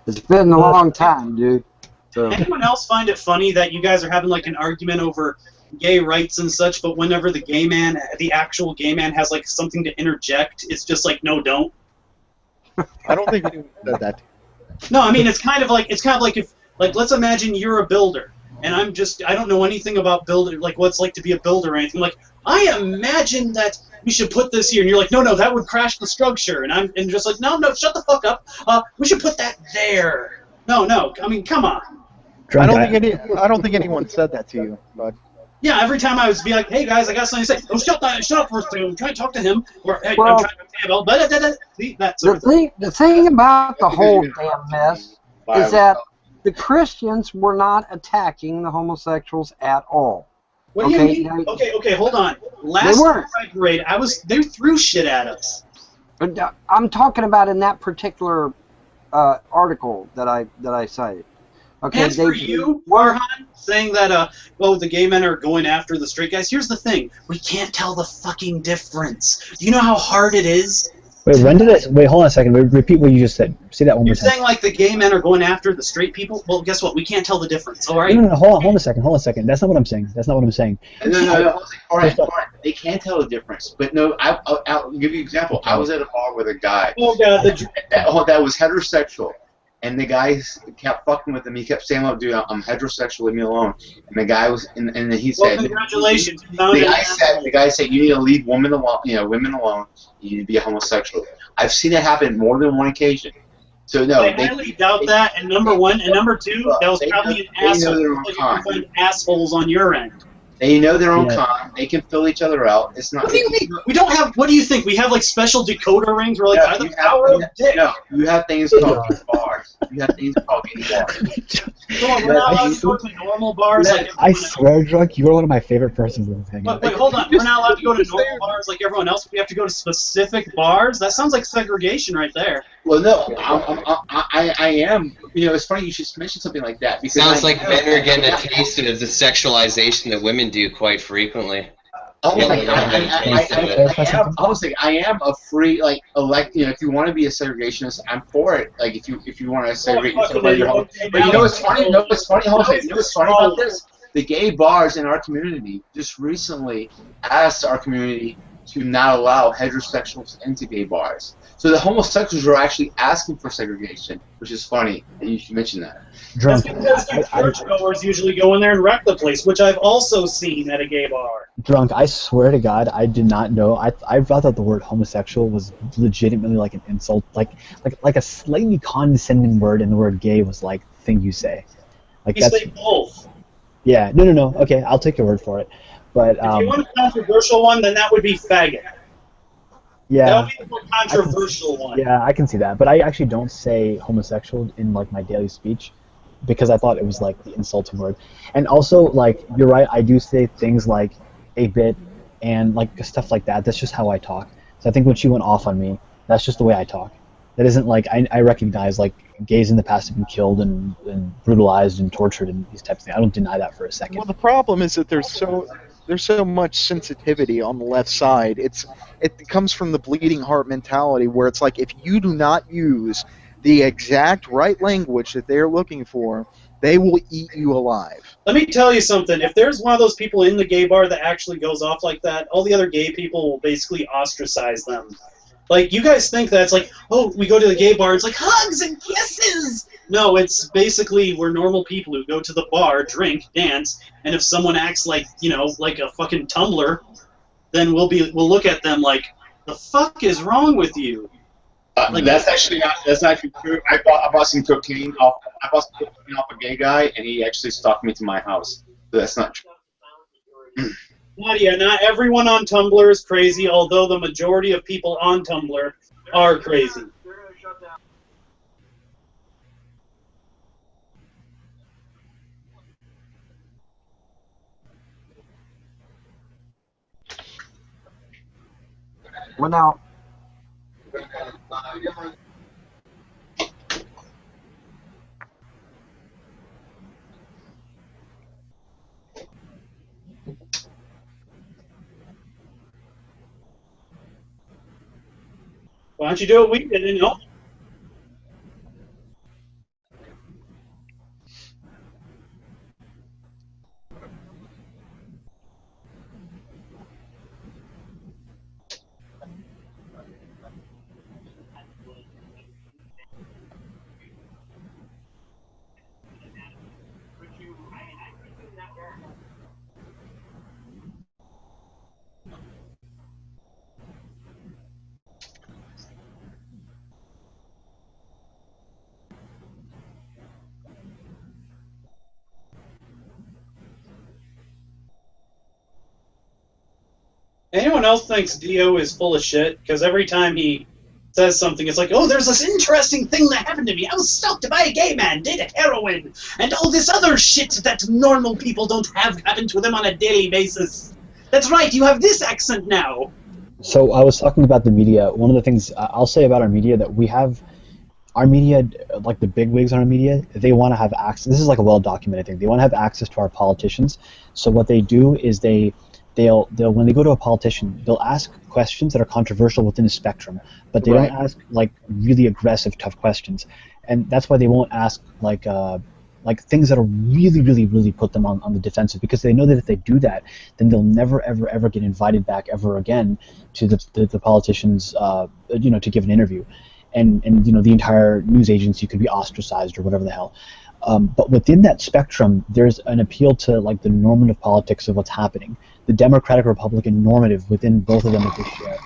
It's been a long time, dude. So Anyone else find it funny that you guys are having like an argument over gay rights and such, but whenever the actual gay man has like something to interject, it's just like, no, don't. I don't think anyone said that. No, I mean it's kind of like if let's imagine you're a builder and I don't know anything about building, like what it's like to be a builder or anything. Like, I imagine that we should put this here, and you're like, no, that would crash the structure, and I'm just like, no, shut the fuck up. We should put that there. No, I mean, come on. I don't think anyone said that to you, but Yeah, every time I was be like, hey guys, I got something to say. Oh, shut up for a second. I'm trying to talk to him, or hey, Well, I'm trying to say about that sort of thing. the thing about the whole damn mess is that the Christians were not attacking the homosexuals at all. What do you mean? Okay, hold on. Last weren't. grade, they threw shit at us. But I'm talking about in that particular article that I cited. Okay, As for you, Farhan, saying that the gay men are going after the straight guys, here's the thing: we can't tell the fucking difference. Do you know how hard it is? Wait, wait, hold on a second. Repeat what you just said. Say that one more You're time. saying like the gay men are going after the straight people? Well, guess what? We can't tell the difference. All right. No, hold on a second. That's not what I'm saying. No. All right. They can't tell the difference. But no, I'll give you an example. I was at a bar with a guy that was heterosexual, and the guy kept fucking with him. He kept saying, "Look, dude, I'm heterosexual. Leave me alone." And the guy was, and then he said, "Congratulations." The guy said, "You need to leave women alone. Women alone. You need to be a homosexual." I've seen it happen more than one occasion. So no, I highly doubt that. And number one, and number two, that was probably an asshole. You can find assholes on your end. They know their own con. They can fill each other out. It's not. What do you mean? We don't have. What do you think? We have like special decoder rings. We're like, you have things called bars. You have things called gay bars. Come on, we're not allowed to go to normal bars. I swear, Drunk, you are one of my favorite persons in this thing. Wait, hold on. We're not allowed to go to normal bars like everyone else. We have to go to specific bars. That sounds like segregation right there. Well, no, I am. It's funny you should mention something like that. Because sounds like men are getting a taste of the sexualization that women do quite frequently. I am a free, if you want to be a segregationist, I'm for it. Like, if you want to segregate yourself by your home. But you know what's funny? You know what's funny about this? The gay bars in our community just recently asked our community to not allow heterosexuals into gay bars. So the homosexuals are actually asking for segregation, which is funny that you should mention that. That's because the churchgoers usually go in there and wreck the place, which I've also seen at a gay bar. Drunk, I swear to God, I did not know. I thought that the word homosexual was legitimately like an insult, like a slightly condescending word, and the word gay was like the thing you say. Like you say both. Yeah, no. Okay, I'll take your word for it. But if you want a controversial one, then that would be faggot. Yeah. That would be the more controversial one. Yeah, I can see that. But I actually don't say homosexual in like my daily speech because I thought it was like the insulting word. And also, like, you're right, I do say things like a bit and like stuff like that. That's just how I talk. So I think when she went off on me, that's just the way I talk. That isn't like I recognize like gays in the past have been killed and brutalized and tortured and these types of things. I don't deny that for a second. Well, the problem is that there's so much sensitivity on the left side. It comes from the bleeding heart mentality where it's like if you do not use the exact right language that they're looking for, they will eat you alive. Let me tell you something. If there's one of those people in the gay bar that actually goes off like that, all the other gay people will basically ostracize them. Like, you guys think that it's like, oh, we go to the gay bar, it's like hugs and kisses! No, it's basically we're normal people who go to the bar, drink, dance, and if someone acts like, like a fucking tumbler, then we'll look at them like, the fuck is wrong with you? That's actually true. I bought some cocaine off a gay guy, and he actually stalked me to my house. So that's not true. Nadia, not everyone on Tumblr is crazy, although the majority of people on Tumblr are crazy. Well, now, Why don't you do what we did, Anyone else thinks Dio is full of shit? Because every time he says something, it's like, oh, there's this interesting thing that happened to me. I was stalked by a gay man, did heroin, and all this other shit that normal people don't have happen to them on a daily basis. That's right, you have this accent now. So I was talking about the media. One of the things I'll say about our media that we have, our media, like the big wigs on our media, they want to have access. This is like a well-documented thing. They want to have access to our politicians. So what they do is they'll when they go to a politician, they'll ask questions that are controversial within a spectrum, but they don't ask like really aggressive, tough questions, and that's why they won't ask like things that are really put them on the defensive, because they know that if they do that, then they'll never ever get invited back ever again to the politicians, to give an interview, and the entire news agency could be ostracized or whatever the hell. But within that spectrum, there's an appeal to like the normative politics of what's happening, the Democratic Republican normative within both of them that they share.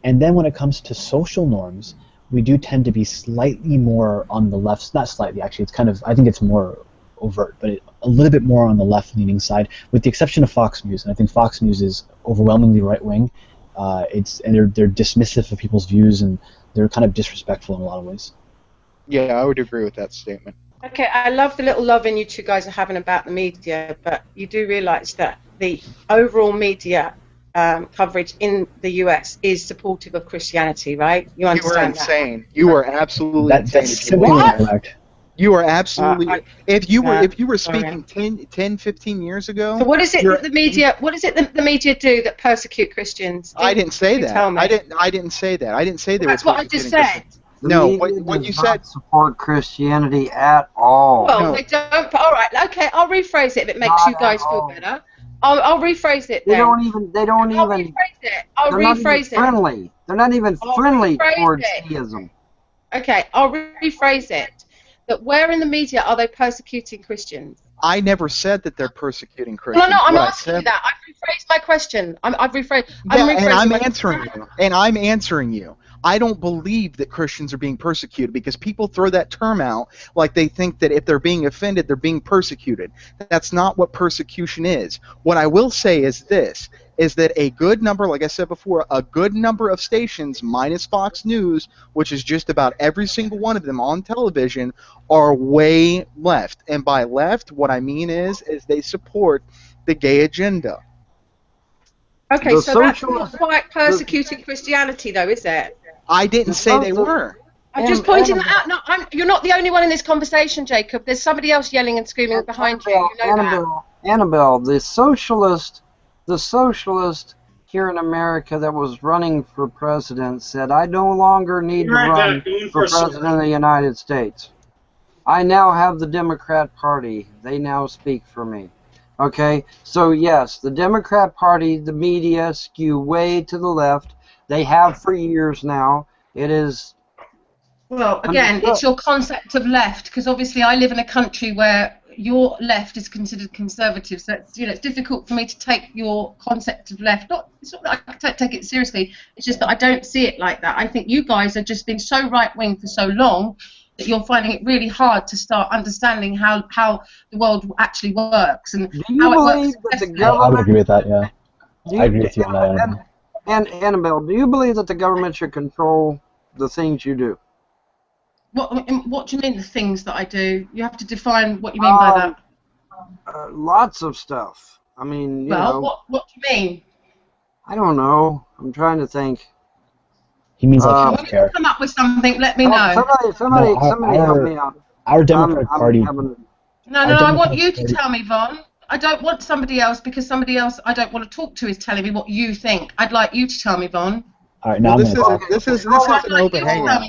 And then when it comes to social norms, we do tend to be slightly more on the left. Not slightly, actually. It's kind of, I think it's more overt, but a little bit more on the left-leaning side, with the exception of Fox News. And I think Fox News is overwhelmingly right-wing. And they're dismissive of people's views, and they're kind of disrespectful in a lot of ways. Yeah, I would agree with that statement. Okay, I love the little love-in you two guys are having about the media, but you do realise that the overall media coverage in the US is supportive of Christianity, right? You understand that? You were insane. You were absolutely insane. That's simply incorrect. You are absolutely. If you were speaking 10, 15 years ago. So what is it that the media? What is it that the media do that persecute Christians? I didn't say that. Tell me. I didn't say that. I didn't say they were. That's what I just said. No, what you said. Support Christianity at all. Well, they don't. All right, okay. I'll rephrase it if it makes you guys feel better. I'll rephrase it then. They don't even. I'll rephrase it. I'll rephrase it. Friendly. They're not even friendly towards theism. Okay, I'll rephrase it. That where in the media are they persecuting Christians? I never said that they're persecuting Christians. No, I'm asking you that. I've rephrased my question. I've rephrased. And I'm answering you. And I'm answering you. I don't believe that Christians are being persecuted, because people throw that term out like they think that if they're being offended, they're being persecuted. That's not what persecution is. What I will say is this, is that a good number, like I said before, a good number of stations, minus Fox News, which is just about every single one of them on television, are way left. And by left, what I mean is they support the gay agenda. Okay, so that's not quite persecuting Christianity, though, is it? I didn't say they were. I'm just pointing that out. No, you're not the only one in this conversation, Jacob. There's somebody else yelling and screaming behind you. You know Annabelle, the socialist here in America that was running for president said, I no longer need to run for president of the United States. I now have the Democrat Party. They now speak for me. Okay? So, yes, the Democrat Party, the media skew way to the left. They have for years now. It is... Well, again, it's your concept of left, because obviously I live in a country where your left is considered conservative, so it's difficult for me to take your concept of left. It's not that I don't take it seriously, it's just that I don't see it like that. I think you guys have just been so right-wing for so long that you're finding it really hard to start understanding how the world actually works and how it works. I would agree with that, yeah. I agree with you on that. And Annabelle, do you believe that the government should control the things you do? What do you mean, the things that I do? You have to define what you mean by that. Lots of stuff. I mean, you know. What do you mean? I don't know. I'm trying to think. He means like healthcare. When you come up with something, let me know. Somebody help me out. Our Democratic Party. No, I want you to tell me, Vaughn. I don't want somebody else, because somebody else I don't want to talk to is telling me what you think. I'd like you to tell me, Vaughn. All right, now this is an open hangout.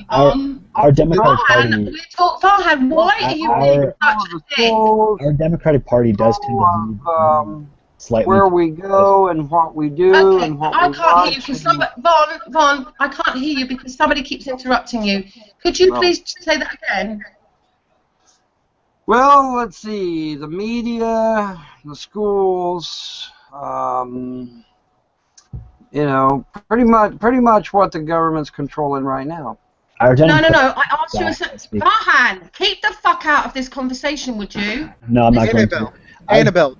Our Democratic Party. Farhan, why are you being such a dick? Our Democratic Party does tend to lead slightly. Where we go and what we do and what we I can't hear you because Vaughn, I can't hear you because somebody keeps interrupting you. Could you please say that again? Well, let's see. The media, the schools, pretty much what the government's controlling right now. No. I asked you a second. Farhan, keep the fuck out of this conversation, would you? No, I'm not going to. Annabelle,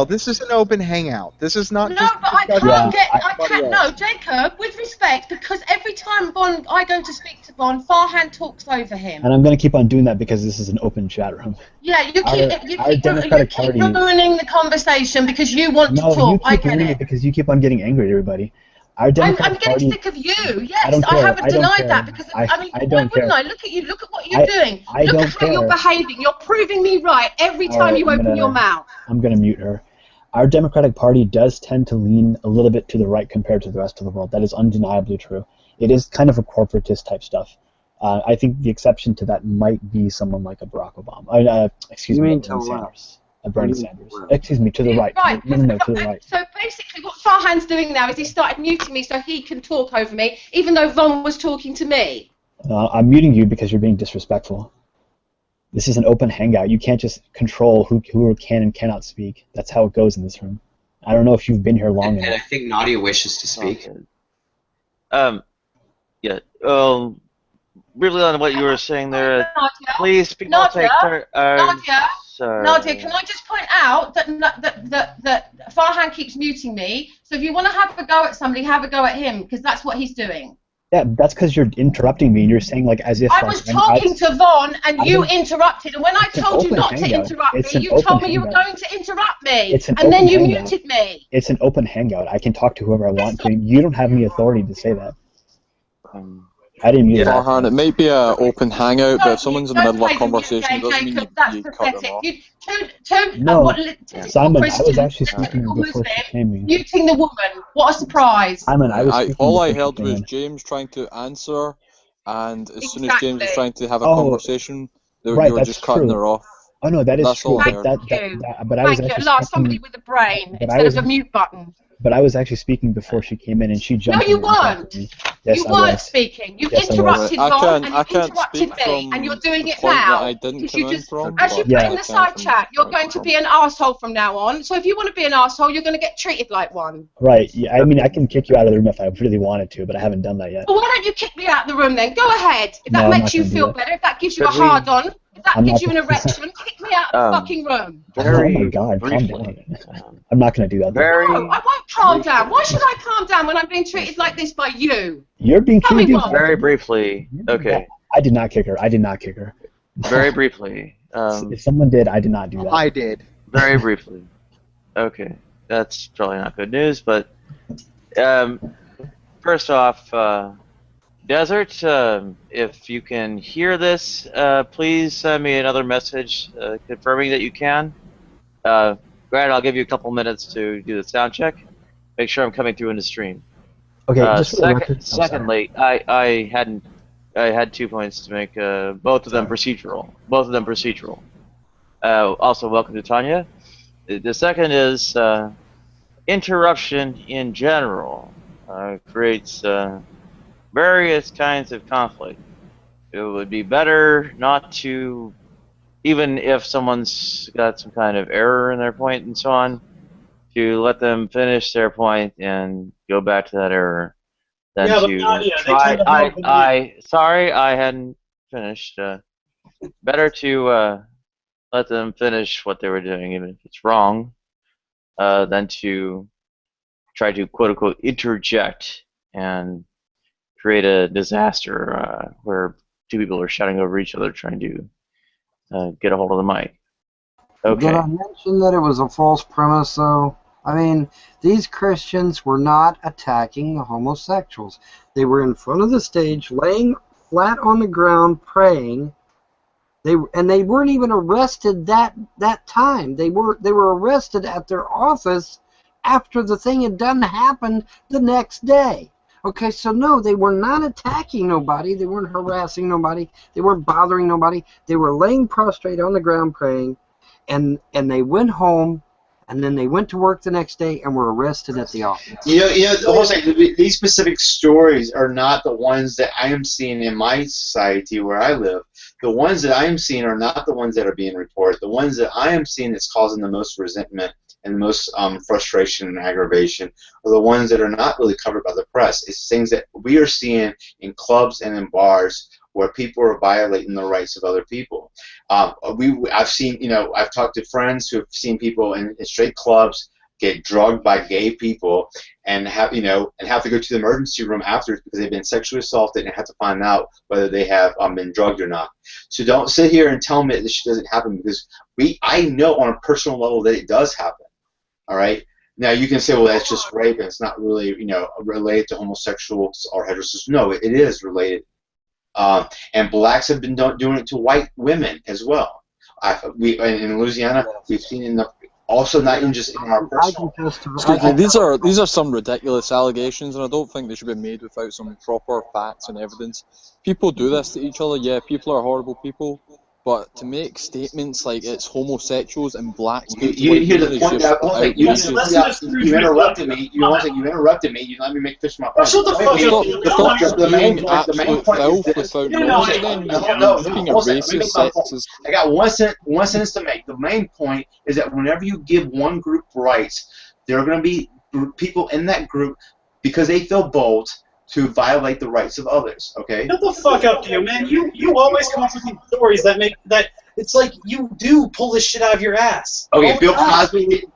this is an open hangout. This is not No, just. but I discussion can't with get. I anybody can't. else. No, Jacob. With respect, because every time I go to speak to Von, Farhan talks over him. And I'm going to keep on doing that because this is an open chat room. Yeah, you keep Democratic Party ruining the conversation because you want to No, talk. you I keep get ruining it. it because you keep on getting angry at everybody. Our I'm Democratic getting Party. sick of you. I Yes, don't I care. haven't I don't denied care. that because I why don't wouldn't care. I? Look at you. Look at what you're doing. I Look don't at how you're care. behaving. You're proving me right every All time right, you open your mouth. I'm gonna mute her. Our Democratic Party does tend to lean a little bit to the right compared to the rest of the world. That is undeniably true. It is kind of a corporatist type stuff. I think the exception to that might be someone like a Barack Obama. Excuse me, Bernie Sanders. Bernie Sanders. Excuse me, to the right. Right. No, to the right. So basically, what Farhan's doing now is he started muting me so he can talk over me, even though Von was talking to me. I'm muting you because you're being disrespectful. This is an open hangout. You can't just control who can and cannot speak. That's how it goes in this room. I don't know if you've been here long enough. And I think Nadia wishes to speak. Yeah. Briefly on what you were saying there, Nadia, please, people Nadia, take turn. Nadia, can I just point out that Farhan keeps muting me? So if you want to have a go at somebody, have a go at him because that's what he's doing. Yeah, that's because you're interrupting me and you're saying like as if I was talking to Von and you interrupted, and when I told you not to interrupt me, you told me you were going to interrupt me, and then you muted me. It's an open hangout. I can talk to whoever I want to. You don't have any authority to say that. I didn't mute Farhan, it might be an open hangout, but if someone's in the middle of a conversation, it doesn't mean you cut them off. No, Simon, I was actually speaking before she came in. Muting the woman. What a surprise. Simon, all I heard was James trying to answer, and as soon as James was trying to have a conversation, you were just cutting her off. Oh no, that is That's true. All I heard. But I was actually speaking, somebody with a brain instead of a mute button. But I was actually speaking before she came in, and she jumped. No, you weren't. Yes, you weren't speaking. You interrupted Von, and you interrupted me, and you're doing it now. I didn't come in from. As you put in the side chat, you're going to be an arsehole from now on. So if you want to be an arsehole, you're going to get treated like one. Right. Yeah, I mean, I can kick you out of the room if I really wanted to, but I haven't done that yet. Well, why don't you kick me out of the room then? Go ahead. If that makes you feel better, if that gives you a hard on, if that gives you an erection, kick me out of the fucking room. Oh my God, calm down. I'm not going to do that. No, I won't calm down. Why should I calm down when I'm being treated like this by you? You're being treated very briefly. Okay. I did not kick her. Very briefly. If someone did, I did not do that. I did. Very briefly. Okay. That's probably not good news, but first off, Desert, if you can hear this, please send me another message confirming that you can. Granted, I'll give you a couple minutes to do the sound check. Make sure I'm coming through in the stream. Okay. Just for the record, secondly, I had 2 points to make. Both of them procedural. Also, welcome to Tanya. The second is interruption in general creates various kinds of conflict. It would be better not to, even if someone's got some kind of error in their point and so on, to let them finish their point and go back to that error than to try. Sorry, I hadn't finished. Better to let them finish what they were doing, even if it's wrong, than to try to quote-unquote interject and create a disaster where two people are shouting over each other trying to get a hold of the mic. Okay. Did I mention that it was a false premise, though? I mean, these Christians were not attacking the homosexuals. They were in front of the stage, laying flat on the ground, praying. They weren't even arrested that time. They were arrested at their office after the thing had done happened the next day. Okay, so no, they were not attacking nobody. They weren't harassing nobody. They weren't bothering nobody. They were laying prostrate on the ground praying, and they went home, and then they went to work the next day and were arrested at the office. Almost like these specific stories are not the ones that I am seeing in my society where I live. The ones that I am seeing are not the ones that are being reported. The ones that I am seeing that's causing the most resentment and the most frustration and aggravation are the ones that are not really covered by the press. It's things that we are seeing in clubs and in bars where people are violating the rights of other people. I've seen, I've talked to friends who have seen people in straight clubs get drugged by gay people and have to go to the emergency room afterwards because they've been sexually assaulted and have to find out whether they have been drugged or not. So don't sit here and tell me that this shit doesn't happen, because I know on a personal level that it does happen. All right. Now you can say, well, that's just rape and it's not really related to homosexuals or heterosexuals. No, it is related. And blacks have been doing it to white women as well. In Louisiana, we've seen enough. Also, not even just in our personal. Excuse me, these are some ridiculous allegations, and I don't think they should be made without some proper facts and evidence. People do this to each other. Yeah, people are horrible people, but to make statements like it's homosexuals and blacks do to white women is just outrageous. You interrupted me. You interrupted me. You let me make fish my point. Shut the fuck up. Stop being absolute filth without knowing it. Then you're being a racist, sexist. I got one sentence to make. The main point is that whenever you give one group rights, there are going to be people in that group, because they feel bold to violate the rights of others. Okay. Shut the fuck up, you man. You always come up with these stories that make that. It's like you do pull this shit out of your ass. Okay, Bill Cosby did do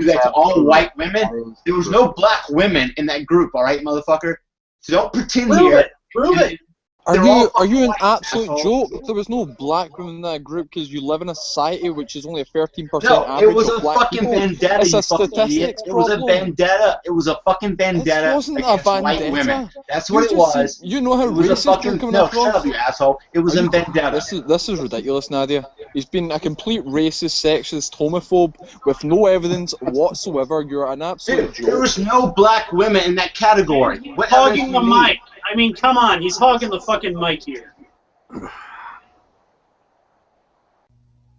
that to all white women. There was no black women in that group. All right, motherfucker. So don't pretend here. Prove it. Are you an absolute joke? There was no black women in that group because you live in a society which is only a 13% average it was of a black fucking people. vendetta. It's a statistics It was a vendetta. It was a fucking vendetta. It wasn't against a white vendetta. women. That's what it was. You know how racist you're coming across? Shut up, you asshole. It was a vendetta. This is ridiculous, Nadia. He's been a complete racist, sexist, homophobe with no evidence whatsoever. You're an absolute joke. There was no black women in that category. He's hogging the mic. I mean, come on. He's hogging the fucking mic here.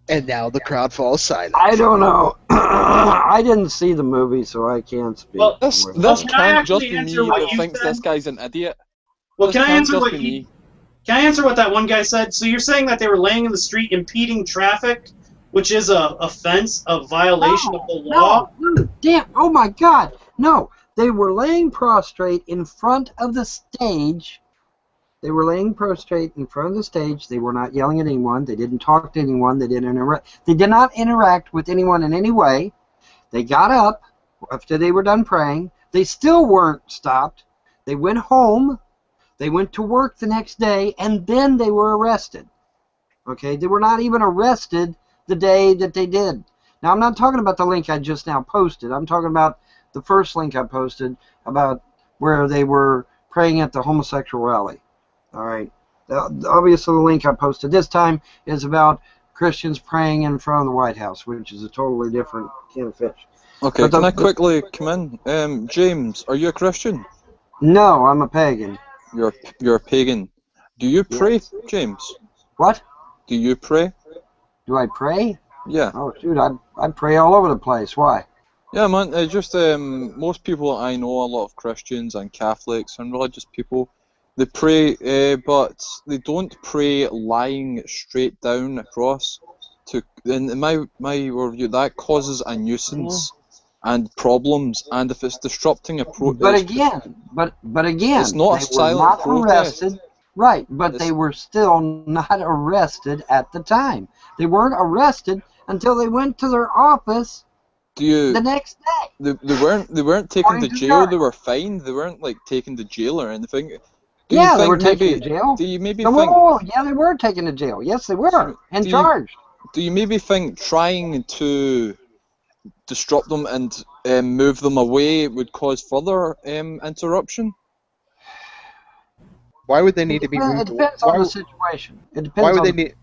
And now the crowd falls silent. I don't know. I didn't see the movie, so I can't speak. Well, this can't just be me that thinks this guy's an idiot. Well, can I answer what that one guy said? So you're saying that they were laying in the street impeding traffic, which is a offense, a violation of the law? No, damn! Oh my God! No, they were laying prostrate in front of the stage. They were laying prostrate in front of the stage. They were not yelling at anyone. They didn't talk to anyone. They did not interact with anyone in any way. They got up after they were done praying. They still weren't stopped. They went home. They went to work the next day, and then they were arrested. Okay? They were not even arrested the day that they did. Now, I'm not talking about the link I just now posted. I'm talking about the first link I posted about where they were praying at the homosexual rally. All right. Obviously, the link I posted this time is about Christians praying in front of the White House, which is a totally different can of fish. Okay, can I quickly come in? James, are you a Christian? No, I'm a pagan. You're a pagan. Do you pray, James? What? Do you pray? Do I pray? Yeah. Oh, shoot, I pray all over the place. Why? Yeah, man. Just most people I know, a lot of Christians and Catholics and religious people, they pray, but they don't pray lying straight down across. In my worldview, that causes a nuisance and problems, and if it's disrupting a protest. But again, it's not a silent protest. Arrested, right? But they were still not arrested at the time. They weren't arrested until they went to their office the next day. They weren't taken to jail. They were fined. They weren't like taken to jail or anything. They were taken to jail. Do you maybe think? Yeah, they were taken to jail. Yes, they were, and charged. Do you maybe think trying to disrupt them and move them away would cause further interruption? Why would they need to be moved? It depends on the situation. It depends. Why would they need?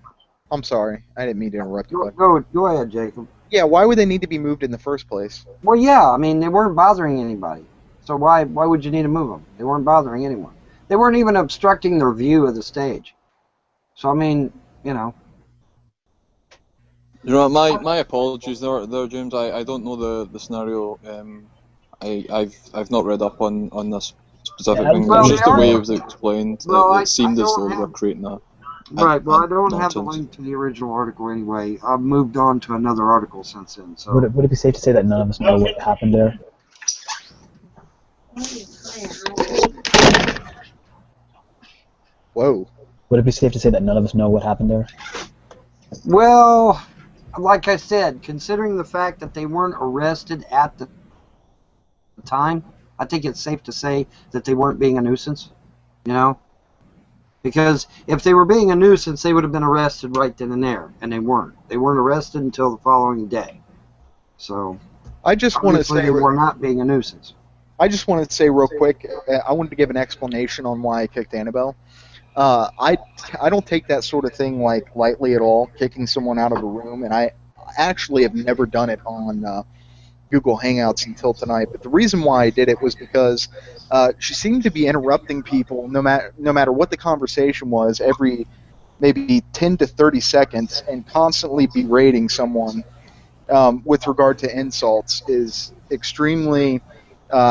I'm sorry, I didn't mean to interrupt you. Go ahead, Jacob. Yeah, why would they need to be moved in the first place? Well, yeah, I mean, they weren't bothering anybody. So why would you need to move them? They weren't bothering anyone. They weren't even obstructing their view of the stage. So, I mean, You know, my apologies there, James. I don't know the scenario. I've not read up on this specific thing. It's just the way it was explained. It seemed as though they were creating a right. Well, I don't have the link to the original article anyway. I've moved on to another article since then. So would it be safe to say that none of us know what happened there? Whoa. Would it be safe to say that none of us know what happened there? Well, like I said, considering the fact that they weren't arrested at the time, I think it's safe to say that they weren't being a nuisance, you know? Because if they were being a nuisance, they would have been arrested right then and there, and they weren't. They weren't arrested until the following day. So, I just want to obviously say they were not being a nuisance. I just wanted to say real quick, I wanted to give an explanation on why I kicked Annabelle. I don't take that sort of thing like lightly at all, kicking someone out of a room, and I actually have never done it on Google Hangouts until tonight. But the reason why I did it was because she seemed to be interrupting people no matter what the conversation was every maybe 10 to 30 seconds, and constantly berating someone with regard to insults is extremely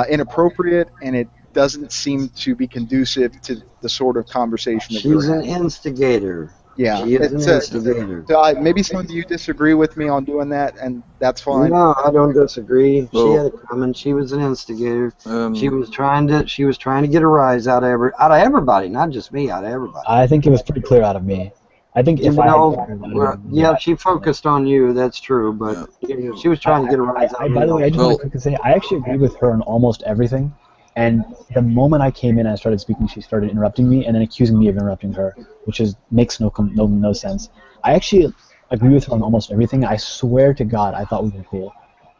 inappropriate, and it doesn't seem to be conducive to the sort of conversation that we're She's an having. instigator. Yeah, She is it's an instigator. maybe some of you disagree with me on doing that, and that's fine. No, I don't disagree. She Well, had it coming. She was an instigator. She um, was trying to get a rise out of everybody, not just me, out of everybody. I think it was pretty clear out of me. I think if I had gotten her, that would have been Yeah, she focused on you. That's true, but she was trying to get a rise out of By the way, I just want Well- to quickly say I actually agree with her on almost everything. And the moment I came in and I started speaking, she started interrupting me and then accusing me of interrupting her, which makes no sense. I actually agree with her on almost everything. I swear to God, I thought we were cool.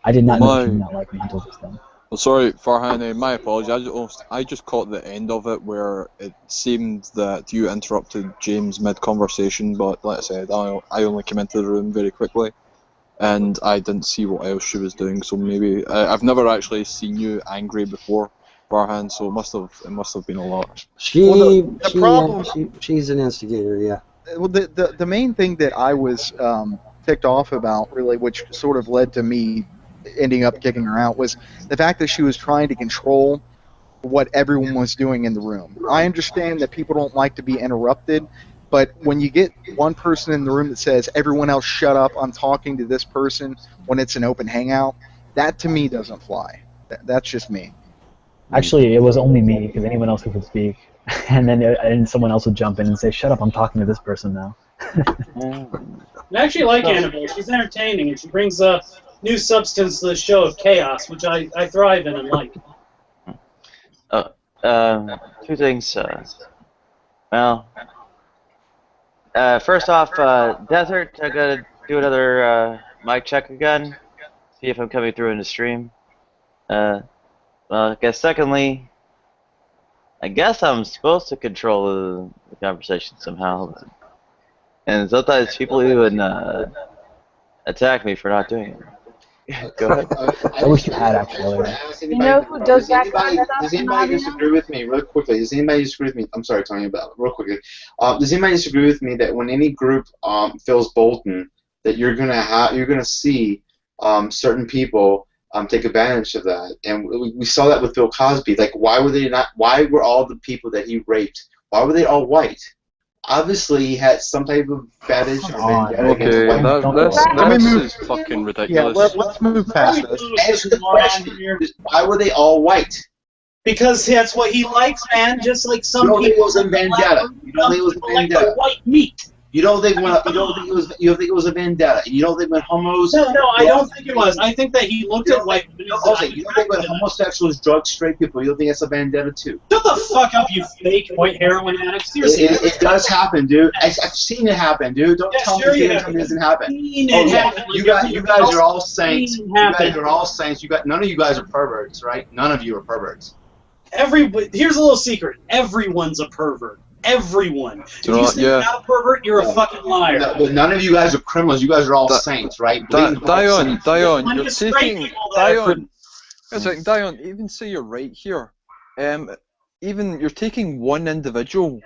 I did not know she did not like me until just then. Well, sorry, Farhan, my apologies. I just caught the end of it where it seemed that you interrupted James mid-conversation, but like I said, I only came into the room very quickly, and I didn't see what else she was doing, so maybe... I've never actually seen you angry before, Farhan, so it must have been a lot. She's an instigator, yeah. Well, the main thing that I was ticked off about, really, which sort of led to me ending up kicking her out, was the fact that she was trying to control what everyone was doing in the room. I understand that people don't like to be interrupted, but when you get one person in the room that says, everyone else shut up, I'm talking to this person, when it's an open hangout, that to me doesn't fly. That's just me. Actually, it was only me because anyone else who could speak, and then someone else would jump in and say, "Shut up! I'm talking to this person now." I actually like Annabelle. She's entertaining, and she brings new substance to the show of chaos, which I thrive in and like. Two things. First off, Desert, I gotta do another mic check again. See if I'm coming through in the stream. Well, I guess secondly, I guess I'm supposed to control the conversation somehow. And sometimes people even attack me for not doing it. Go ahead. I wish you had actually. You know who does that kind of stuff, Does anybody Nadia? disagree with me, real quickly? Does anybody disagree with me? I'm sorry, Tony, about real quickly. Does anybody disagree with me that when any group feels Bolton, that you're gonna see certain people take advantage of that, and we saw that with Bill Cosby. Like, why were all the people that he raped? Why were they all white? Obviously, he had some type of fetish or vendetta against Okay, white people. that's fucking Yeah, ridiculous. let's move past this. Answer the question. Why were they all white? Because that's what he likes, man. Just like some You don't think it people. was a vendetta? You don't think it was a like the vendetta? white meat. You don't think it was a vendetta? You don't think when homos? No, I don't think it was. I think that he looked at white women. You don't think when homosexuals drug straight people? You don't think it's a vendetta too? Shut the fuck up, you fake white heroin addict. Seriously. It does happen, dude. I've seen it happen, dude. Don't Yeah, tell sure me you it doesn't happen. Seen Oh it yeah, happen. Like you guys are all saints. Seen You happen. guys are all saints. None of you guys are perverts, right? None of you are perverts. Here's a little secret. Everyone's a pervert. Everyone. If You know you what, say you're not a pervert, you're a fucking liar. No, but none of you guys are criminals. You guys are all saints, right? Dion, Plenty you're of straight taking people that are Dion. Wait a second, Dion. Even say you're right here. Even you're taking one individual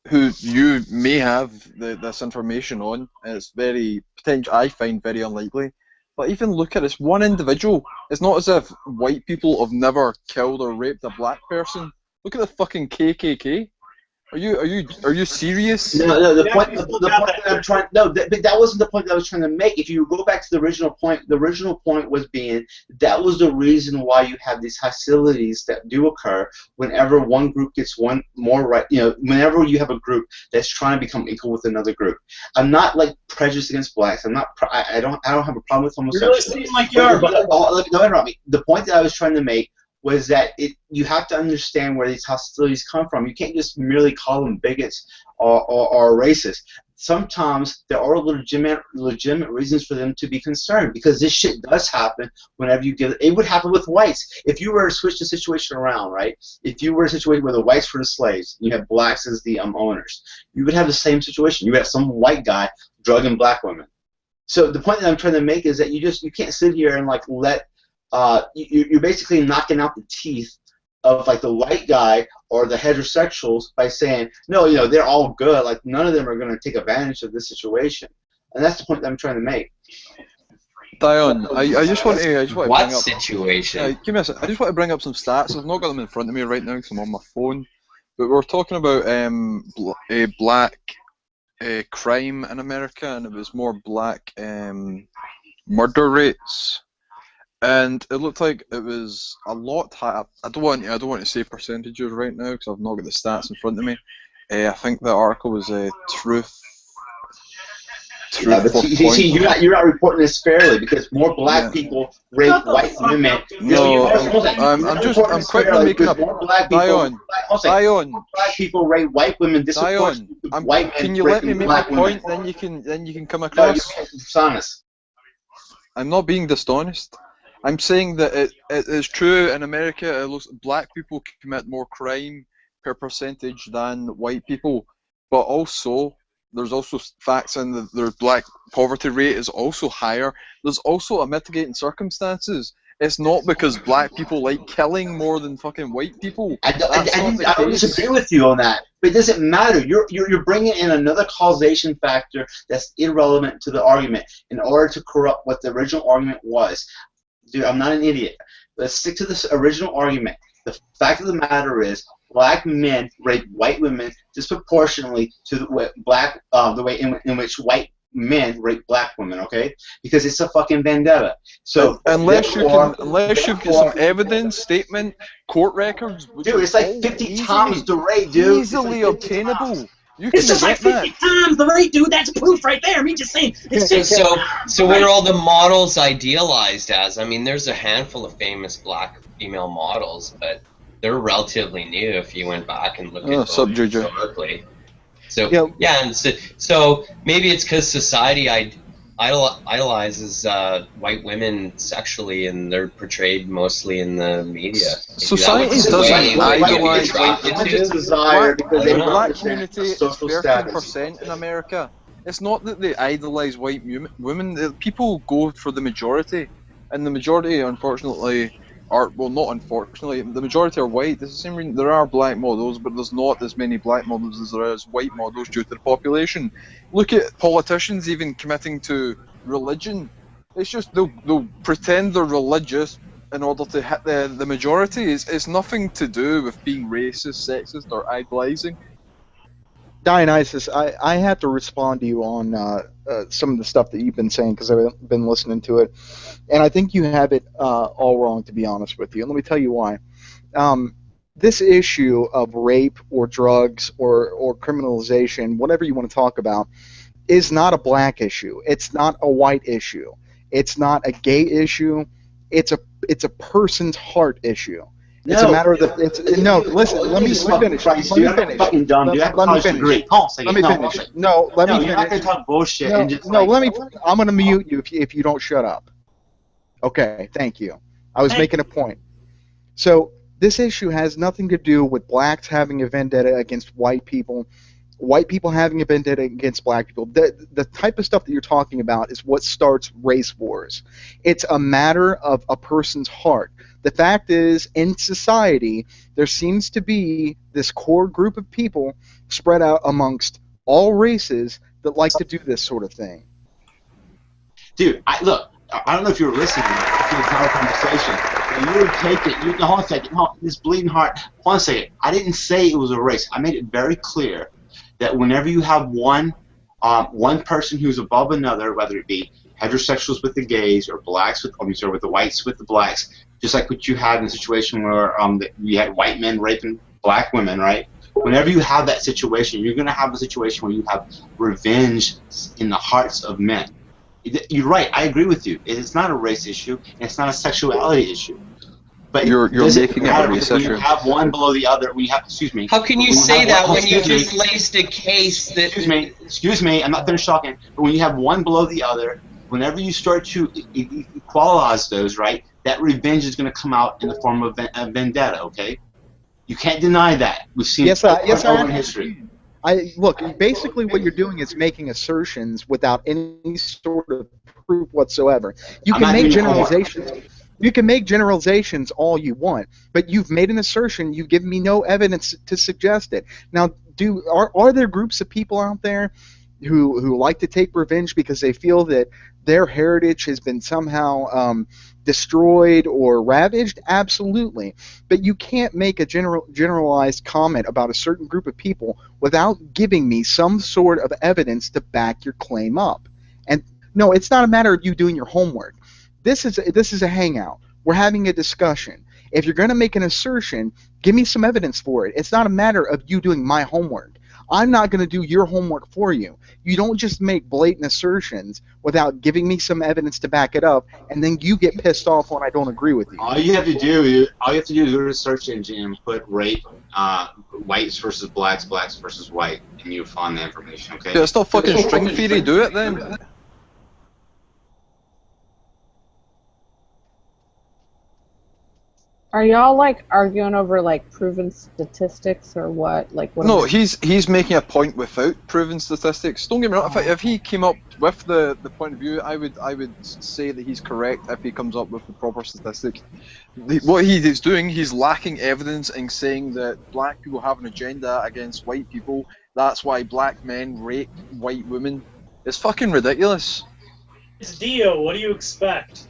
who you may have this information on, and it's very potential. I find very unlikely. But even look at this one individual. It's not as if white people have never killed or raped a black person. Look at the fucking KKK. Are you serious? No, the point that I'm trying. No, that wasn't the point that I was trying to make. If you go back to the original point was being that was the reason why you have these hostilities that do occur whenever one group gets one more right. Whenever you have a group that's trying to become equal with another group. I'm not like prejudiced against blacks. I'm not. I don't have a problem with homosexuals. You really seem like you are, but don't interrupt me. The point that I was trying to make was that you have to understand where these hostilities come from. You can't just merely call them bigots or racist. Sometimes there are legitimate reasons for them to be concerned because this shit does happen whenever you give it would happen with whites. If you were to switch the situation around, right? If you were in a situation where the whites were the slaves, you have blacks as the owners, you would have the same situation. You have some white guy drugging black women. So the point that I'm trying to make is that you can't sit here and like let you're basically knocking out the teeth of like the white guy or the heterosexuals by saying no, they're all good. Like none of them are going to take advantage of this situation, and that's the point that I'm trying to make. Dion, I just want to what bring up situation? give me a sec. I just want to bring up some stats. I've not got them in front of me right now because I'm on my phone. But we're talking about black crime in America, and it was more black murder rates. And it looked like it was a lot higher. I don't want to say percentages right now because I've not got the stats in front of me. I think the article was Truth. Yeah, but see, you're not reporting this fairly because more black people rape white women. No, I'm quickly making up. More black people rape white women disproportionately. Can you let me make my point? Then you can come across. No, you're dishonest. I'm not being dishonest. I'm saying that it is true in America. Black people commit more crime per percentage than white people, but also there's also facts in that their black poverty rate is also higher. There's also a mitigating circumstances. It's not because black people like killing more than fucking white people. I don't disagree with you on that, but it doesn't matter. You're bringing in another causation factor that's irrelevant to the argument in order to corrupt what the original argument was. Dude, I'm not an idiot. Let's stick to this original argument. The fact of the matter is, black men rape white women disproportionately to the way in which white men rape black women. Okay, because it's a fucking vendetta. So unless you get some evidence, statement, court records, dude, it's like 50 times the rate, dude. Easily obtainable. It's just like 50 times the rate, dude. That's proof right there. Me just saying. So what are all the models idealized as? I mean, there's a handful of famous black female models, but they're relatively new if you went back and looked at them historically. So yeah, and so maybe it's because society idolizes white women sexually, and they're portrayed mostly in the media. Society doesn't idolize white people. The black community is 13% in America. It's not that they idolize white women. People go for the majority, and the majority, unfortunately, not unfortunately, the majority are white. There's the same reason there are black models, but there's not as many black models as there is white models due to the population. Look at politicians even committing to religion. It's just they'll pretend they're religious in order to hit the majority. It's nothing to do with being racist, sexist, or idolizing. Dionysus, I have to respond to you on some of the stuff that you've been saying because I've been listening to it, and I think you have it all wrong, to be honest with you. And let me tell you why. This issue of rape or drugs or criminalization, whatever you want to talk about, is not a black issue. It's not a white issue. It's not a gay issue. It's a person's heart issue. It's a matter of listen. Let me finish. Fucking dumb, dude. Let me finish. Let me finish. No, let me finish. You're not gonna talk bullshit. I'm gonna mute you if you don't shut up. Okay, thank you. I was making a point. So this issue has nothing to do with blacks having a vendetta against white people having a vendetta against black people. The type of stuff that you're talking about is what starts race wars. It's a matter of a person's heart. The fact is, in society, there seems to be this core group of people spread out amongst all races that like to do this sort of thing. Dude, look, I don't know if you were listening to the entire conversation. But you would take it. Hold on a second. This bleeding heart. Hold on a second. I didn't say it was a race. I made it very clear that whenever you have one person who's above another, whether it be heterosexuals with the gays or blacks with, with the whites with the blacks, just like what you had in the situation where we had white men raping black women, right? Whenever you have that situation, you're going to have a situation where you have revenge in the hearts of men. You're right. I agree with you. It's not a race issue, and it's not a sexuality issue. But you're making it a race issue. You have one below the other. We have. Excuse me. How can you say that when you just laced a case that? Excuse me. I'm not finished talking. But when you have one below the other, whenever you start to equalize those, right, that revenge is going to come out in the form of a vendetta. Okay. You can't deny that. We've seen it in history. Look, basically what you're doing is making assertions without any sort of proof whatsoever. You can make generalizations. You can make generalizations all you want, but you've made an assertion. You've given me no evidence to suggest it. Now, are there groups of people out there who like to take revenge because they feel that their heritage has been somehow destroyed or ravaged? Absolutely. But you can't make a generalized comment about a certain group of people without giving me some sort of evidence to back your claim up. And no, it's not a matter of you doing your homework. This is a hangout. We're having a discussion. If you're going to make an assertion, give me some evidence for it. It's not a matter of you doing my homework. I'm not going to do your homework for you. You don't just make blatant assertions without giving me some evidence to back it up, and then you get pissed off when I don't agree with you. All you have to do is go to a search engine and put rape, whites versus blacks, blacks versus white, and you'll find the information. Okay. Yeah, it's not fucking string theory. Do it then. Are y'all like arguing over like proven statistics or what? Like what? No, he's making a point without proven statistics. Don't get me wrong. If he came up with the point of view, I would say that he's correct if he comes up with the proper statistics. What he is doing, he's lacking evidence in saying that black people have an agenda against white people. That's why black men rape white women. It's fucking ridiculous. It's Dio. What do you expect?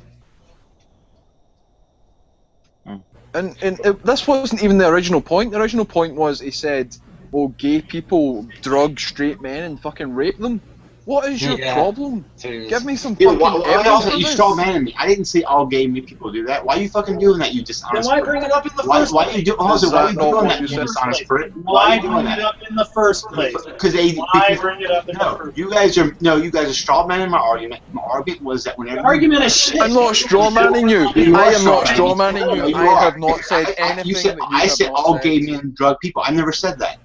And this wasn't even the original point. The original point was he said, "Oh, gay people drug straight men and fucking rape them." What is your problem? Give me some fucking evidence. You strong man me. I didn't say all gay people do that. Why are you fucking doing that? You dishonest. Then why bring it up in the first place? Why are you doing that? You dishonest prick. Why bring it up in the first place? Because why bring it up in the first place? You guys are straw manning my argument. My argument was that whenever argument is shit. I'm not straw manning you. I am not straw manning you. I have not said anything. You said I said all gay men drug people. I never said that.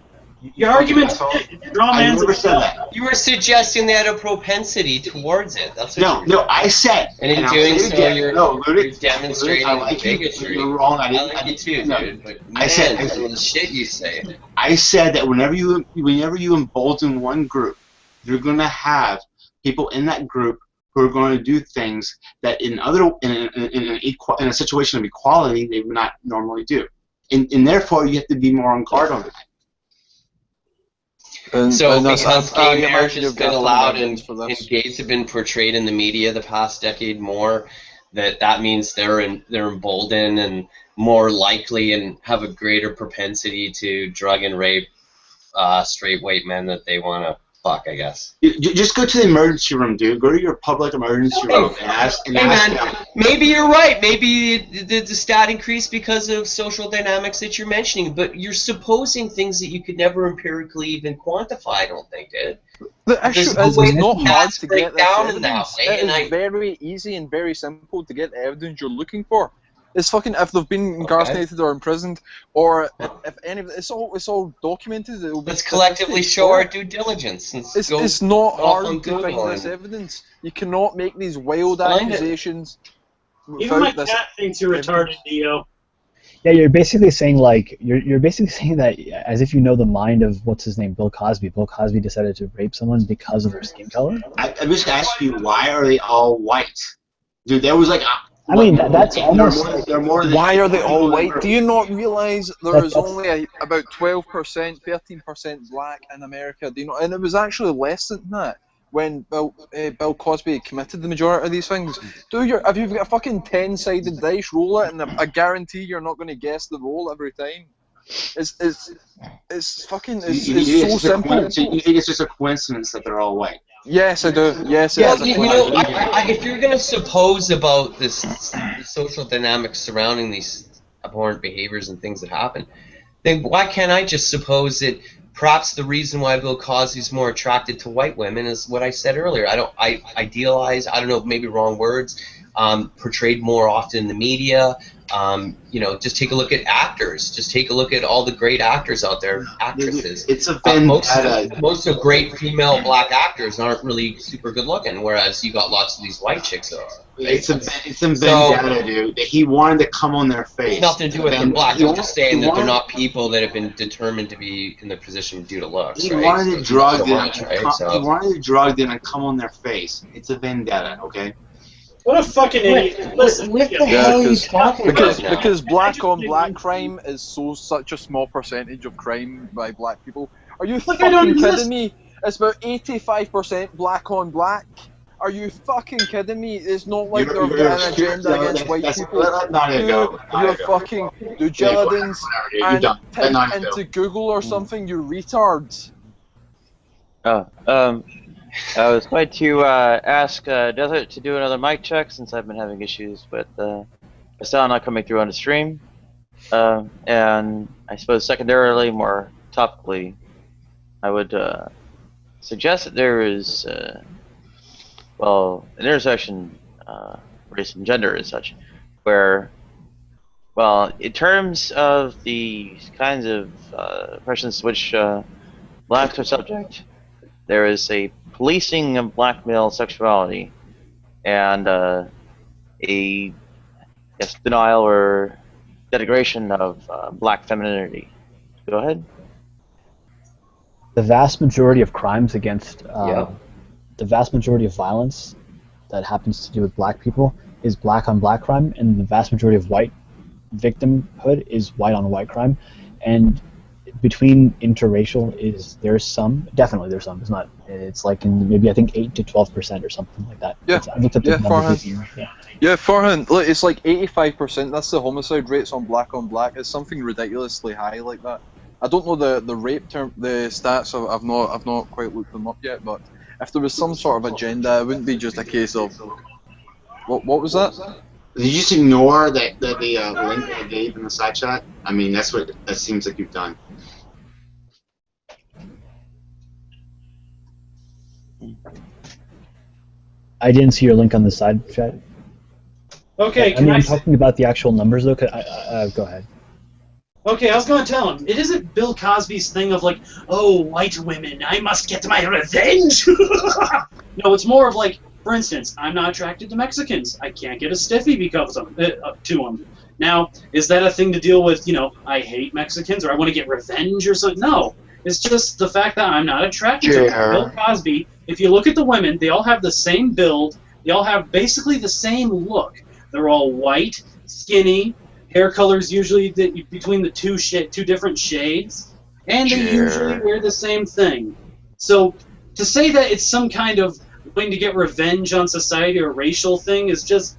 Your argument's I never said that. You were suggesting they had a propensity towards it. That's what no, I said. And in doing so, you're demonstrating bigotry. You're wrong. I like you too, dude. But man, I said the shit you say. I said that whenever you embolden one group, you're going to have people in that group who are going to do things that in a situation of equality they would not normally do, and therefore you have to be more on guard on that. So because gay marriage has been allowed and gays have been portrayed in the media the past decade more, that means they're emboldened and more likely and have a greater propensity to drug and rape straight white men that they want to fuck, I guess. Just go to the emergency room, dude. Go to your public emergency room and ask them. Maybe you're right. Maybe the stat increased because of social dynamics that you're mentioning, but you're supposing things that you could never empirically even quantify, I don't think, dude. The issue is it's not hard to get this evidence. It is very easy and very simple to get the evidence you're looking for. It's fucking if they've been incarcerated or imprisoned, or if any of it, it's all documented. Let's collectively show our due diligence. It's not hard to find this evidence. You cannot make these wild accusations. Even my cat thinks you're retarded, Dio. Yeah, you're basically saying you're basically saying that as if you know the mind of what's his name, Bill Cosby. Bill Cosby decided to rape someone because of their skin color. I just asked you, why are they all white? Dude, there was like. I mean, that's almost. Why are they all white? Do you not realize there is only about 12%, 13% black in America? Do you know? And it was actually less than that. when Bill Cosby committed the majority of these things. If you've got a fucking 10-sided dice, roll it, and I guarantee you're not going to guess the roll every time. It's fucking it's so simple. So you think it's just a coincidence that they're all white? Yes, I do. Yes, it is. If you're going to suppose about the social dynamics surrounding these abhorrent behaviors and things that happen, then why can't I just suppose that perhaps the reason why Bill Cosby's more attracted to white women is what I said earlier. I idealize, I don't know, maybe wrong words, portrayed more often in the media. Just take a look at actors. Just take a look at all the great actors out there, actresses. It's a vendetta. Most of great female black actors aren't really super good looking, whereas you got lots of these white chicks that are. It's a vendetta, dude. He wanted to come on their face. It's nothing to do with them black. I'm just saying that they're not people that have been determined to be in the position due to looks. He wanted to drug them. He wanted to drug them and come on their face. It's a vendetta, okay? What a fucking idiot! Listen, what the hell are you talking about? Because black on black crime is such a small percentage of crime by black people. Are you fucking kidding me? It's about 85% black on black. Are you fucking kidding me? It's not like they've got an agenda against white people. You're fucking do Gilligan's and type into Google or something, you retards. I was going to ask Desert to do another mic check since I've been having issues with the sound not coming through on the stream. And I suppose secondarily, more topically, I would suggest that there is, an intersection, race and gender and such, where, well, in terms of the kinds of oppressions to which blacks are subject, there is a policing of black male sexuality and a denial or denigration of black femininity. Go ahead. The vast majority of crimes against the vast majority of violence that happens to do with black people is black on black crime, and the vast majority of white victimhood is white on white crime. And between interracial there's some. It's not. It's like in maybe I think 8 to 12% or something like that. Yeah. I looked up the numbers. Yeah, Farhan. Look, it's like 85%. That's the homicide rates on black. It's something ridiculously high like that. I don't know the rape term, the stats. I've not quite looked them up yet. But if there was some sort of agenda, it wouldn't be just a case of what was that? Did you just ignore the link that I gave in the side chat? I mean, that's what that seems like you've done. I didn't see your link on the side chat. Okay, I'm talking about the actual numbers though. Go ahead. Okay, I was going to tell him. It isn't Bill Cosby's thing of like, oh, white women, I must get my revenge. No, it's more of like, for instance, I'm not attracted to Mexicans. I can't get a stiffy because of to them. Now, is that a thing to deal with, I hate Mexicans or I want to get revenge or something? No. It's just the fact that I'm not attracted to Bill Cosby. If you look at the women, they all have the same build. They all have basically the same look. They're all white, skinny, hair colors usually between the two different shades, and they usually wear the same thing. So to say that it's some kind of going to get revenge on society or racial thing is just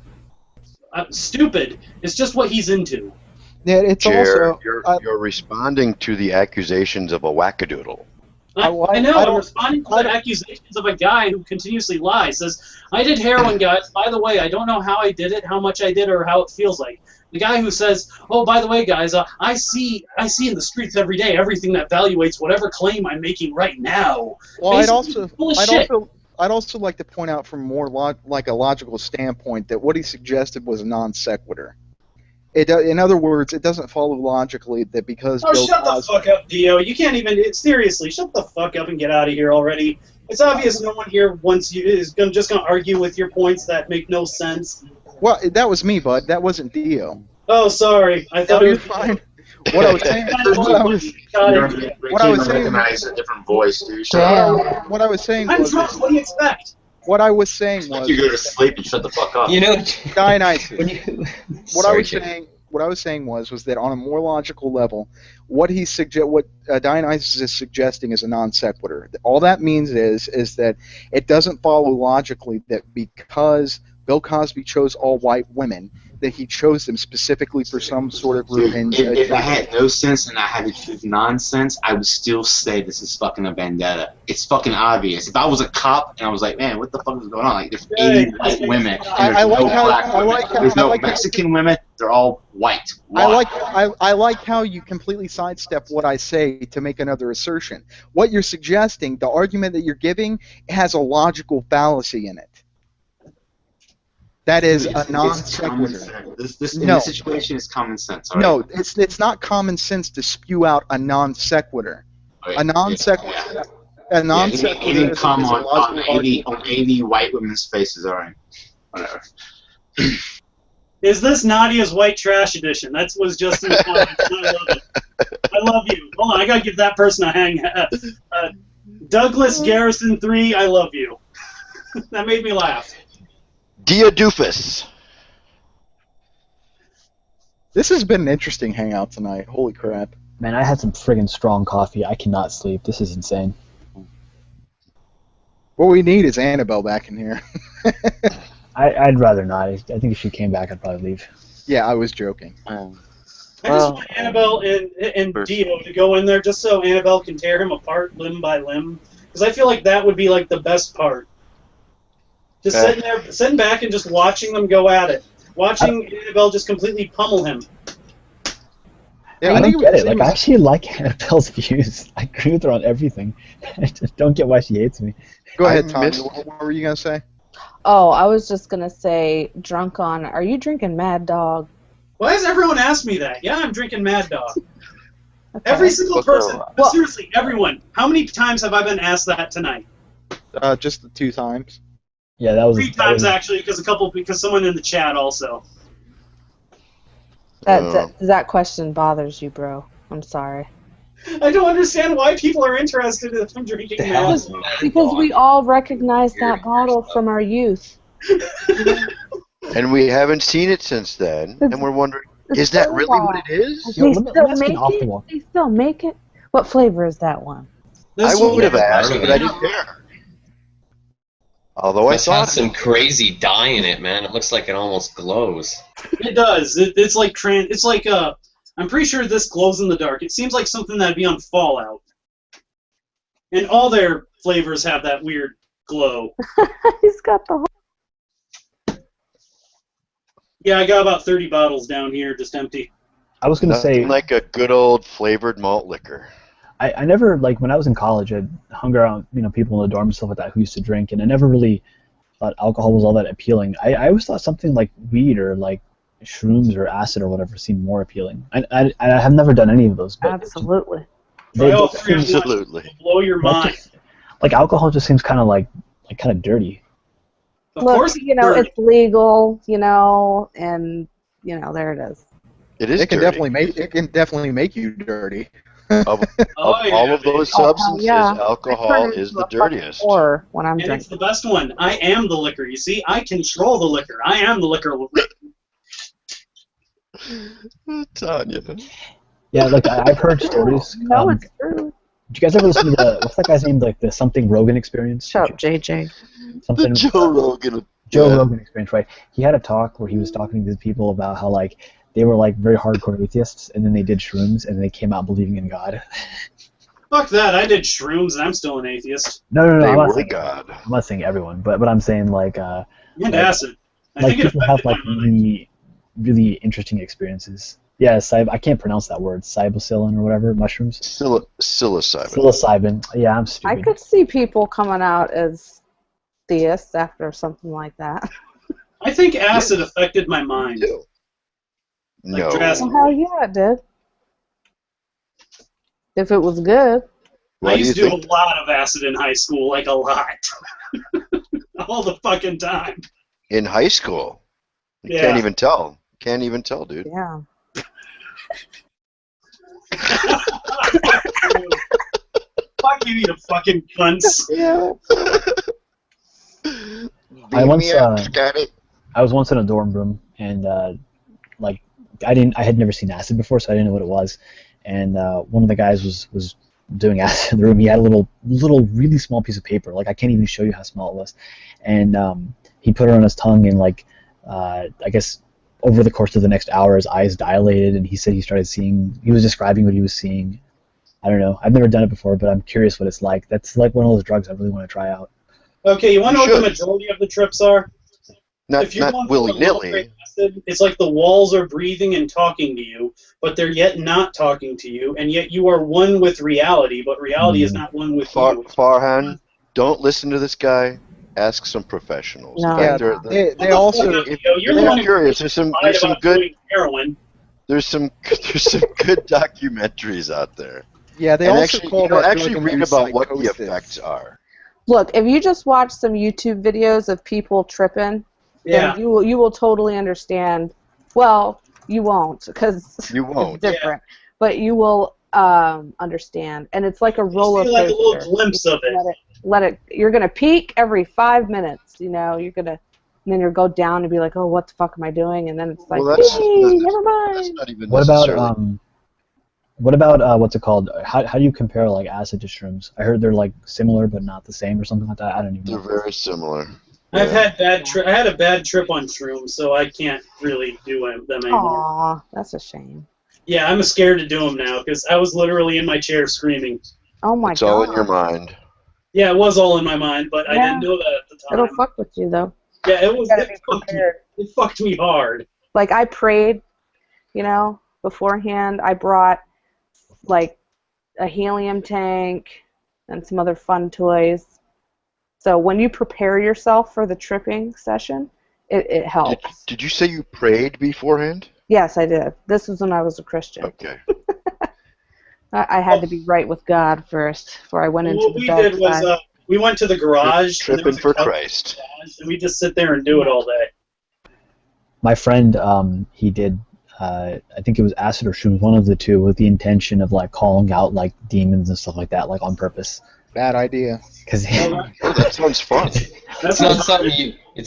stupid. It's just what he's into. Yeah, it's also you're responding to the accusations of a wackadoodle. I know. I'm responding to the accusations of a guy who continuously lies. Says, I did heroin, guys. By the way, I don't know how I did it, how much I did, or how it feels like. The guy who says, oh, by the way, guys, I see in the streets every day everything that evaluates whatever claim I'm making right now. Well, I'd also like to point out from more like a logical standpoint that what he suggested was a non sequitur. In other words, it doesn't follow logically that because Bill shut the fuck up, Dio. You can't even... Seriously, shut the fuck up and get out of here already. It's obvious no one here is just going to argue with your points that make no sense. Well, that was me, bud. That wasn't Dio. Oh, sorry. I thought it was... fine. What I was saying... What I was saying... recognize a different voice, dude. What I was saying I'm was... drunk. What do you expect? What I was saying was... You go to sleep and shut the fuck up. You know... Dionysus. What What I was saying was that on a more logical level, what Dionysus is suggesting is a non sequitur. All that means is that it doesn't follow logically that because Bill Cosby chose all white women, that he chose them specifically for some sort of revenge. If I had no sense and I had to choose nonsense, I would still say this is fucking a vendetta. It's fucking obvious. If I was a cop and I was like, man, what the fuck is going on? Like, there's 80 white women, and there's no black women. There's no Mexican women. They're all white. Why? I like how you completely sidestep what I say to make another assertion. What you're suggesting, the argument that you're giving, has a logical fallacy in it. That is a non sequitur. This situation is common sense. Right? No, it's not common sense to spew out a non sequitur. A non sequitur. A non sequitur. He didn't come on 80 white women's faces. All right. Whatever. Is this Nadia's white trash edition? That was just in the comments. I love it. I love you. Hold on, I gotta give that person a hang. Douglas Garrison 3, I love you. That made me laugh. Dia Doofus. This has been an interesting hangout tonight. Holy crap. Man, I had some friggin' strong coffee. I cannot sleep. This is insane. What we need is Annabelle back in here. I'd rather not. I think if she came back, I'd probably leave. Yeah, I was joking. I just want Annabelle and Dio to go in there just so Annabelle can tear him apart limb by limb. Because I feel like that would be like the best part. Just sitting back and just watching them go at it. Watching Annabelle just completely pummel him. Yeah, I don't get it. Like, I actually like Annabelle's views. I agree with her on everything. I just don't get why she hates me. Go ahead, Tommy. What were you going to say? Oh, I was just going to say, drunk on, are you drinking Mad Dog? Why has everyone asked me that? Yeah, I'm drinking Mad Dog. Okay. Every single person. Well, seriously, everyone. How many times have I been asked that tonight? Just the 2 times. Yeah, that was 3 times actually, because someone in the chat also. That question bothers you, bro. I'm sorry. I don't understand why people are interested in if I'm drinking Mad Dog. Because we all recognize that bottle from our youth. And we haven't seen it since then, and we're wondering, is that really what it is? They still make it? What flavor is that one? I would have asked, but I didn't care. Although It's got some crazy dye in it, man. It looks like it almost glows. It does. It's like I'm pretty sure this glows in the dark. It seems like something that'd be on Fallout. And all their flavors have that weird glow. He's got the whole... Yeah, I got about 30 bottles down here, just empty. I was going to say... like a good old flavored malt liquor. I never, like, when I was in college, I hung around, people in the dorm and stuff like that who used to drink, and I never really thought alcohol was all that appealing. I always thought something like weed or, like, shrooms or acid or whatever seemed more appealing. I have never done any of those. But absolutely. Absolutely. Blow your mind. Like, alcohol just seems kind of dirty. Of course it's legal, and, there it is. It can definitely make you dirty. Of all of those substances, alcohol is the dirtiest. Or when I'm drinking. It's the best one. I am the liquor. You see, I control the liquor. I am the liquor. Tanya. Yeah, look, I've heard stories. No, it's true. Did you guys ever listen to what's that guy's name? Like the something Rogan experience? Shut up, JJ. Something. The Joe Rogan. Joe Rogan experience, right? He had a talk where he was talking to people about how they were very hardcore atheists, and then they did shrooms, and they came out believing in God. Fuck that! I did shrooms, and I'm still an atheist. No. They I'm were God. I'm not saying everyone, but I'm saying and acid. I think people have really, really interesting experiences. Yeah, I can't pronounce that word. Psilocybin or whatever, mushrooms. Psilocybin. Psilocybin. Yeah, I'm stupid. I could see people coming out as theists after something like that. I think acid affected my mind. No. Well, hell yeah, it did. If it was good. I used to do a lot of acid in high school, a lot. All the fucking time. In high school? You can't even tell. Can't even tell, dude. Yeah. Fuck you fucking cunts. Yeah. I was once in a dorm room, and I had never seen acid before, so I didn't know what it was. And one of the guys was doing acid in the room. He had a little really small piece of paper. Like I can't even show you how small it was. And he put it on his tongue, and like I guess over the course of the next hour, his eyes dilated, and he said he started seeing. He was describing what he was seeing. I don't know. I've never done it before, but I'm curious what it's like. That's like one of those drugs I really want to try out. Okay, you want to know what the majority of the trips are? Not willy-nilly. It's like the walls are breathing and talking to you, but they're yet not talking to you, and yet you are one with reality, but reality is not one with you. Farhan, don't listen to this guy. Ask some professionals. No. Yeah, they also. You're the one curious. There's some good heroin. There's some good documentaries out there. Yeah, they and also call that actually read about what the effects are. Look, if you just watch some YouTube videos of people tripping, then you will totally understand. Well, you won't, because it's different. But you will understand, and it's like a roller coaster. Like a little glimpse of it. Let it. You're gonna peak every 5 minutes. You know, you're gonna, and then you'll go down and be like, oh, what the fuck am I doing? And then it's like, never mind. That's not even What about what's it called? How do you compare like acid to shrooms? I heard they're like similar but not the same or something like that. I don't even know. They're very similar. I've had I had a bad trip on shrooms, so I can't really do them anymore. Aw, that's a shame. Yeah, I'm scared to do them now because I was literally in my chair screaming. Oh my god. It's all in your mind. Yeah, it was all in my mind, but I didn't know that at the time. It'll fuck with you though. Yeah, it fucked me hard. Like I prayed, beforehand. I brought like a helium tank and some other fun toys. So when you prepare yourself for the tripping session, it helps. Did you say you prayed beforehand? Yes, I did. This was when I was a Christian. Okay. I had to be right with God first before I went into the What we did was we went to the garage. Tripping for Christ. And we just sit there and do it all day. My friend, he did, I think it was acid or shrooms, one of the two, with the intention of like calling out like demons and stuff like that, like on purpose. Bad idea. That sounds fun. It's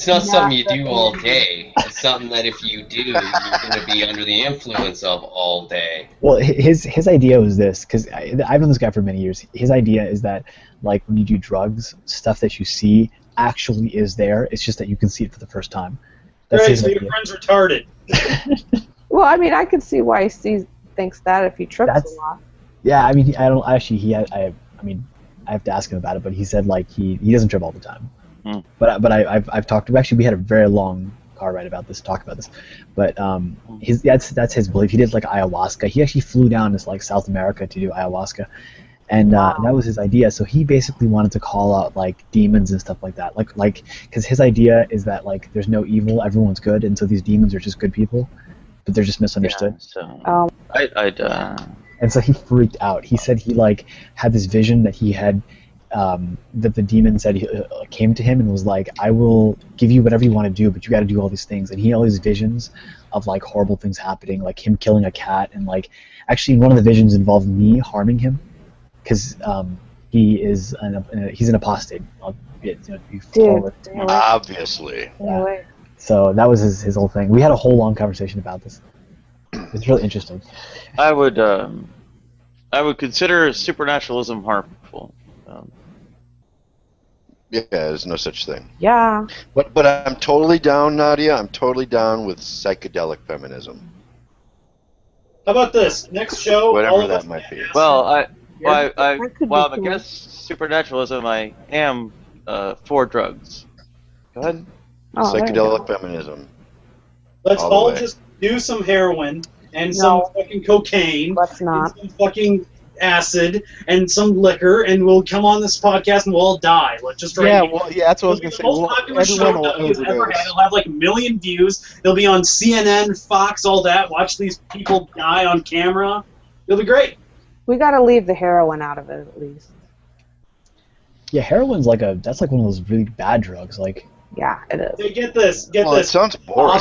not something you do all day. It's something that if you do, you're going to be under the influence of all day. Well, his idea was this, because I've known this guy for many years. His idea is that like when you do drugs, stuff that you see actually is there. It's just that you can see it for the first time. That's right, his so idea. your friend's retarded. Well, I mean, I can see why he thinks that if he trips a lot. Yeah, I mean, I don't actually. I mean, I have to ask him about it, but he said like he doesn't trip all the time. But I've talked to him. Actually, we had a very long car ride about this, talk about this. But that's his belief. He did like ayahuasca. He actually flew down to like South America to do ayahuasca, and that was his idea. So he basically wanted to call out like demons and stuff like that. Like because his idea is that like there's no evil, everyone's good, and so these demons are just good people, but they're just misunderstood. Yeah, so And so he freaked out. He said he like had this vision that he had, that the demon said came to him and was like, I will give you whatever you want to do, but you got to do all these things. And he had all these visions of like horrible things happening, like him killing a cat, and like actually one of the visions involved me harming him, because he's an apostate. Obviously. Yeah. So that was his whole thing. We had a whole long conversation about this. It's really interesting. I would consider supernaturalism harmful. Yeah, there's no such thing. Yeah. But I'm totally down, Nadia. I'm totally down with psychedelic feminism. How about this? Next show, whatever that might be. Well, I'm against supernaturalism. I am for drugs. Go ahead. Oh, psychedelic feminism. Let's all just do some heroin and some fucking cocaine. Let's not. And some fucking acid and some liquor, and we'll come on this podcast and we'll all die. Let's just well, that's what I was gonna say. Everyone will overdose. It'll have like 1 million views. It'll be on CNN, Fox, all that. Watch these people die on camera. It'll be great. We got to leave the heroin out of it at least. Yeah, heroin's that's like one of those really bad drugs. Like. Yeah, it is. Hey, get this. It sounds boring.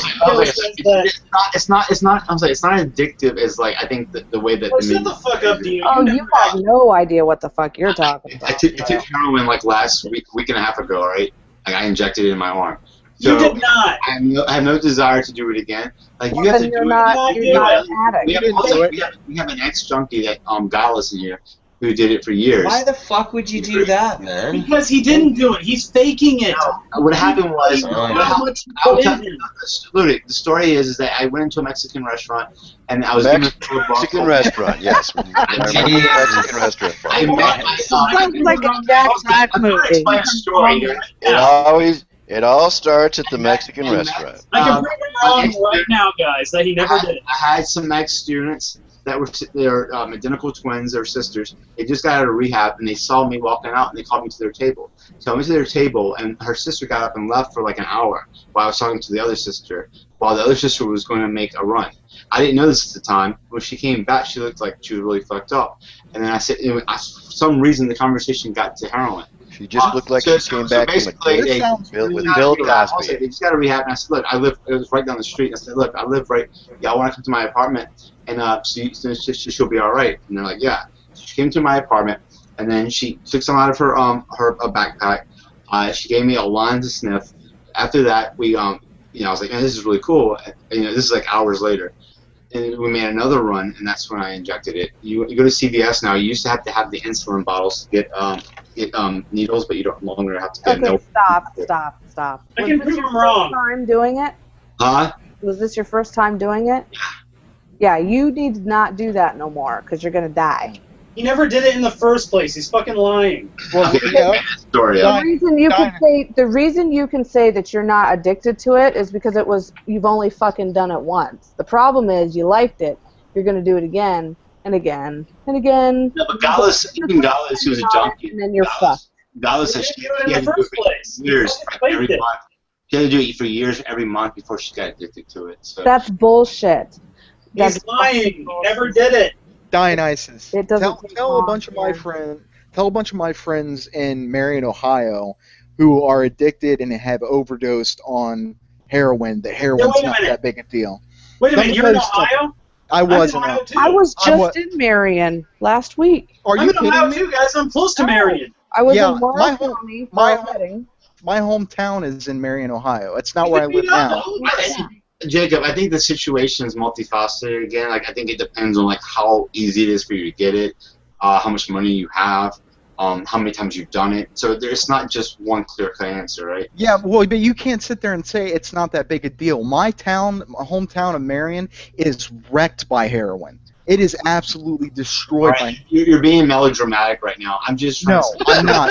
It's not addictive as like I think the way that. Shut the fuck up, Dean. Oh, you have no idea what the fuck you're talking about. I took heroin like last week and a half ago, right? Like I injected it in my arm. You did not. I have no desire to do it again. Like you have to do You're not an addict. We have an ex-junkie that got us in here who did it for years. Why the fuck would you do that, man? Because he didn't do it. He's faking it. No, what happened was, the story is that I went into a Mexican restaurant and I was Mexican restaurant, yes. I remember the Mexican restaurant. I met Sounds like a Jack Black movie. my story. It all starts at the Mexican restaurant. I can prove him wrong right now, guys, that he never did it. I had some ex-students that were identical twins or sisters. They just got out of rehab and they saw me walking out and they called me to their table. So I went to their table and her sister got up and left for like an hour while I was talking to the other sister, while the other sister was going to make a run. I didn't know this at the time. When she came back, she looked like she was really fucked up. And then I said, for some reason, the conversation got to heroin. She just looked like she came back from with Bill Cosby. They just got to rehab. And I said, look, it was right down the street. And I said, look, I live right. Y'all want to come to my apartment? And she'll be all right. And they're like, yeah. So she came to my apartment, and then she took some out of her backpack. She gave me a line to sniff. After that, I was like, man, this is really cool. This is like hours later. And we made another run, and that's when I injected it. You go to CVS now. You used to have the insulin bottles to get needles, but you don't longer have to get. Okay, stop. I can prove him wrong. Was this your first time doing it? Huh? Was this your first time doing it? Yeah, you need to not do that no more, because you're gonna die. He never did it in the first place. He's fucking lying. Well, the reason you can say that you're not addicted to it is because you've only fucking done it once. The problem is you liked it. You're gonna do it again and again and again. No, but Gallus, who was a junkie, and then you're fucked. Gallus said she had to do it for years, every month. She had to do it for years, every month before she got addicted to it. So. That's bullshit. He's lying. He never did it. Dionysus. It doesn't tell a bunch of my friends in Marion, Ohio, who are addicted and have overdosed on heroin that heroin's not that big a deal. Wait a minute, you're in Ohio? I wasn't. I was just in Marion last week. Are you kidding Ohio me? Too, guys. I'm close to Marion. I was in Morrow County for a wedding. My hometown is in Marion, Ohio. It's not where I live now. Jacob, I think the situation is multifaceted again. Like, I think it depends on like how easy it is for you to get it, how much money you have, how many times you've done it. So there's not just one clear-cut answer, right? Yeah, well, but you can't sit there and say it's not that big a deal. My hometown of Marion, is wrecked by heroin. It is absolutely destroyed by. You're being melodramatic right now. I'm just trying to say. I'm not.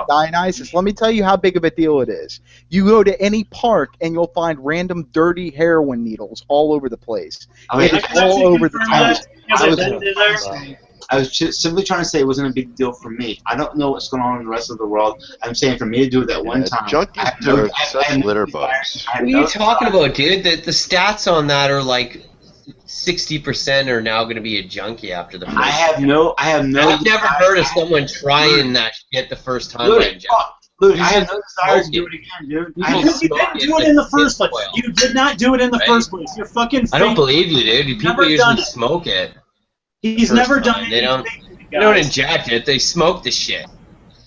Dionysus. Let me tell you how big of a deal it is. You go to any park and you'll find random dirty heroin needles all over the place. It's all over the town. I was just simply trying to say it wasn't a big deal for me. I don't know what's going on in the rest of the world. I'm saying for me to do it that one time. Junkies are such litter bugs. What are you talking about, dude? The stats on that are like 60% are now going to be a junkie after the first. I've never heard of someone trying that shit the first time. Luke, I have no desire to do it again, dude. Because you didn't do it in the first place. You did not do it in the first place. You're fucking. I don't believe you, dude. People usually smoke it. He's never done it. They don't inject it. They smoke the shit.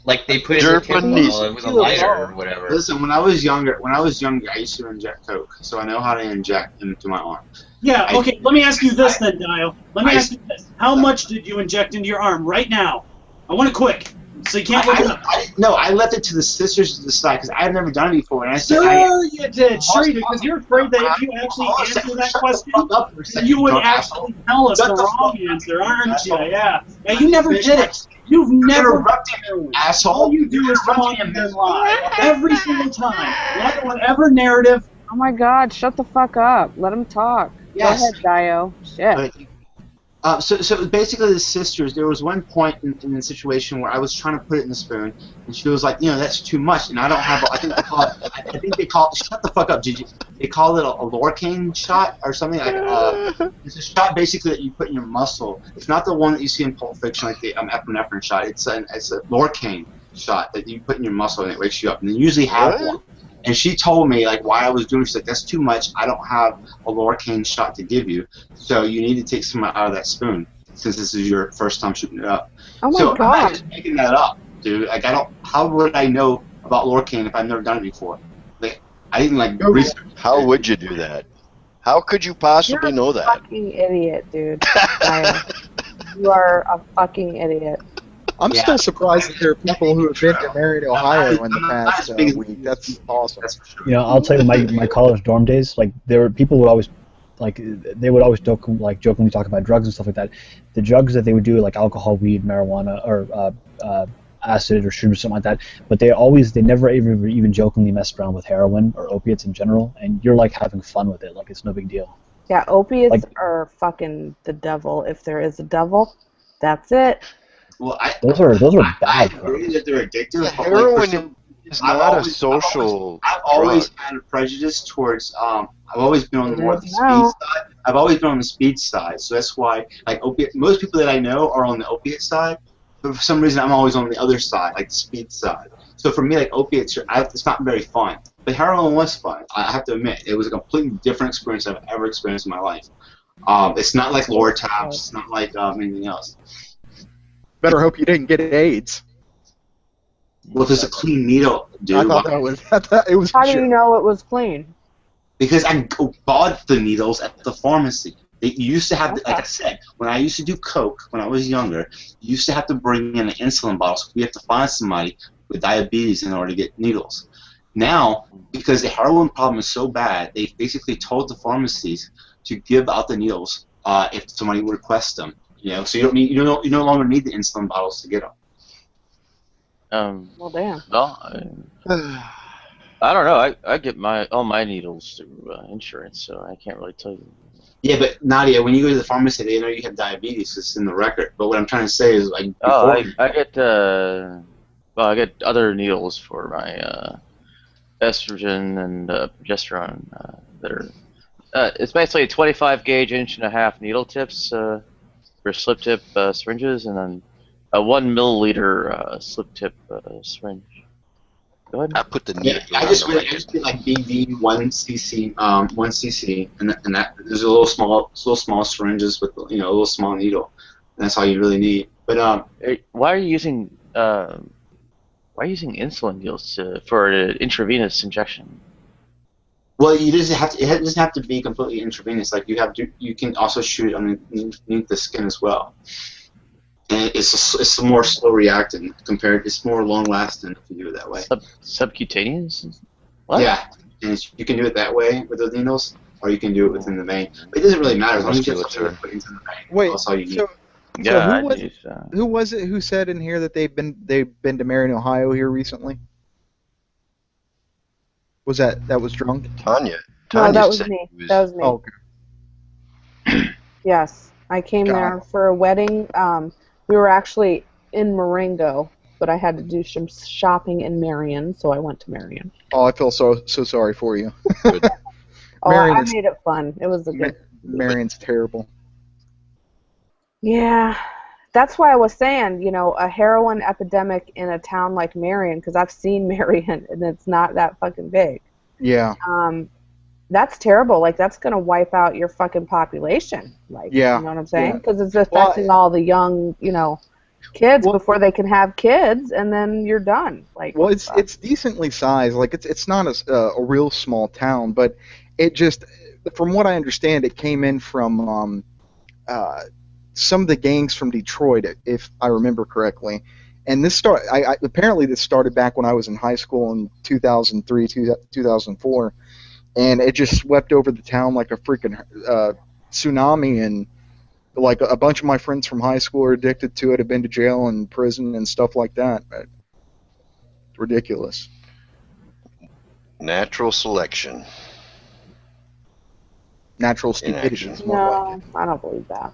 Like they put it in a bottle with a lighter or whatever. Listen, when I was younger, I used to inject coke, so I know how to inject into my arm. Yeah. Okay. Let me ask you this then, Dial. Let me ask you this: how much did you inject into your arm right now? I want it quick, so you can't look it up. No, I left it to the sisters to decide because I've never done it before, and I said, "Sure, you did. Sure, you did." Because you're afraid that if you actually answer that question, you would actually tell us the wrong answer, aren't you? Yeah. Yeah. You never did it. You've never asshole. All you do is come on and lie every single time. Whatever narrative. Oh my God! Shut the fuck up. Let him talk. Yes. Go ahead, Dio. Shit. So basically, the sisters. There was one point in the situation where I was trying to put it in the spoon, and she was like, that's too much, and I don't have. I think they call it. Shut the fuck up, Gigi. They call it a Lorcaine shot or something like. It's a shot basically that you put in your muscle. It's not the one that you see in Pulp Fiction, like the epinephrine shot. It's a Lorcaine shot that you put in your muscle and it wakes you up. And they usually have one. And she told me like why I was doing. She's like, that's too much. I don't have a Lorcaine shot to give you, so you need to take some out of that spoon since this is your first time shooting it up. Oh my So I'm God. not just making that up, dude. Like I don't. How would I know about Lorcaine if I've never done it before? Like I didn't like research. How would you do that? How could you possibly know You're a that? fucking idiot, dude. Naya. You are a fucking idiot. I'm still surprised that there are people who have been to Marion, Ohio in the past week. week. That's awesome. That's for sure. You know, I'll tell you, my college dorm days, like there were people would always, like they would always jokingly talk about drugs and stuff like that. The drugs that they would do, like alcohol, weed, marijuana, or acid or shrooms, something like that. But they never even jokingly messed around with heroin or opiates in general. And you're like having fun with it, like it's no big deal. Yeah, opiates Like- are fucking the devil. If there is a devil, that's it. Well, Those are I bad agree drugs. that they're addictive. Yeah, but, heroin is not a social I've always drug. had a prejudice towards. I've always been on It more is of the now. speed side. I've always been on the speed side, so that's why like opiate. Most people that I know are on the opiate side, but for some reason I'm always on the other side, like the speed side. So for me, like opiates, it's not very fun. But heroin was fun. I have to admit, it was a completely different experience I've ever experienced in my life. It's not like Lortabs. It's not like anything else. Better hope you didn't get AIDS. Well, there's a clean needle, dude. I thought it was. How do you know it was clean? Because I bought the needles at the pharmacy. They used to have, like I said, when I used to do coke when I was younger, you used to have to bring in an insulin bottle. So we have to find somebody with diabetes in order to get needles. Now, because the heroin problem is so bad, they basically told the pharmacies to give out the needles if somebody requests them. You know, so you no longer need the insulin bottles to get them. Well, damn. Well, I don't know. I get all my needles through insurance, so I can't really tell you. Yeah, but Nadia, when you go to the pharmacy, they know you have diabetes. It's in the record. But what I'm trying to say is, like, I get I get other needles for my estrogen and progesterone that are. It's basically 25 gauge 1.5 needle tips for slip tip syringes, and then a 1 milliliter slip tip syringe. Go ahead. I put the needle. I just did like BV 1cc, 1cc, and that there's a little small syringes with a little small needle. And that's all you really need. But why are you using insulin needles for an intravenous injection? Well, it doesn't have to be completely intravenous. Like you can also shoot it underneath the skin as well. And it's more slow reacting compared. It's more long lasting if you do it that way. Subcutaneous? What? Yeah, and you can do it that way with those needles, or you can do it within the vein. But it doesn't really matter as long as you get something to put into the vein. Wait, That's all you need. So who was it who said in here that they've been to Marion, Ohio here recently? Was that was drunk? Tanya. No, that was me. That was me. Oh, okay. Yes, I came there for a wedding. We were actually in Marengo, but I had to do some shopping in Marion, so I went to Marion. Oh, I feel so sorry for you. I made it fun. It was a good. Marion's terrible. Yeah, that's why I was saying, a heroin epidemic in a town like Marion, because I've seen Marion, and it's not that fucking big. Yeah. That's terrible. Like, that's going to wipe out your fucking population. Like, yeah. You know what I'm saying? Because it's affecting all the young, kids before they can have kids, and then you're done. Like, well, it's decently sized. Like, it's not a real small town, but it just, from what I understand, it came in from some of the gangs from Detroit, if I remember correctly. And this apparently this started back when I was in high school in 2003, 2004. And it just swept over the town like a freaking tsunami, and like a bunch of my friends from high school are addicted to it, have been to jail and prison and stuff like that. It's ridiculous. Natural selection. Natural stupidity. No, I don't believe that.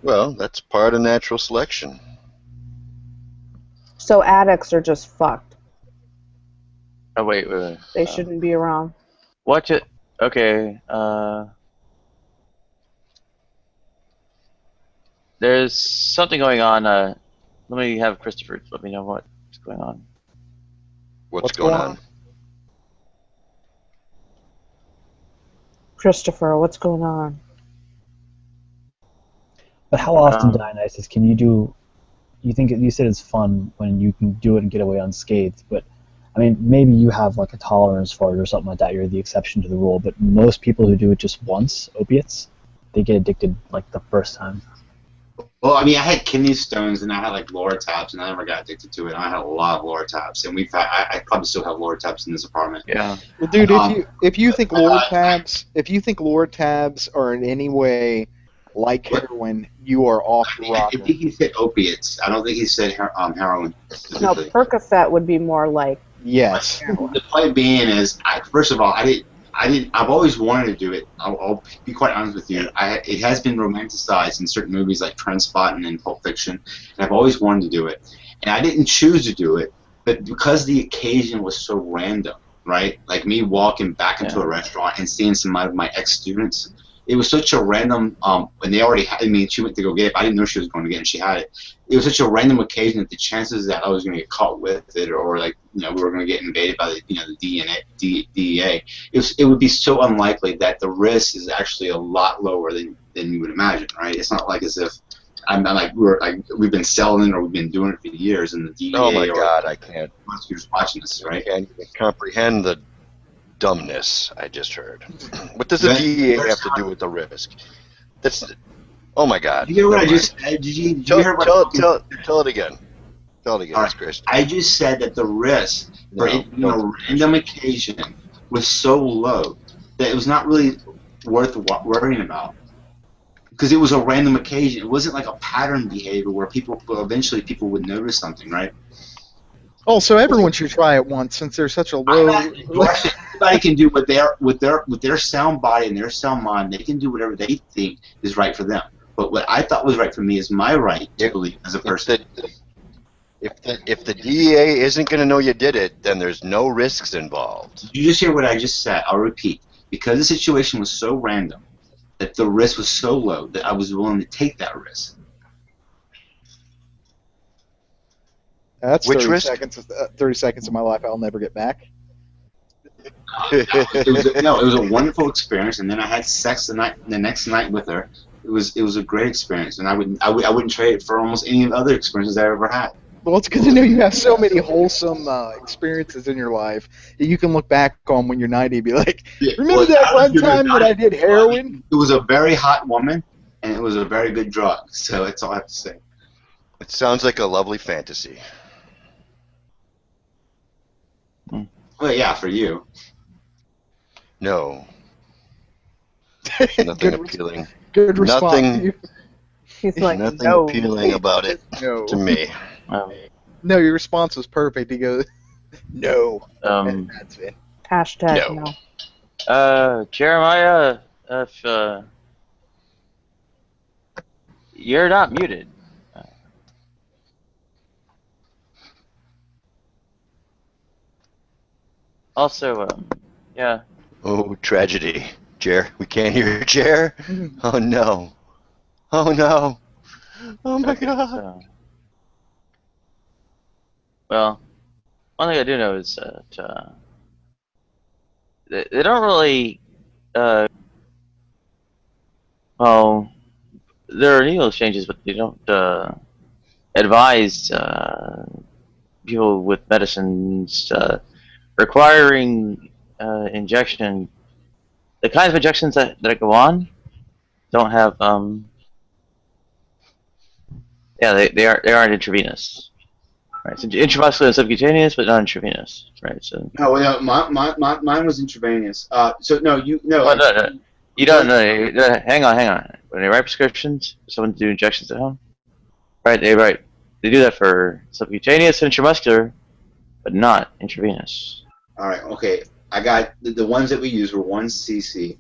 Well, that's part of natural selection. So addicts are just fucked. Oh, wait. They shouldn't be around. Watch it. Okay. There's something going on. Let me have Christopher let me know what's going on. What's going on? Christopher, what's going on? But how often, Dionysus, can you do? You think you said it's fun when you can do it and get away unscathed, but I mean, maybe you have like a tolerance for it or something like that. You're the exception to the rule. But most people who do it just once, opiates, they get addicted like the first time. Well, I mean, I had kidney stones and I had like Lortabs, and I never got addicted to it. I had a lot of Lortabs, and I probably still have Lortabs in this apartment. Yeah. Well, dude, if you think Lortabs are in any way like heroin, you are off the rocker. I think he said opiates. I don't think he said heroin. No, Percocet would be more like. Yes. The point being is, first of all, I've always wanted to do it. I'll be quite honest with you. It has been romanticized in certain movies like Trainspotting and Pulp Fiction, and I've always wanted to do it. And I didn't choose to do it, but because the occasion was so random, right? Like me walking back into a restaurant and seeing some of my ex-students. It was such a random, and they already had, I mean, she went to go get it, but I didn't know she was going to get it, and she had it. It was such a random occasion that the chances that I was going to get caught with it, or like, we were going to get invaded by the DEA, it would be so unlikely that the risk is actually a lot lower than you would imagine, right? It's not like as if we've been selling it or we've been doing it for years, and the DEA. Oh my God, I can't. You're watching this, right? I can't even comprehend the dumbness I just heard. What does the DEA have to do with the risk? That's. Oh my God. Did you hear what I just said? Did you hear what tell it again. Tell it again, right. Chris. I just said that the risk for a random occasion was so low that it was not really worth worrying about. Because it was a random occasion. It wasn't like a pattern behavior where eventually people would notice something, right? Oh, so everyone should try it once since there's such a low. Everybody can do with their sound body and their sound mind. They can do whatever they think is right for them. But what I thought was right for me is my right to believe as a person. If the DEA isn't going to know you did it, then there's no risks involved. Did you just hear what I just said? I'll repeat. Because the situation was so random, that the risk was so low that I was willing to take that risk. That's Which 30 risk? seconds. 30 seconds of my life I'll never get back. It was a wonderful experience, and then I had sex the next night with her. It was a great experience, and I wouldn't trade it for almost any of the other experiences I ever had. Well, it's good to know you have so many wholesome experiences in your life that you can look back on when you're 90 and be like, remember that one time that I did heroin? It was a very hot woman, and it was a very good drug, so that's all I have to say. It sounds like a lovely fantasy. Well, yeah, for you. No. Nothing appealing. Good response. He's like, nothing no. appealing about it to me. No, your response was perfect. He goes, no. That's it. Hashtag no. Jeremiah, if you're not muted. Also, yeah. Oh, tragedy. Jer, we can't hear Jer. Oh, no. Oh, no. Oh, my God. So, well, one thing I do know is that they don't really, well, there are needle exchanges, but they don't advise people with medicines requiring injection. The kinds of injections that go on don't have they aren't intravenous, right? So intramuscular and subcutaneous, but not intravenous, right? So No, mine was intravenous. So no, you no. Well, no, you don't know. Hang on. When they write prescriptions for someone to do injections at home, right? They do that for subcutaneous and intramuscular, but not intravenous. All right, okay. I got the ones that we used were 1 cc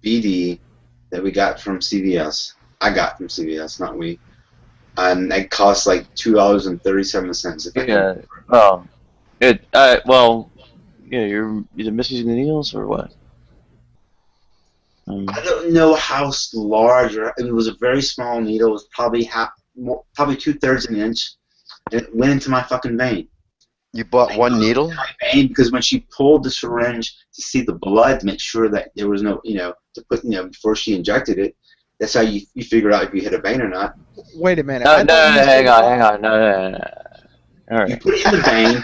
BD that we got from CVS. I got from CVS, not we. And it cost like $2.37. Yeah. Well, it. Well, yeah. You're either misusing the needles or what? I don't know how large. It was a very small needle. It was probably probably 2/3 an inch, and it went into my fucking vein. You bought one needle? Because when she pulled the syringe to see the blood, to make sure that there was no, to put, before she injected it. That's how you figure out if you hit a vein or not. Wait a minute. No, hang on. No. All right. You put it in the vein.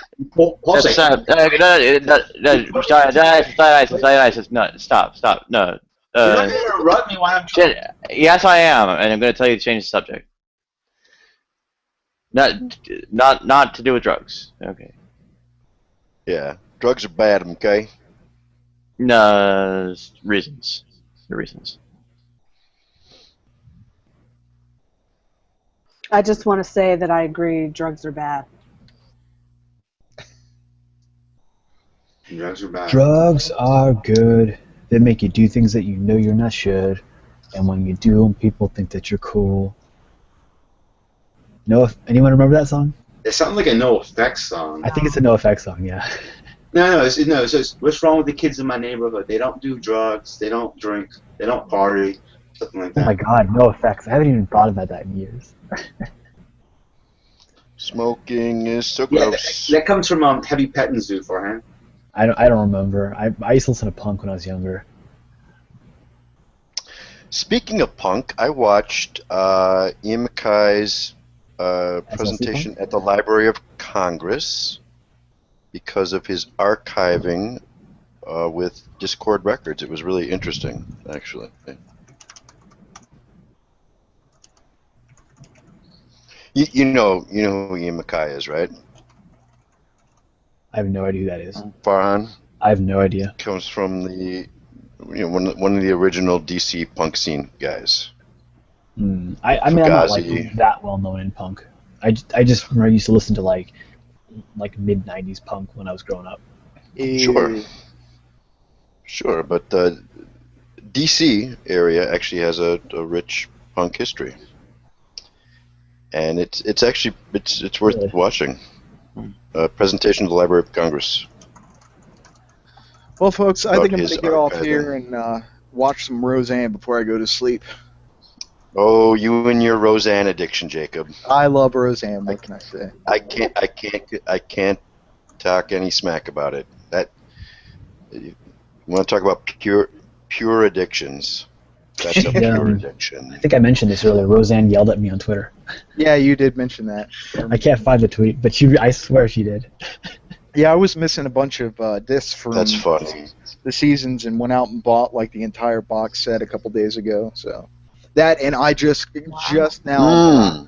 Stop. No. You're not going to interrupt me while I'm trying. Yes, I am, and I'm going to tell you to change the subject. Not to do with drugs. Okay. Yeah, drugs are bad. Okay. No reasons. The reasons. I just want to say that I agree. Drugs are bad. Drugs are bad. Drugs are good. They make you do things that you know you're not should, and when you do them, people think that you're cool. Anyone remember that song? It sounds like a No Effects song. I think it's a No Effects song. Yeah. No. It's what's wrong with the kids in my neighborhood? They don't do drugs. They don't drink. They don't party. Something like that. Oh my God, No Effects. I haven't even thought about that in years. Smoking is so gross. That comes from Heavy Petting Zoo for him. I don't remember. I used to listen to punk when I was younger. Speaking of punk, I watched Ian Mackay's presentation at the Library of Congress because of his archiving with Discord Records. It was really interesting, actually. You know who Ian Mackay is, right? I have no idea who that is. Farhan? I have no idea. Comes from the one of the original DC punk scene guys. I mean, I'm not like that well known in punk. I just remember I used to listen to like mid '90s punk when I was growing up. Sure, but the DC area actually has a rich punk history, and it's actually worth watching. Presentation of the Library of Congress. Well, folks, I think I'm going to get off here and watch some Roseanne before I go to sleep. Oh, you and your Roseanne addiction, Jacob. I love Roseanne. What can I say? I can't talk any smack about it. You want to talk about pure addictions? That's a pure addiction. I think I mentioned this earlier. Roseanne yelled at me on Twitter. Yeah, you did mention that. I can't find the tweet, but I swear she did. Yeah, I was missing a bunch of discs from the seasons and went out and bought like the entire box set a couple days ago. So that, and I just now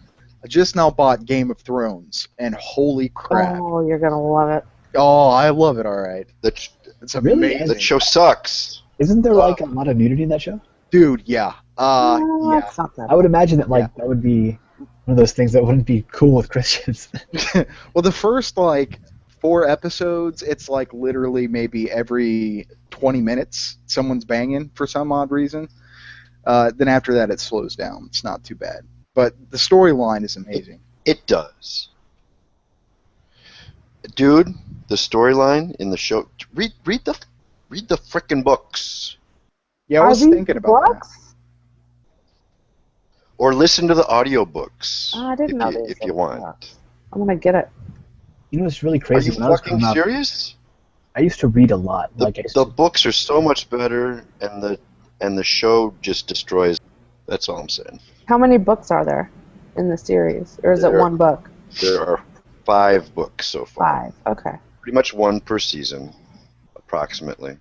bought Game of Thrones, and holy crap! Oh, you're gonna love it. Oh, I love it. All right, it's amazing. That show sucks. Isn't there like a lot of nudity in that show? Dude, yeah. Yeah. I would imagine that that would be one of those things that wouldn't be cool with Christians. Well, the first 4 episodes, it's like literally maybe every 20 minutes someone's banging for some odd reason. Then after that it slows down. It's not too bad. But the storyline is amazing. It does. Dude, the storyline in the show, read the frickin' books. Yeah, I was thinking about that. Or listen to the audiobooks. I didn't know if you want. I'm gonna get it. You know, it's really crazy. Are you fucking serious? I used to read a lot. The books are so much better, and the show just destroys. That's all I'm saying. How many books are there in the series, or is it one book? There are 5 books so far. 5. Okay. Pretty much 1 per season, approximately.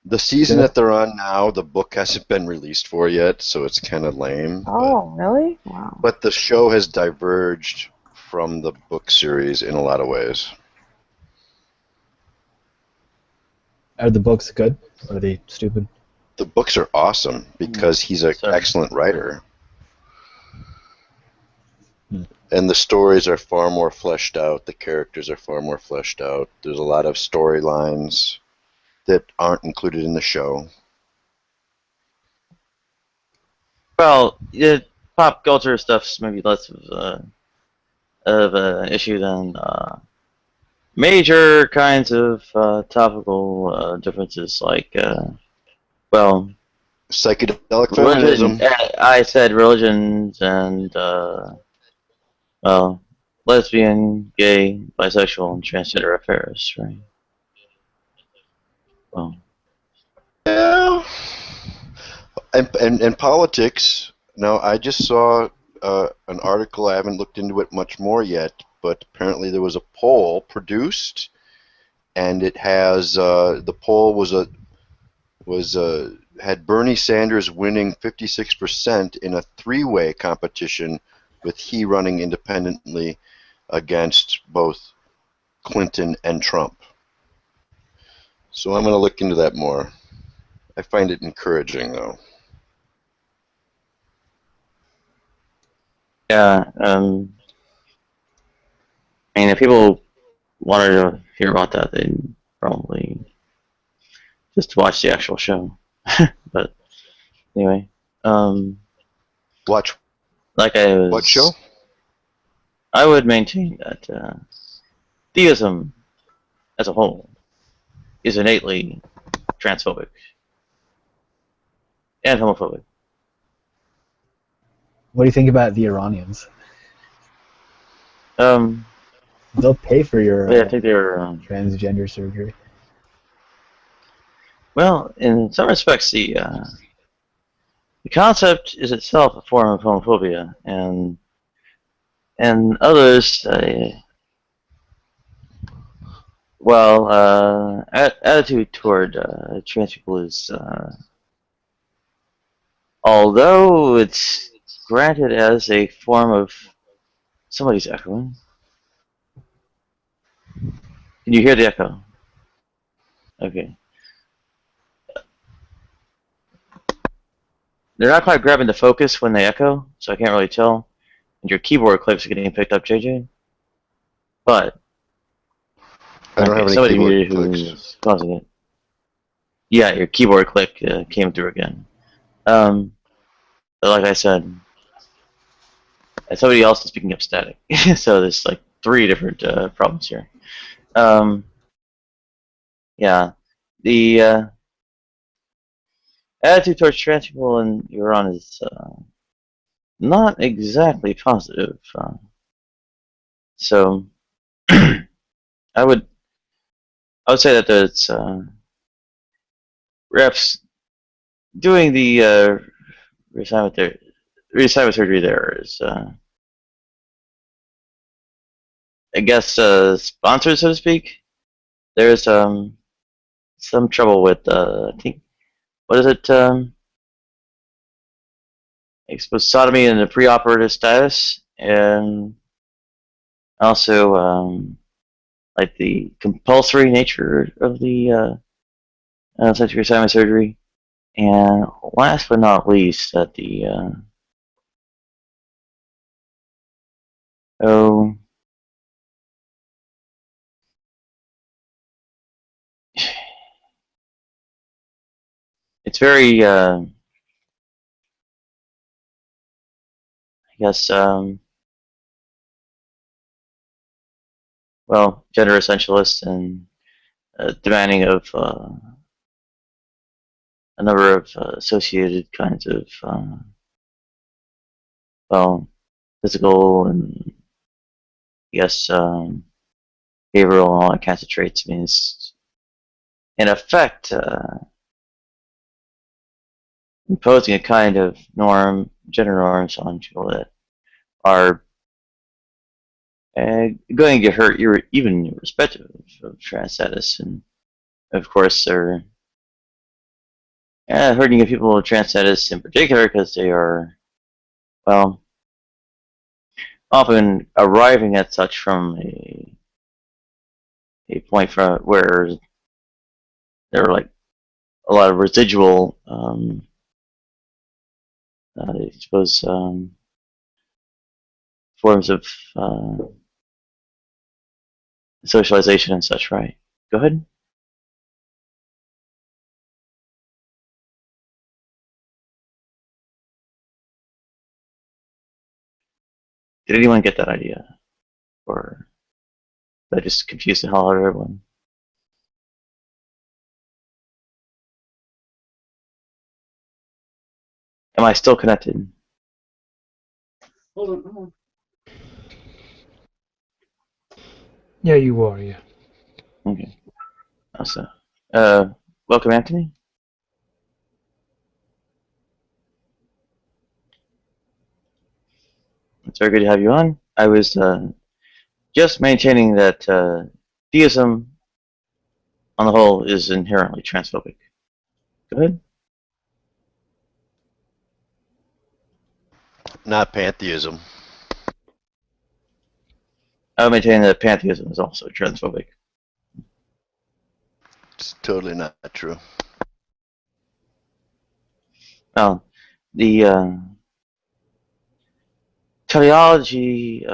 The season that they're on now, the book hasn't been released for yet, so it's kind of lame. Oh, really? Wow. But the show has diverged from the book series in a lot of ways. Are the books good? Or are they stupid? The books are awesome because he's an excellent writer. And the stories are far more fleshed out. The characters are far more fleshed out. There's a lot of storylines that aren't included in the show. Well, pop culture stuff's maybe less of an issue than major kinds of topical differences, like psychedelic feminism. I said religions and lesbian, gay, bisexual, and transgender affairs, right? Well, Yeah. And politics. Now, I just saw an article. I haven't looked into it much more yet, but apparently there was a poll produced, and it has the poll had Bernie Sanders winning 56% in a three-way competition, with he running independently against both Clinton and Trump. So I'm going to look into that more. I find it encouraging, though. Yeah. I mean, if people wanted to hear about that, they'd probably just watch the actual show. But anyway, Watch. Like I was. What show? I would maintain that theism, as a whole, is innately transphobic and homophobic. What do you think about the Iranians? They'll pay for your I think they're transgender surgery. Well, in some respects, the concept is itself a form of homophobia, and others, attitude toward trans people is, although it's granted as a form of, somebody's echoing. Can you hear the echo? Okay. They're not quite grabbing the focus when they echo, so I can't really tell. And your keyboard clicks are getting picked up, JJ. But I don't have any somebody keyboard who's causing it. Yeah, your keyboard click came through again. But like I said, somebody else is picking up static. So there's like 3 different problems here. Yeah, the attitude towards trans people in Iran is not exactly positive. So I would say that it's reps doing the reassignment surgery there is, I guess, sponsored, so to speak. There's some trouble with I think, what is it? Exposed sodomy in the preoperative status, and also like the compulsory nature of the sexual reassignment surgery, and last but not least, that the it's very I guess well, gender essentialist and demanding of a number of associated kinds of well, physical and yes, behavioral and all that kinds of traits. I mean, it's in effect imposing a kind of norm, gender norms on people that are going to get hurt, even irrespective of trans status, and of course they're hurting people with trans status in particular because they are, well, often arriving at such from a point from where there are like a lot of residual, I suppose, forms of socialization and such, right? Go ahead. Did anyone get that idea? Or did I just confuse the hell out of everyone? Am I still connected? Hold on. Yeah, you are, yeah. Okay. Awesome. Welcome, Anthony. it's very good to have you on. I was just maintaining that theism, on the whole, is inherently transphobic. Go ahead. Not pantheism. I would maintain that pantheism is also transphobic. It's totally not true. Well, the teleology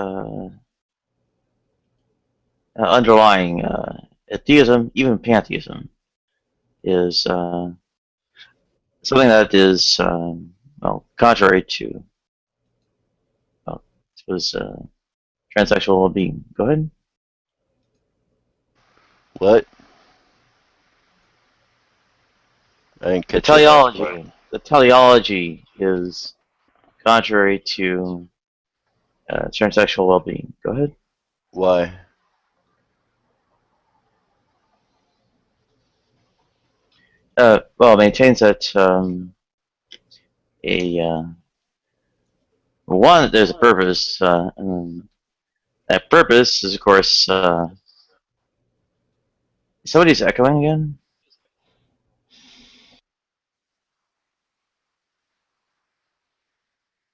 underlying theism, even pantheism, is something that is well, contrary to, well, I suppose, transsexual well-being. Go ahead. What? I didn't catch The teleology is contrary to transsexual well-being. Go ahead. Why? Well, it maintains that one, there's a purpose. That purpose is, of course, somebody's echoing again.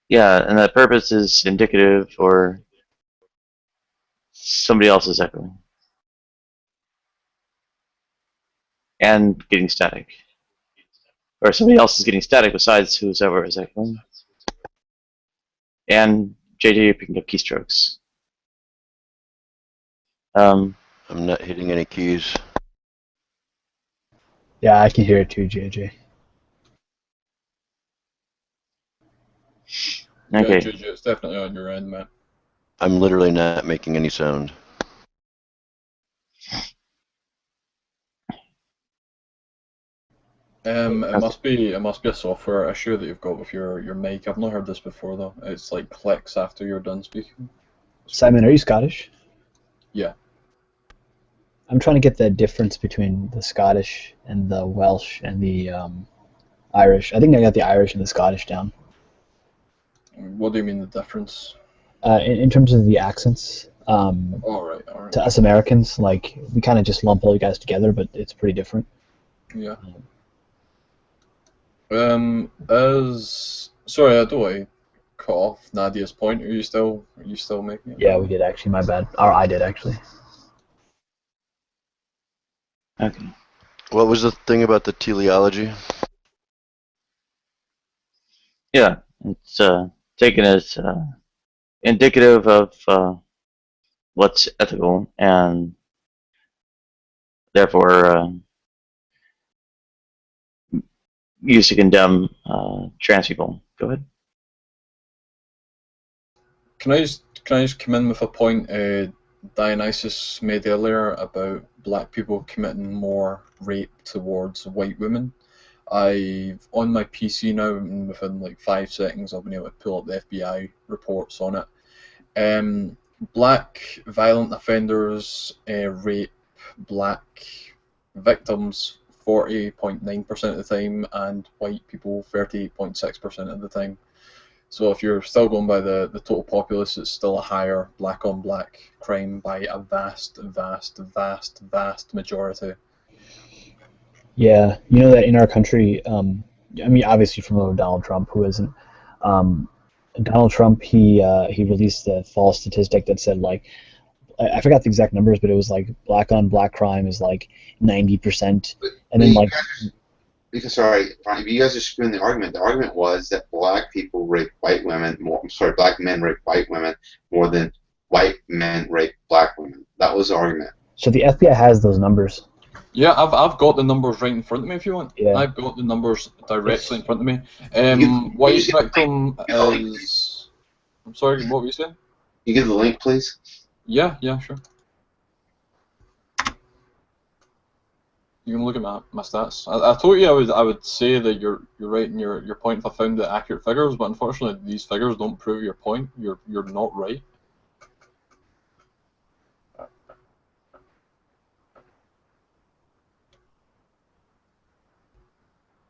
Yeah, and that purpose is indicative, or somebody else is echoing and getting static, or somebody else is getting static besides whoever is echoing. And JJ picking up keystrokes. I'm not hitting any keys. Yeah, I can hear it too, JJ. Okay. Yeah, JJ, it's definitely on your end, man. I'm literally not making any sound. It must be a software issue that you've got with your mic. I've not heard this before though. It's like clicks after you're done speaking. Simon, are you Scottish? Yeah. I'm trying to get the difference between the Scottish and the Welsh and the Irish. I think I got the Irish and the Scottish down. What do you mean the difference? In terms of the accents. All right. To us Americans, like, we kind of just lump all you guys together, but it's pretty different. Yeah. Sorry, I don't want to cut off Nadia's point. Are you still making it? Yeah, we did actually. My bad. Or I did actually. Okay. What was the thing about the teleology? Yeah, it's taken as indicative of what's ethical, and therefore used to condemn trans people. Go ahead. Can I just come in with a point Dionysus made earlier about black people committing more rape towards white women? I've on my PC now, and within like 5 seconds I've been able to pull up the FBI reports on it. Black violent offenders rape black victims 40.9% of the time, and white people 38.6% of the time. So if you're still going by the total populace, it's still a higher black-on-black crime by a vast majority. Yeah, you know that in our country, I mean, obviously from Donald Trump, who isn't. Donald Trump, he released a false statistic that said, like, I forgot the exact numbers, but it was like black-on-black crime is like 90%, and then like. Because sorry, you guys are screwing the argument. The argument was that black people rape white women more. Black men rape white women more than white men rape black women. That was the argument. So the FBI has those numbers. Yeah, I've got the numbers right in front of me if you want. Yeah. I've got the numbers directly in front of me. White victim is. I'm sorry, what were you saying? You give the link, please. Yeah, sure. You can look at my stats. I told you I would say that you're right in your point if I found the accurate figures, but unfortunately these figures don't prove your point. You're not right.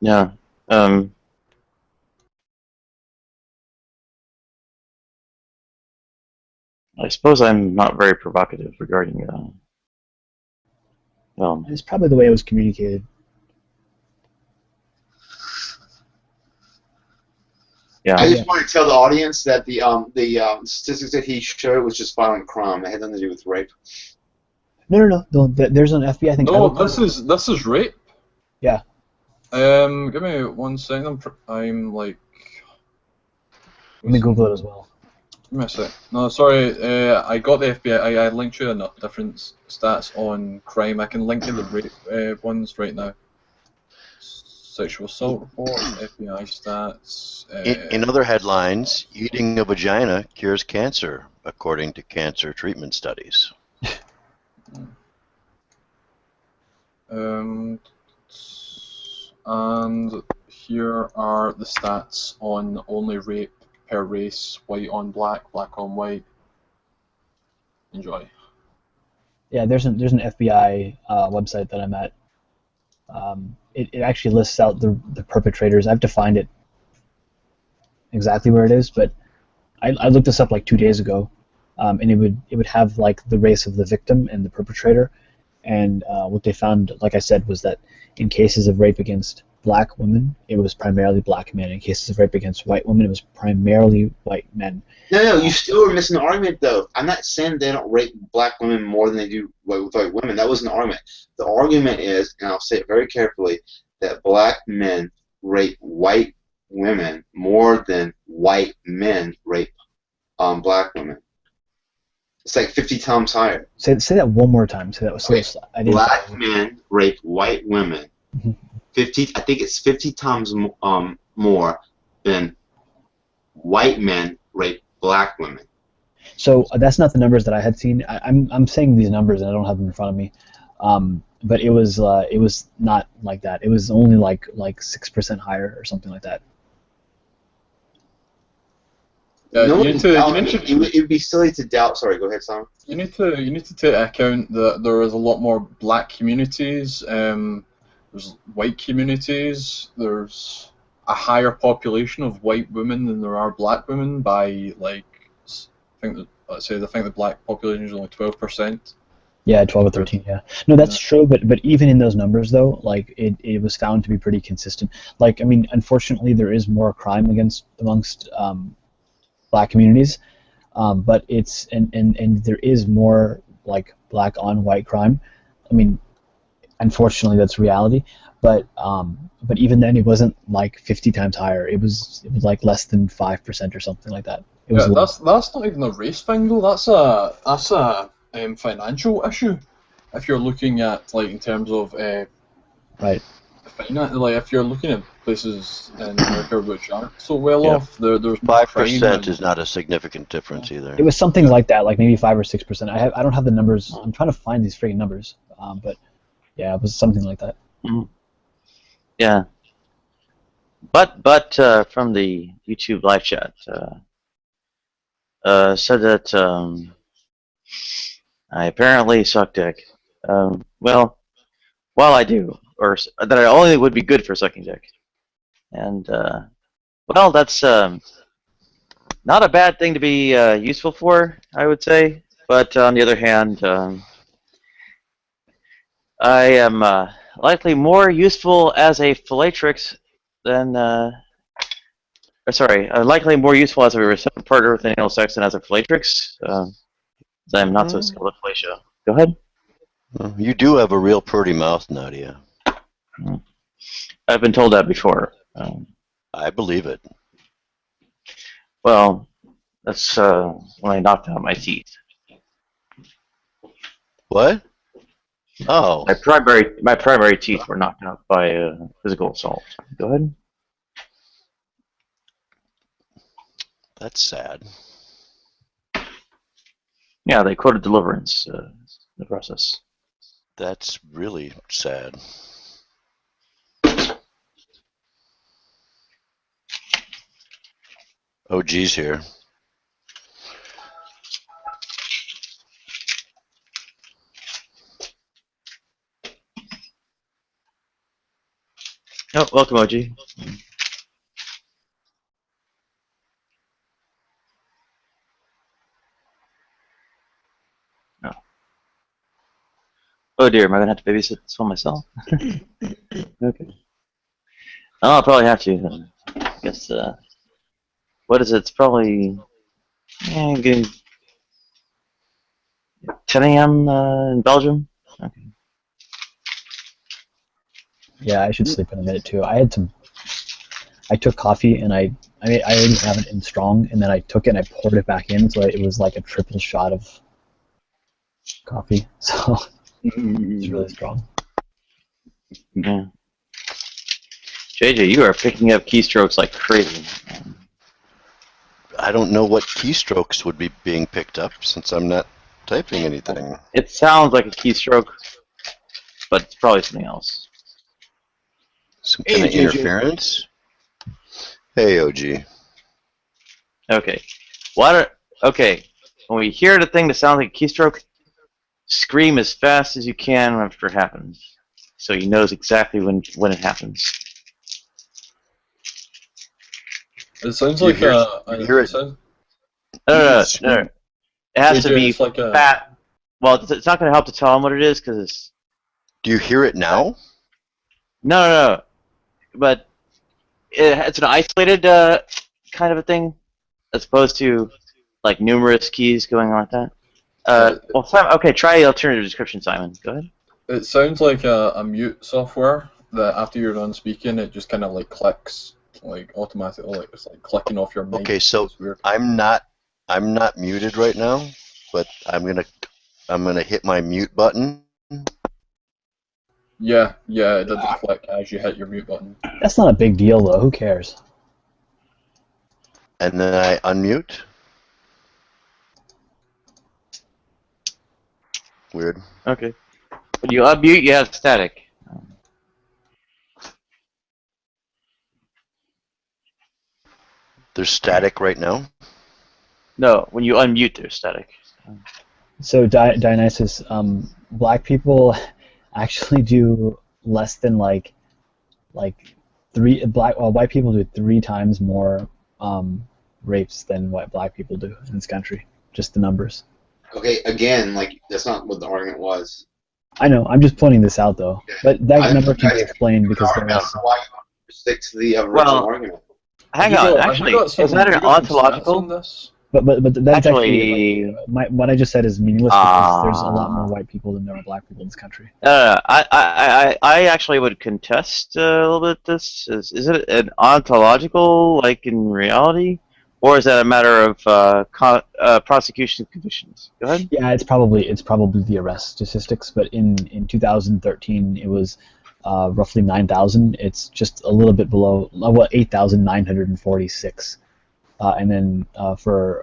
Yeah. I suppose I'm not very provocative regarding. It's probably the way it was communicated. Yeah. I just want to tell the audience that the statistics that he showed was just violent crime. It had nothing to do with rape. No. There's an FBI thing. No, this is rape. Yeah. Give me 1 second. I'm like. Let me Google it as well. Give me a sec. No, sorry. I got the FBI. I linked you different stats on crime. I can link you the rape ones right now. Sexual assault report, FBI stats. In other headlines, eating a vagina cures cancer, according to cancer treatment studies. And here are the stats on only rape per race: white on black, black on white. Enjoy. Yeah, there's an FBI website that I'm at. It actually lists out the perpetrators. I have to find it exactly where it is, but I looked this up like 2 days ago, and it would have like the race of the victim and the perpetrator, and what they found, like I said, was that in cases of rape against black women, it was primarily black men. In cases of rape against white women, it was primarily white men. No, you still are missing the argument, though. I'm not saying they don't rape black women more than they do with white women. That wasn't the argument. The argument is, and I'll say it very carefully, that black men rape white women more than white men rape black women. It's like 50 times higher. Say that one more time. Say that was black men rape white women. 50. I think it's 50 times more than white men rape black women. So that's not the numbers that I had seen. I'm saying these numbers and I don't have them in front of me, but it was not like that. It was only like 6% higher or something like that. It would be silly to doubt. Sorry, go ahead, Sam. You need to take account that there is a lot more black communities. There's white communities. There's a higher population of white women than there are black women by like I think the black population is only 12%. Yeah, 12 or 13. Yeah, no, that's true. But even in those numbers though, like it was found to be pretty consistent. Like I mean, unfortunately, there is more crime amongst black communities, but it's and there is more like black on white crime. I mean, unfortunately, that's reality. But even then, it wasn't like 50 times higher. It was like less than 5% or something like that. It was that's not even a race thing though. That's a financial issue. If you're looking at like in terms of right. Like if you're looking at places in America which aren't so well off, there's 5% is not a significant difference either. It was something like that, like maybe 5 or 6%. I don't have the numbers. I'm trying to find these freaking numbers, but yeah, it was something like that. Mm-hmm. Yeah. But from the YouTube live chat, said that I apparently suck dick. Well, I do, or that I only would be good for sucking dick. And well, that's not a bad thing to be useful for, I would say. But on the other hand, I am likely more useful as a fillatrix than, likely more useful as a receptive partner with anal sex than as a fillatrix. I'm not so skilled at fellatio. Go ahead. You do have a real pretty mouth, Nadia. I've been told that before. I believe it. Well, that's when I knocked out my teeth. What? Oh. My primary teeth were knocked out by physical assault. Go ahead. That's sad. Yeah, they quoted Deliverance in the process. That's really sad. OG's here. Oh, welcome, OG. Oh dear, am I gonna have to babysit this one myself? Okay. Oh, I'll probably have to. Then. I guess. What is it? It's probably getting 10 a.m. In Belgium. Okay. Yeah, I should sleep in a minute too. I took coffee and I already have it in strong, and then I took it and I poured it back in, so it was like a triple shot of coffee. So it's really strong. Yeah. JJ, you are picking up keystrokes like crazy. I don't know what keystrokes would be being picked up since I'm not typing anything. It sounds like a keystroke, but it's probably something else. Some kind of interference? Hey, OG. Okay. Okay. When we hear the thing that sounds like a keystroke, scream as fast as you can after it happens, so he knows exactly when it happens. It sounds like you hear it. No. It has to be like fat. Well, it's not going to help to tell him what it is because it's. Do you hear it now? No. But it's an isolated kind of a thing, as opposed to like numerous keys going on like that. Well, Simon, okay, try the alternative description, Simon. Go ahead. It sounds like a mute software that after you're done speaking, it just kind of like clicks, like automatically, like it's like clicking off your mic. Okay, so I'm not muted right now, but I'm gonna hit my mute button. Yeah, it does click as you hit your mute button. That's not a big deal though. Who cares? And then I unmute. Weird. Okay. When you unmute, you have static. There's static right now? No, when you unmute, there's static. So Dionysus, black people actually do less than like white people do 3 times more rapes than what black people do in this country. Just the numbers. Okay, again, like that's not what the argument was. I know. I'm just pointing this out though, but that number can be explained because there is. Why stick to the original argument? Hang on. Actually, is that an ontological? But that's actually what I just said is meaningless because there's a lot more white people than there are black people in this country. I actually would contest a little bit. This is it an ontological like in reality, or is that a matter of prosecution conditions? Go ahead. Yeah, it's probably the arrest statistics, but in 2013 it was roughly 9,000. It's just a little bit below 8,946. And then for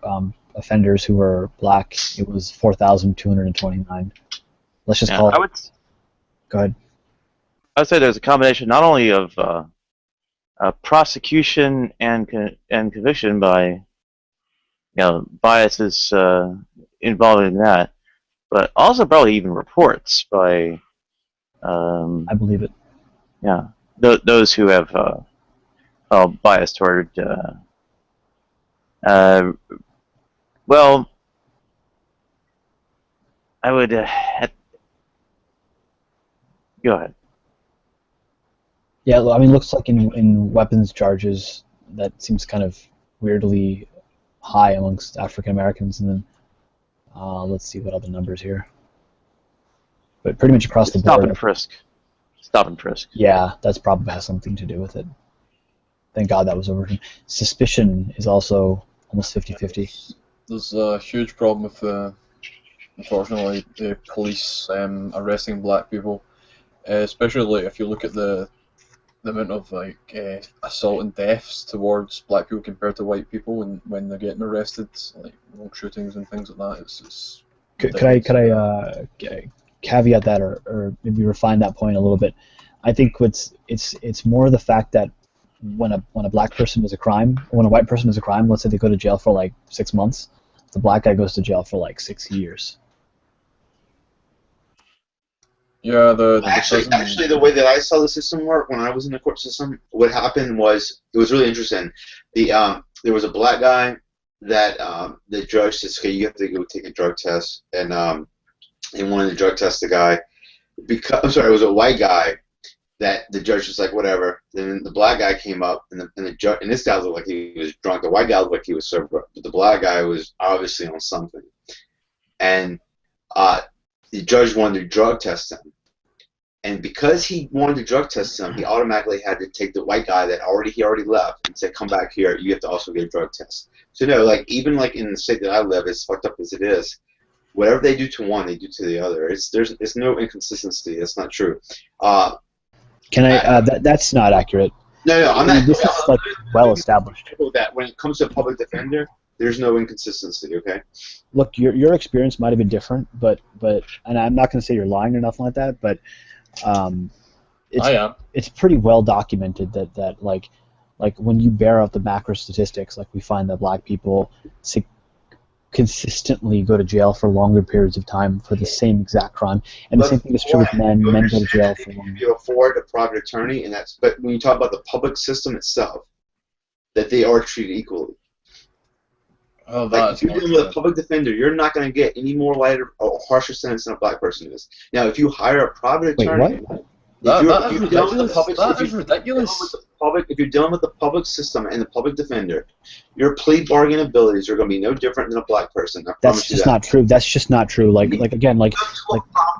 offenders who were black, it was 4,229. Let's just call it. Go ahead. I would say there's a combination not only of prosecution and conviction by biases involving that, but also probably even reports by. I believe it. Yeah, those who have bias toward. Well, I would. Go ahead. Yeah, I mean, looks like in weapons charges, that seems kind of weirdly high amongst African Americans, and then let's see what other numbers here. But pretty much across the board. Stop and frisk. Stop and frisk. Yeah, that's probably has something to do with it. Thank God that was overturned. Suspicion is also almost 50-50. There's a huge problem with, unfortunately, the police arresting black people, especially if you look at the amount of assault and deaths towards black people compared to white people when they're getting arrested, like shootings and things like that. Could I caveat that or maybe refine that point a little bit? I think it's more the fact that when a black person is a crime, when a white person is a crime, let's say they go to jail for like 6 months, the black guy goes to jail for like 6 years. Yeah, actually the way that I saw the system work when I was in the court system, what happened was it was really interesting. There was a black guy that the judge said, okay, you have to go take a drug test, and in one of the drug tests, the guy because I'm sorry, it was a white guy that the judge was like, whatever. Then the black guy came up, and the judge, and this guy looked like he was drunk. The white guy looked like he was sober, but the black guy was obviously on something. And the judge wanted to drug test him. And because he wanted to drug test him, he automatically had to take the white guy that he already left and said, come back here, you have to also get a drug test. So no, like even like in the state that I live, as fucked up as it is, whatever they do to one, they do to the other. There's no inconsistency. That's not true. That's not accurate. No, I'm not. This is like well established. That when it comes to a public defender, there's no inconsistency. Okay. Look, your experience might have been different, but and I'm not going to say you're lying or nothing like that, but it's pretty well documented that like when you bear out the macro statistics, like we find that black people consistently go to jail for longer periods of time for the same exact crime, and the same thing is true with men. Men go to jail for longer. You afford a private attorney, but when you talk about the public system itself, that they are treated equally. Oh, like if you're dealing with a public defender, you're not going to get any more lighter or harsher sentence than a black person is. Now, if you hire a private attorney, that is ridiculous. If you're dealing with the public system and the public defender, your plea bargain abilities are going to be no different than a black person. I That's just not true. That's just not true. Like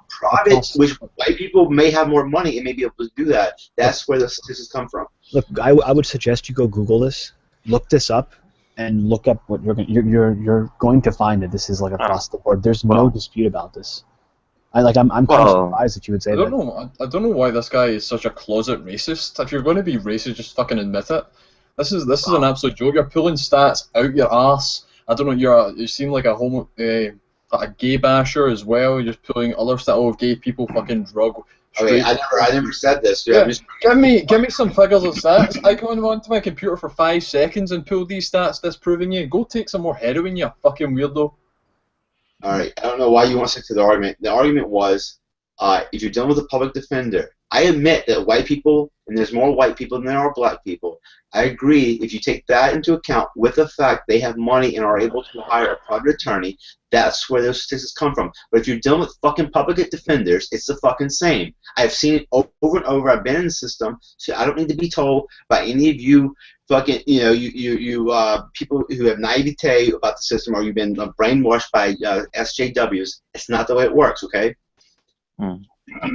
private, which white people may have more money and may be able to do that. That's where the statistics come from. Look, I would suggest you go Google this, look this up, and look up what you're going to find that this is like across the board. There's no dispute about this. I'm kind of surprised that you would say that. I don't know why this guy is such a closet racist. If you're going to be racist, just fucking admit it. This is an absolute joke. You're pulling stats out your ass. I don't know. You seem like a gay basher as well. You're just pulling other stats of gay people fucking drug. Okay, I never said this. Yeah, give me some figures and stats. I go onto my computer for 5 seconds and pull these stats disproving you. Go take some more heroin, you fucking weirdo. All right, I don't know why you want to stick to the argument. The argument was, if you're dealing with a public defender, I admit that white people, and there's more white people than there are black people. I agree. If you take that into account with the fact they have money and are able to hire a private attorney, that's where those statistics come from. But if you're dealing with fucking public defenders, it's the fucking same. I've seen it over and over. I've been in the system, so I don't need to be told by any of you fucking, you people who have naivete about the system, or you've been brainwashed by SJWs. It's not the way it works, okay?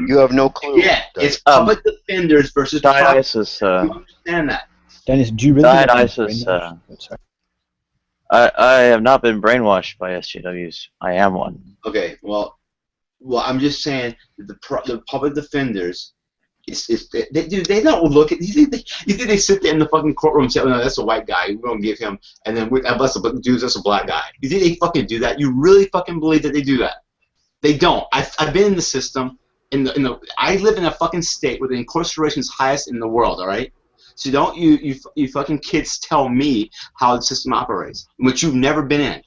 You have no clue. Yeah, it's public defenders versus Dionysus. You understand that? Dennis, do you really? Dionysus. I have not been brainwashed by SJWs. I am one. Okay, well, I'm just saying that the public defenders. They don't look at. You think they sit there in the fucking courtroom and say, "Oh no, that's a white guy. We're gonna give him," and then that's a black guy. You think they fucking do that? You really fucking believe that they do that? They don't. I've been in the system. I live in a fucking state where the incarceration is highest in the world. All right. So don't you fucking kids tell me how the system operates, which you've never been in.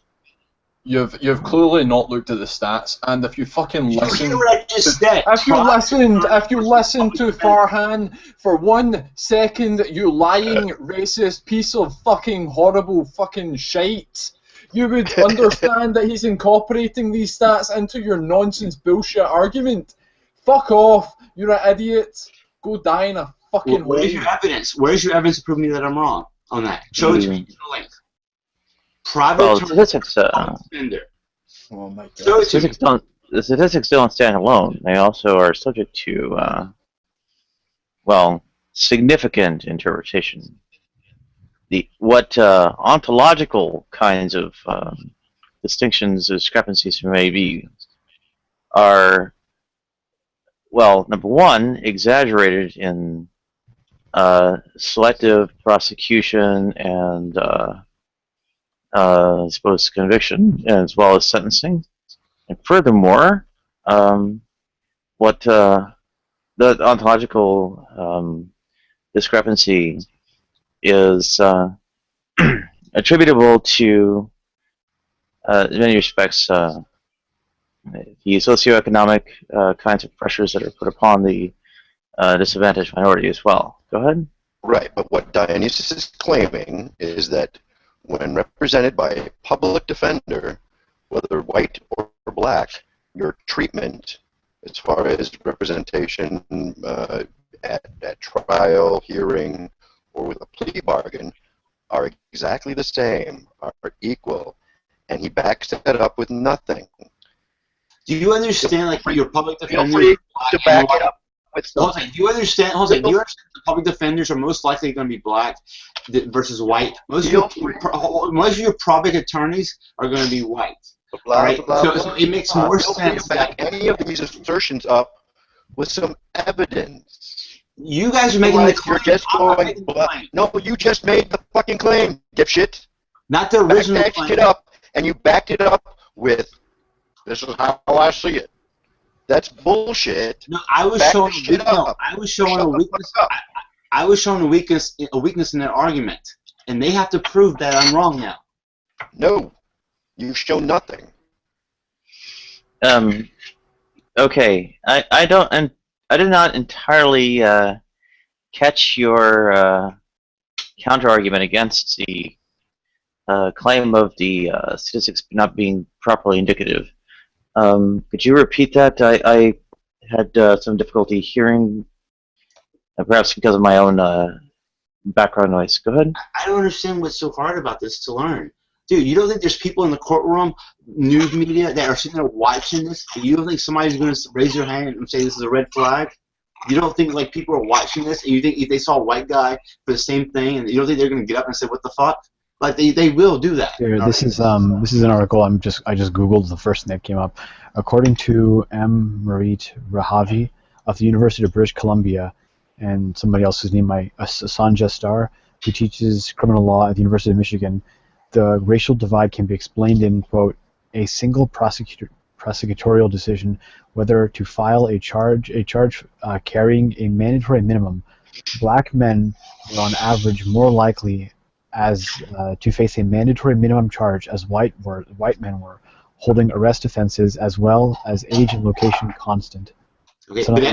You've clearly not looked at the stats, and if you fucking listen, if you listened to Farhan for 1 second, you lying racist piece of fucking horrible fucking shite, you would understand that he's incorporating these stats into your nonsense bullshit argument. Fuck off! You're an idiot. Go die in a fucking hole. Where's your evidence? Where's your evidence to prove me that I'm wrong on that? Show it to me. The link. Statistics. Oh my God. The statistics don't stand alone. They also are subject to, significant interpretation. What ontological kinds of distinctions, discrepancies may be, are, number one, exaggerated in selective prosecution and I suppose conviction, as well as sentencing. And furthermore, what the ontological discrepancy is attributable to, in many respects, the socioeconomic kinds of pressures that are put upon the disadvantaged minority as well. Go ahead. Right, but what Dionysus is claiming is that when represented by a public defender, whether white or black, your treatment as far as representation at trial, hearing, or with a plea bargain, are exactly the same, are equal, and he backs that up with nothing. Do you understand, like, your public defenders? To back it up with something. Jose, do you understand? Jose, do you understand the public defenders are most likely going to be black versus white? Most of your public attorneys are going to be white. Blah, right? blah, blah, So it makes more sense. Back any of these assertions up with some evidence. You guys are making the claim. You're just going, no, you just made the fucking claim, dipshit. Not the original claim. You backed it up, and you backed it up with, this is how I see it. That's bullshit. No, I was showing a weakness. I was showing a weakness in their argument, and they have to prove that I'm wrong now. No, you show nothing. Okay, I did not entirely catch your counter argument against the claim of the statistics not being properly indicative. Could you repeat that? I had some difficulty hearing, perhaps because of my own background noise. Go ahead. I don't understand what's so hard about this to learn. Dude, you don't think there's people in the courtroom, news media, that are sitting there watching this? You don't think somebody's going to raise their hand and say this is a red flag? You don't think, like, people are watching this, and you think if they saw a white guy for the same thing, and you don't think they're going to get up and say, what the fuck? Like, they will do that. Here, this is an article I just Googled the first thing that came up. According to M. Marit Rahavi of the University of British Columbia, and somebody else whose name Sanjay Star, who teaches criminal law at the University of Michigan, the racial divide can be explained in, quote, a single prosecutorial decision whether to file a charge carrying a mandatory minimum. Black men were on average more likely to face a mandatory minimum charge as white men were, holding arrest offenses as well as age and location constant. Okay, so but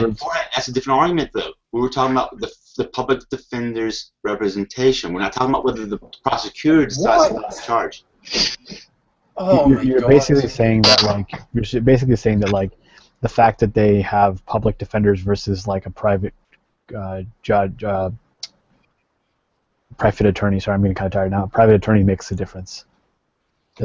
that's a different argument, though. We were talking about the public defender's representation. We're not talking about whether the prosecutor decides to charge. You're basically saying that, like, the fact that they have public defenders versus, like, a private judge, private attorney. Sorry, I'm getting kind of tired now. Private attorney makes a difference.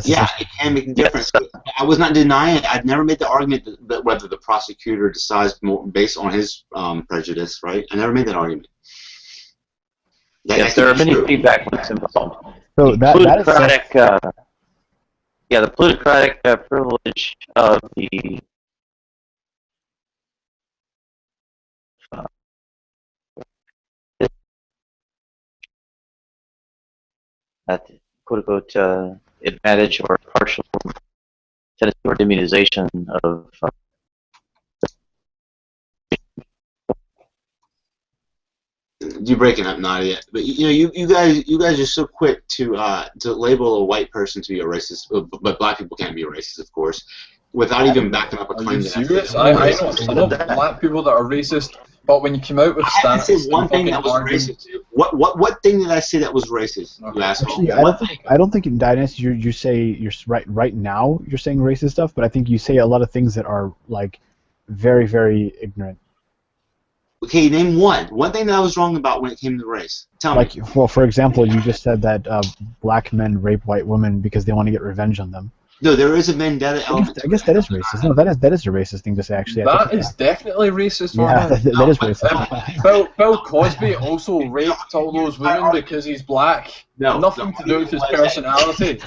Yeah, it can make a difference. I was not denying it. I've never made the argument that whether the prosecutor decides more based on his prejudice, right? I never made that argument. Yes, there are many feedback loops involved. So the plutocratic privilege of the quote-unquote advantage or partial tendency or immunization of you're breaking up, Nadia. But you guys are so quick to label a white person to be a racist, but black people can't be a racist, of course, without even backing up a claim. Are you serious? I know black people that are racist, but when you come out with I didn't say one thing that was racist. What thing did I say that was racist? You asshole. Actually, I don't think in Dynasty you say you're right now you're saying racist stuff, but I think you say a lot of things that are, like, very, very ignorant. Okay, name one thing that I was wrong about when it came to race. Tell me. Well, for example, you just said that black men rape white women because they want to get revenge on them. No, there is a vendetta element. I guess that is racist. No, that is a racist thing to say, actually. That is definitely racist. Yeah, that is racist. Bill Cosby also raped all those women because he's black. Nothing to do with his personality.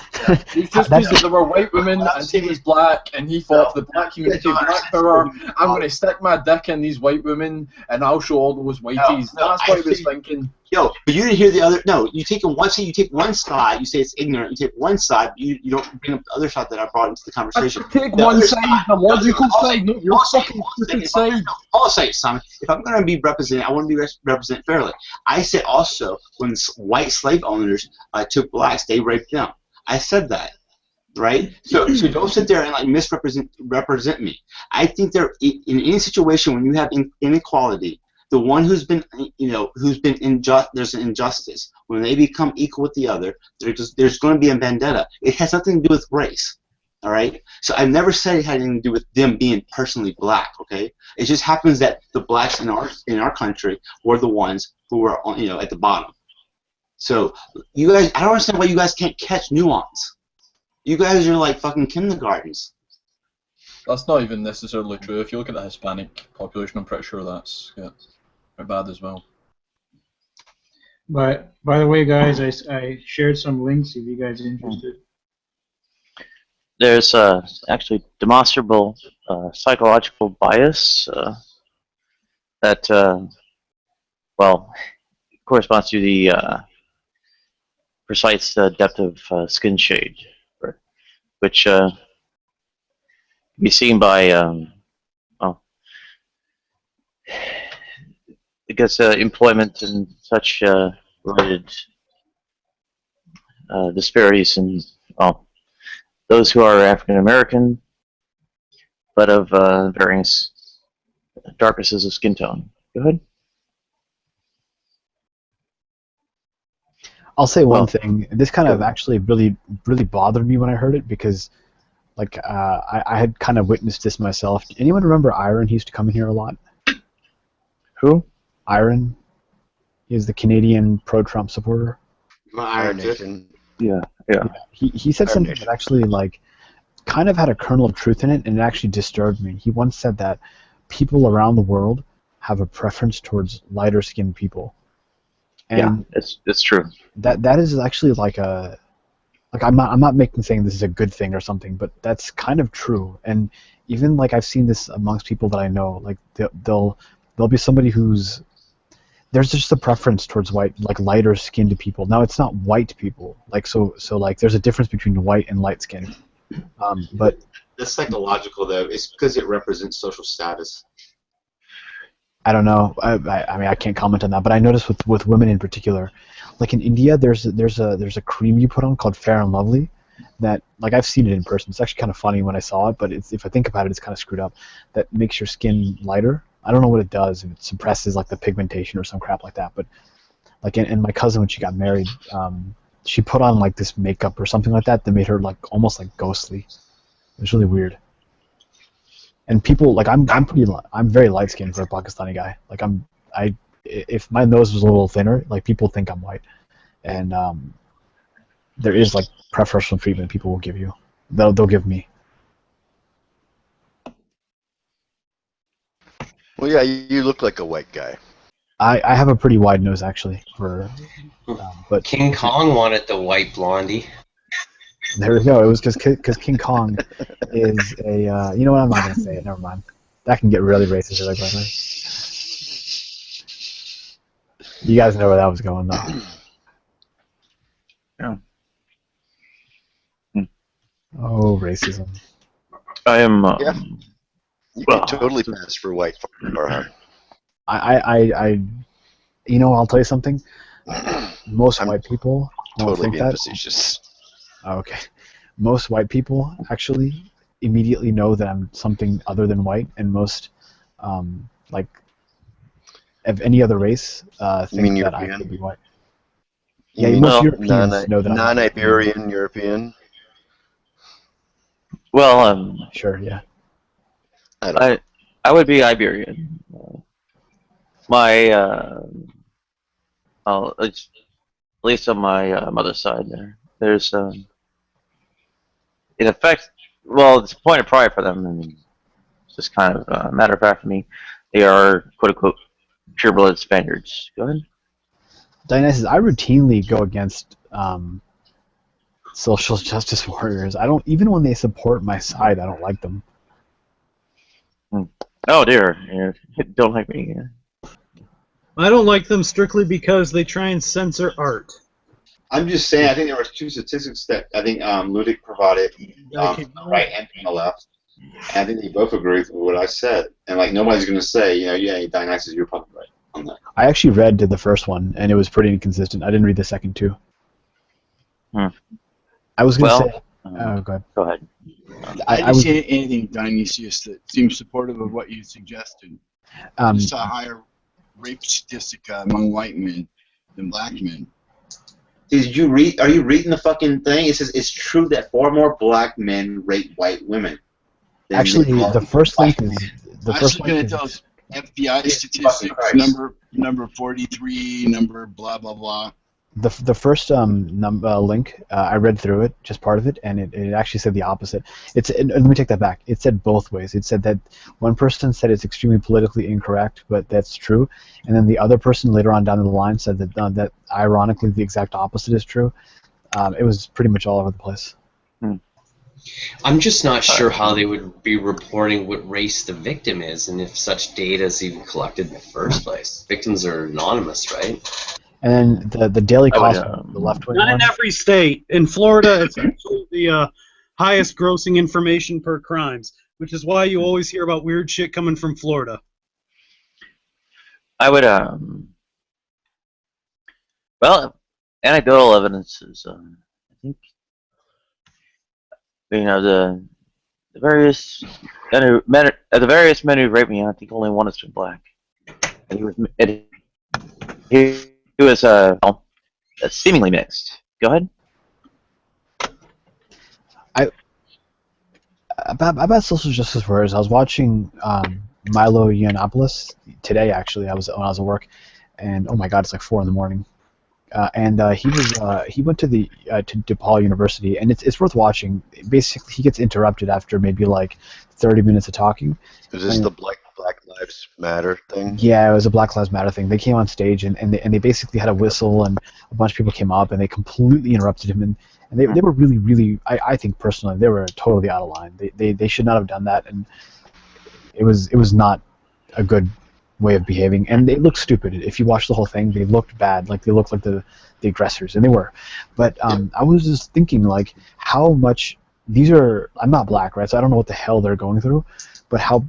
It's just because they were white women and he was black and he fought for the black community, black power. I'm going to stick my dick in these white women and I'll show all those whiteys. That's what he was thinking. Yo, but you didn't hear the other. No, you take one side, you say it's ignorant. You take one side, you don't bring up the other side that I brought into the conversation. I take one side, the logical side, not your fucking stupid side. I'll say it, Simon. If I'm going to be represented, I want to be represented fairly. I said also when white slave owners took blacks, they raped them. I said that, right? So don't sit there and like represent me. I think in any situation when you have inequality, the one who's been there's an injustice. When they become equal with the other, there's going to be a vendetta. It has nothing to do with race. All right. So I've never said it had anything to do with them being personally black. Okay. It just happens that the blacks in our country were the ones who were at the bottom. So you guys, I don't understand why you guys can't catch nuance. You guys are like fucking kindergartens. That's not even necessarily true. If you look at the Hispanic population, I'm pretty sure that's quite bad as well. But by the way, guys, I shared some links if you guys are interested. There's actually demonstrable psychological bias that well corresponds to the precise depth of skin shade, which can be seen by I guess employment and such related disparities in those who are African American, but of various darknesses of skin tone. Go ahead. I'll say one thing. This kind of actually really bothered me when I heard it because, like, I had kind of witnessed this myself. Anyone remember Iron? He used to come in here a lot. Who? Iron. He is the Canadian pro-Trump supporter. Iron Nation. Yeah. He said something that actually like kind of had a kernel of truth in it, and it actually disturbed me. He once said that people around the world have a preference towards lighter-skinned people. And yeah, it's true. That is actually like I'm not saying this is a good thing or something, but that's kind of true. And even like I've seen this amongst people that I know, like there'll be somebody who's there's just a preference towards white, like lighter skinned people. Now it's not white people, like so like there's a difference between white and light skin. But that's psychological though. It's because it represents social status. I don't know. I mean, I can't comment on that, but I noticed with women in particular, like in India, there's a cream you put on called Fair and Lovely, that like I've seen it in person. It's actually kind of funny when I saw it, but if I think about it, it's kind of screwed up. That makes your skin lighter. I don't know what it does. If it suppresses like the pigmentation or some crap like that. But like, and my cousin when she got married, she put on like this makeup or something like that made her like almost like ghostly. It was really weird. And people like I'm very light skinned for a Pakistani guy. Like if my nose was a little thinner, like people think I'm white, and there is like preferential treatment people will give you. They'll give me. Well, yeah, you look like a white guy. I have a pretty wide nose actually but King Kong wanted the white blondie. There we go. It was just because King Kong is a you know what? I'm not gonna say it. Never mind. That can get really racist really quickly. You guys know where that was going though. Yeah. Oh, racism. I am. Yeah. You can totally pass for white. I you know, I'll tell you something. Most white people don't totally think being that. facetious. Okay. Most white people actually immediately know that I'm something other than white, and most like of any other race think that I could be white. Yeah, most Europeans know that I'm non-Iberian European. Well, sure, yeah. I would be Iberian. My at least on my mother's side there's in effect, well, it's a point of pride for them, and it's just kind of a matter of fact for me. They are quote unquote pureblood Spaniards. Go ahead. Dionysus, I routinely go against social justice warriors. I don't, even when they support my side, I don't like them. Oh dear, don't like me. I don't like them strictly because they try and censor art. I'm just saying, I think there were two statistics that I think Ludic provided, from the right and from the left. And I think they both agree with what I said. And like nobody's going to say, yeah, Dionysus, you're probably right on that. I actually read the first one, and it was pretty inconsistent. I didn't read the second two. I was going to say... go ahead. Go ahead. I didn't see anything, Dionysius, that seems supportive of what you suggested. I saw a higher rape statistic among white men than black men. Did you read? Are you reading the fucking thing? It says it's true that 4 more black men rape white women. Actually, the first link is the I was first looking link at is those FBI statistics, number 43, number blah blah blah. the first link. I read through it, just part of it, and it actually said the opposite. Let me take that back. It said both ways. It said that one person said it's extremely politically incorrect, but that's true, and then the other person later on down the line said that ironically the exact opposite is true. It was pretty much all over the place. I'm just not sure how they would be reporting what race the victim is, and if such data is even collected in the first place. Victims are anonymous, right? And then the Daily Cosmo, the left-wing Not one. in every state. In Florida, it's actually the highest grossing information per crimes, which is why you always hear about weird shit coming from Florida. I would, well, anecdotal evidence is, I think, the various men who raped me, I think only one has been black. And he was seemingly mixed. Go ahead. About social justice warriors, I was watching Milo Yiannopoulos today. Actually, when I was at work, and oh my god, it's like 4 a.m. He went to to DePaul University, and it's worth watching. Basically, he gets interrupted after maybe like 30 minutes of talking. Is this the Black Lives Matter thing? Yeah, it was a Black Lives Matter thing. They came on stage and they basically had a whistle, and a bunch of people came up and they completely interrupted him, and they were really, I think personally, they were totally out of line. They should not have done that, and it was not a good way of behaving, and they looked stupid. If you watch the whole thing, they looked bad, like they looked like the aggressors, and they were. But I was just thinking, like, how much I'm not black, right? So I don't know what the hell they're going through, but how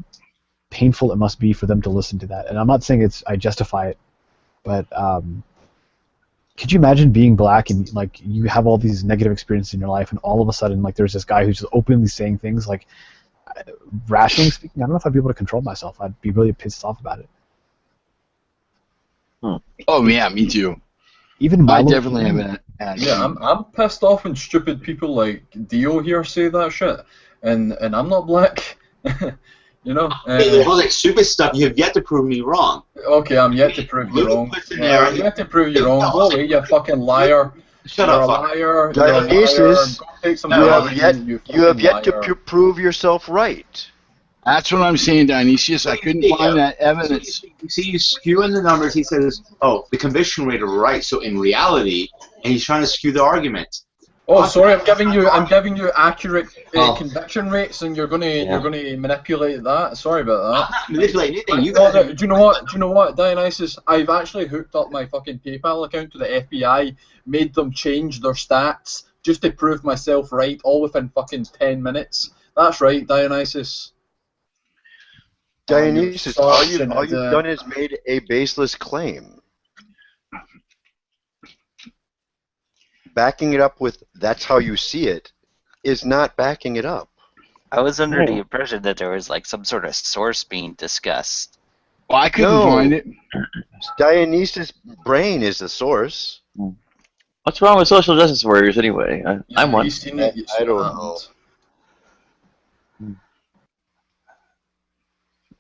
painful it must be for them to listen to that. And I'm not saying I justify it, but could you imagine being black and like you have all these negative experiences in your life, and all of a sudden like there's this guy who's just openly saying things like, rationally speaking, I don't know if I'd be able to control myself. I'd be really pissed off about it. Oh yeah, me too. Even I definitely have that. Yeah, I'm pissed off when stupid people like Dio here say that shit, and I'm not black. You know. Hey, all that stupid stuff. You have yet to prove me wrong. Okay, I'm yet to prove you wrong. I'm yet to prove you wrong. Go away, you fucking liar. Shut You're up, a fucker. liar. Dionysus, Go take some you have fucking yet to liar. prove yourself right. That's what I'm saying, Dionysius. I couldn't find that evidence. You see, you skewing the numbers. He says, "Oh, the conviction rate are right." So in reality, and he's trying to skew the argument. Oh, sorry, I'm giving you accurate conviction rates, and you're gonna manipulate that. Sorry about that. I'm not manipulating anything. You No, guys. do you know what, Dionysus? I've actually hooked up my fucking PayPal account to the FBI, made them change their stats just to prove myself right, all within fucking 10 minutes. That's right, Dionysus. Dionysus, all you've done is made a baseless claim. Backing it up with "that's how you see it" is not backing it up. I was under the impression that there was like some sort of source being discussed. Well, I couldn't find it. Dionysus' brain is the source. What's wrong with social justice warriors anyway? I'm one. I don't know.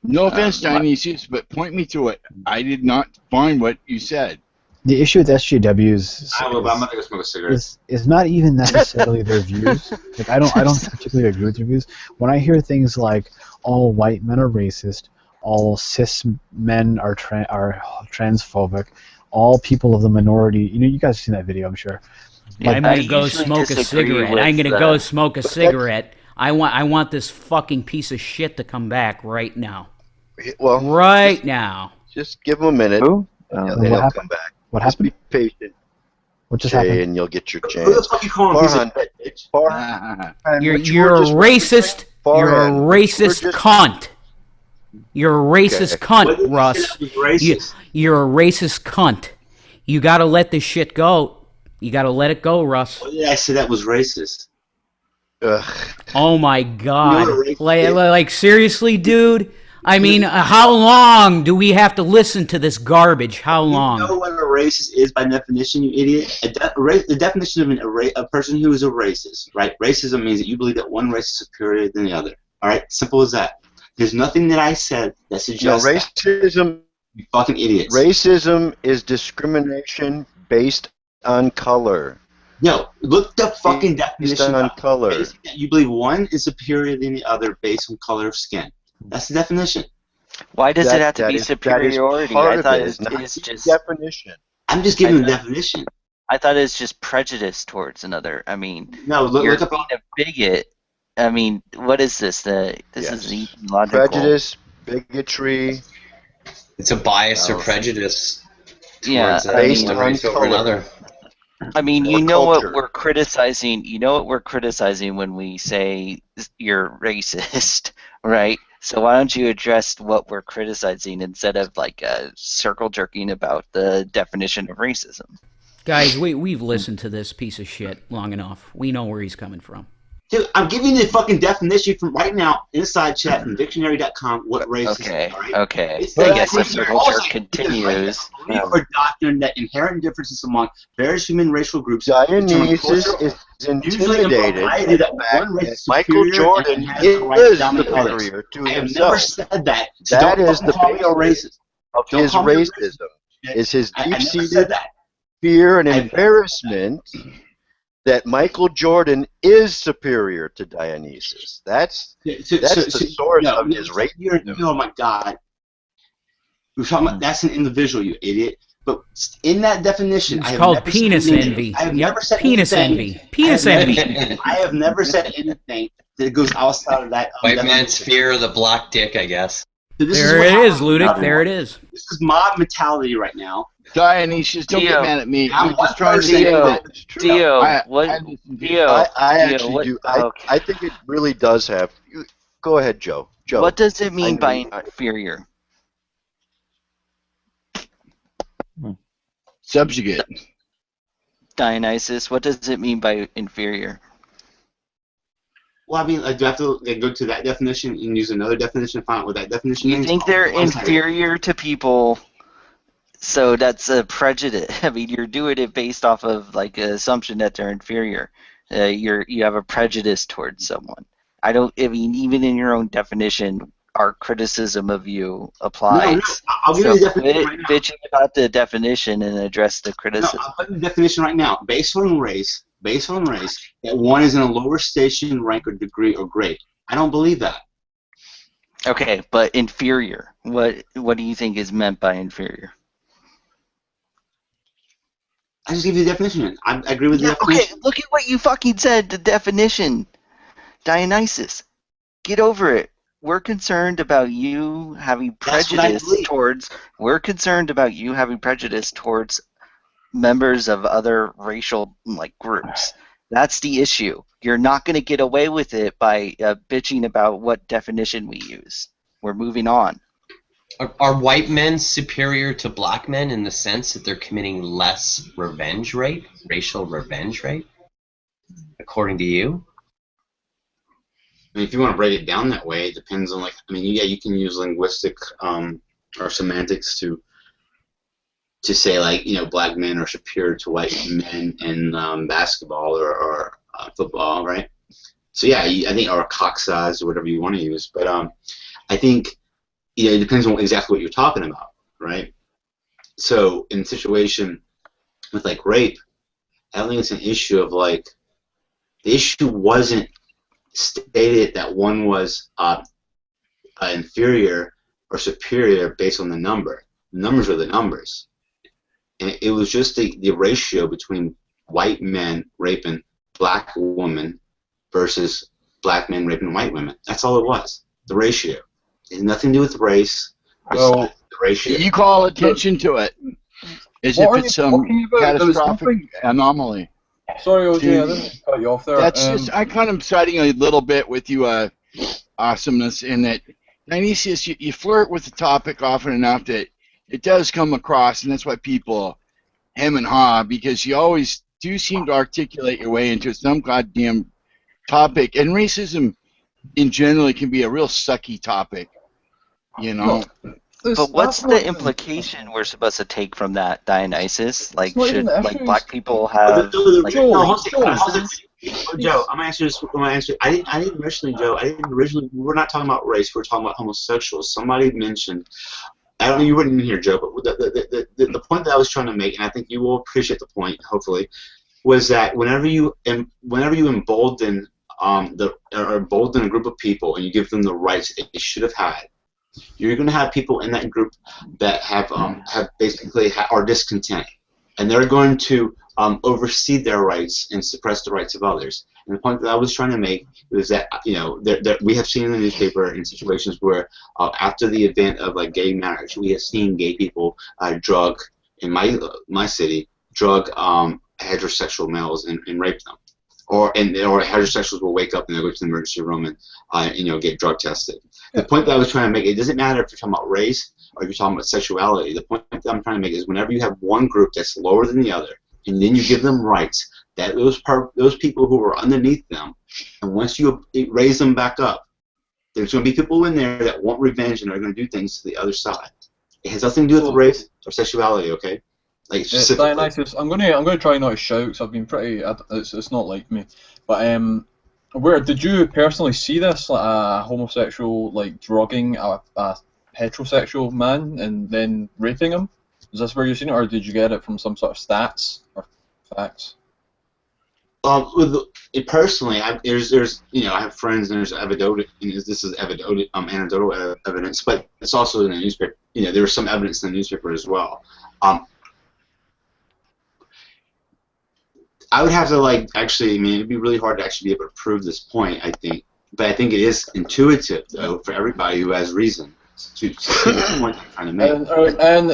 No offense, Dionysius, but point me to it. I did not find what you said. The issue with SJWs I'm gonna go smoke a cigarette. is not even necessarily their views. Like I don't particularly agree with their views. When I hear things like all white men are racist, all cis men are transphobic, all people of the minority. You guys have seen that video, I'm sure. Yeah, I'm gonna go smoke a cigarette. I'm gonna go smoke a cigarette. I want this fucking piece of shit to come back right now. Well, right now. Just give him a minute. Who? And he'll come back. What Just happened? be patient. What just Jay, happened? and you'll get your chance. Who the fuck you calling a piece of shit, bitch? You're a racist. You're a racist cunt. You're a racist cunt, Russ. You're a racist cunt. You gotta let this shit go. You gotta let it go, Russ. What did I say that was racist? Oh my god. Like seriously, dude? I mean, how long do we have to listen to this garbage? How long? You know what a racist is by definition, you idiot? The definition of a person who is a racist, right? Racism means that you believe that one race is superior than the other. All right? Simple as that. There's nothing that I said that suggests racism. You fucking idiots. Racism is discrimination based on color. No, look the fucking definition on color. You believe one is superior than the other based on color of skin. That's the definition. Why does it have to be superiority? I thought it's just definition. I'm just giving the definition. I thought it's just prejudice towards another. I mean, no, you're being a bigot. I mean, what is this? This is logical. Prejudice, bigotry. It's a bias or prejudice towards based on race over another. I mean, you know what we're criticizing. You know what we're criticizing when we say you're racist, right? So why don't you address what we're criticizing instead of like circle jerking about the definition of racism? Guys, we've listened to this piece of shit long enough. We know where he's coming from. Dude, I'm giving you the fucking definition from right now inside chat from dictionary.com. What racism is? Right? Okay. I guess the circle jerk continues. Or doctrine that inherent differences among various human racial groups. Dionysus is intimidated by the fact that Michael Jordan is superior to himself. I have never said that. So that is the basis of his racism. Is his deep-seated fear and embarrassment that Michael Jordan is superior to Dionysus. That's the source of his racism. Oh my God! We're talking about that's an individual, you idiot. But in that definition, it's called penis envy. I have never said penis envy. Penis envy. I have never said anything that goes outside of that. White man's fear of the black dick, I guess. So there it is, Ludic. There it is. This is mob mentality right now. Dionysius, don't get mad at me. I'm just trying to say that it's true. Dio, I actually do. I think it really does have. Go ahead, Joe. What does it mean by inferior? Subjugate. Dionysus, what does it mean by inferior? Well, I mean, do I have to go to that definition and use another definition to find out what that definition means? You think they're inferior to people, so that's a prejudice. I mean, you're doing it based off of like an assumption that they're inferior. You have a prejudice towards someone. I mean, even in your own definition, our criticism of you applies. No, I'll give you the definition right now. Bitching about the definition and address the criticism. No, I'll put the definition right now. Based on race, that one is in a lower station, rank, or degree or grade. I don't believe that. Okay, but inferior. What do you think is meant by inferior? I just give you the definition. I agree with the definition. Okay, look at what you fucking said, the definition. Dionysus. Get over it. We're concerned about you having prejudice towards members of other racial groups. That's the issue. You're not going to get away with it by bitching about what definition we use. We're moving on. Are white men superior to black men in the sense that they're committing less revenge rape, racial revenge rape, according to you? I mean, if you want to break it down that way, it depends on you can use linguistic or semantics to say black men are superior to white men in basketball or football, right? So yeah, I think or cock size or whatever you want to use, but I think it depends on exactly what you're talking about, right? So in a situation with rape, I don't think it's an issue of the issue wasn't stated that one was inferior or superior based on the number. The numbers are the numbers. And it was just the ratio between white men raping black women versus black men raping white women. That's all it was. The ratio. It has nothing to do with race. So the ratio. You call attention to it as if it's some catastrophic anomaly. Sorry, OJ, I didn't cut you off there. That's I kind of siding a little bit with you, awesomeness, in that Dionysius, you flirt with the topic often enough that it does come across, and that's why people hem and haw, because you always do seem to articulate your way into some goddamn topic, and racism in general can be a real sucky topic. You know. But what's the implication we're supposed to take from that, Dionysus? Like, should black people have like Joe, I'm gonna answer this. I didn't originally, Joe. We're not talking about race. We're talking about homosexuals. Somebody mentioned. I don't know. You weren't in here, Joe. But the point that I was trying to make, and I think you will appreciate the point, hopefully, was that whenever you embolden embolden a group of people and you give them the rights that they should have had, you're going to have people in that group that have basically are discontent, and they're going to oversee their rights and suppress the rights of others. And the point that I was trying to make was that we have seen in the newspaper in situations where after the event of like gay marriage, we have seen gay people drug in my city drug heterosexual males and rape them, or heterosexuals will wake up and they'll go to the emergency room and get drug tested. The point that I was trying to make, it doesn't matter if you're talking about race or if you're talking about sexuality. The point that I'm trying to make is whenever you have one group that's lower than the other, and then you give them rights, that those people who are underneath them, and once you raise them back up, there's going to be people in there that want revenge and are going to do things to the other side. It has nothing to do with race or sexuality, okay? Like Dionysus, I'm gonna try not to shout because I've been pretty. It's not like me, but where did you personally see this, like a homosexual like drugging a heterosexual man and then raping him? Is this where you've seen it, or did you get it from some sort of stats or facts? Personally, there's I have friends and there's anecdotal evidence, but it's also in the newspaper. There was some evidence in the newspaper as well. I would have to it'd be really hard to actually be able to prove this point, I think. But I think it is intuitive, though, for everybody who has reason to see the point I'm trying to make. And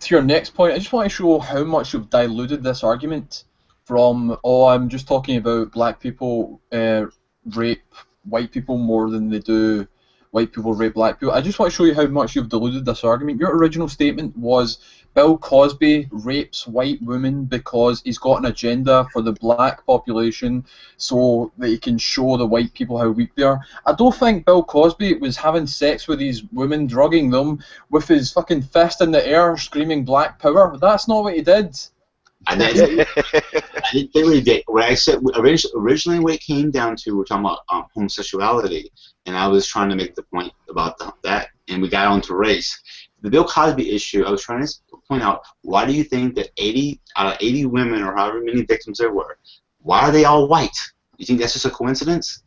to your next point, I just want to show how much you've diluted this argument from, I'm just talking about black people rape white people more than they do white people rape black people. I just want to show you how much you've diluted this argument. Your original statement was Bill Cosby rapes white women because he's got an agenda for the black population so that he can show the white people how weak they are. I don't think Bill Cosby was having sex with these women, drugging them with his fucking fist in the air screaming black power. That's not what he did. I didn't say what he did. What I said originally, what it came down to, we're talking about homosexuality, and I was trying to make the point about that, and we got onto race. The Bill Cosby issue, I was trying to point out, why do you think that 80 out of 80 women, or however many victims there were, why are they all white? You think that's just a coincidence?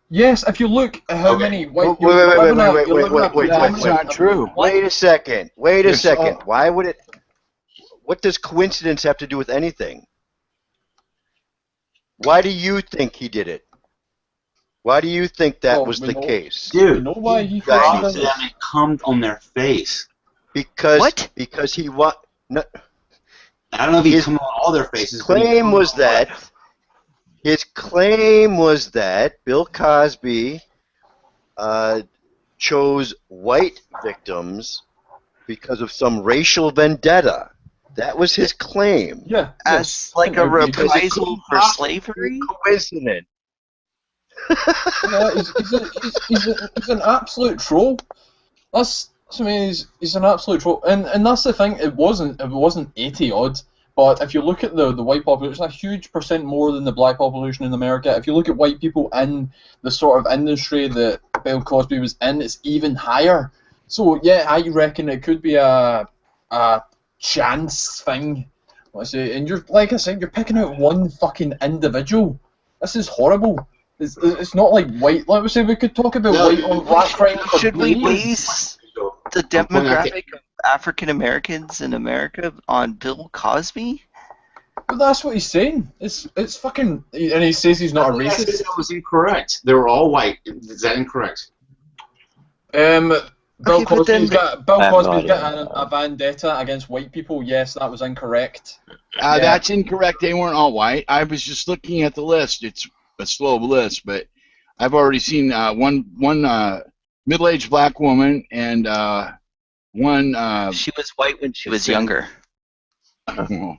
Yes, if you look at how many white... Wait, that's not true. Wait a second. Why would it... What does coincidence have to do with anything? Why do you think he did it? Why do you think that was the case? Dude, he dropped them and cummed on their face. Because he no, I don't know if he cummed on all their faces. His claim was that Bill Cosby chose white victims because of some racial vendetta. That was his claim. Yeah. As like a reprisal for slavery? Coincidence. He's an absolute troll. He's an absolute troll, and that's the thing. It wasn't 80 odd, but if you look at the white population, a huge percent more than the black population in America. If you look at white people in the sort of industry that Bill Cosby was in, it's even higher. So yeah, I reckon it could be a chance thing. And you're, like I said, you're picking out one fucking individual. This is horrible. It's not like white. Like we said, we could talk about white on black crime. Should we base the demographic of African Americans in America on Bill Cosby? But that's what he's saying. It's fucking. And he says he's not a racist. That was incorrect. They were all white. Is that incorrect? Bill Cosby's got a vendetta against white people. Yes, that was incorrect. That's incorrect. They weren't all white. I was just looking at the list. It's a slow list, but I've already seen one middle-aged black woman and one. She was white when she was younger. There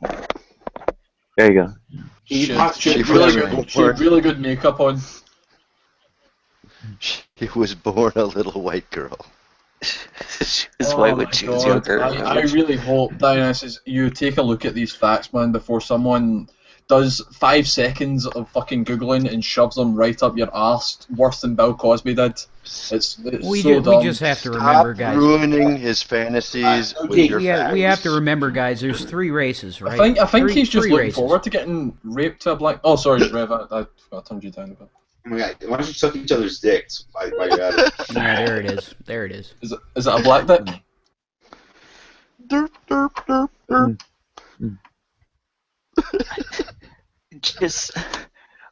you go. She had really good makeup on. She was born a little white girl. His white would choose yogurt. I really hope, Dionysus, you take a look at these facts, man, before someone does 5 seconds of fucking Googling and shoves them right up your arse, worse than Bill Cosby did. It's We so dumb. we just have to remember, guys. ruining his fantasies with your facts. We have to remember, guys. There's 3 races, right? I think he's just looking races. forward to getting raped to a black. Oh, sorry, Rev. I turned you down a bit. Oh my god! Why don't you suck each other's dicks? While you're at it? Yeah, there it is. There it is. Is it a black dick? Derp, derp, derp, derp. Just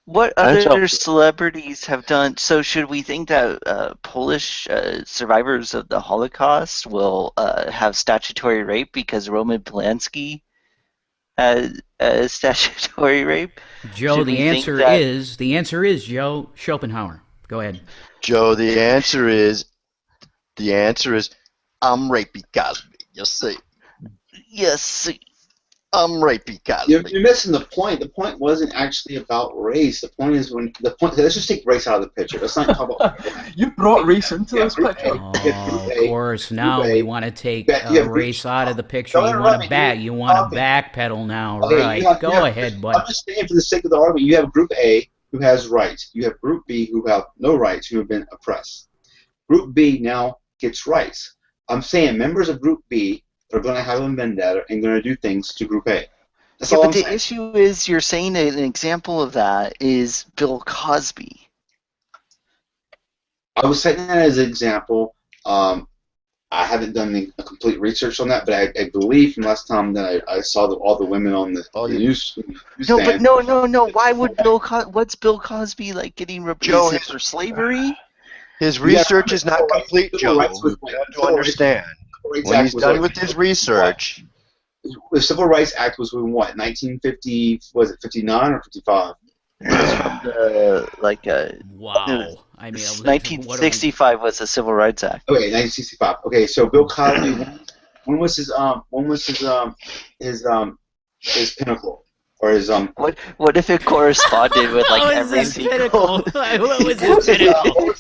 what other celebrities have done? So should we think that Polish survivors of the Holocaust will have statutory rape because Roman Polanski had statutory rape? Joe, Should the we think answer is Joe Schopenhauer. Go ahead. Joe, the answer is I'm rapey Cosby. You see. Yes. I'm rapey Cosby. You're missing the point. The point wasn't actually about race. The point is let's just take race out of the picture. Let's not talk about. You brought race into this picture. Oh, of course. Now we want to take race out of the picture. You want to backpedal now, right? Go ahead, bud. I'm just saying, for the sake of the argument, you have Group A who has rights. You have Group B who have no rights, who have been oppressed. Group B now gets rights. I'm saying members of Group B are going to have a vendetta and going to do things to Group A. That's all I'm saying. The issue is you're saying an example of that is Bill Cosby. I was citing that as an example. I haven't done the complete research on that, but I believe from last time that I saw all the women on the news. No. Why would what's Bill Cosby like getting replaced for slavery? His research is not complete, Joe. You have to understand. When he's done with his research, the Civil Rights Act was in what, 1950? Was it 59 or 55? Wow. I mean, 1965 was the Civil Rights Act. Okay, 1965. Okay, so Bill Cosby, when was his pinnacle? Or his What if it corresponded with like every single? What was his pinnacle?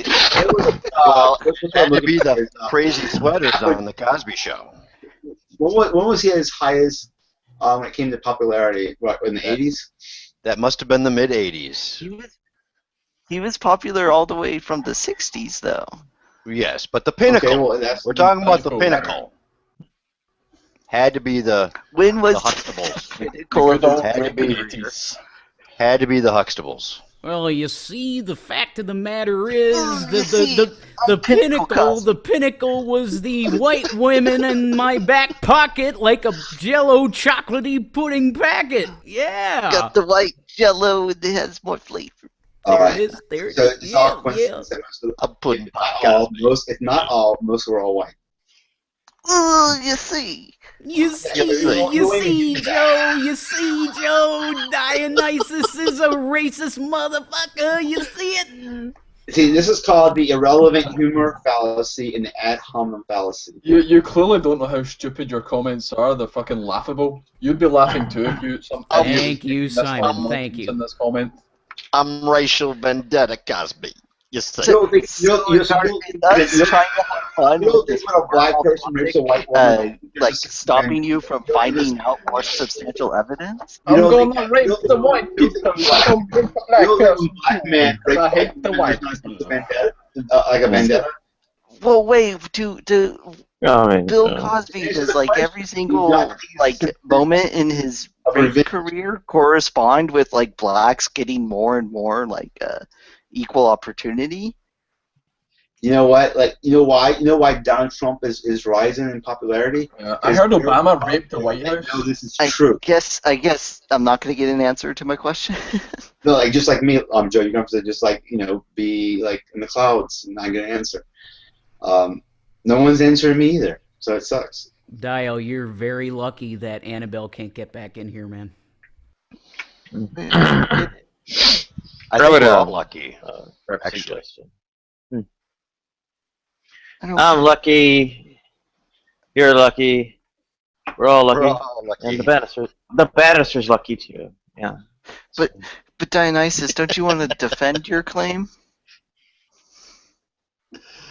it had to be the crazy sweaters on the Cosby Show. When was he at his highest when it came to popularity? What, in the 80s? That must have been the mid 80s. He was popular all the way from the 60s, though. Yes, but the pinnacle. Okay, we're talking about the pinnacle. Had to be the Huxtables. Had to be the Huxtables. Well, you see, the fact of the matter is the pinnacle was the white women in my back pocket like a Jell-O chocolatey pudding packet. Yeah. Got the white Jell-O that has more flavor. There it is. There it is. Yeah. A pudding most, if not all, most were all white. Oh, you see. You see, Joe, Dionysus is a racist motherfucker. You see it? See, this is called the irrelevant humor fallacy and the ad hominem fallacy. You clearly don't know how stupid your comments are. They're fucking laughable. You'd be laughing too if you. Thank you, Simon. Thank you. In this comment. I'm racial vendetta Cosby. Yes, sir. That's trying to have fun. When a black person rapes a white woman, like stopping you from finding out more substantial evidence. I'm going to rape the white people. Black man I hate the white like a vendetta. Well, wait. Bill Cosby does like every single like moment in his career correspond with like blacks getting more and more like equal opportunity. You know what? Like, you know why Donald Trump is rising in popularity? I heard Obama raped the White House. No, this is true. I guess I'm not going to get an answer to my question. No, like just like me, Joe, you're going to have to just like be like in the clouds and not get an answer. No one's answering me either, so it sucks. Dio, you're very lucky that Annabelle can't get back in here, man. I think we're all lucky. Actually. I'm lucky. You're lucky. We're all lucky. And the Bannister's lucky too. Yeah. But Dionysus, don't you want to defend your claim?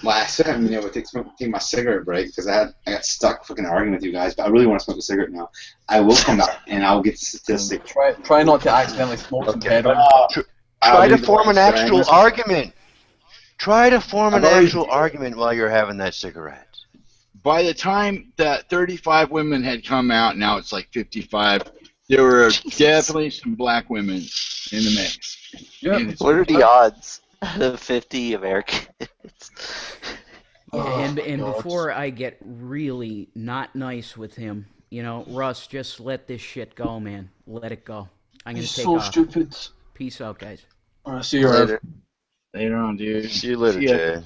last time, you know, take my cigarette break because I got stuck fucking arguing with you guys. But I really want to smoke a cigarette now. I will come back and I'll get the statistics. Try not to accidentally smoke some heroin. Try to form an actual argument. Try to form an actual argument while you're having that cigarette. By the time that 35 women had come out, now it's like 55. There were definitely some black women in the mix. Yep. What are the odds out of 50 Americans? Yeah, and before I get really not nice with him, you know, Russ, just let this shit go, man. Let it go. I'm gonna take off. Stupid. Peace out, guys. All right, see you later. Later on, dude. See you later, Jay.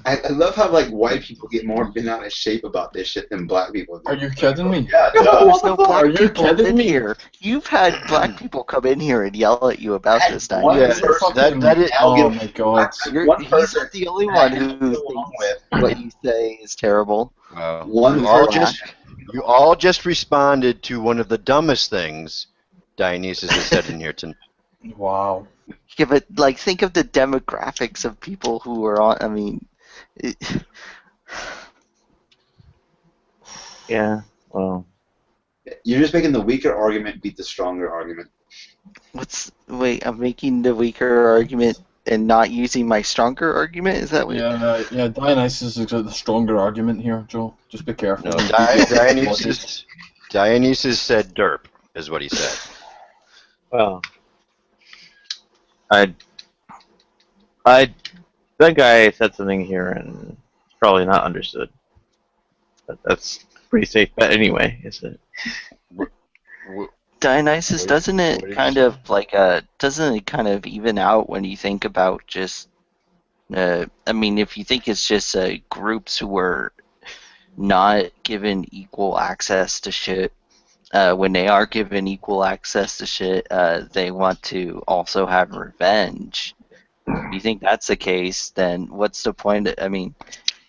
I love how like white people get more bent out of shape about this shit than black people do. Are you kidding me? Yeah, There's no black people kidding in me? here. You've had black people come in here and yell at you about this. Time. one Yes. person- That is. Oh my god. He's not the only one who thinks what you say is terrible. You all just responded to one of the dumbest things Dionysus has said in here tonight. Wow. Yeah, but like, think of the demographics of people who are on. I mean, yeah. Well, you're just making the weaker argument beat the stronger argument. Wait, I'm making the weaker argument and not using my stronger argument? Is that what? Yeah, Dionysus is the stronger argument here, Joe. Just be careful. No, Dionysus said derp, is what he said. well, I think I said something here and it's probably not understood. But that's a pretty safe bet anyway, isn't it? Dionysus, doesn't it kind of even out when you think about just I mean, if you think it's just groups who were not given equal access to shit, when they are given equal access to shit, they want to also have revenge. If you think that's the case, then what's the point? I mean,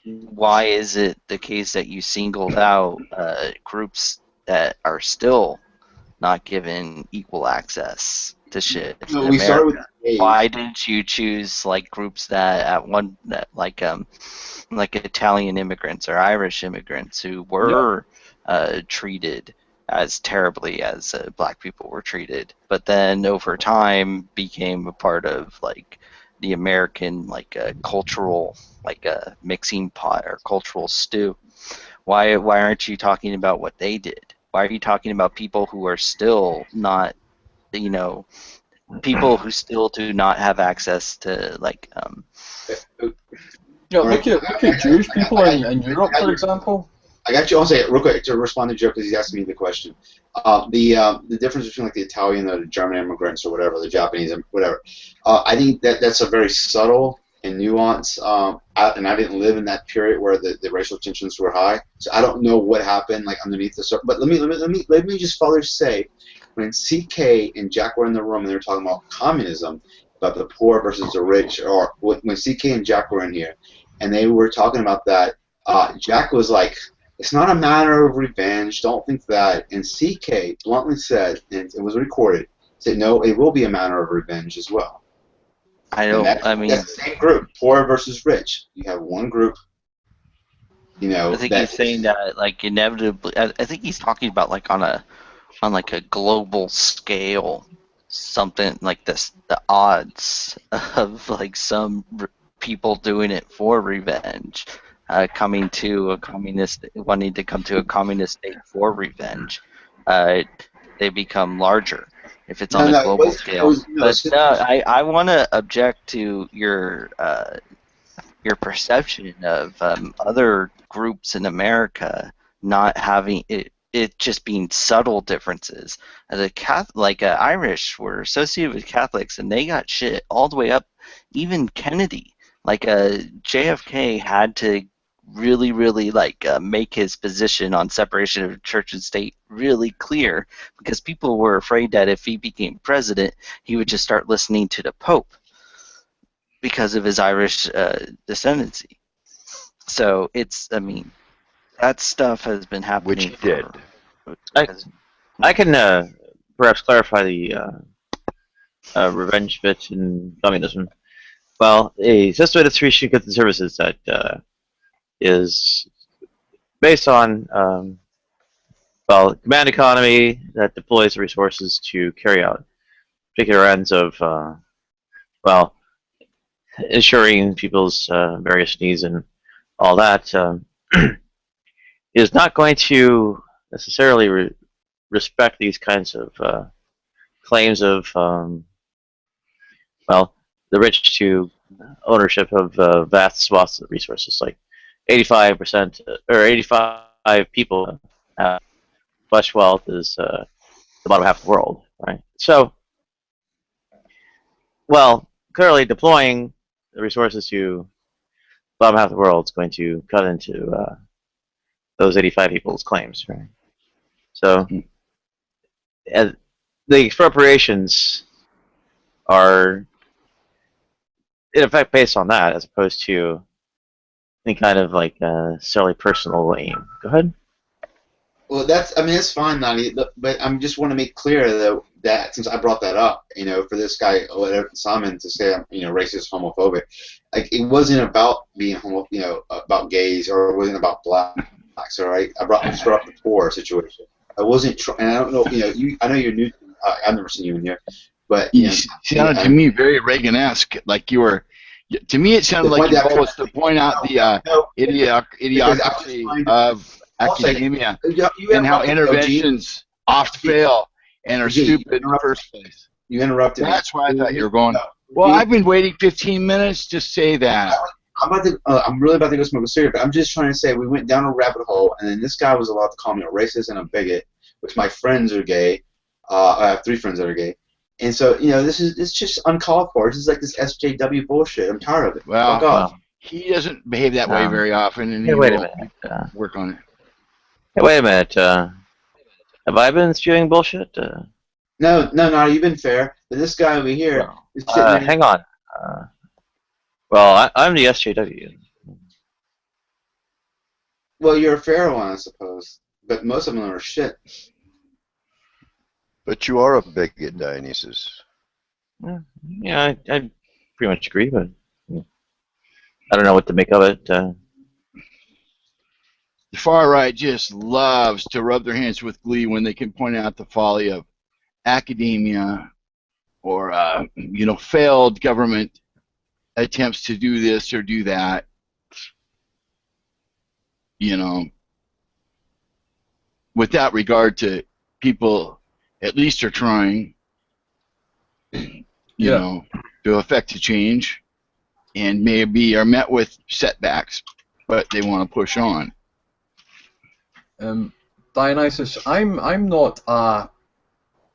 why is it the case that you singled out groups that are still not given equal access to shit? No, we started with why didn't you choose like groups that like Italian immigrants or Irish immigrants who were treated as terribly as black people were treated, but then over time became a part of like the American cultural mixing pot or cultural stew? Why aren't you talking about what they did? Why are you talking about people who are still not, people who still do not have access to look at Jewish people in Europe, for example. I got you. I'll say it real quick to respond to Joe because he's asking me the question. The difference between like the Italian or the German immigrants or whatever, the Japanese, whatever. I think that's a very subtle and nuanced. And I didn't live in that period where the racial tensions were high, so I don't know what happened like underneath the surface. But let me just further say, when CK and Jack were in the room and they were talking about communism, about the poor versus the rich, or when CK and Jack were in here, and they were talking about that, Jack was like, it's not a matter of revenge, don't think that. And CK bluntly said, and it was recorded, said, no, it will be a matter of revenge as well. That's the same group, poor versus rich. You have one group, I think he's saying that like inevitably. I think he's talking about like on a global scale, something like this. The odds of like some people doing it for revenge, coming to a communist, wanting to come to a communist state for revenge, they become larger if it's on a global scale. I want to object to your perception of other groups in America not having it just being subtle differences. The Irish were associated with Catholics, and they got shit all the way up. Even Kennedy, JFK had to really make his position on separation of church and state really clear, because people were afraid that if he became president, he would just start listening to the Pope because of his Irish descendancy. So that stuff has been happening. Which he did. I can perhaps clarify the revenge bit in communism. well, a system of distribution of goods and services that is based on well, command economy that deploys the resources to carry out particular ends of well, ensuring people's various needs and all that is not going to necessarily respect these kinds of claims of well, the rich to ownership of vast swaths of resources, like 85% or 85 people have much wealth is the bottom half of the world, right? So, well, clearly deploying the resources to the bottom half of the world is going to cut into those 85 people's claims, right? So, the expropriations are in effect based on that, as opposed to any kind of like necessarily personal aim. Go ahead. Well, that's fine, Nadia, but I just want to make clear that since I brought that up, for this guy, whatever, Simon, to say I'm, racist, homophobic, like it wasn't about being about gays, or it wasn't about blacks, all right? I brought up the poor situation. I wasn't and I don't know, I know you're new. I've never seen you in here, but you sounded to me very Reagan-esque, like you were. To me, it sounded like you was to point out the idiocracy of academia and how interventions often fail and are stupid in the first place. You interrupted me. That's why I thought you were going. Well, I've been waiting 15 minutes to say that. I'm really about to go smoke a cigarette, but I'm just trying to say we went down a rabbit hole, and then this guy was allowed to call me a racist and a bigot, which my friends are gay. I have 3 friends that are gay. And so, it's just uncalled for. This is like this SJW bullshit. I'm tired of it. Well, he doesn't behave that way very often, and hey, wait a minute. Work on it. Hey, wait a minute. Have I been spewing bullshit? No, you've been fair. But this guy over here is sitting there. Hang on. Well, I'm the SJW. Well, you're a fair one, I suppose. But most of them are shit. But you are a bigot, Dionysus. Yeah, I pretty much agree, but I don't know what to make of it. The far right just loves to rub their hands with glee when they can point out the folly of academia or failed government attempts to do this or do that. Without regard to people at least are trying, to affect a change, and maybe are met with setbacks, but they want to push on. Dionysus, I'm not a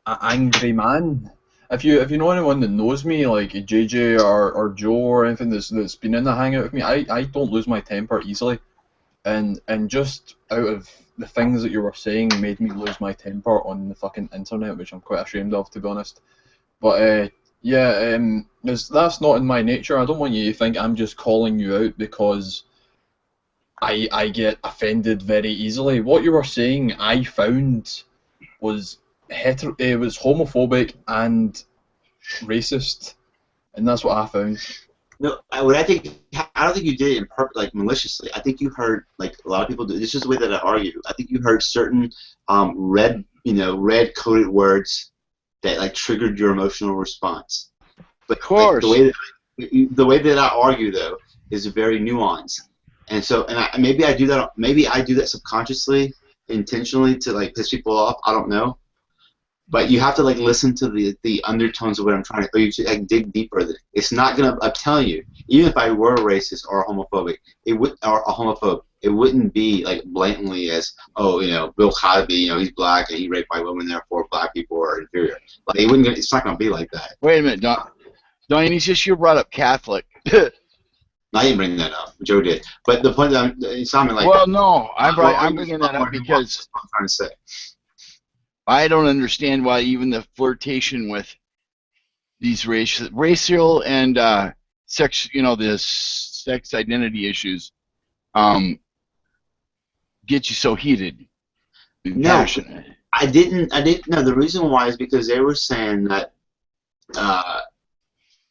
angry man. If you know anyone that knows me, like JJ or Joe or anything that's been in the hangout with me, I don't lose my temper easily, and just out of the things that you were saying made me lose my temper on the fucking internet, which I'm quite ashamed of, to be honest. But that's not in my nature. I don't want you to think I'm just calling you out because I get offended very easily. What you were saying, I found was was homophobic and racist, and that's what I found. No, I don't think you did it maliciously. I think you heard, like a lot of people do. This is the way that I argue. I think you heard certain red coded words that triggered your emotional response. But of course, the way that I argue though is very nuanced, and so maybe I do that subconsciously, intentionally to piss people off. I don't know. But you have to listen to the undertones of what I'm trying to. Or you should dig deeper. It's not gonna. I'm telling you, even if I were a racist or a homophobic, it wouldn't be blatantly as Bill Cosby, he's black and he raped white women, therefore black people are inferior. It's not gonna be like that. Wait a minute, Dionysus, you brought up Catholic. I didn't bring that up. Joe did. But the point that I'm bringing that up because I'm trying to say. I don't understand why even the flirtation with these racial and sex, this sex identity issues, get you so heated and passionate. I didn't. No, the reason why is because they were saying that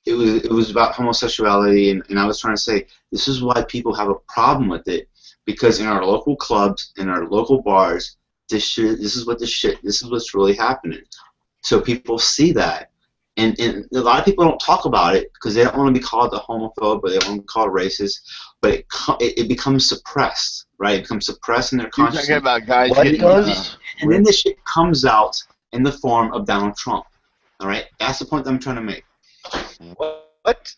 it was about homosexuality, and I was trying to say this is why people have a problem with it, because in our local clubs, in our local bars, this is what's really happening. So people see that, and a lot of people don't talk about it because they don't want to be called a homophobe or they don't want to be called racist, but it becomes suppressed, right? It becomes suppressed in their You're consciousness. talking about guys What getting does? And then this shit comes out in the form of Donald Trump. All right, that's the point that I'm trying to make. What?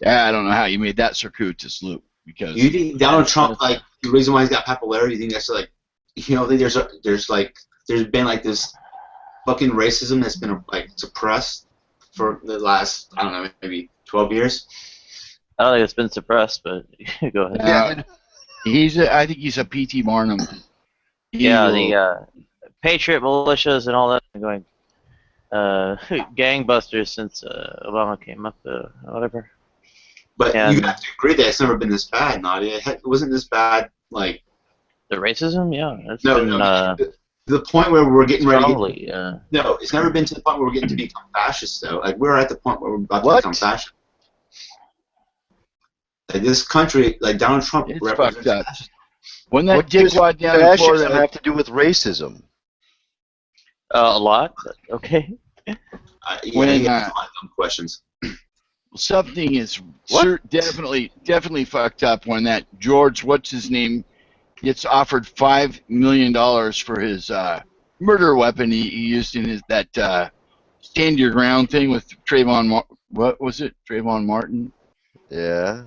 Yeah, I don't know how you made that circuitous loop, because You think Donald Trump, like, the reason why he's got popularity, you think that's like, you know, there's been like this fucking racism that's been like suppressed for the last, I don't know, maybe 12 years? I don't think it's been suppressed, but go ahead. I think he's a P.T. Barnum. Yeah, the Patriot militias and all that are going gangbusters since Obama came up, whatever. But you have to agree that it's never been this bad, Nadia. It wasn't this bad, like... The racism? Yeah. It's No, been, to the point where we're getting ready strongly, to get... No, it's never been to the point where we're getting to become fascists, though. Like, we're at the point where we're about to become fascist. Like, this country, like, Donald Trump represents... fucked up. When that What does dickwad down in fascism Florida have to do with racism? a lot, but okay. When, he has a lot of dumb questions. something is definitely fucked up when that George, what's his name, gets offered $5 million for his murder weapon he used in his stand your ground thing with Trayvon. What was it? Trayvon Martin. Yeah.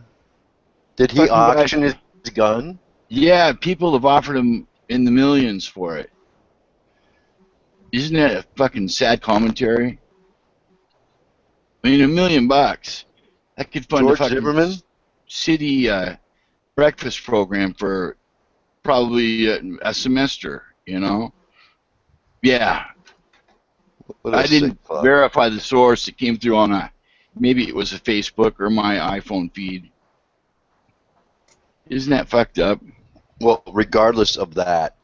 Did he auction his gun? Yeah, people have offered him in the millions for it. Isn't that a fucking sad commentary? I mean, $1 million. That could fund George a fucking Zimmerman? city breakfast program for probably a semester, you know? Yeah. I didn't verify the source. It came through on maybe it was a Facebook or my iPhone feed. Isn't that fucked up? Well, regardless of that,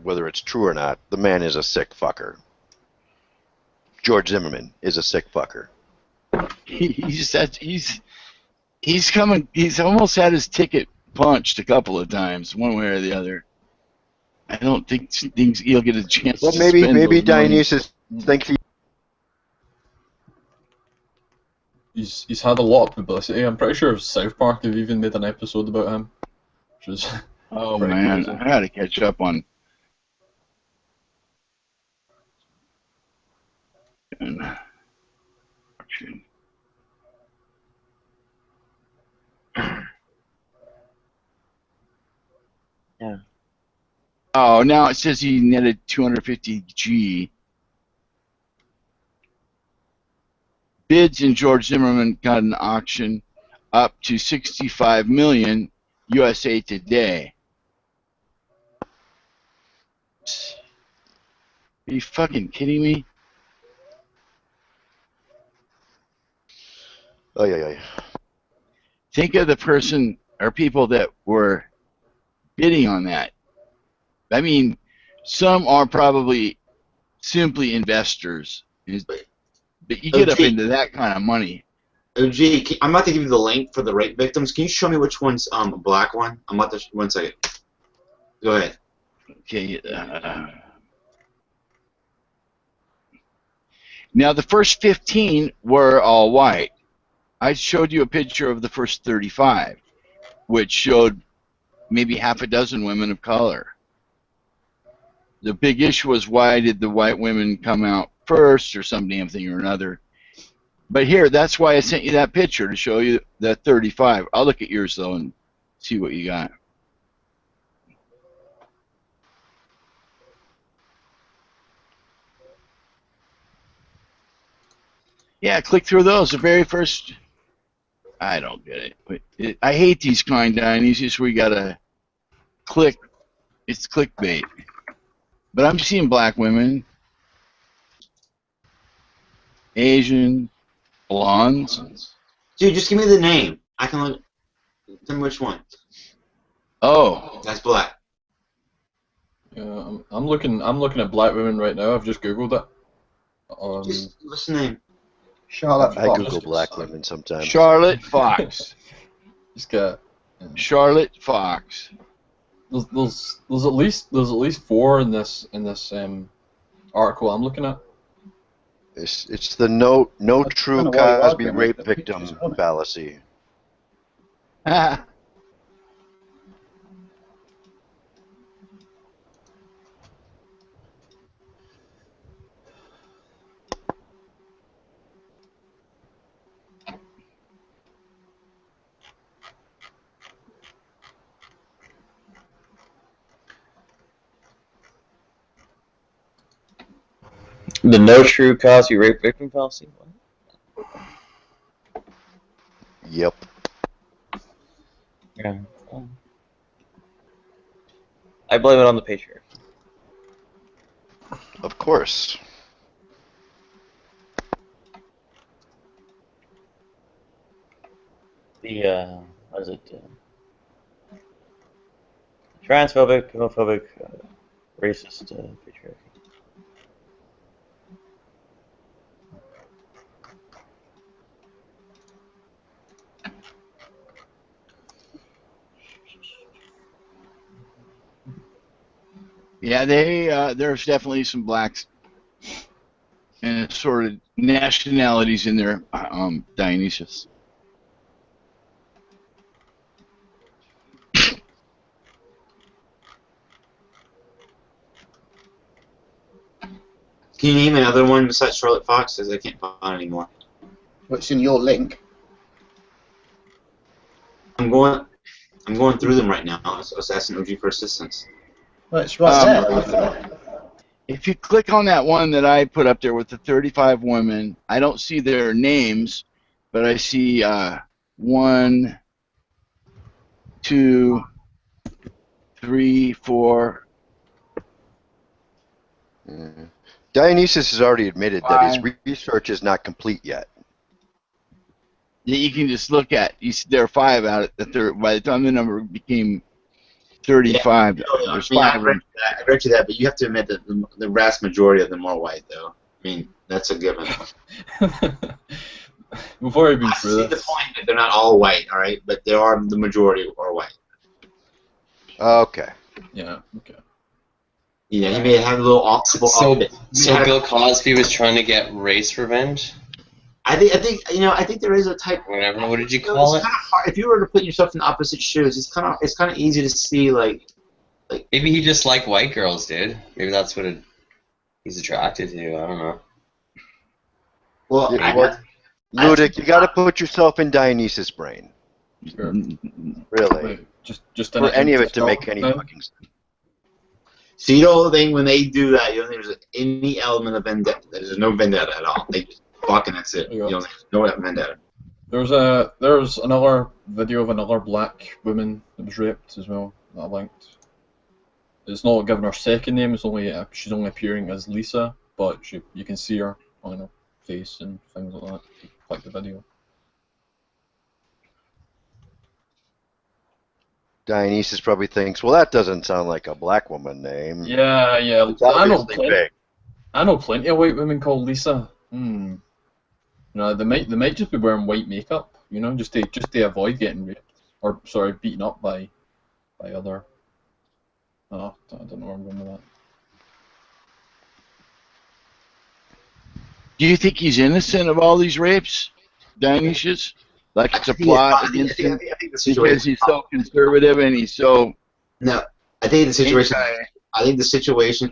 whether it's true or not, the man is a sick fucker. George Zimmerman is a sick fucker. He's almost had his ticket punched a couple of times, one way or the other. I don't think he'll get a chance. Well, to maybe Dionysus thinks he's had a lot of publicity. I'm pretty sure South Park have even made an episode about him. Which is oh man, crazy. I gotta catch up on. Yeah. Oh, now it says he netted 250 G. Bids in George Zimmerman got an auction up to 65 million USA Today. Are you fucking kidding me? Oh yeah. Think of the person or people that were bidding on that. I mean, some are probably simply investors, but you get up into that kind of money. OG, I'm about to give you the link for the rape victims. Can you show me which one's a black one? I'm about to. 1 second. Go ahead. Okay. Now the first 15 were all white. I showed you a picture of the first 35, which showed maybe half a dozen women of color. The big issue was, why did the white women come out first, or some damn thing or another. But here, that's why I sent you that picture, to show you that 35. I'll look at yours though and see what you got. Yeah, click through those. The very first. I don't get it. I hate these kind of Dionysius where you gotta click. It's clickbait. But I'm seeing black women, Asian, blondes. Dude, just give me the name. I can look. Tell me which one. Oh, that's black. Yeah, I'm looking at black women right now. I've just googled it. What's the name? Charlotte I Fox. Google black women sometimes. Charlotte Fox. Just got Charlotte Fox. There's at least 4 in this article I'm looking at. It's the no true Cosby rape victim fallacy. The no true Cosby rape victim fallacy. Yep. Yeah. I blame it on the patriarchy. Of course. The what is it? Transphobic, homophobic, racist patriarchy. Yeah, there's definitely some blacks and sort of nationalities in there, Dionysius. Can you name another one besides Charlotte Fox? Because I can't find anymore. What's in your link? I'm going through them right now. I was asking OG for assistance. Well, it's right there. If you click on that one that I put up there with the 35 women, I don't see their names, but I see 1, 2, 3, 4. Dionysus has already admitted that his research is not complete yet. You can just look at. There are 5 out of the third. By the time the number became 35, there's 5 of them. I read you that, but you have to admit that the vast majority of them are white, though. I mean, that's a given. Before I even see the point that they're not all white, all right, but the majority are white. Okay. Yeah. Okay. Yeah, he may have a little optical. So Bill Cosby was trying to get race revenge. I think there is a type. Whatever. What did you call it? It's kind of hard. If you were to put yourself in opposite shoes, it's kind of easy to see like. Maybe he just liked white girls, dude. Maybe that's what he's attracted to. I don't know. Well, Ludic, you got to put yourself in Dionysus' brain. Sure. Really. Just for any of it to make any fucking sense. So you don't think when they do that, you don't think there's any element of vendetta? There's no vendetta at all. They just fucking that's it. You don't think there's no vendetta. There's another video of another black woman that was raped as well that I linked. It's not given her second name. It's only she's only appearing as Lisa, but you can see her on her face and things like that. Like the video. Dionysus probably thinks, well, that doesn't sound like a black woman name. Yeah. It's obviously big. I know plenty of white women called Lisa. No, they might just be wearing white makeup, just to avoid getting raped or beaten up by other. Oh, I don't know where I'm going with that. Do you think he's innocent of all these rapes, Dionysius? Like it's a plot against him because he's so conservative and he's so. No, I think the situation.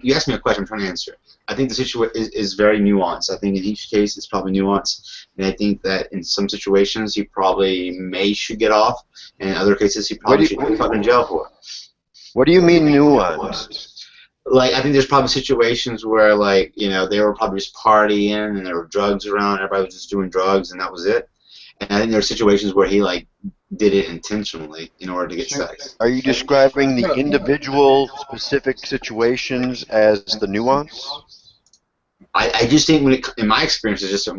You asked me a question. I'm trying to answer it. I think the situation is very nuanced. I think in each case it's probably nuanced, and I think that in some situations he probably should get off, and in other cases he probably should be fucking in jail for. What do you mean nuanced? Like, I think there's probably situations where, like, they were probably just partying and there were drugs around. Everybody was just doing drugs and that was it. And I think there are situations where he did it intentionally in order to get sex. Are you describing the individual specific situations as the nuance? I just think in my experience, it's just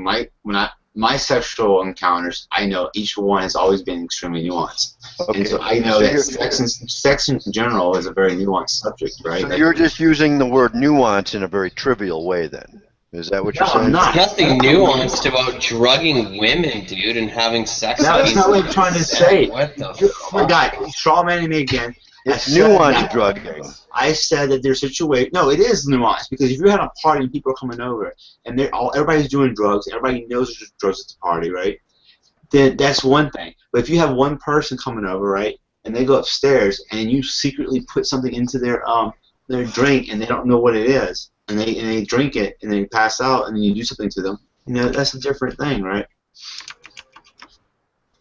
my sexual encounters, I know each one has always been extremely nuanced. Okay. And so I know that sex in general is a very nuanced subject, right? So you're just using the word nuance in a very trivial way then? Is that what you're No, saying? I'm not. Nothing nuanced about drugging women, dude, and having sex. No, that's not what I'm trying to say. What the Oh my God, you strawmanning me again. It's nuanced drugging. I said that there's situation. No, it is nuanced because if you're having a party and people are coming over and everybody's doing drugs, everybody knows there's drugs at the party, right? Then that's one thing. But if you have one person coming over, right, and they go upstairs and you secretly put something into their drink and they don't know what it is, and they drink it and they pass out and then you do something to them, that's a different thing, right?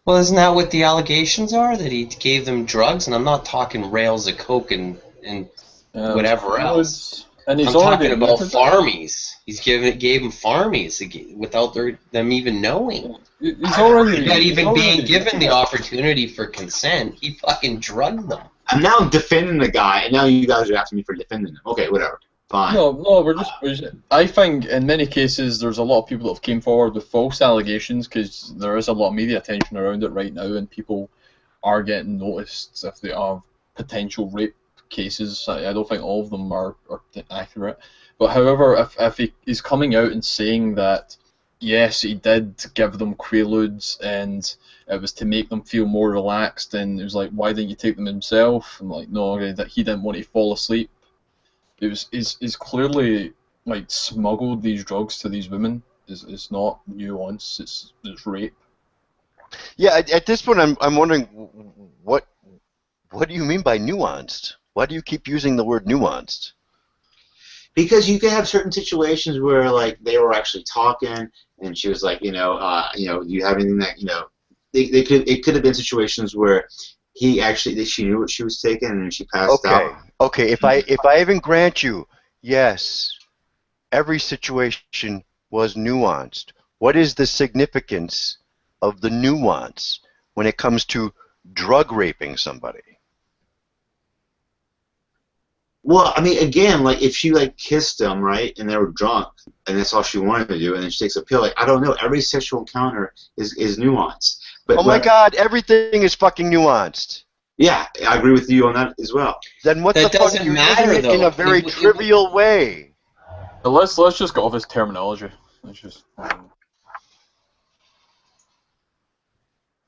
Well, isn't that what the allegations are? That he gave them drugs, and I'm not talking rails of coke and whatever else. And I'm talking about farmies. Gave them farmies without them even knowing. He's already Not even being given the opportunity for consent. He fucking drugged them. I'm now defending the guy, and now you guys are asking me for defending him. Okay, whatever. Fine. No, we're just. I think in many cases there's a lot of people that have came forward with false allegations because there is a lot of media attention around it right now, and people are getting noticed if they are potential rape cases. I don't think all of them are accurate, but however, if he's coming out and saying that yes, he did give them Quaaludes and it was to make them feel more relaxed, and it was like, why didn't you take them himself? And like, no, that he didn't want to fall asleep. He's clearly like smuggled these drugs to these women. It's not nuance. It's rape. Yeah, at this point, I'm wondering what do you mean by nuanced? Why do you keep using the word nuanced? Because you can have certain situations where like they were actually talking, and she was like, do you have anything that it could have been situations where she knew what she was taking and she passed out. Okay, if I even grant you, yes, every situation was nuanced. What is the significance of the nuance when it comes to drug raping somebody? Well, I mean, again, like if she like kissed them, right, and they were drunk, and that's all she wanted to do, and then she takes a pill, like I don't know, every sexual encounter is nuanced. But oh my God, everything is fucking nuanced. Yeah, I agree with you on that as well. Then what that the fuck? You're using it in a very trivial way. But let's just go off his terminology. Let's just. But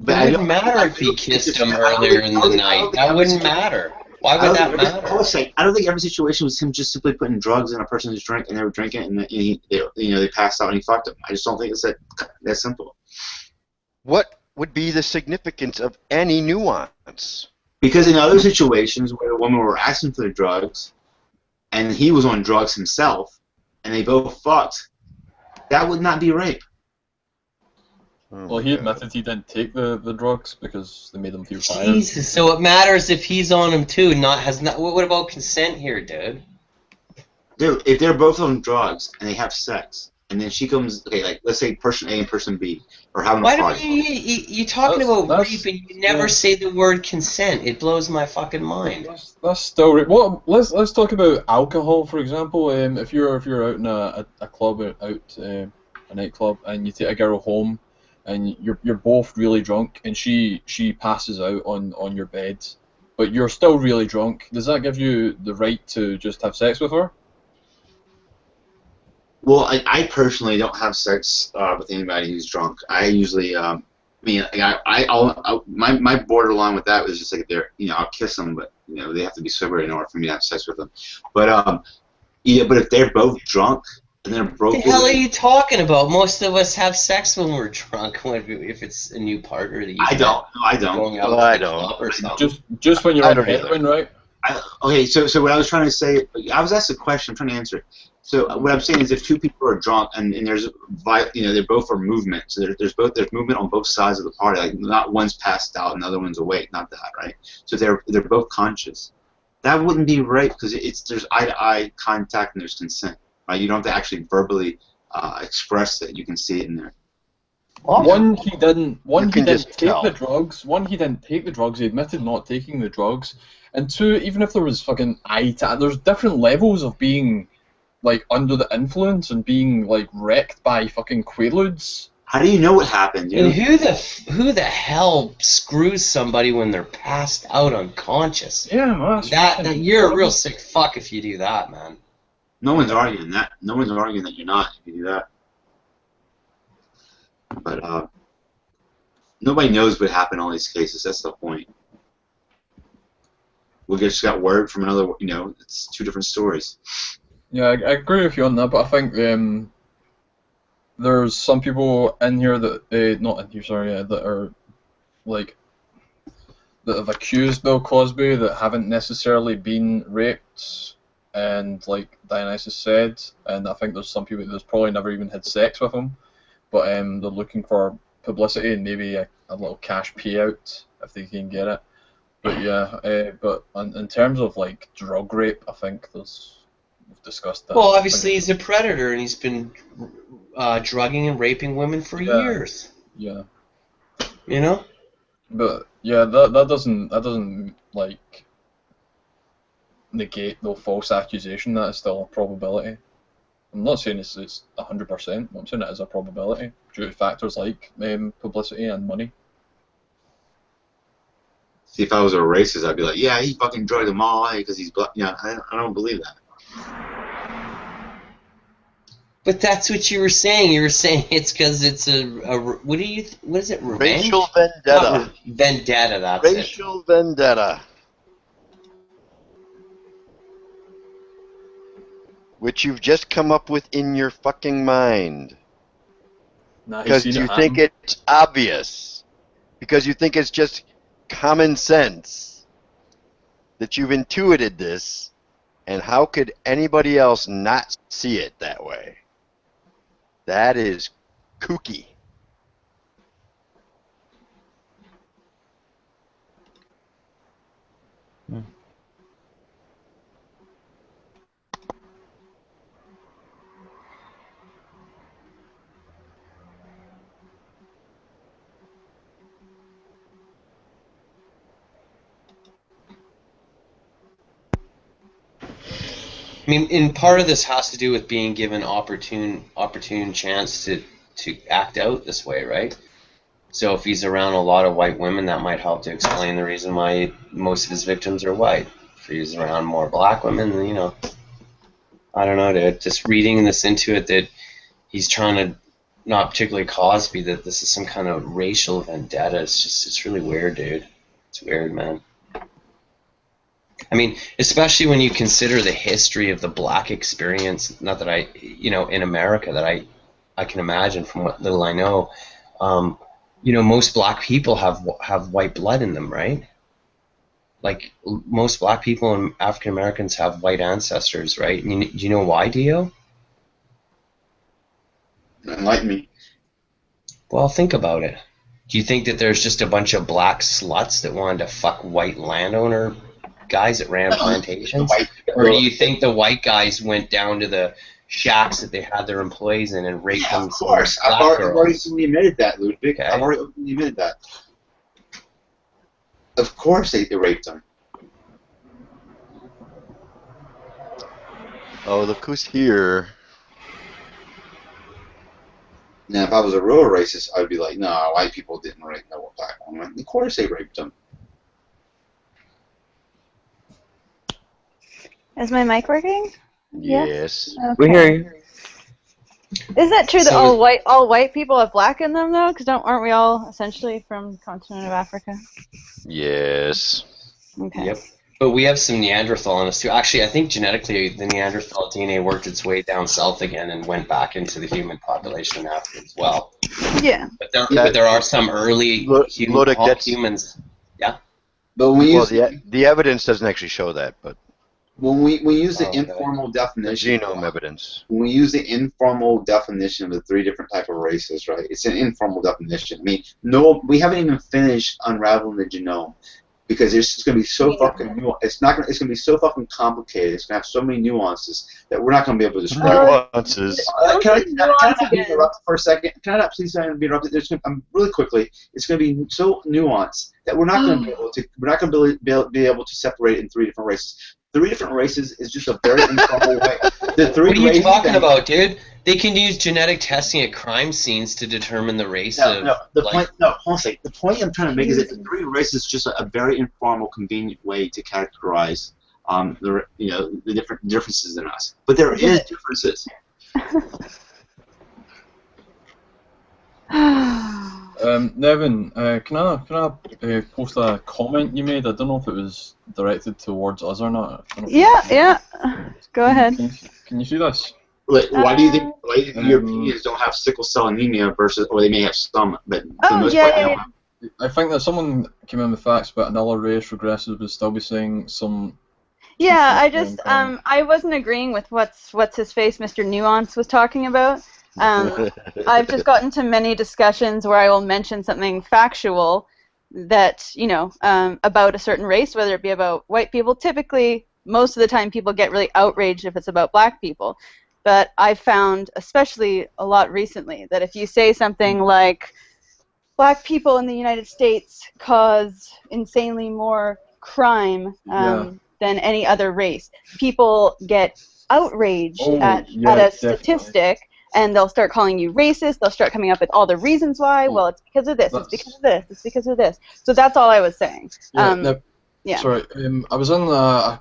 it wouldn't matter if he kissed him earlier in the night. That wouldn't matter. Why would that matter? I don't think every situation was him just simply putting drugs in a person's drink and they were drinking and they passed out and he fucked them. I just don't think it's that simple. What would be the significance of any nuance? Because in other situations where the women were asking for the drugs and he was on drugs himself and they both fucked, that would not be rape. Well, he admitted he didn't take the drugs because they made him feel tired. Jesus, so it matters if he's on them too. What about consent here, dude? Dude, if they're both on drugs and they have sex, and then she comes, okay, like let's say person A and person B are having a party. You're talking about rape and you never say the word consent. It blows my fucking mind. That's still rape. Well, let's talk about alcohol, for example. If you're out in a club, a nightclub, and you take a girl home, and you're both really drunk, and she passes out on your bed, but you're still really drunk. Does that give you the right to just have sex with her? Well, I personally don't have sex with anybody who's drunk. I usually, my borderline with that was just like I'll kiss them, but they have to be sober in order for me to have sex with them. But but if they're both drunk and they're broken. What the hell are you talking about? Most of us have sex when we're drunk. If it's a new partner that you. I don't. Going out I don't. Or something. Just when you're on heroin, right? Okay, so what I was trying to say, I was asked a question. I'm trying to answer it. So what I'm saying is, if two people are drunk and there's they both are movement, so there's movement on both sides of the party. Like not one's passed out and the other one's awake, not that, right? So they're both conscious. That wouldn't be rape because there's eye-to-eye contact and there's consent. Right? You don't have to actually verbally express it. You can see it in there. One, he didn't take the drugs. One, he didn't take the drugs. He admitted not taking the drugs. And two, even if there was fucking there's different levels of being like under the influence and being like wrecked by fucking Quaaludes. How do you know what happened, dude? And who the hell screws somebody when they're passed out unconscious? Yeah, you're a real sick fuck if you do that, man. No one's arguing that. No one's arguing that you're not if you do that. But nobody knows what happened in all these cases. That's the point. We just got word from another. You know, it's two different stories. Yeah, I agree with you on that, but I think there's some people in here that not in here, sorry, that are like that have accused Bill Cosby that haven't necessarily been raped, and like Dionysus said, and I think there's some people that's probably never even had sex with him, but they're looking for publicity and maybe a little cash payout if they can get it. But yeah, but in terms of like drug rape, I think we've discussed that. Well, obviously he's a predator and he's been drugging and raping women for years. Yeah. You know. But yeah, that doesn't like negate the false accusation. That is still a probability. I'm not saying it's 100%. I'm saying it is a probability due to factors like publicity and money. See, if I was a racist, I'd be like, yeah, he fucking drugged them all because he's black. Yeah, I don't believe that. But that's what you were saying. You were saying it's because it's what is it? Revenge? Racial vendetta. Vendetta. That's Racial vendetta. Which you've just come up with in your fucking mind. Because you think it's obvious. Because you think it's just common sense that you've intuited this, and how could anybody else not see it that way? That is kooky. I mean, and part of this has to do with being given opportune chance to act out this way, right? So if he's around a lot of white women, that might help to explain the reason why most of his victims are white. If he's around more black women, then, you know, I don't know, dude. Just reading this into it that he's trying to, not particularly Cosby, that this is some kind of racial vendetta. It's really weird, dude. It's weird, man. I mean, especially when you consider the history of the black experience, not that I, you know, in America, that I can imagine from what little I know, you know, most black people have white blood in them, right? Like, most black people and African Americans have white ancestors, right? Do you know why, Dio? Enlighten me. Well, think about it. Do you think that there's just a bunch of black sluts that wanted to fuck white landowner guys that ran plantations? Or do you think the white guys went down to the shacks that they had their employees in and raped them? Of course. I've already admitted that, Ludwig. Okay. I've already admitted that. Of course they raped them. Oh, look who's here. Now, if I was a real racist, I'd be like, no, white people didn't rape no black woman. Of course they raped them. Is my mic working? Yes. Okay. We hear you. Is that true that So all white people have black in them though? Because aren't we all essentially from the continent of Africa? Yes. Okay. Yep. But we have some Neanderthal in us too. Actually, I think genetically the Neanderthal DNA worked its way down south again and went back into the human population in Africa as well. Yeah. But there are some early humans. Yeah. But the evidence doesn't actually show that, but when we use the informal definition, genome evidence. When we use the informal definition of the three different types of races, right? It's an informal definition. I mean, we haven't even finished unraveling the genome because it's just going to be so fucking it's going to be so fucking complicated. It's going to have so many nuances that we're not going to be able to describe. Nuances. Can I be interrupted for a second? Can I not please not be interrupted? Really quickly. It's going to be so nuanced that we're not going to be able to. We're not going to be able to separate it in three different races. Three different races is just a very informal way. What are you talking about, dude? They can use genetic testing at crime scenes to determine the race of. Hold on a second. The point I'm trying to make is that the three races is just a very informal, convenient way to categorize the different differences in us. But there is differences. Nevin, can I post a comment you made? I don't know if it was directed towards us or not. Yeah. Go ahead. Can you see this? Why do you think Europeans don't have sickle cell anemia versus, or they may have some, but for the most part, they don't have. I think that someone came in with facts about another race regressive would still be saying some. Yeah, I wasn't agreeing with what's his face, Mr. Nuance was talking about. I've just gotten to many discussions where I will mention something factual that, about a certain race, whether it be about white people. Typically, most of the time people get really outraged if it's about black people. But I've found, especially a lot recently, that if you say something like, black people in the United States cause insanely more crime than any other race, people get outraged at a statistic, and they'll start calling you racist. They'll start coming up with all the reasons why. Well, it's because of this. It's because of this. It's because of this. So that's all I was saying. Sorry, I was in a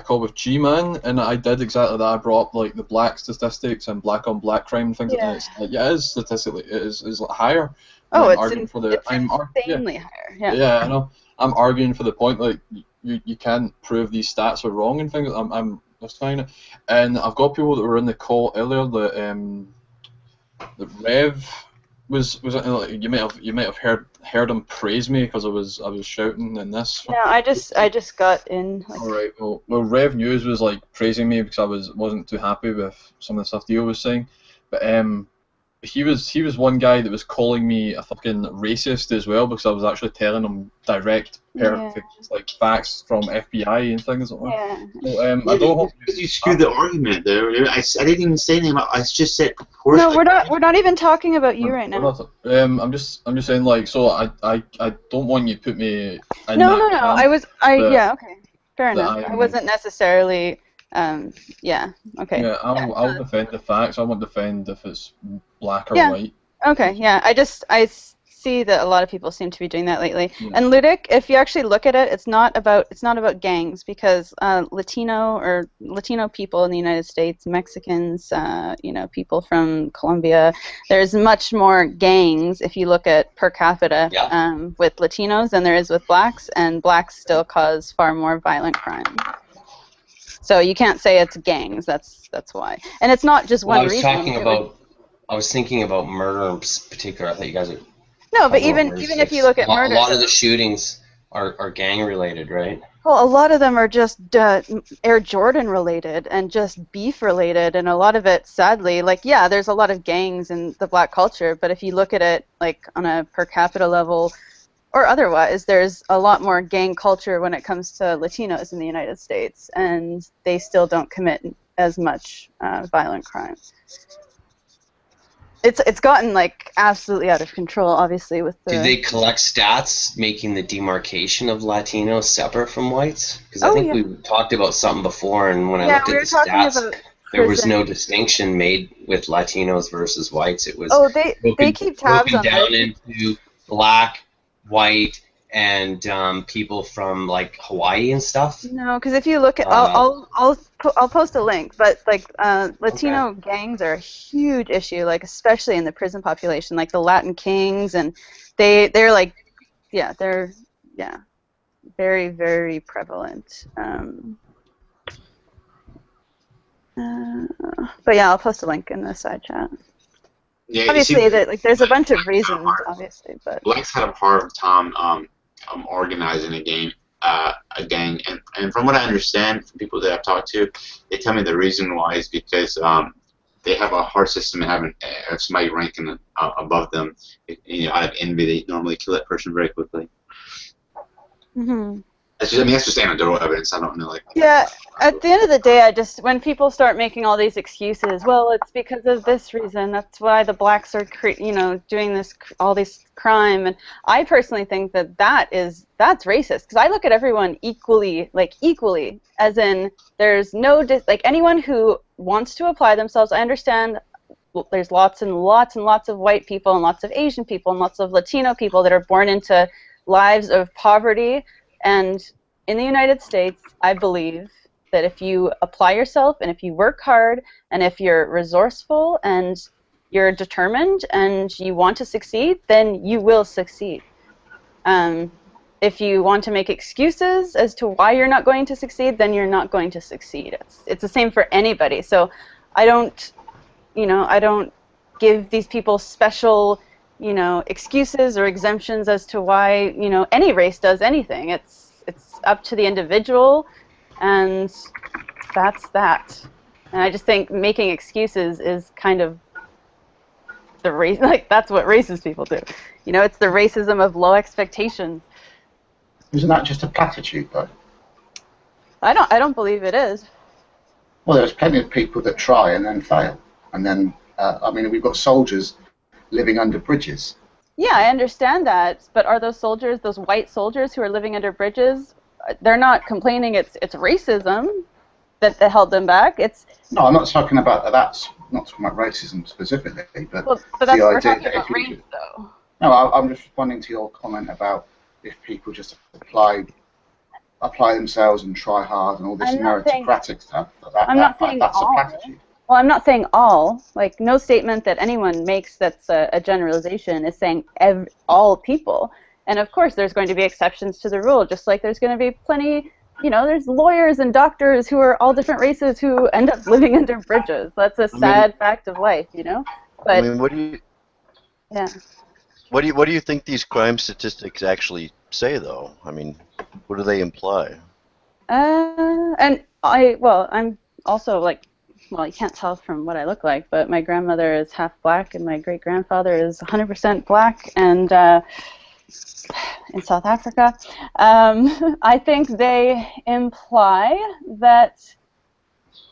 call with G-Man, and I did exactly that. I brought up like the black statistics and black on black crime and things like that. It is statistically, it is higher. Oh, it's insanely higher. Yeah, I know. I'm arguing for the point, like, you can't prove these stats are wrong and things. I'm just trying to, and I've got people that were in the call earlier. The Rev was you might have heard him praise me because I was shouting in this. No, I just got in. All right. Well, Rev News was like praising me because I wasn't too happy with some of the stuff Dio was saying, but he was one guy that was calling me a fucking racist as well because I was actually telling him direct, perfect like facts from FBI and things like that. Yeah. So, I don't. You skewed the argument there. I didn't even say anything. I just said. No, we're not even talking about you right now. I'm just saying, like, so I don't want you to put me in No. yeah, okay, fair enough. I wasn't necessarily. Okay. Yeah, I'll defend the facts. I won't defend if it's black or white. Okay, yeah. I see that a lot of people seem to be doing that lately. Yeah. And Ludic, if you actually look at it, it's not about gangs because Latino people in the United States, Mexicans, people from Colombia, there's much more gangs if you look at per capita with Latinos than there is with blacks, and blacks still cause far more violent crime. So you can't say it's gangs. That's why, and it's not just one reason. I was thinking about murder in particular. I thought you guys. No, but even if you look at murder, a lot of the shootings are gang related, right? Well, a lot of them are just Air Jordan related and just beef related, and a lot of it, sadly, there's a lot of gangs in the black culture. But if you look at it like on a per capita level, or otherwise, there's a lot more gang culture when it comes to Latinos in the United States, and they still don't commit as much violent crime. It's gotten like absolutely out of control, obviously. Do they collect stats making the demarcation of Latinos separate from whites? Because I think we talked about something before, and when I looked at the stats, there was no distinction made with Latinos versus whites. It was they keep tabs on down into black, white, and people from like Hawaii and stuff. No, because if you look at, I'll post a link, but like Latino gangs are a huge issue, like especially in the prison population, like the Latin Kings, and they're like, they're very, very prevalent. But yeah, I'll post a link in the side chat. Yeah, obviously, there's a bunch of reasons, obviously, but blacks had a hard time organizing a gang, and from what I understand from people that I've talked to, they tell me the reason why is because they have a hard system of having somebody ranking above them. Out of envy, they normally kill that person very quickly. Mm-hmm. That's just anecdotal evidence. I don't know. Yeah, at the end of the day, when people start making all these excuses, well, it's because of this reason. That's why the blacks are, doing all this crime, and I personally think that's racist because I look at everyone equally, as in there's no anyone who wants to apply themselves. I understand there's lots and lots and lots of white people and lots of Asian people and lots of Latino people that are born into lives of poverty and in the United States, I believe that if you apply yourself and if you work hard and if you're resourceful and you're determined and you want to succeed, then you will succeed. If you want to make excuses as to why you're not going to succeed, then you're not going to succeed. It's the same for anybody. So I don't give these people special, excuses or exemptions as to why, any race does anything. It's up to the individual, and that's that. And I just think making excuses is kind of the race, like that's what racist people do. It's the racism of low expectations. Isn't that just a platitude, though? I don't believe it is. Well, there's plenty of people that try and then fail, and then we've got soldiers living under bridges. Yeah, I understand that, but are those soldiers, those white soldiers who are living under bridges, they're not complaining it's racism that held them back? No, I'm not talking about that's not talking about racism specifically, but that's the we're idea talking that about if you race, though. No, I'm just responding to your comment about if people just apply themselves and try hard and all this meritocratic stuff. That's a platitude. Well, I'm not saying all. Like, no statement that anyone makes that's a generalization is saying all people. And of course, there's going to be exceptions to the rule, just like there's going to be plenty. There's lawyers and doctors who are all different races who end up living under bridges. That's a sad fact of life, But what do you? Yeah. What do you think these crime statistics actually say, though? I mean, what do they imply? And I'm also you can't tell from what I look like, but my grandmother is half black and my great-grandfather is 100% black, and in South Africa. I think they imply that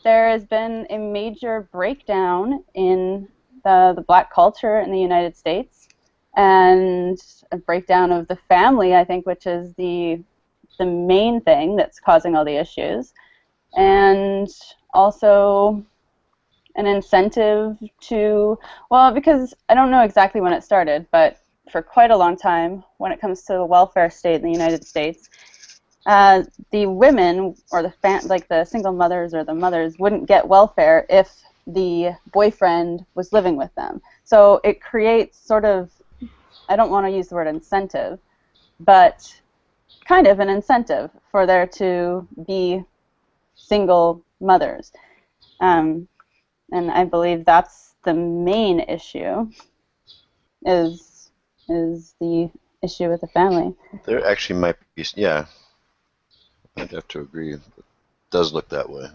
there has been a major breakdown in the black culture in the United States, and a breakdown of the family, I think, which is the main thing that's causing all the issues, and also an incentive to, because I don't know exactly when it started, but for quite a long time, when it comes to the welfare state in the United States, the women or the single mothers or the mothers wouldn't get welfare if the boyfriend was living with them. So it creates sort of, I don't want to use the word incentive, but kind of an incentive for there to be single mothers. And I believe that's the main issue, is the issue with the family. There actually might be, yeah. I'd have to agree. It does look that way.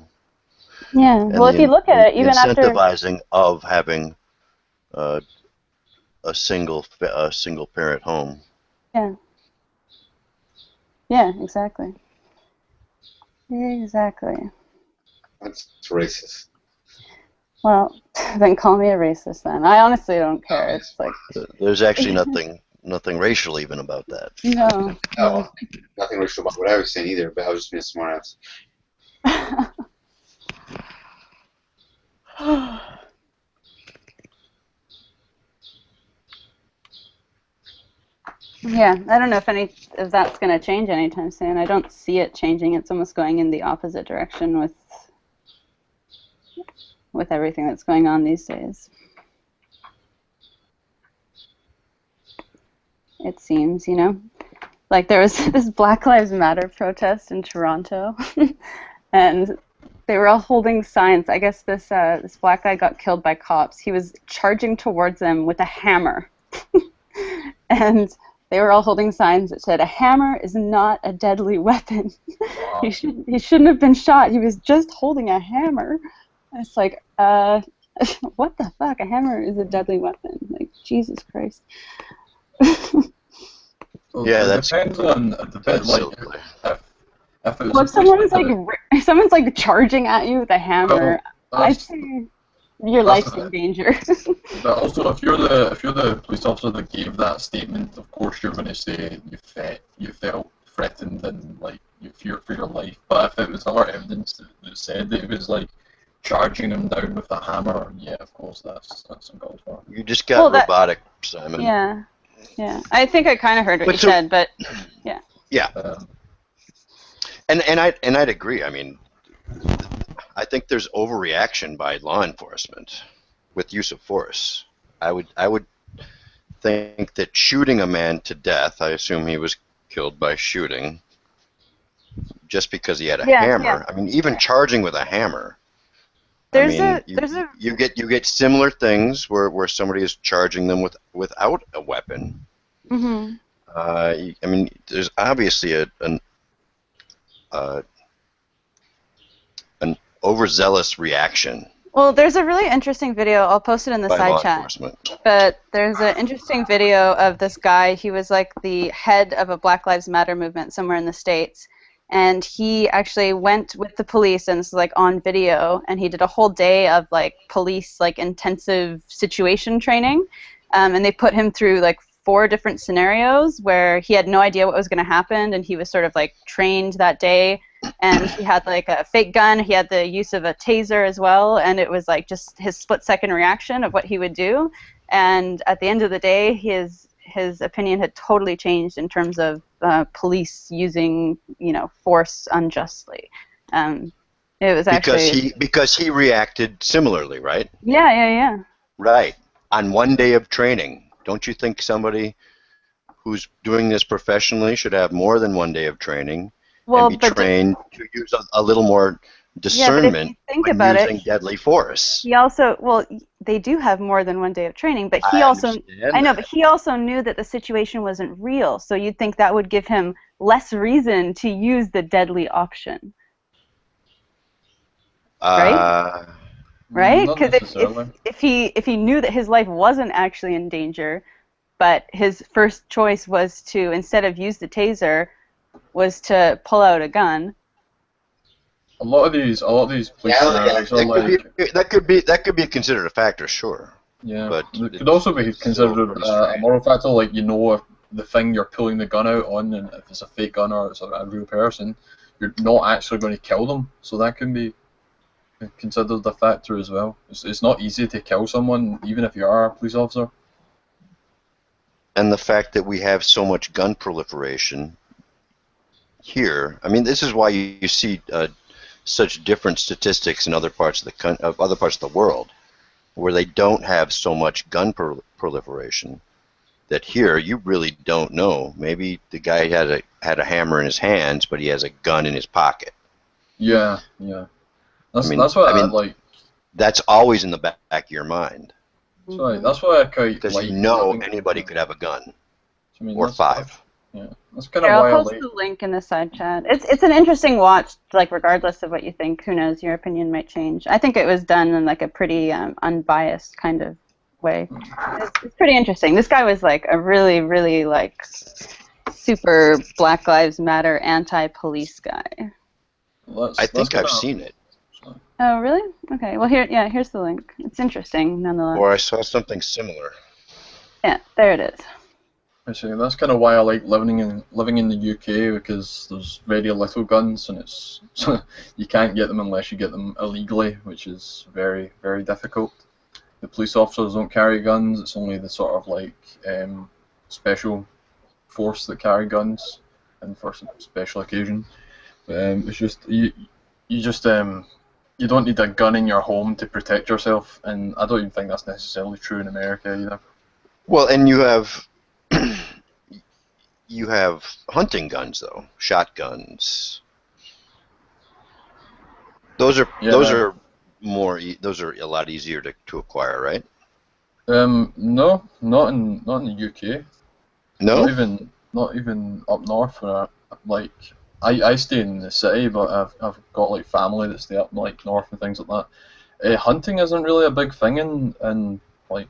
Yeah. And well, if you look at it, even after incentivizing of having a single parent home. Yeah. Yeah. Exactly. Exactly. That's racist. Well, then call me a racist then. I honestly don't care. It's like there's actually nothing racial even about that. No. No, nothing racial about what I was saying either, but I was just being a smart ass. Yeah, I don't know if that's going to change anytime soon. I don't see it changing. It's almost going in the opposite direction with everything that's going on these days. It seems, like there was this Black Lives Matter protest in Toronto, and they were all holding signs. I guess this black guy got killed by cops. He was charging towards them with a hammer, and they were all holding signs that said, "A hammer is not a deadly weapon." Wow. He shouldn't have been shot. He was just holding a hammer. It's like, what the fuck? A hammer is a deadly weapon. Like, Jesus Christ. Yeah, that depends on if someone's like charging at you with a hammer, I'd say your life's in danger. But also, if you're the police officer that gave that statement, of course you're going to say you felt threatened and like you fear for your life. But if it was other evidence that said that it was like charging him down with a hammer, yeah, of course that's uncalled for. You just got robotic, Simon. And I'd agree. I mean, I think there's overreaction by law enforcement with use of force. I would think that shooting a man to death, I assume he was killed by shooting, just because he had a hammer. Yeah. I mean, even charging with a hammer. You get similar things where somebody is charging them without a weapon. Mm-hmm. I mean, there's obviously an overzealous reaction. Well, there's a really interesting video. I'll post it in the side chat. But there's an interesting video of this guy. He was like the head of a Black Lives Matter movement somewhere in the States. And he actually went with the police, and this is like on video, and he did a whole day of like police like intensive situation training. And they put him through like 4 different scenarios where he had no idea what was going to happen, and he was sort of like trained that day. And he had like a fake gun. He had the use of a taser as well, and it was like just his split-second reaction of what he would do. And at the end of the day, his opinion had totally changed in terms of police using, force unjustly. It was actually because he reacted similarly, right? Yeah. Right. On one day of training, don't you think somebody who's doing this professionally should have more than one day of training? Well, and be trained to use a little more discernment when using deadly force. He also, they do have more than one day of training, but he but he also knew that the situation wasn't real, so you'd think that would give him less reason to use the deadly option. Right? Right? Because if he knew that his life wasn't actually in danger, but his first choice was to, instead of use the taser, was to pull out a gun. A lot of these police scenarios are like that could be considered a factor, sure. Yeah, but it could also be considered a moral factor. Like if the thing you're pulling the gun out on, and if it's a fake gun or it's a real person, you're not actually going to kill them. So that can be considered a factor as well. It's not easy to kill someone, even if you are a police officer. And the fact that we have so much gun proliferation here, I mean, this is why you see such different statistics in other parts of the world, where they don't have so much gun proliferation. That here you really don't know. Maybe the guy had a hammer in his hands, but he has a gun in his pocket. Yeah. That's what I like. That's always in the back of your mind. Sorry, that's why I quite because anybody could have a gun, or 5. Yeah, that's kind of why I'll post the link in the side chat. It's an interesting watch, like regardless of what you think. Who knows? Your opinion might change. I think it was done in like a pretty unbiased kind of way. It's pretty interesting. This guy was like a really, really like super Black Lives Matter anti-police guy. I think I've seen it. Oh, really? Okay. Well, here's the link. It's interesting, nonetheless. Or I saw something similar. Yeah, there it is. I see. That's kind of why I like living in the UK, because there's very little guns, and it's you can't get them unless you get them illegally, which is very, very difficult. The police officers don't carry guns. It's only the sort of like special force that carry guns, and for special occasion. It's just you don't need a gun in your home to protect yourself, and I don't even think that's necessarily true in America either. Well, and you have hunting guns though, shotguns. Those are a lot easier to acquire, right? No, not in the UK. No, not even up north. Like I stay in the city, but I've got like family that stay up like north and things like that. Hunting isn't really a big thing in like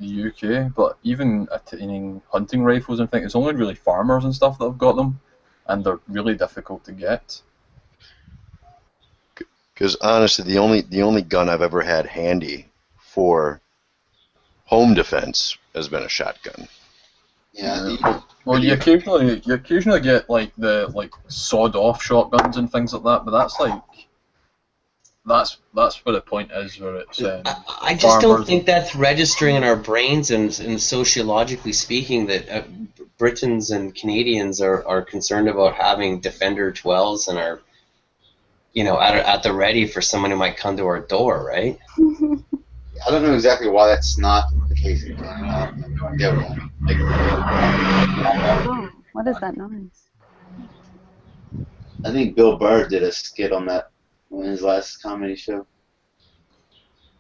the UK, but even attaining hunting rifles and things, it's only really farmers and stuff that have got them, and they're really difficult to get. Because honestly, the only gun I've ever had handy for home defense has been a shotgun. Yeah. Well, you occasionally get like the sawed-off shotguns and things like that, but that's where the point is, where it's. I just don't think that's registering in our brains, and sociologically speaking, that Britons and Canadians are concerned about having Defender 12s and are, you know, at the ready for someone who might come to our door, right? I don't know exactly why that's not the case in Canada. I have no idea why. Oh, what is that noise? I think Bill Burr did a skit on that on his last comedy show.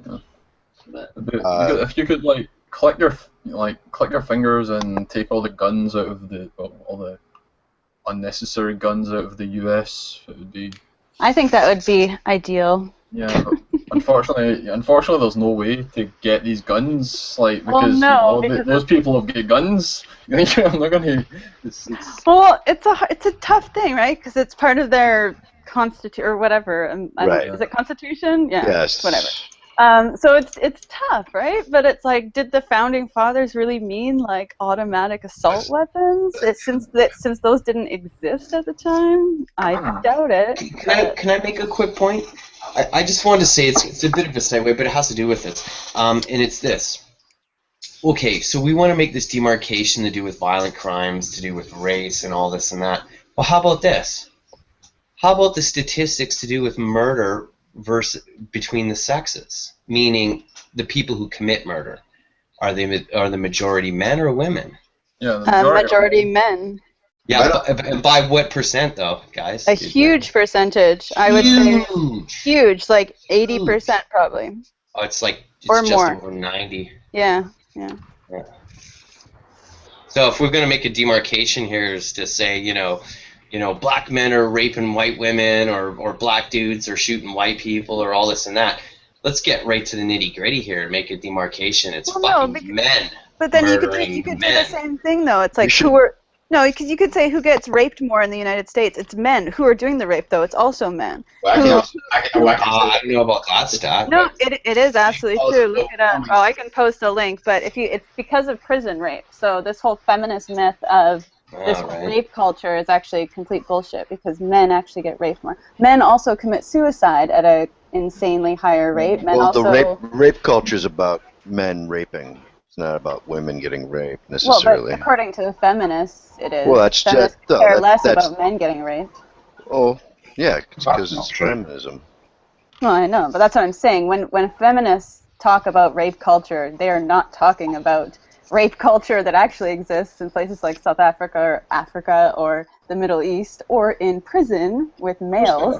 But, if you could like click your fingers and take all the guns out of all the unnecessary guns out of the U.S., it would be. I think that would be ideal. Yeah, but unfortunately, there's no way to get these guns, like because, those people have got guns. You think I'm not gonna? Well, it's a tough thing, right? Because it's part of their constitution or whatever. Is it constitution? Yeah. Yes. Whatever. So it's tough, right? But it's like, did the founding fathers really mean like automatic assault weapons? Since those didn't exist at the time, I doubt it. Can I make a quick point? I just wanted to say it's a bit of a segue, but it has to do with it, and it's this. Okay, so we want to make this demarcation to do with violent crimes, to do with race, and all this and that. Well, how about this? How about the statistics to do with murder between the sexes, meaning the people who commit murder, are the majority men or women? Yeah, the majority men. Yeah, and by what percent though, guys? A huge percentage, I would say. Huge, like 80% probably. Oh, it's or just more. over 90. Yeah. So if we're going to make a demarcation here, is to say, you know, black men are raping white women, or black dudes are shooting white people, or all this and that. Let's get right to the nitty gritty here and make a demarcation. It's men. But then you could do the same thing though. It's like because you could say who gets raped more in the United States. It's men who are doing the rape though. It's also men. I don't know about that stat. No, it is absolutely true. Look it up. Oh, I can post a link. But it's because of prison rape. So this whole feminist myth of this rape culture is actually complete bullshit because men actually get raped more. Men also commit suicide at an insanely higher rate. The rape culture is about men raping. It's not about women getting raped necessarily. Well, but according to the feminists, it is. Well, that's feminists care less about men getting raped. Oh, yeah, because it's feminism. Well, I know, but that's what I'm saying. When feminists talk about rape culture, they are not talking about rape culture that actually exists in places like South Africa or the Middle East or in prison with males.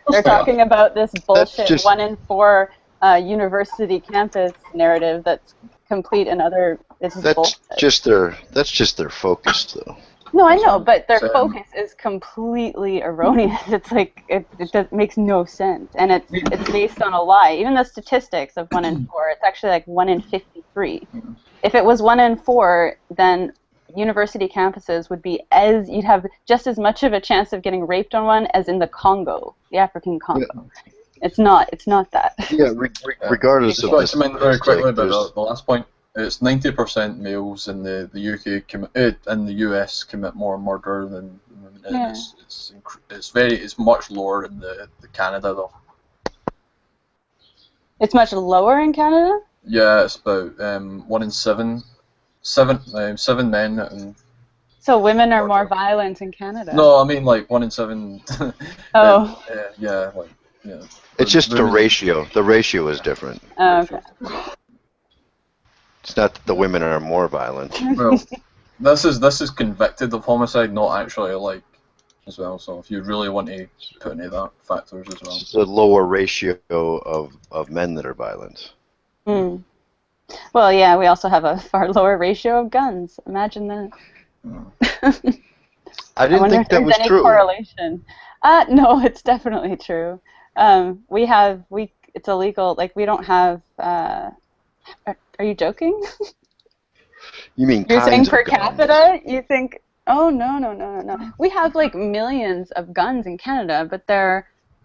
They're talking about this bullshit 1 in 4 university campus narrative that's complete and other. That's just their focus, though. No, I know, but their focus is completely erroneous. It's like it makes no sense, and it's based on a lie. Even the statistics of 1 in 4, it's actually like 1 in 53. If it was 1 in 4, then university campuses would be you'd have just as much of a chance of getting raped on one as in the Congo, the African Congo. Yeah. It's not that. Yeah, regardless of this. Very quickly about the last point. It's 90% males in the UK and the US commit more murder than women. Yeah. It's much lower in the Canada though. It's much lower in Canada? Yeah, it's about 1 in 7 men. And so women are more violent in Canada? No, I mean like 1 in 7. Oh. Yeah. It's just the ratio. The ratio is different. Oh, okay. It's not that the women are more violent. Well, this is convicted of homicide, not actually like as well. So if you really want to put any of that factors as well. It's a lower ratio of men that are violent. Mm. Well, yeah, we also have a far lower ratio of guns. Imagine that. I didn't think that was true. Any correlation? No, it's definitely true. It's illegal. Like we don't have. Are you joking? You mean you're saying per capita? You think? Oh no. We have like millions of guns in Canada, but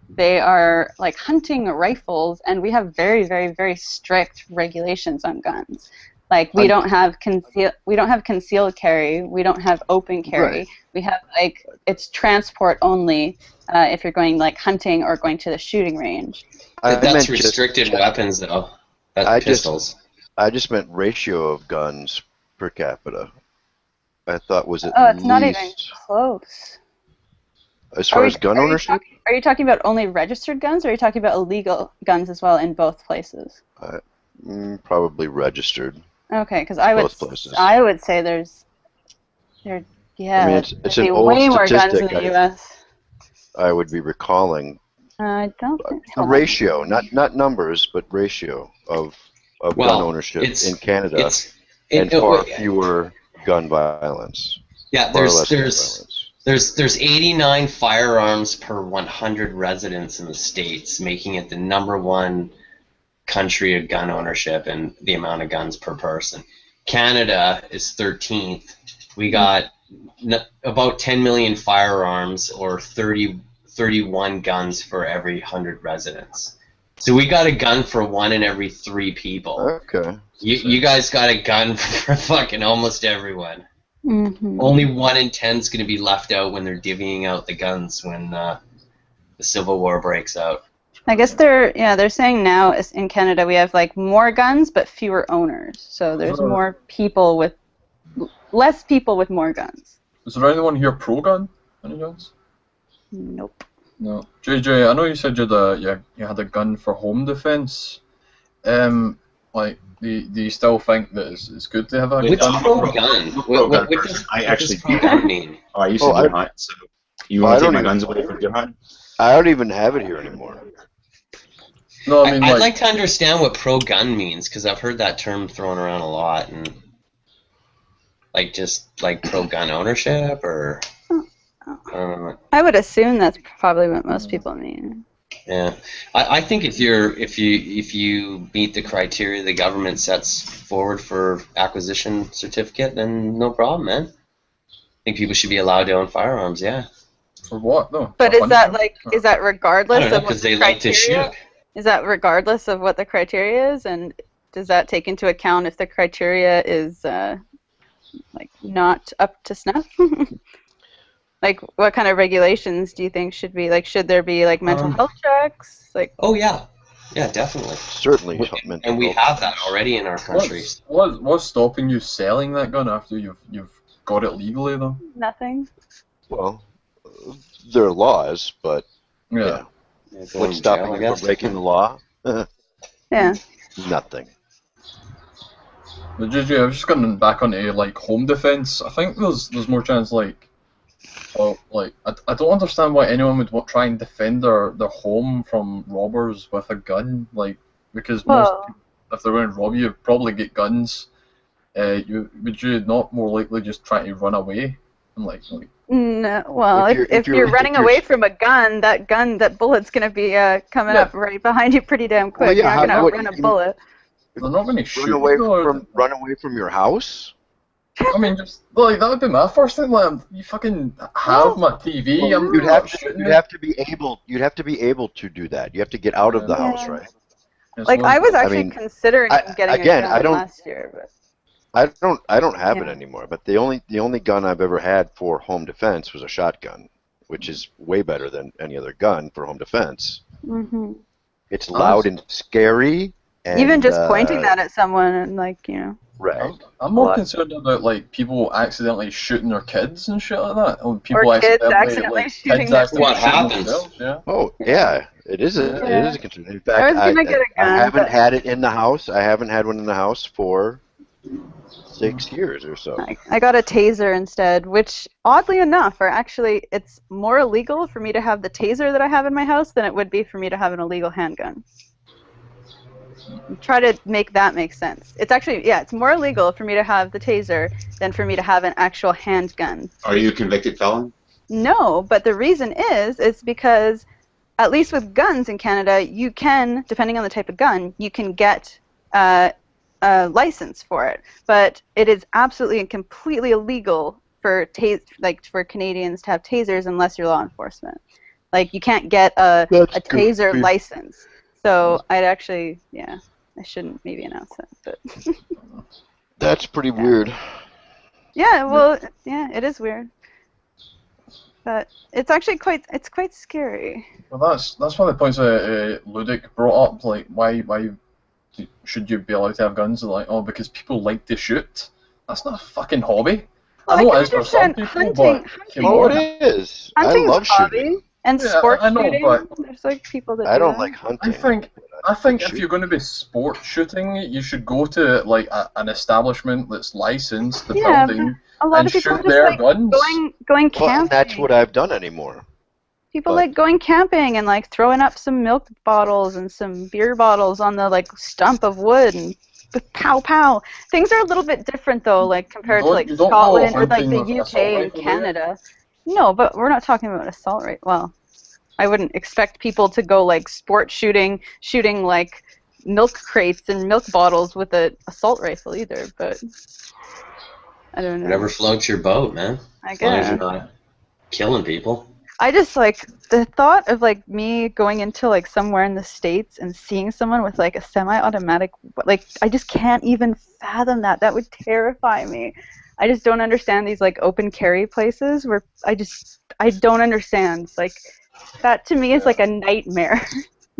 they are like hunting rifles, and we have very, very, very strict regulations on guns. Like we don't have concealed carry. We don't have open carry. Right. We have like it's transport only if you're going like hunting or going to the shooting range. That's restricted weapons though. That's pistols. I just meant ratio of guns per capita. I thought was at it's least. not even close. As far as gun ownership? Are you talking about only registered guns, or are you talking about illegal guns as well in both places? Probably registered. Okay, because both places. I would say there's I mean, it's an old way more guns in statistic. the U.S. I would be recalling I don't think the ratio, not numbers, but ratio of gun ownership in Canada, and far fewer gun violence. Yeah, there's 89 firearms per 100 residents in the States, making it the #1 country of gun ownership and the amount of guns per person. Canada is 13th. We got about 10 million firearms, or 31 guns for every 100 residents. So we got a gun for 1 in every 3 people. Okay. You guys got a gun for fucking almost everyone. Mm-hmm. Only 1 in 10 is going to be left out when they're divvying out the guns when the Civil War breaks out. I guess they're saying now in Canada we have like more guns but fewer owners. So there's less people with more guns. Is there anyone here pro-gun? Any guns? Nope. No. JJ, I know you said you had a gun for home defense. Like, do you still think that it's good to have a gun? What's pro-gun? What does pro-gun mean? Oh, I used to deer hunt, so you want to take my guns away from deer hunt? I don't even have it here anymore. No, I mean, I'd like to understand what pro-gun means, because I've heard that term thrown around a lot, and just pro-gun ownership, or I would assume that's probably what most people mean. Yeah, I think if you meet the criteria the government sets forward for acquisition certificate, then no problem, man. I think people should be allowed to own firearms. Yeah. For what though? But is that regardless of what they the like to criteria? shoot. Is that regardless of what the criteria is, and does that take into account if the criteria is not up to snuff? Like, what kind of regulations do you think should be? Like, should there be mental health checks? Oh yeah, definitely. Certainly, and we have that already in our country. What's stopping you selling that gun after you've got it legally though? Nothing. Well, there are laws, but yeah. What's stopping you from breaking the law? Yeah. Nothing. But JJ, I was just going back onto home defense. I think there's more chance I don't understand why anyone would try and defend their home from robbers with a gun, because most people, if they're going to rob you, probably get guns. Would you not more likely just try to run away? No, well, if you're running away from a gun, that bullet's gonna be coming up right behind you pretty damn quick. Well, yeah, you're not gonna outrun a bullet. They're not gonna shoot run away from your house. I mean, just that would be my first thing. You fucking have my TV. Well, you'd have to be able to do that. You have to get out of the house, right? I was actually considering getting a gun last year, but. I don't have it anymore, but the only gun I've ever had for home defense was a shotgun, which is way better than any other gun for home defense. Mm-hmm. It's loud and scary. And, even just pointing that at someone and Right. I'm more concerned about people accidentally shooting their kids and shit like that. Or people or kids accidentally shooting themselves. What happens? Yeah. Oh yeah, it is a concern. In fact, I was gonna get a gun, I haven't had it in the house. I haven't had one in the house for 6 years or so. I got a taser instead, which oddly enough it's more illegal for me to have the taser that I have in my house than it would be for me to have an illegal handgun. Try to make that make sense. It's actually, it's more illegal for me to have the taser than for me to have an actual handgun. Are you a convicted felon? No, but the reason is because at least with guns in Canada, you can, depending on the type of gun, you can get a license for it, but it is absolutely and completely illegal for for Canadians to have tasers unless you're law enforcement. You can't get a taser license. So I'd actually, I shouldn't maybe announce that, but that's pretty weird. Yeah, well, it is weird, but it's actually quite scary. Well, that's one of the points that Ludic brought up, why should you be allowed to have guns? Because people like to shoot. That's not a fucking hobby. Well, I know it is for some 100% people, but Oh, it is. I hunting's love a hobby, shooting. and Yeah, sport I know, shooting. but There's like people that I do don't that. like hunting. I think if you're going to be sport shooting, you should go to like an establishment that's licensed, the Yeah, building, a lot and of people shoot just their like guns. going Well, camping. and that's what I've done anymore. People But- like going camping and like throwing up some milk bottles and some beer bottles on the like stump of wood and pow pow. Things are a little bit different though, like compared to like You don't go Scotland or like hunting the with an UK assault and rifle, do you? Canada. No, but we're not talking about assault rifle. Well, I wouldn't expect people to go like sport shooting like milk crates and milk bottles with an assault rifle either. But I don't know. Whatever floats your boat, man. I As long as you're guess. not killing people. I just like the thought of like me going into like somewhere in the States and seeing someone with like a semi-automatic, like I just can't even fathom that. That would terrify me. I just don't understand these like open carry places where I don't understand. Like that to me is like a nightmare.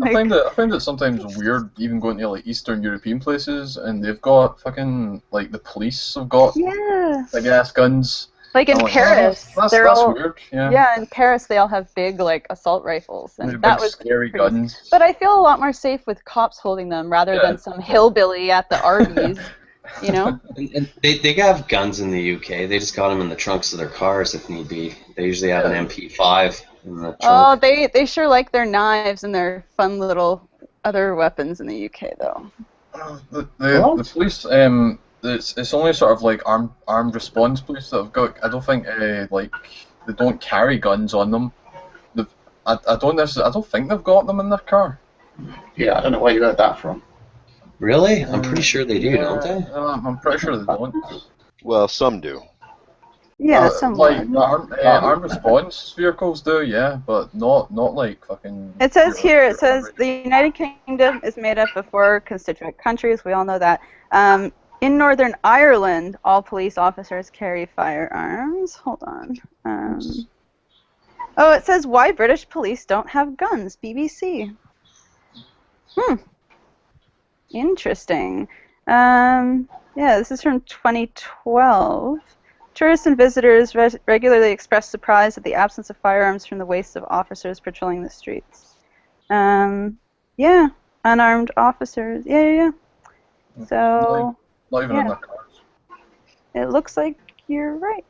I find it sometimes weird even going to like Eastern European places and they've got fucking like the police have got big ass guns. Like in I'm Paris, that's they're all weird. Yeah. in Paris they all have big like assault rifles, and They're that big was scary pretty. guns. But I feel a lot more safe with cops holding them rather than some hillbilly at the Arby's, you know. And they have guns in the UK. They just got them in the trunks of their cars if need be. They usually have an MP5 in the trunk. Oh, they sure like their knives and their fun little other weapons in the UK though. The police, it's only sort of like armed response police that have got. I don't think like they don't carry guns on them. I don't think they've got them in their car. Yeah, I don't know where you heard that from. Really? I'm pretty sure they do, don't they? I'm pretty sure they don't. Well, some do. Yeah, some like armed response vehicles do, yeah, but not like fucking. It says here, it says the United Kingdom is made up of 4 constituent countries. We all know that. In Northern Ireland, all police officers carry firearms. Hold on. Oh, it says why British police don't have guns. BBC. Interesting. Yeah, this is from 2012. Tourists and visitors regularly express surprise at the absence of firearms from the waist of officers patrolling the streets. Yeah, unarmed officers. Yeah. So, not even in their cars. It looks like you're right.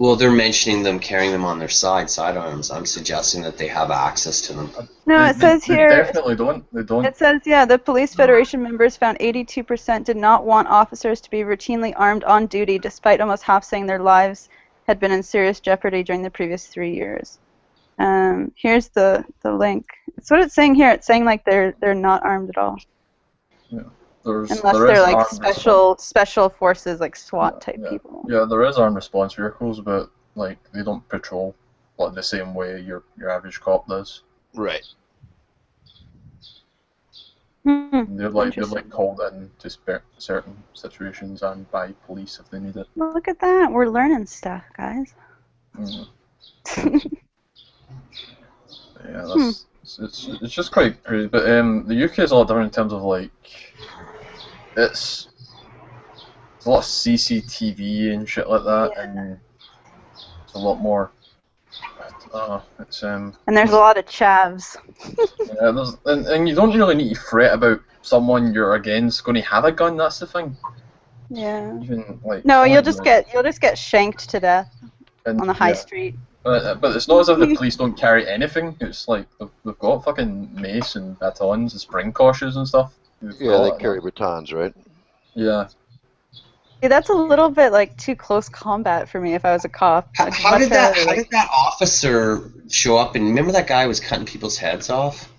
Well, they're mentioning them carrying them on their sidearms. I'm suggesting that they have access to them. No, it says here. They definitely don't. They don't. It says, yeah, the Police Federation members found 82% did not want officers to be routinely armed on duty, despite almost half saying their lives had been in serious jeopardy during the previous 3 years. Here's the link. It's what it's saying here. It's saying like they're not armed at all. Yeah. Unless they're like special forces, like SWAT type people. Yeah, there is armed response vehicles, but like they don't patrol like the same way your average cop does. Right. They're like called in to certain situations and by police if they need it. Well, look at that. We're learning stuff, guys. Yeah, it's just quite crazy. But the UK is a lot different in terms of like it's a lot of CCTV and shit like that, and it's a lot more. It's And there's a lot of chavs. yeah, and you don't really need to fret about someone you're against going to have a gun. That's the thing. Yeah. Even like. No, you'll just get shanked to death on the high street. But it's not as if the police don't carry anything. It's like they've got fucking mace and batons and spring cautious and stuff. Yeah, they carry batons, right? Yeah. See, that's a little bit like too close combat for me if I was a cop. How did that officer show up? And remember that guy was cutting people's heads off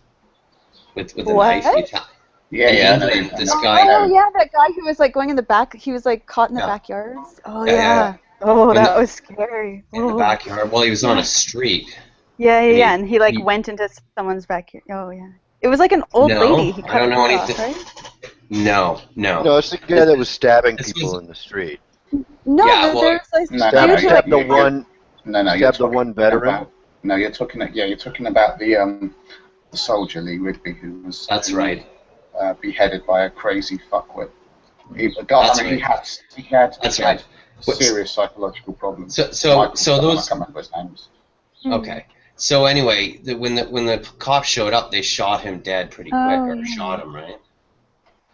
with a knife? This guy. Oh yeah, that guy who was like going in the back. He was like caught in the backyards. Oh yeah. Oh, that was scary. In the backyard. Well, he was on a street. Yeah, and he like went into someone's backyard. Oh yeah. It was like an old lady. He cut I don't know her anything. off, right? No. No, it's the guy that was stabbing people in the street. No, Yeah, well, there's like Stabbed the one. No, Stabbed the one veteran. No, you're talking about the soldier Lee Rigby who was. That's right. Beheaded by a crazy fuckwit. He had. That's right. serious psychological problems. So those. I can't remember his names. Okay. So anyway, when the cops showed up, they shot him dead pretty quick, or shot him, right?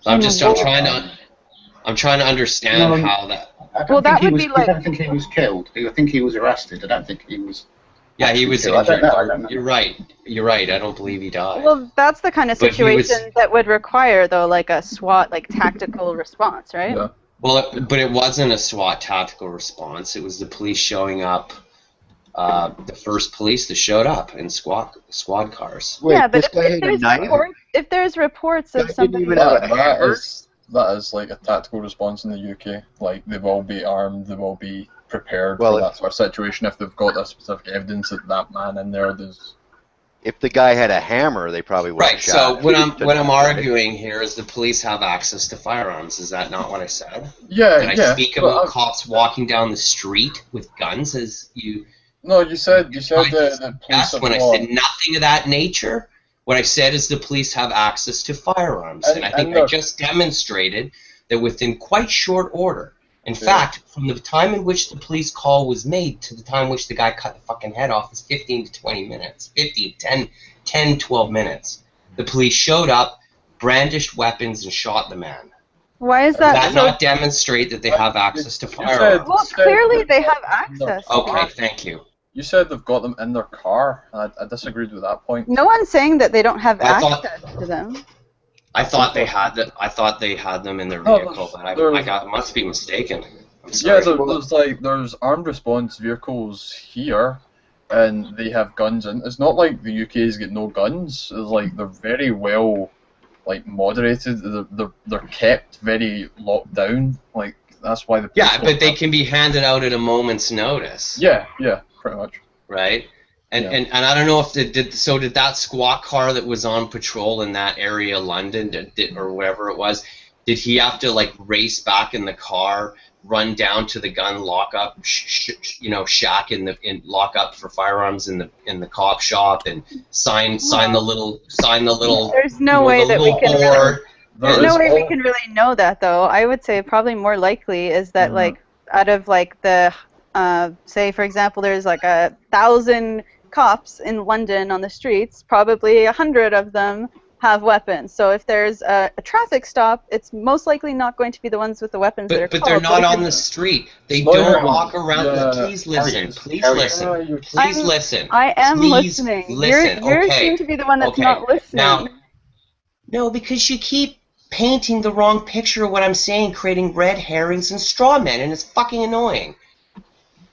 So I'm trying to understand how that. I don't think he was killed. I think he was arrested. I don't think he was. Yeah, he was killed. injured. I don't know. You're right. I don't believe he died. Well, that's the kind of But he was- situation that would require, though, like a SWAT, like tactical response, right? Yeah. Well, but it wasn't a SWAT tactical response. It was the police showing up. The first police that showed up in squad cars. Wait, yeah, but this guy had a knife? if there's reports of somebody... That is like a tactical response in the UK. Like, they will be armed, they will be prepared for that sort of situation if they've got that specific evidence that man in there is... If the guy had a hammer, they probably would have shot So him. what I'm arguing here is the police have access to firearms. Is that not what I said? Yeah, Did I speak about cops walking down the street with guns as you... No, you said the police Yes, have when I got- said nothing of that nature, what I said is the police have access to firearms. And I think I just demonstrated that within quite short order. In fact, from the time in which the police call was made to the time in which the guy cut the fucking head off is 15 to 20 minutes. 10, 12 minutes. The police showed up, brandished weapons, and shot the man. Why is that? Does that not demonstrate that they have access to firearms? Well, clearly they have access. Okay, thank you. You said they've got them in their car. I disagreed with that point. No one's saying that they don't have I thought- access to them. I thought they had them in their vehicle, but I must be mistaken. I'm sorry. Yeah, there's armed response vehicles here, and they have guns in. It's not like the UK's got no guns. It's like they're very well, like, moderated. They're kept very locked down. Like, that's why the Yeah, but they can be handed out at a moment's notice. Yeah, pretty much. Right. And I don't know if did that squad car that was on patrol in that area, London, or wherever it was, did he have to like race back in the car, run down to the gun lockup, shack in lock up for firearms in the cop shop and sign the little. There's no way that we can. There's no way we can really know that, though. I would say probably more likely is that like out of like the say for example, there's like 1,000 cops in London on the streets, probably 100 of them have weapons. So if there's a traffic stop, it's most likely not going to be the ones with the weapons that are But called. they're not on the street. They don't walk around. Please listen. Please listen. Please listen. I am Please listening. Listen. You Okay. seem to be the one that's Okay. not listening. Now, no, because you keep painting the wrong picture of what I'm saying, creating red herrings and straw men, and it's fucking annoying.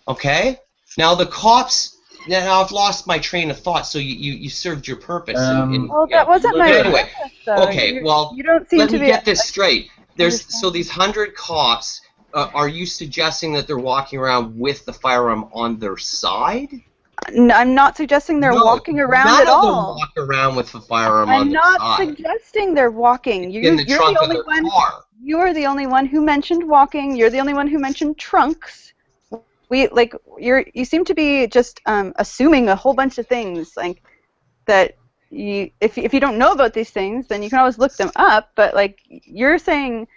Okay? Now the cops. Now I've lost my train of thought. So you served your purpose. Well, that wasn't my anyway. purpose, though. Okay. Well, you don't seem let to me be. get this straight. So these 100 cops. Are you suggesting that they're walking around with the firearm on their side? No, I'm not suggesting they're walking around none at of them all. walk around with the firearm on I'm their not side. suggesting they're walking. In the trunk of their car. You're the only one who mentioned walking. You're the only one who mentioned trunks. You seem to be just assuming a whole bunch of things like that. If you don't know about these things, then you can always look them up. But like you're saying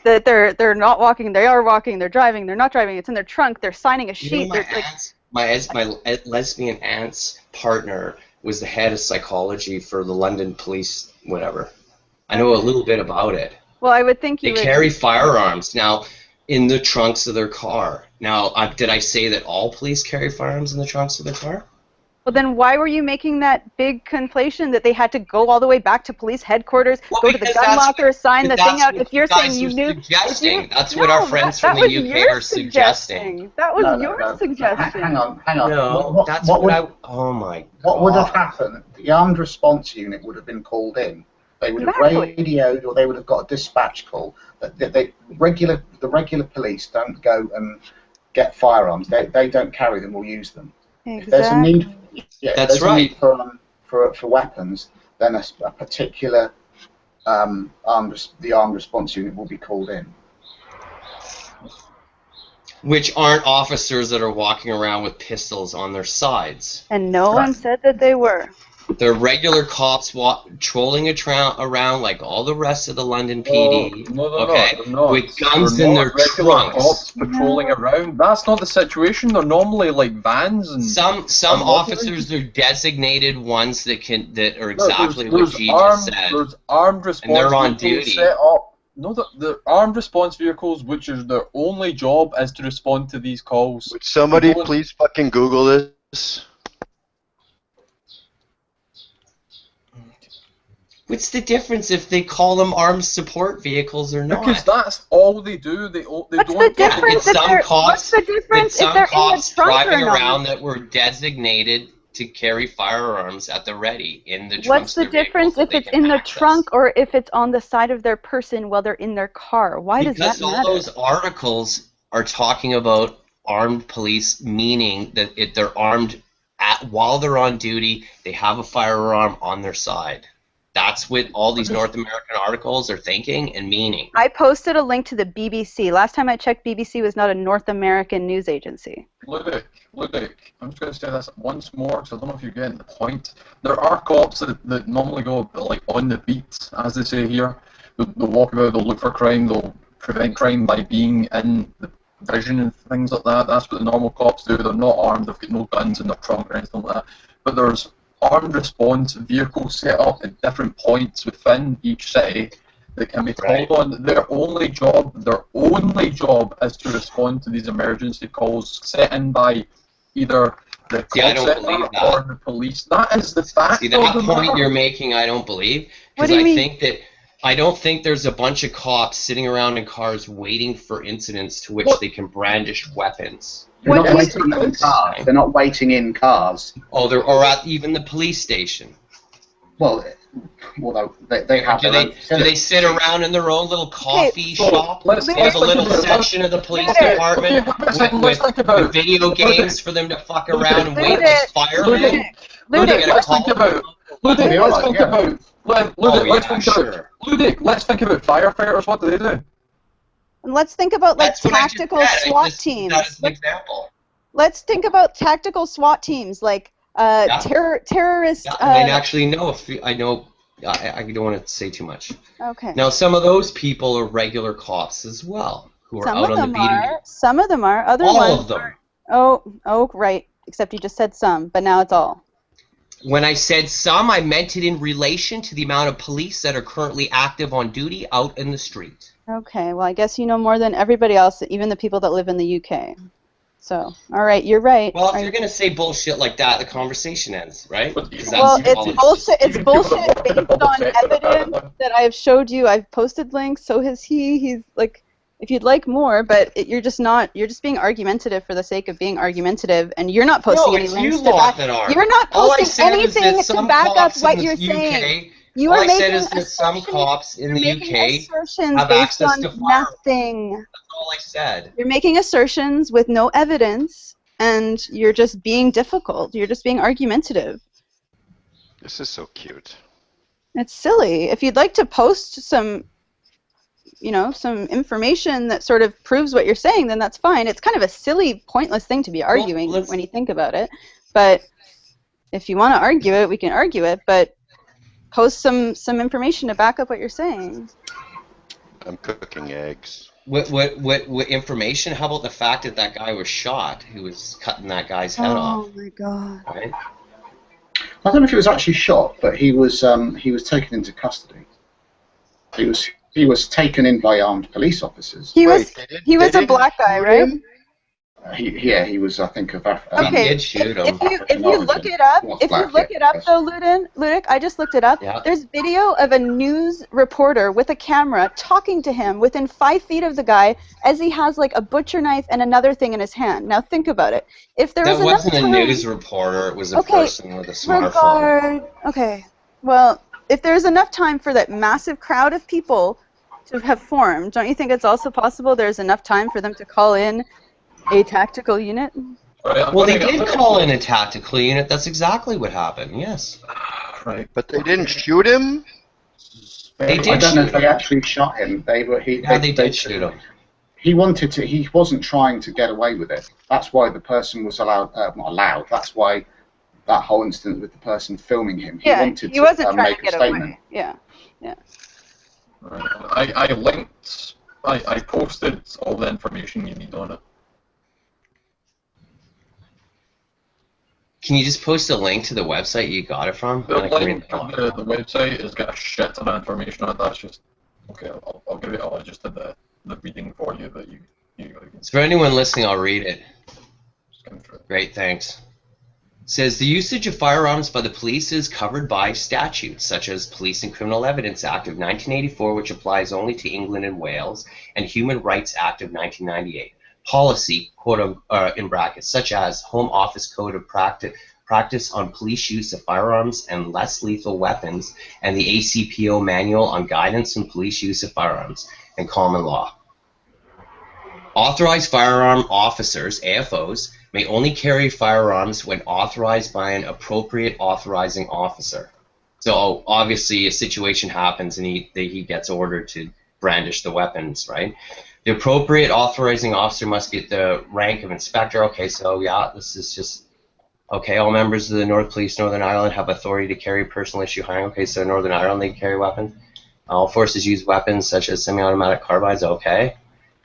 that they're not walking, they are walking, they're driving, they're not driving. It's in their trunk. They're signing a sheet. My lesbian aunt's partner was the head of psychology for the London police, whatever. I know a little bit about it. Well, I would think they carry firearms now in the trunks of their car. Now, did I say that all police carry firearms in the trunks of their car? Well, then why were you making that big conflation that they had to go all the way back to police headquarters, go to the gun locker, sign the thing out? If you're saying you knew, that's what our friends from the UK are suggesting. That was your suggestion. Hang on. No, oh my God. What would have happened? The armed response unit would have been called in. They would have radioed, or they would have got a dispatch call. The regular police don't go and get firearms. They don't carry them or use them. Exactly. If there's a need, that's right. For weapons, then a particular armed response unit will be called in. Which aren't officers that are walking around with pistols on their sides. And no one said that they were. They're regular cops trolling around like all the rest of the London PD. No, okay, they're not. with guns They're in not their regular trunks. cops patrolling around. That's not the situation. They're normally like vans and Some and officers are designated ones that are exactly there's what G armed, just said. There's armed response and they're on vehicles duty. set up. No, the armed response vehicles, which is their only job, is to respond to these calls. Would somebody please fucking Google this? What's the difference if they call them armed support vehicles or not? Because that's all they do. They don't. What's the difference if they're in the trunk driving or not? around that were designated to carry firearms at the ready in the trunks. What's the of their difference if they it's can in the access. trunk or if it's on the side of their person while they're in their car? Why does Because that all matter? those articles are talking about armed police, meaning that they're armed while they're on duty. They have a firearm on their side. That's what all these North American articles are thinking and meaning. I posted a link to the BBC. Last time I checked, BBC was not a North American news agency. Ludwig, I'm just going to say this once more because I don't know if you're getting the point. There are cops that normally go like on the beat, as they say here. They'll walk about, they'll look for crime, they'll prevent crime by being in the vision and things like that. That's what the normal cops do. They're not armed, they've got no guns in their trunk or anything like that. But there's armed response vehicles set up at different points within each city that can be called on. Their only job is to respond to these emergency calls set in by either the call center or the police. That is the fact. See, that point you're making, I don't believe, because I don't think there's a bunch of cops sitting around in cars waiting for incidents to which they can brandish weapons. They're not waiting in cars. They're not waiting in cars. Oh, or at even the police station. Well, they have. Do they sit around in their own little coffee shop? Let's They have a little section of the police department with video games for them to fuck around and wait like firemen. Let's think about firefighters. What do they do? And let's think about like tactical SWAT teams. That's an example. Let's think about tactical SWAT teams like terrorist. I actually know I know. I don't want to say too much. Okay. Now, some of those people are regular cops as well, who are out on the beating. Some of them are. Other ones. All of them. Oh, right. Except you just said some, but now it's all. When I said some, I meant it in relation to the amount of police that are currently active on duty out in the street. Okay, well, I guess you know more than everybody else, even the people that live in the UK. So, all right, you're right. Well, if you're going to say bullshit like that, the conversation ends, right? Well, it's bullshit. It's bullshit based on evidence that I have showed you. I've posted links. So has he. He's like, if you'd like more, but you're just not. You're just being argumentative for the sake of being argumentative, and you're not posting any links to back. You're not posting anything to back up what you're saying. You are making assertions. Some cops in the UK have based access on to firearms. nothing. That's all I said. You're making assertions with no evidence, and you're just being difficult. You're just being argumentative. This is so cute. It's silly. If you'd like to post some, some information that sort of proves what you're saying, then that's fine. It's kind of a silly, pointless thing to be arguing when you think about it. But if you want to argue it, we can argue it. But post some information to back up what you're saying. I'm cooking eggs. What information? How about the fact that that guy was shot, who was cutting that guy's head off? Oh my god. Right? I don't know if he was actually shot, but he was taken into custody. He was taken in by armed police officers. He was a black guy, right? He was, I think, of Africa. Okay. He did shoot him. If you look it up, though, Ludic, I just looked it up. Yeah. There's video of a news reporter with a camera talking to him within 5 feet of the guy as he has like a butcher knife and another thing in his hand. Now think about it. If there was wasn't enough a time, news reporter. It was a person with a smartphone. Okay. Well, if there's enough time for that massive crowd of people to have formed, don't you think it's also possible there's enough time for them to call in a tactical unit? Well, they did call in a tactical unit. That's exactly what happened. Yes. Right. But they didn't shoot him. They did. I don't know if they actually shot him. They did shoot him. He wanted to. He wasn't trying to get away with it. That's why the person was allowed. Not allowed. That's why that whole incident with the person filming him. He Yeah, wanted he wasn't to trying make to a get statement. away. Yeah, yeah. I linked, I posted all the information you need on it. Can you just post a link to the website you got it from? The link to the website has got a shit ton of information on it. That's just okay. I'll give it. I just did the reading for you that you. So for anyone listening, I'll read it. Great, thanks. It says the usage of firearms by the police is covered by statutes such as Police and Criminal Evidence Act of 1984, which applies only to England and Wales, and Human Rights Act of 1998. Policy, quote in brackets, such as Home Office Code of Practice on Police Use of Firearms and Less Lethal Weapons, and the ACPO Manual on Guidance on Police Use of Firearms, and common law. Authorized firearm officers, AFOs, may only carry firearms when authorized by an appropriate authorizing officer. So obviously a situation happens and he gets ordered to brandish the weapons, right? The appropriate authorizing officer must get the rank of inspector. Okay, so yeah, this is just, okay, all members of the North Police Northern Ireland have authority to carry personal issue firearms. Okay, so Northern Ireland, they carry weapons. All forces use weapons such as semi-automatic carbines. Okay.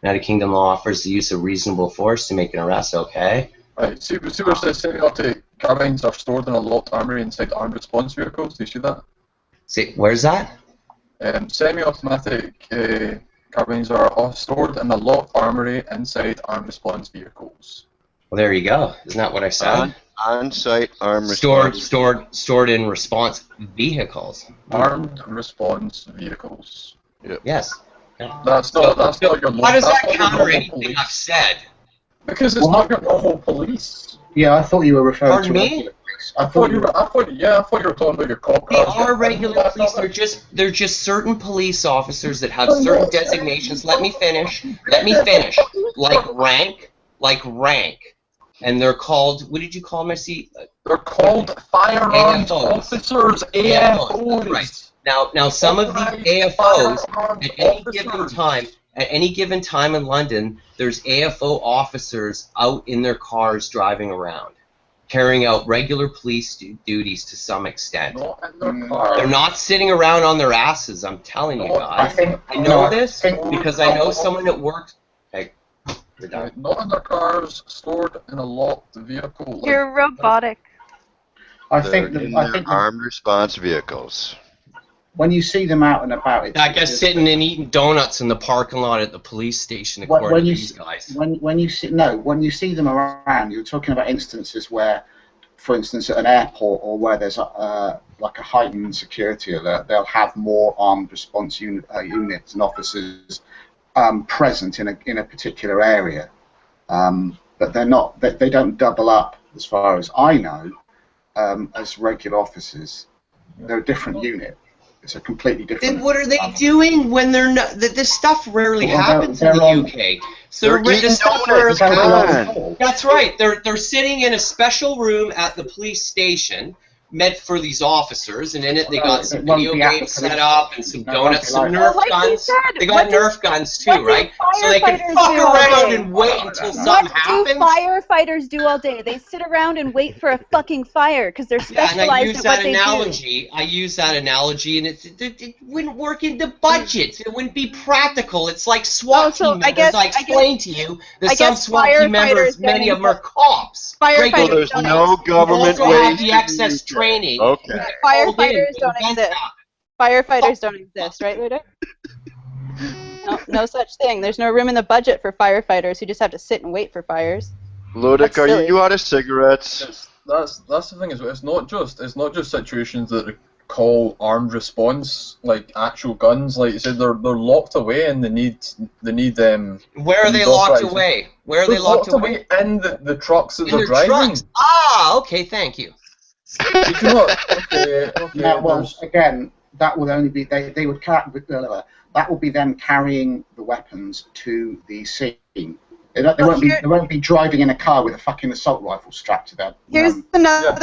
United Kingdom law offers the use of reasonable force to make an arrest. Okay. Right. See where it says semi-automatic carbines are stored in a locked armory inside armed response vehicles. Do you see that? See, where's that? Semi-automatic carbines are stored in a locked armory inside armed response vehicles. Well, there you go. Isn't that what I said? On-site armed response. Stored in response vehicles. Armed response vehicles. Yep. Yes. That's not your. How does that counter anything I've said? Because it's not your normal police. Yeah, I thought you were referring Pardon to me? regular police. I thought you were talking about your cop They cars. are regular police. They're just certain police officers that have certain designations. Let me finish. Like rank. And they're called. What did you call them? I see. They're called firearms AFOs. officers. AFOs. Right. Now, some of these AFOs at any given time in London, there's AFO officers out in their cars driving around, carrying out regular police duties to some extent. They're not sitting around on their asses. I'm telling you guys. I know this because I know someone that works. Okay, we're done. Not in their cars, stored in a locked vehicle. You're robotic. I think armed response vehicles. When you see them out and about, I guess sitting and eating donuts in the parking lot at the police station, according to these guys. When you see them around, you're talking about instances where, for instance, at an airport or where there's like a heightened security alert, they'll have more armed response units and officers present in a particular area, but they're not. They don't double up, as far as I know, as regular officers. They're a different unit. It's a completely different. Then what are they doing when they're not? This stuff rarely happens in the UK. So this stuff rarely happens. That's right. They're sitting in a special room at the police station, meant for these officers, and in it they got some video games set up and some donuts, some Nerf guns. They got Nerf guns too, right? So they can fuck around and wait until something happens. What do firefighters do all day? They sit around and wait for a fucking fire because they're specialized at what they do. I use that analogy, and it wouldn't work in the budget. It wouldn't be practical. It's like SWAT team members. I explained to you that some SWAT team members, many of them are cops. So there's no government also have way the excess training. Okay. Firefighters don't exist. Firefighters don't exist, right, Ludo? No such thing. There's no room in the budget for firefighters who just have to sit and wait for fires. Ludic, are you out of cigarettes? That's the thing. It's not just situations that call armed response like actual guns. Like you said, they're locked away and they need them. Where are they locked away? Where are they locked away? In the trucks that they're driving. Trucks. Ah, okay, thank you. Okay. Now, well, again, that will only be they would that will be them carrying the weapons to the scene. They won't be driving in a car with a fucking assault rifle strapped to them. Here's another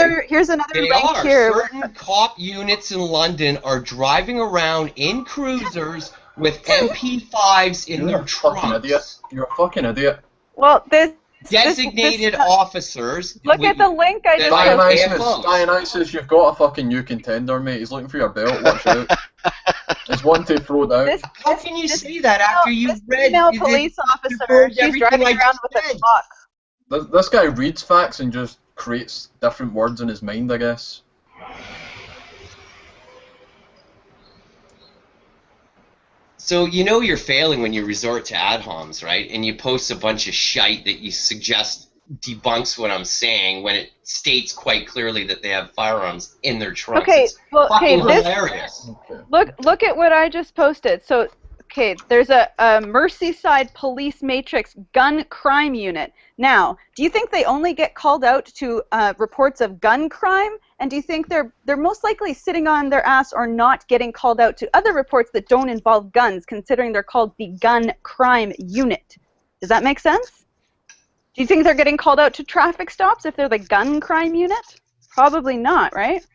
They rank are. here. Certain cop units in London are driving around in cruisers with MP5s in their trunks. You're a fucking idiot. Well, designated officers. Look at the link I just posted. Dionysus, you've got a fucking new contender, mate. He's looking for your belt. Watch out. There's one to throw down. How can you say that after you've read? Female police officer. She's driving around with a clock. This guy reads facts and just creates different words in his mind, I guess. So you know you're failing when you resort to ad homs, right? And you post a bunch of shite that you suggest debunks what I'm saying when it states quite clearly that they have firearms in their trunks. Okay, It's well, fucking okay, hilarious. Look at what I just posted. So, okay, there's a Merseyside Police Matrix gun crime unit. Now, do you think they only get called out to reports of gun crime? And do you think they're most likely sitting on their ass or not getting called out to other reports that don't involve guns, considering they're called the gun crime unit? Does that make sense? Do you think they're getting called out to traffic stops if they're the gun crime unit? Probably not, right?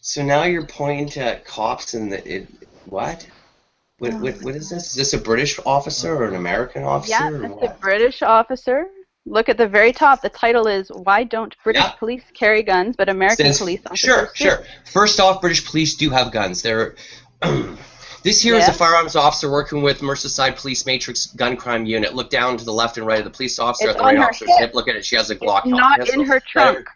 So now you're pointing to cops and what? What is this? Is this a British officer or an American officer? Yeah, it's a British officer. Look at the very top. The title is "Why Don't British Police Carry Guns, but American Police Officers Do?" Sure. First off, British police do have guns. They're this here is a firearms officer working with Merseyside Police Matrix Gun Crime Unit. Look down to the left and right of the police officer. It's at the right on her officer's hip. hip. Look at it. She has a Glock. Not in her trunk.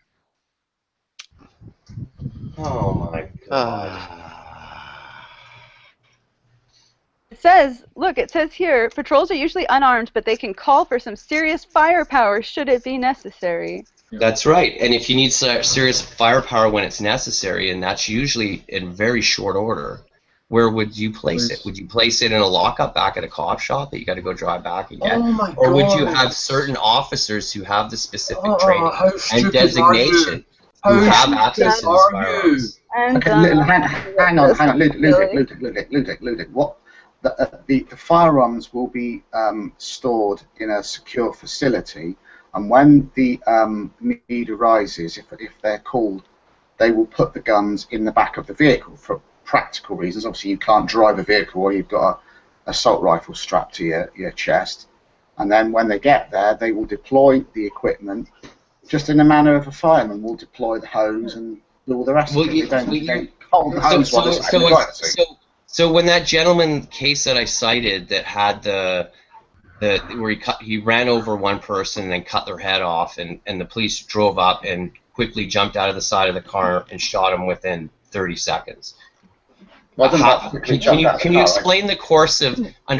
Oh my god. It says, look, it says here, patrols are usually unarmed, but they can call for some serious firepower should it be necessary. That's right. And if you need serious firepower when it's necessary, and that's usually in very short order, where would you place it? Would you place it in a lockup back at a cop shop that you got to go drive back and get? Oh my or would God. you have certain officers who have the specific training and designation who have access to these firearms? Okay, hang on, Ludwig. What? The firearms will be stored in a secure facility, and when the need arises, if they're called, they will put the guns in the back of the vehicle for practical reasons. Obviously, you can't drive a vehicle where you've got an assault rifle strapped to your chest, and then when they get there, they will deploy the equipment just in the manner of a fireman will deploy the hose and do all the rest of it. They don't hold the hose while they're So when that gentleman case that I cited that had where he ran over one person and then cut their head off, and the police drove up and quickly jumped out of the side of the car and shot him within 30 seconds. Can you explain the course of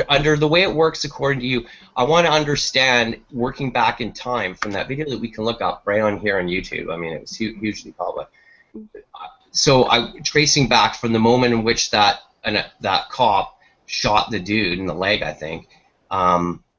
under the way it works according to you? I want to understand working back in time from that video that we can look up right on here on YouTube. I mean, it was hugely public. So tracing back from the moment in which that cop shot the dude in the leg, I think.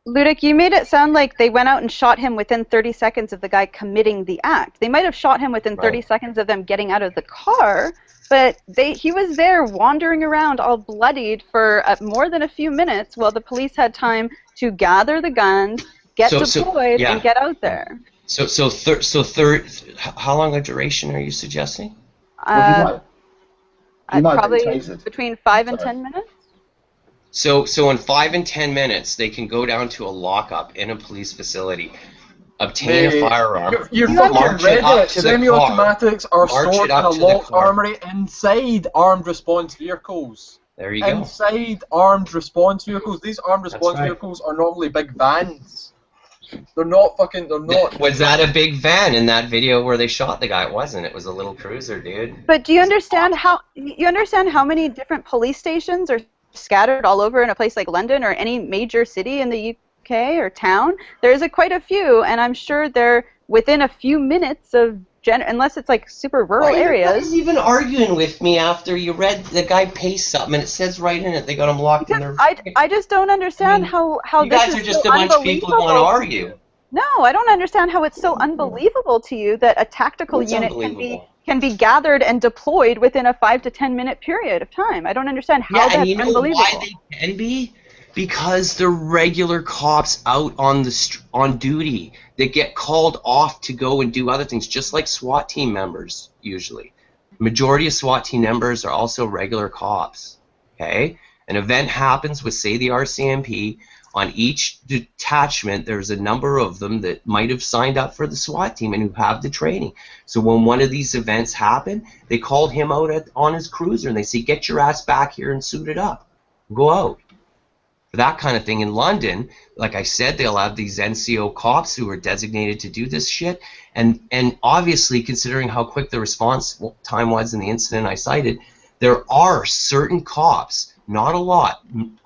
Ludic, you made it sound like they went out and shot him within 30 seconds of the guy committing the act. They might have shot him within 30 seconds of them getting out of the car, but he was there wandering around all bloodied for more than a few minutes while the police had time to gather the guns, get deployed, and get out there. How long a duration are you suggesting? Probably between 5 and 10 minutes. So in 5 and 10 minutes, they can go down to a lockup in a police facility, obtain a firearm, You're march fucking it up read it. to the car, Semi-automatics are march stored it in up a to the locked car. armory inside armed response vehicles. There you go. Inside armed response vehicles. These armed response vehicles are normally big vans. They're not fucking. They're not. Was that a big van in that video where they shot the guy? It wasn't. It was a little cruiser, dude. But do you understand how many different police stations are scattered all over in a place like London or any major city in the UK or town? There's quite a few, and I'm sure they're within a few minutes of unless it's like super rural areas. You're even arguing with me after you read the guy paste something and it says right in it they got him locked in their. I just don't understand how you guys are just a bunch of people who want to argue. No, I don't understand how it's so unbelievable to you that a tactical unit can be gathered and deployed within a 5 to 10 minute period of time. I don't understand how that's unbelievable. Why they can be? Because they're regular cops out on duty that get called off to go and do other things, just like SWAT team members usually. Majority of SWAT team members are also regular cops. Okay, an event happens with, say, the RCMP on each detachment, there's a number of them that might have signed up for the SWAT team and who have the training. So when one of these events happened, they called him out on his cruiser and they say, get your ass back here and suit it up. Go out. For that kind of thing. In London, like I said, they'll have these NCO cops who are designated to do this shit. And obviously, considering how quick the response time was in the incident I cited, there are certain cops, not a lot,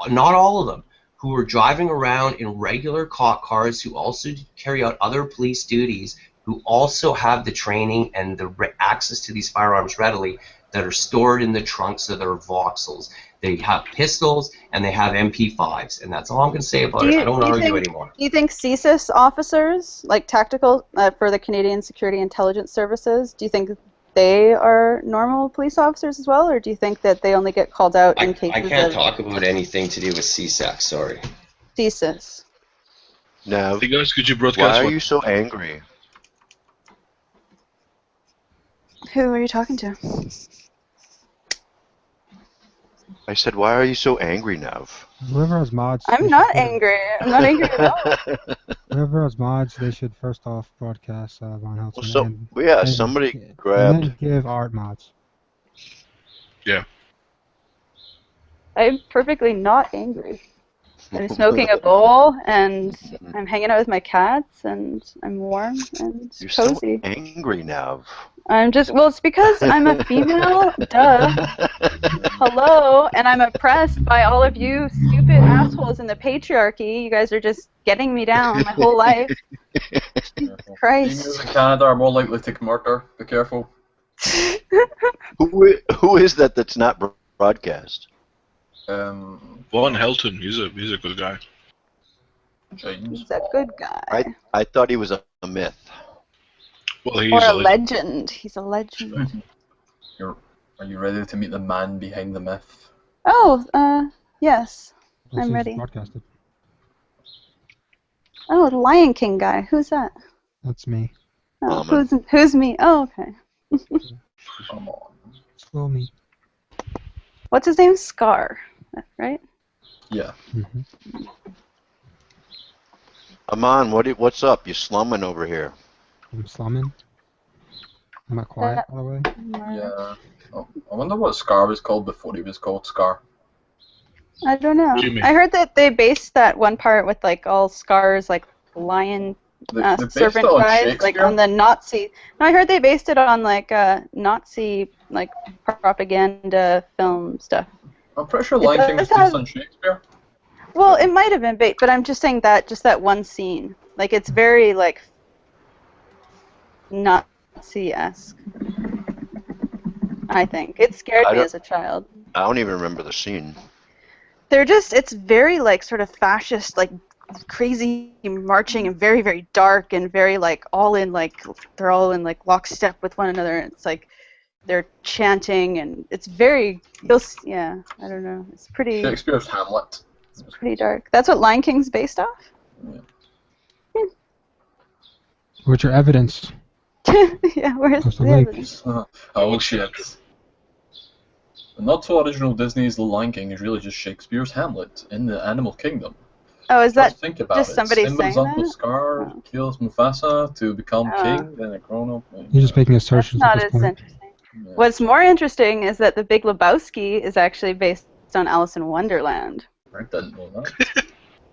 not all of them, who are driving around in regular cop cars who also carry out other police duties, who also have the training and the access to these firearms readily, that are stored in the trunks of their Vauxhalls. They have pistols and they have MP5s, and that's all I'm going to say about it. I don't argue anymore. Do you think CSIS officers, like tactical for the Canadian Security Intelligence Services, do you think they are normal police officers as well, or do you think that they only get called out in cases of... I can't talk about anything to do with CSAC, sorry. CSIS. Now, hey guys, could you broadcast? Why are you so angry? Who are you talking to? I said, why are you so angry, Nev? Whoever has mods... I'm not angry. I'm not angry at all. Whoever has mods, they should first off broadcast Von Helton. Well, yeah, somebody grabbed... And then give Art mods. Yeah. I'm perfectly not angry. I'm smoking a bowl, and I'm hanging out with my cats, and I'm warm and You're cozy. so angry, Nev. I'm just, well, it's because I'm a female, duh. Hello, and I'm oppressed by all of you stupid assholes in the patriarchy. You guys are just getting me down my whole life. Jesus Christ. Females in Canada are more likely to murder. Be careful. Who is that that's not broadcast? Von Helton, he's a good guy. James. He's a good guy. I thought he was a myth. Well, he's or a legend. He's a legend. Are you ready to meet the man behind the myth? Oh, yes. I'm ready. Broadcasted. Oh, the Lion King guy. Who's that? That's me. Oh, who's me? Oh, okay. Come on. Slow me. What's his name? Scar, right? Yeah. Aman, what's up? You slumming over here? I'm slumming. Am I quiet, by the way? Yeah. Oh, I wonder what Scar was called before he was called Scar. I don't know. I heard that they based that one part with like all Scar's like lion servant guys like on the Nazi. No, I heard they based it on like Nazi like propaganda film stuff. I'm pretty sure Lion King was based on Shakespeare. Well, it might have been based, but I'm just saying that just that one scene, like it's very like Nazi-esque. I think it scared me as a child. I don't even remember the scene. They're just, it's very like sort of fascist, like crazy marching and very, very dark and very like all in like, they're all in like lockstep with one another. And it's like they're chanting and it's very, yeah, I don't know. It's pretty. Shakespeare's Hamlet. It's pretty dark. That's what Lion King's based off? Yeah. What's your evidence? Yeah, where's the evidence? Oh shit. The not so original Disney's The Lion King is really just Shakespeare's Hamlet in the Animal Kingdom. Oh, is that think about just it. somebody Simba's saying Uncle that? Scar kills Mufasa to become king, then a grown-up. You're just making assertions Not at as this point. interesting. Yeah. What's more interesting is that The Big Lebowski is actually based on Alice in Wonderland. I didn't know that.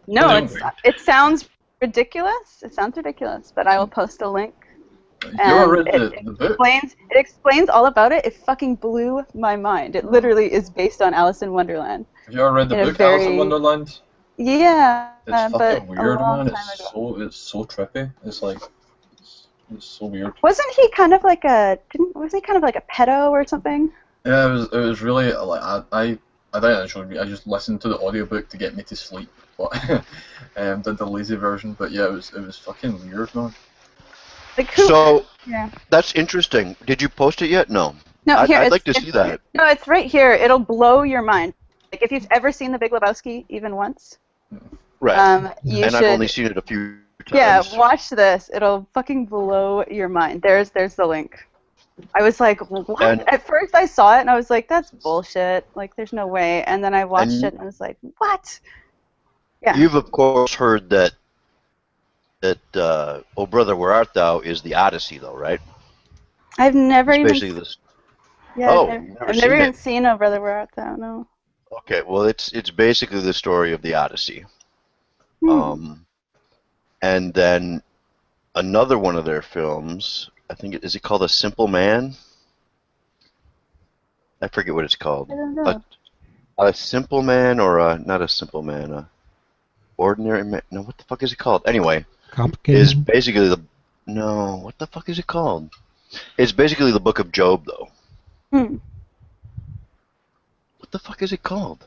No, it sounds ridiculous. It sounds ridiculous, but I will post a link. You ever read the book? It explains all about it. It fucking blew my mind. It literally is based on Alice in Wonderland. Have you ever read the book Alice in Wonderland? Yeah, It's but fucking weird, a long man. time ago. It's so trippy. It's like it's so weird. Wasn't he kind of like a was he kind of like a pedo or something? Yeah, it was really like I didn't actually. I just listened to the audiobook to get me to sleep. But did the lazy version. But yeah, it was fucking weird, man. Like who, So yeah. that's interesting. Did you post it yet? No. No, here I'd like to see that. No, it's right here. It'll blow your mind. Like if you've ever seen The Big Lebowski even once. Right. You and should, I've only seen it a few times. Yeah, watch this. It'll fucking blow your mind. There's the link. I was like, what? At first I saw it and I was like, that's bullshit. Like there's no way. And then I watched it and I was like, what? Yeah. You've of course heard that "Oh Brother, Where Art Thou" is the Odyssey, though, right? I've never It's even. basically this. Yeah, Oh, I've never even seen "Oh Brother, Where Art Thou." No. Okay, well, it's basically the story of the Odyssey. And then another one of their films, I think, is it called A Simple Man? I forget what it's called. I don't know. A Simple Man, or not A Simple Man, Ordinary Man. No, what the fuck is it called? Anyway, is basically what the fuck is it called? It's basically the Book of Job, though. What the fuck is it called?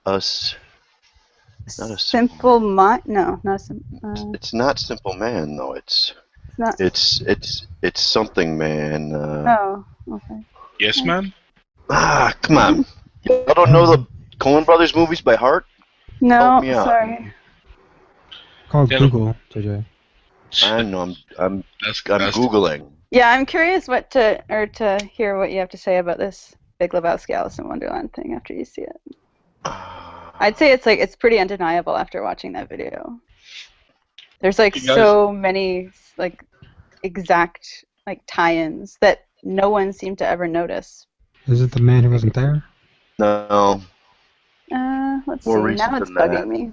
Not a Simple Mind? No, not a simple. It's not Simple Man, though. It's not. It's something, man. Oh, okay. Yes, man. Come on. Y'all don't know the Coen Brothers movies by heart? No, Help me out. sorry. Call Google, JJ. I know. I'm googling. Yeah, I'm curious to hear what you have to say about this Big Lebowski, Alice in Wonderland thing after you see it. I'd say it's pretty undeniable after watching that video. There's so many exact tie-ins that no one seemed to ever notice. Is it the man who wasn't there? No. Let's More see. recent Now it's than bugging that. me.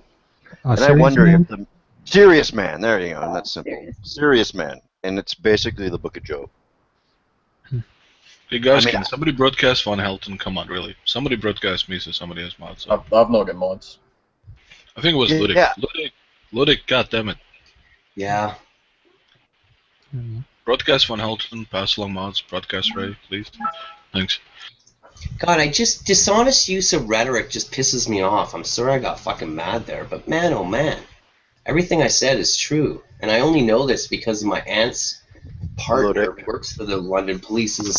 And I wonder if the Serious Man. There you go. That's simple. Serious Man, and it's basically the Book of Job. Hey guys, can somebody broadcast Van Helton? Come on, really. Somebody broadcast me so somebody has mods. I've not got mods. I think it was Ludic. Yeah. Ludic, goddammit. Yeah. Broadcast Van Helton, pass along mods, broadcast Ray, please. Thanks. God, dishonest use of rhetoric just pisses me off. I'm sorry I got fucking mad there, but man, oh man. Everything I said is true, and I only know this because my aunt's partner works for the London police as a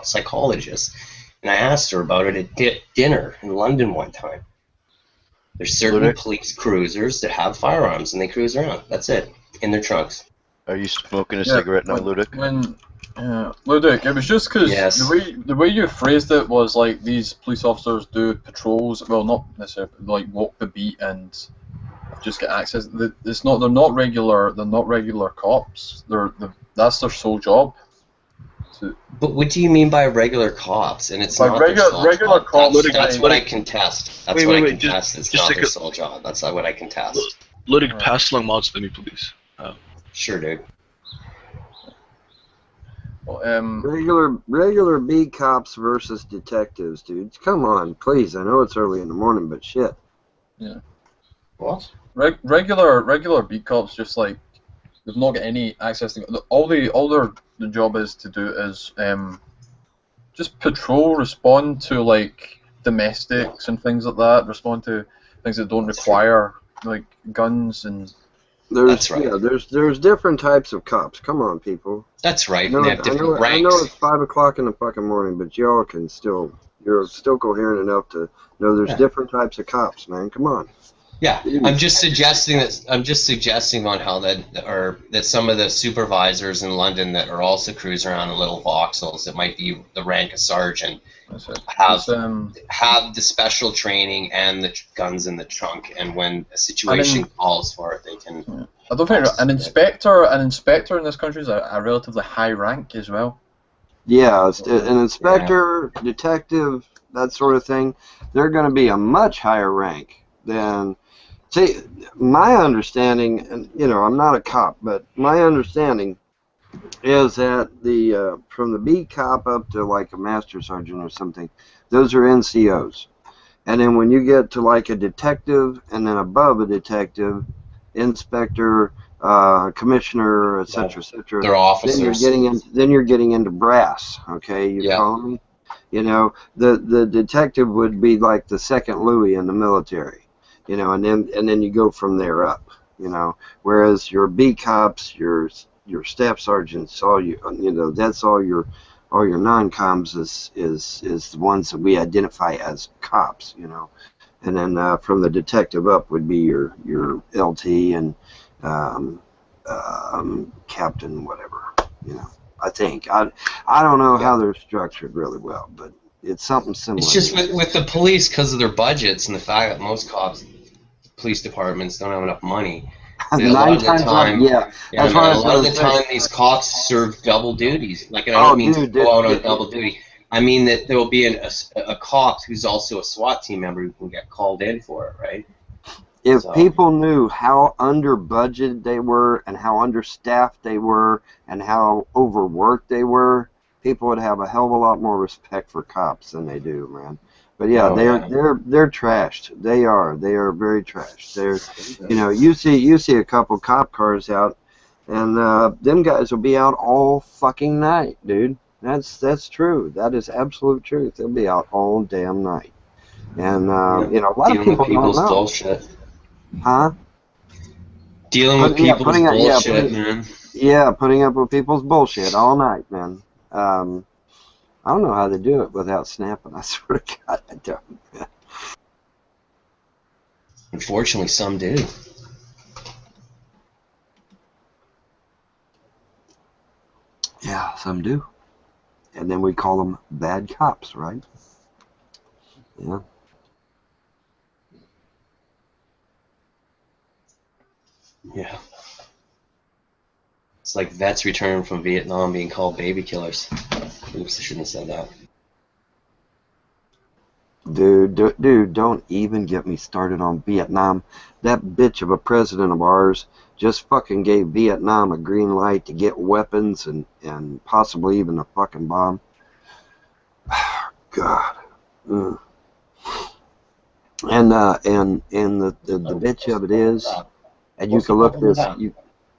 psychologist, and I asked her about it at dinner in London one time. There's certain police cruisers that have firearms, and they cruise around. That's it, in their trunks. Are you smoking a cigarette now, Ludic? Ludic, it was just because the way you phrased it was like these police officers do patrols. Well, not necessarily like walk the beat and just get access. They're not regular cops. That's their sole job. But what do you mean by regular cops? And it's by not regular cops. That's what I contest. That's what I contest. It's not their sole job. That's not what I contest. Ludic, pass along mods to me, please. Sure, dude. Well, regular beat cops versus detectives, dudes. Come on, please. I know it's early in the morning, but shit. Yeah. What? Regular beat cops just like they've not got any access to all their job is to do is just patrol, respond to like domestics and things like that, respond to things that don't require like guns and. There's different types of cops. Come on, people. That's right. They have different ranks. I know it's 5 o'clock in the fucking morning, but y'all can you're still coherent enough to know there's different types of cops, man. Come on. Yeah, I'm just suggesting on how that some of the supervisors in London that are also cruising around in little Vauxhalls that might be the rank of sergeant have the special training and the guns in the trunk, and when a situation calls for it, they can. I don't think an inspector in this country is a relatively high rank as well. Yeah, an inspector, detective, that sort of thing. They're going to be a much higher rank than. See, my understanding, and I'm not a cop, but my understanding is that from the B cop up to like a master sergeant or something, those are NCOs, and then when you get to like a detective, and then above a detective, inspector, commissioner, etc., etc. They're officers. Then you're getting into brass. Okay, you follow me? The detective would be like the second Louis in the military. And then you go from there up, whereas your B cops, your staff sergeants, that's all your non-coms is the ones that we identify as cops, and then from the detective up would be your LT and captain, whatever, I think I don't know how they're structured really well, but it's something similar. It's just with the police because of their budgets and the fact that most cops police departments don't have enough money. A 9 lot of the times time, yeah. That's what I was a lot of gonna the say. time these cops serve double duties. Like, and I Oh, don't mean dude, to go out on double duty. I mean that there will be a cop who's also a SWAT team member who can get called in for it, right? If So- people knew how under budgeted they were and how understaffed they were and how overworked they were, people would have a hell of a lot more respect for cops than they do, man. But yeah, Oh, they're trashed. They are very trashed. They're, you know, you see a couple cop cars out, and them guys will be out all fucking night, dude. That's true. That is absolute truth. They'll be out all damn night, and you know, a lot of Dealing with people don't people's know. bullshit. Huh? Dealing with people's bullshit, man. Yeah, putting up with people's bullshit all night, man. I don't know how they do it without snapping. I swear to God, I don't. Unfortunately, some do. Yeah, some do. And then we call them bad cops, right? Yeah. Yeah. It's like vets returning from Vietnam being called baby killers. Oops, I shouldn't have said that. Dude, don't even get me started on Vietnam. That bitch of a president of ours just fucking gave Vietnam a green light to get weapons and possibly even a fucking bomb. God. Ugh. And the bitch of it is, and you can look this,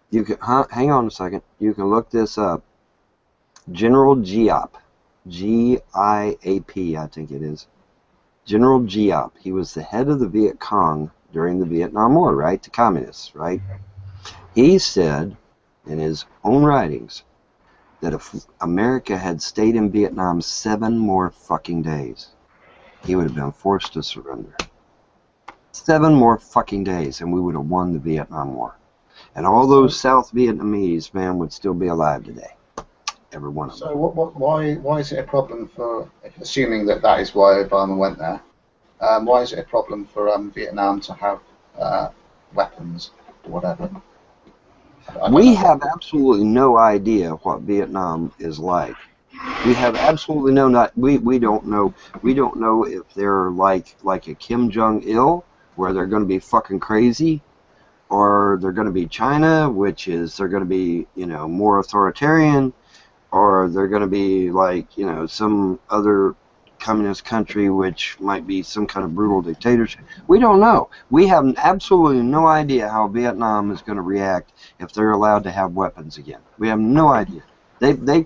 you can, hang on a second, you can look this up. General Giap, G-I-A-P, I think it is. General Giap, he was the head of the Viet Cong during the Vietnam War, right? The communists, right? He said in his own writings that if America had stayed in Vietnam 7 more fucking days, he would have been forced to surrender. 7 more fucking days, and we would have won the Vietnam War. And all those South Vietnamese, man, would still be alive today. Every one of them. So why is it a problem for, assuming that that is why Obama went there, why is it a problem for Vietnam to have weapons or whatever? We have absolutely no idea what Vietnam is like. We have absolutely we don't know if they're like a Kim Jong-il, where they're going to be fucking crazy, or they're going to be China, which is they're going to be, you know, more authoritarian, or they're going to be like, you know, some other communist country which might be some kind of brutal dictatorship. We don't know. We have absolutely no idea how Vietnam is going to react if they're allowed to have weapons again. We have no idea. They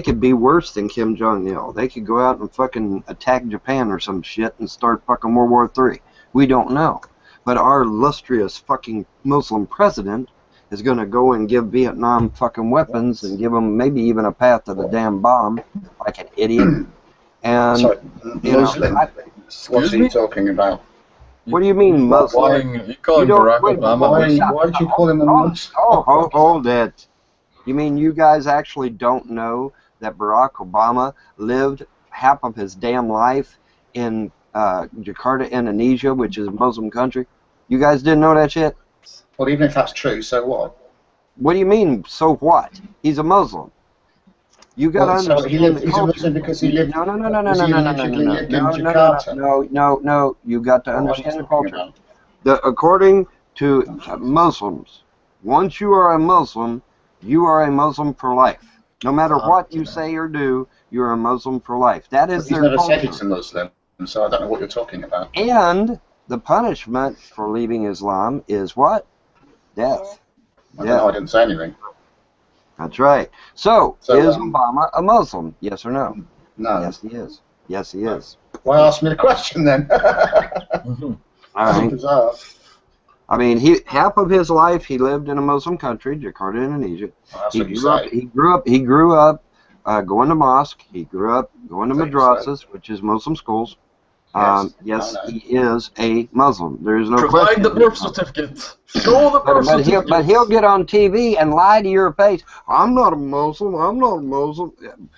could be worse than Kim Jong-il. They could go out and fucking attack Japan or some shit and start fucking World War III. We don't know. But our illustrious fucking Muslim president is going to go and give Vietnam fucking weapons and give them maybe even a path to the damn bomb, like an idiot. And, sorry, Muslim. What are you talking about? What do you mean Muslim? You calling Barack Obama Muslim? Why did you call him a Muslim? Hold it. You mean you guys actually don't know that Barack Obama lived half of his damn life in Jakarta, Indonesia, which is a Muslim country? You guys didn't know that shit? Well, even if that's true, so what? What do you mean, so what? He's a Muslim. You got to understand the culture. He's a Muslim because he lived. No. You got to understand the culture. According to Muslims, once you are a Muslim, you are a Muslim for life. No matter what you say or do, you're a Muslim for life. That is their culture. He's never said he's a Muslim, so I don't know what you're talking about. And the punishment for leaving Islam is what? Death. I don't know, I didn't say anything. That's right. So is Obama a Muslim? Yes or no? No. Yes, he is. Yes, he is. Why ask me the question then? All right. I mean, half of his life he lived in a Muslim country, Jakarta, Indonesia. He grew up going to mosque. He grew up going to madrasas, which is Muslim schools. Yes, he is a Muslim. There is no question. Provide the birth certificate. Show the birth certificate. But he'll get on TV and lie to your face. I'm not a Muslim. I'm not a Muslim.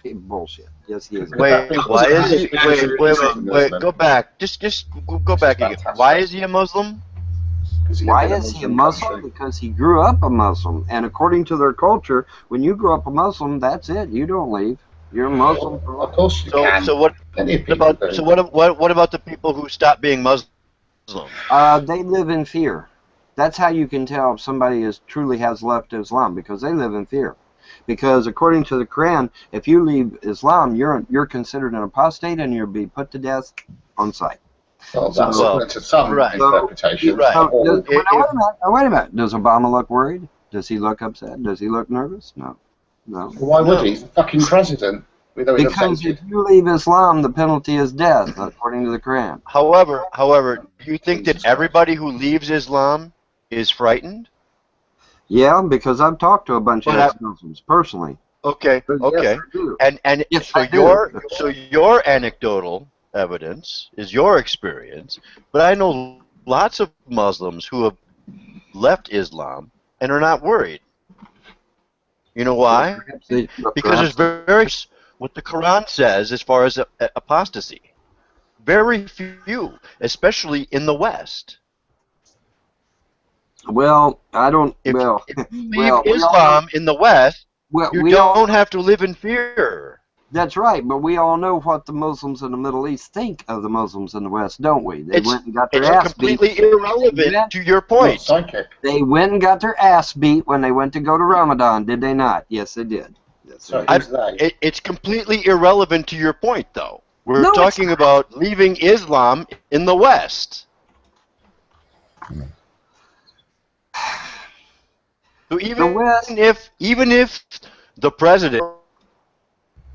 Bullshit. Yes, he is. Wait, why is he? Wait. Go back. Just go back again. Why is he a Muslim? Why is he a Muslim? Because he grew up a Muslim, and according to their culture, when you grow up a Muslim, that's it. You don't leave. You're a Muslim. Of course you can. So what about what about the people who stop being Muslim? They live in fear. That's how you can tell if somebody truly has left Islam, because they live in fear. Because according to the Quran, if you leave Islam, you're considered an apostate and you'll be put to death on sight. Well, that's according to some interpretation. Wait a minute. Does Obama look worried? Does he look upset? Does he look nervous? No. Well, why would he? He's the fucking president. Because if you leave Islam, the penalty is death, according to the Quran. However, do you think that everybody who leaves Islam is frightened? Yeah, because I've talked to a bunch of ex-Muslims personally. Okay. Yes, I do. And Yes, so I do. your anecdotal evidence is your experience, but I know lots of Muslims who have left Islam and are not worried. You know why? Because there's very what the Quran says as far as apostasy. Very few, especially in the West. Well, I don't. If you leave Islam in the West, you don't have to live in fear. That's right, but we all know what the Muslims in the Middle East think of the Muslims in the West, don't we? They went and got their ass beat. It's completely irrelevant to your point. They went and got their ass beat when they went to go to Ramadan, did they not? Yes, they did. It's completely irrelevant to your point, though. We're talking about leaving Islam in the West. So even if the president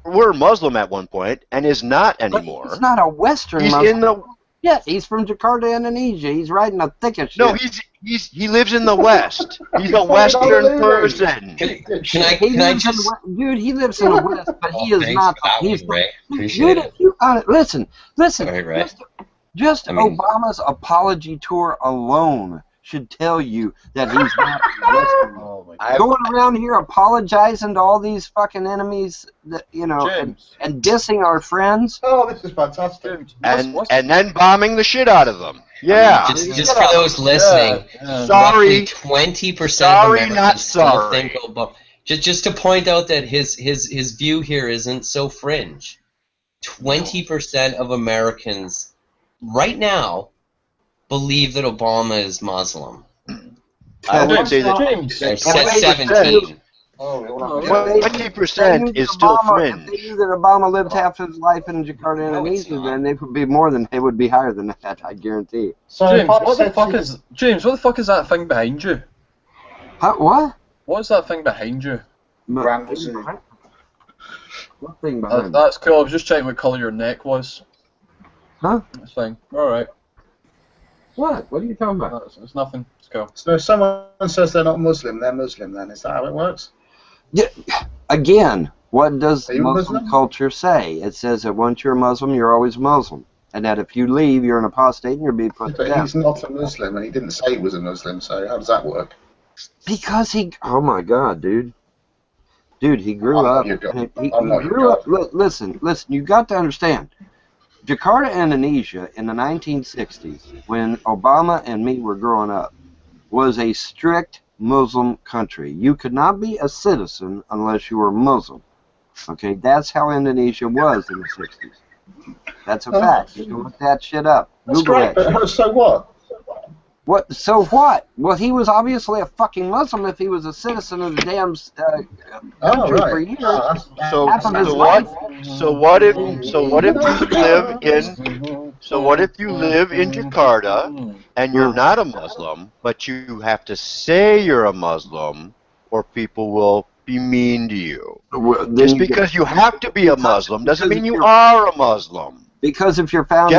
were Muslim at one point and is not anymore, he's not a Western Muslim. He's from Jakarta, Indonesia. He's riding a thick of shit. No, he lives in the West. He's a Western person. Dude, he lives in the West, but he is not. Listen. Just Obama's apology tour alone should tell you that he's not Western. Going around here apologizing to all these fucking enemies, that and dissing our friends. Oh, this is fantastic. And then bombing the shit out of them. Yeah. Just for those listening, sorry, 20% of Americans still think Obama. Just to point out that his view here isn't so fringe. 20% of Americans right now believe that Obama is Muslim. I would say that James. 17. 20% is still fringe. If they knew that Obama lived half his life in Jakarta, Indonesia, then they would be more than they would be higher than that. I guarantee. So James, what the fuck is that thing behind you? What? What's that thing behind you? What thing behind? That's cool. I was just checking what colour your neck was. Huh? That's fine. All right. What? What are you talking about? It's nothing. Let's go. So if someone says they're not Muslim, they're Muslim then? Is that how it works? Yeah. Again, what does Muslim culture say? It says that once you're a Muslim, you're always Muslim. And that if you leave, you're an apostate and you're being put to death. But he's not a Muslim, and he didn't say he was a Muslim, so how does that work? Because oh my God, dude. Dude, he grew up. Listen, you got to understand. Jakarta, Indonesia, in the 1960s, when Obama and me were growing up, was a strict Muslim country. You could not be a citizen unless you were Muslim. Okay, that's how Indonesia was in the 60s. That's a fact. You can look that shit up. That's great, but so what? What? So what? Well, he was obviously a fucking Muslim if he was a citizen of the damn country for years. So what if you live in Jakarta and you're not a Muslim, but you have to say you're a Muslim, or people will be mean to you? Just because you have to be a Muslim doesn't mean you are a Muslim. Because if you're found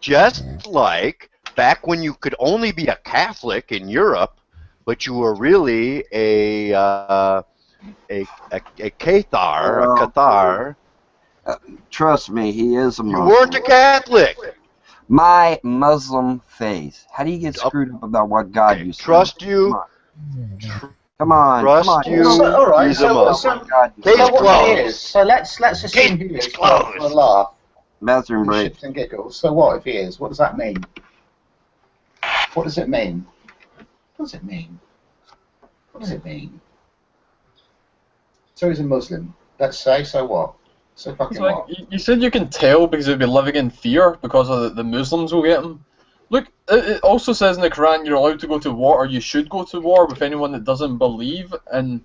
just like back when you could only be a Catholic in Europe, but you were really a Cathar. Trust me, he is a Muslim. You weren't a Catholic. My Muslim faith. How do you get screwed up about what God you say? Trust you. Come on. Trust you. All right. He's a Muslim. Case closed. So let's assume he is for a laugh. Bathroom break. Shits and giggles. So what if he is? What does that mean? What does it mean? What does it mean? What does it mean? So he's a Muslim. Let's say, so what? So fucking So, like, what? you said you can tell because he'll be living in fear because of the Muslims will get him. Look, it also says in the Quran you're allowed to go to war, or you should go to war with anyone that doesn't believe in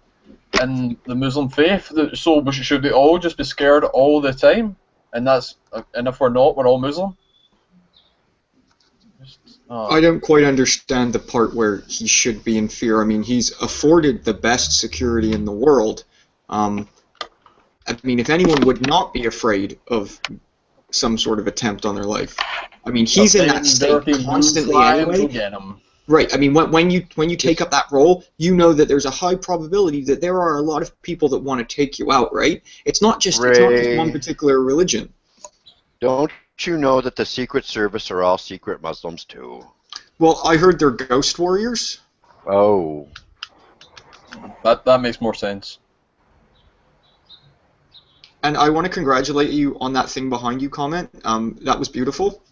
the Muslim faith. So should we all just be scared all the time? And if we're not, we're all Muslim. I don't quite understand the part where he should be in fear. I mean, he's afforded the best security in the world. I mean, if anyone would not be afraid of some sort of attempt on their life, I mean, he's in that state constantly anyway. Right. I mean, when you take up that role, you know that there's a high probability that there are a lot of people that want to take you out. Right. It's not just one particular religion. Don't you know that the Secret Service are all secret Muslims too? Well, I heard they're ghost warriors. Oh. That makes more sense. And I want to congratulate you on that thing behind you comment. That was beautiful.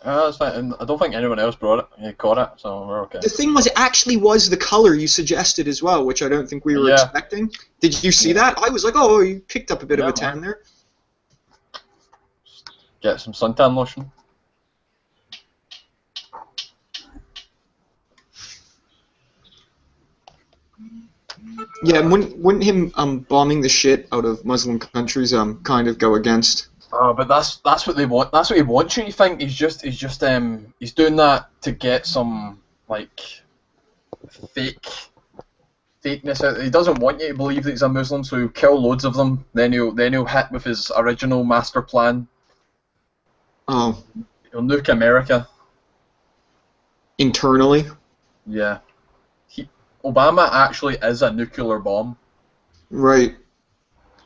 That's fine. And I don't think anyone else caught it, so we're okay. The thing was, it actually was the color you suggested as well, which I don't think we were expecting. Did you see that? I was like, oh, you picked up a bit of a tan there. Get some suntan lotion. Yeah, wouldn't him bombing the shit out of Muslim countries kind of go against? Oh, but that's what they want. That's what he wants you to think. He's doing that to get some like fakeness out. He doesn't want you to believe that he's a Muslim, so he'll kill loads of them. Then he'll hit with his original master plan. Oh. He'll nuke America. Internally? Yeah. Obama actually is a nuclear bomb. Right.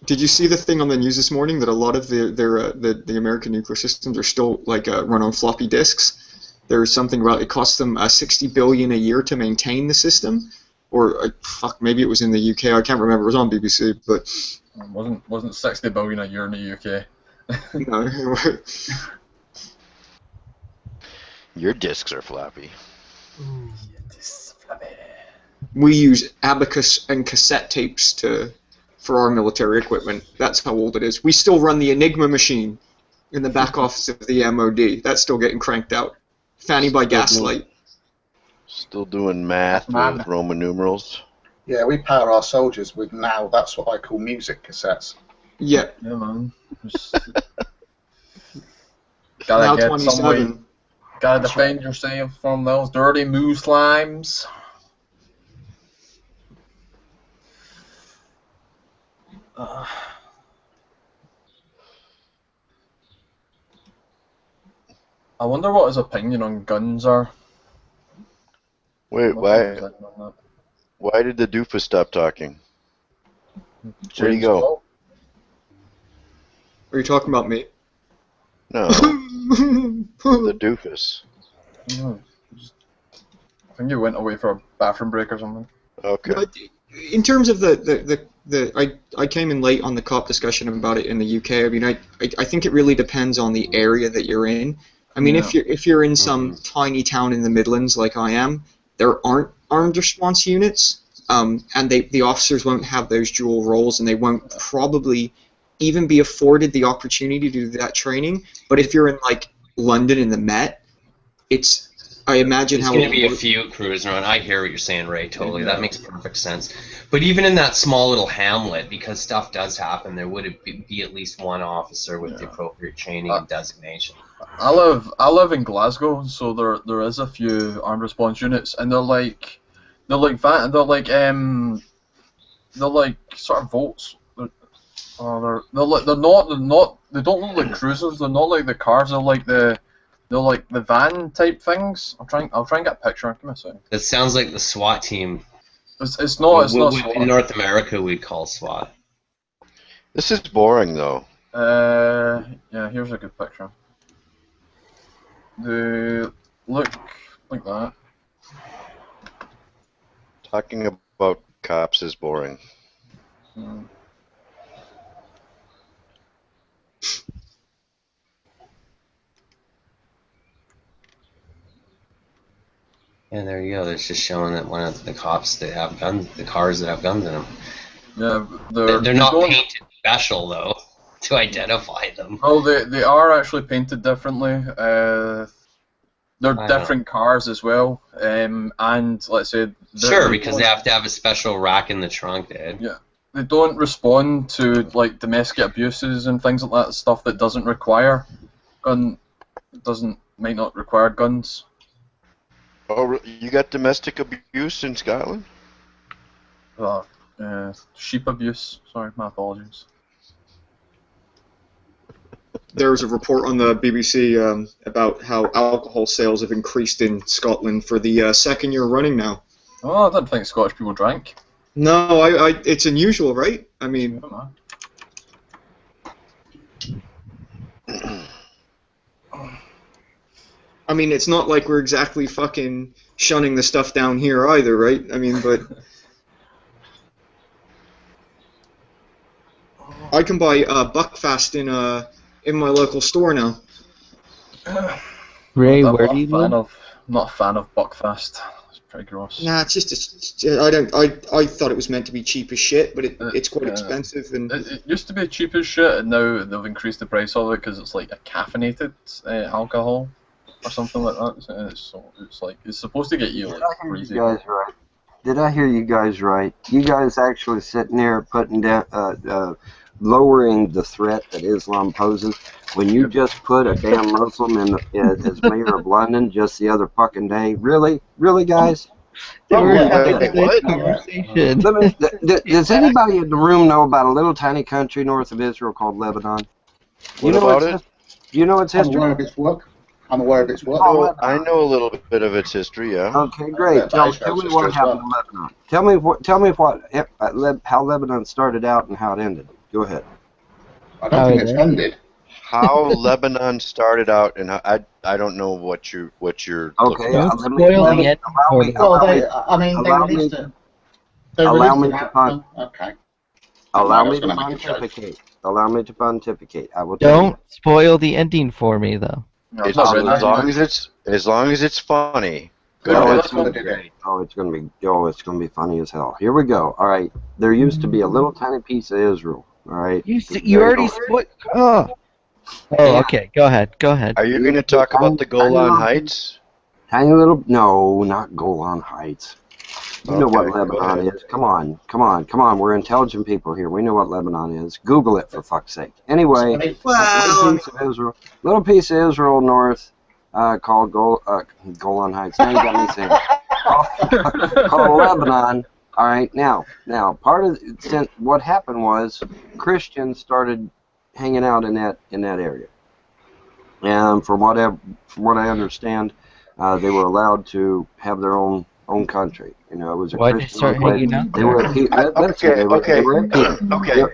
Did you see the thing on the news this morning that a lot of the American nuclear systems are still like run on floppy disks? There's something about it costs them $60 billion a year to maintain the system, or fuck, maybe it was in the UK. I can't remember. It was on BBC, but it wasn't $60 billion a year in the UK. No. Your discs are floppy. We use abacus and cassette tapes for our military equipment. That's how old it is. We still run the Enigma machine in the back office of the MOD. That's still getting cranked out. Fanny by gaslight. Still doing math with Roman numerals. Yeah, we power our soldiers with now. That's what I call music cassettes. Yeah. Yeah, man. Gotta get 27. some way. Gotta defend yourself from those dirty Muslims. I wonder what his opinion on guns are. Wait, why did the doofus stop talking? Where'd he go? Are you talking about me? No. The doofus. I think you went away for a bathroom break or something. Okay. In terms of I came in late on the COP discussion about it in the UK. I mean, I think it really depends on the area that you're in. I mean, if you're in some tiny town in the Midlands like I am, there aren't armed response units, and the officers won't have those dual roles, and they won't probably even be afforded the opportunity to do that training. But if you're in like London in the Met, I imagine There's going to be a few crews around. I hear what you're saying, Ray. Totally, that makes perfect sense. But even in that small little hamlet, because stuff does happen, there would be at least one officer with the appropriate training and designation. I live in Glasgow, so there is a few armed response units, and they're like sort of Volts. They don't look like cruisers. They're not like the cars. They're like the van type things. I'll try and get a picture. Give me a second. That sounds like the SWAT team. It's not SWAT. In North America, we'd call SWAT. This is boring, though. Yeah. Here's a good picture. They look like that. Talking about cops is boring. Yeah, there you go. It's just showing that one of the cops that have guns, the cars that have guns in them. Yeah, They're not painted special though to identify them. Oh, they are actually painted differently. They're I different cars as well, and let's say Sure, because they have to have a special rack in the trunk, Ed. Yeah, they don't respond to like domestic abuses and things like that. Stuff that doesn't require might not require guns. Oh, you got domestic abuse in Scotland? Sheep abuse. Sorry, my apologies. There was a report on the BBC about how alcohol sales have increased in Scotland for the second year running now. Oh, I didn't think Scottish people drank. No, it's unusual, right? I mean, it's not like we're exactly fucking shunning the stuff down here either, right? I mean, but I can buy Buckfast in my local store now. Ray, where do you live? I'm not a fan of Buckfast. It's pretty gross. Nah, it's just I thought it was meant to be cheap as shit, but it's quite expensive. And it used to be cheap as shit, and now they've increased the price of it because it's like a caffeinated alcohol or something like that. It's supposed to get you like crazy. You guys right? Did I hear you guys right? You guys actually sitting there putting down, lowering the threat that Islam poses when you just put a damn Muslim as mayor of London just the other fucking day. Really, guys? Conversation. Does anybody in the room know about a little tiny country north of Israel called Lebanon? What about it? You know its history? I'm aware of its work. I know a little bit of its history, yeah. Okay, great. Tell me what happened in Lebanon. Tell me how Lebanon started out and how it ended. Go ahead. I don't think it's ended. How Lebanon started out, and I don't know what you're. Okay, looking at. spoil the ending for me. Allow me to pontificate. Allow me to pontificate. I will. Don't spoil the ending for me, though. As long as it's funny. It's gonna be funny as hell. Here we go. All right. There used to be a little tiny piece of Israel. All right. You already spoiled. Oh, okay. Go ahead. Are you going to talk about the Golan Heights? Tiny little. No, not Golan Heights. You know what Lebanon is. Come on. We're intelligent people here. We know what Lebanon is. Google it, for fuck's sake. Anyway, little piece of Israel north called Golan Heights. Now you got me saying called Lebanon. All right. Now, part of what happened was Christians started hanging out in that area, and from what I understand, they were allowed to have their own country. You know, it was a Christian place. They were at peace.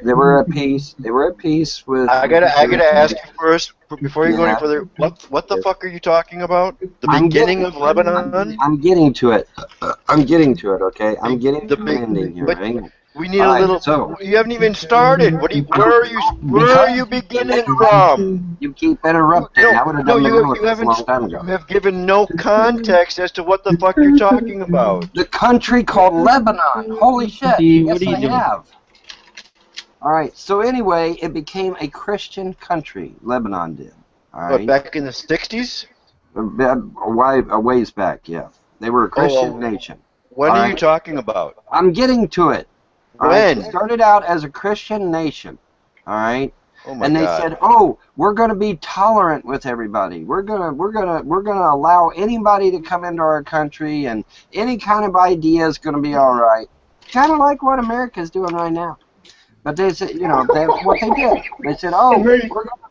They were at peace. They were at peace with. I gotta ask you first before you go any further. What the fuck are you talking about? The beginning of Lebanon? I'm getting to it. Okay, I'm getting to the ending here. Right? We need a little. So, you haven't even started. Where are you beginning from? You keep interrupting. You have given no context as to what the fuck you're talking about. The country called Lebanon. Holy shit! Yes, I have. All right. So anyway, it became a Christian country. Lebanon did. All right. What, back in the '60s? A ways back. Yeah. They were a Christian nation. When are you talking about? I'm getting to it. When? Right? It started out as a Christian nation, all right? Oh my and they God. said, "Oh, we're going to be tolerant with everybody. We're gonna allow anybody to come into our country, and any kind of idea is going to be all right." Kind of like what America's doing right now. But they said, what they did. They said, "Oh,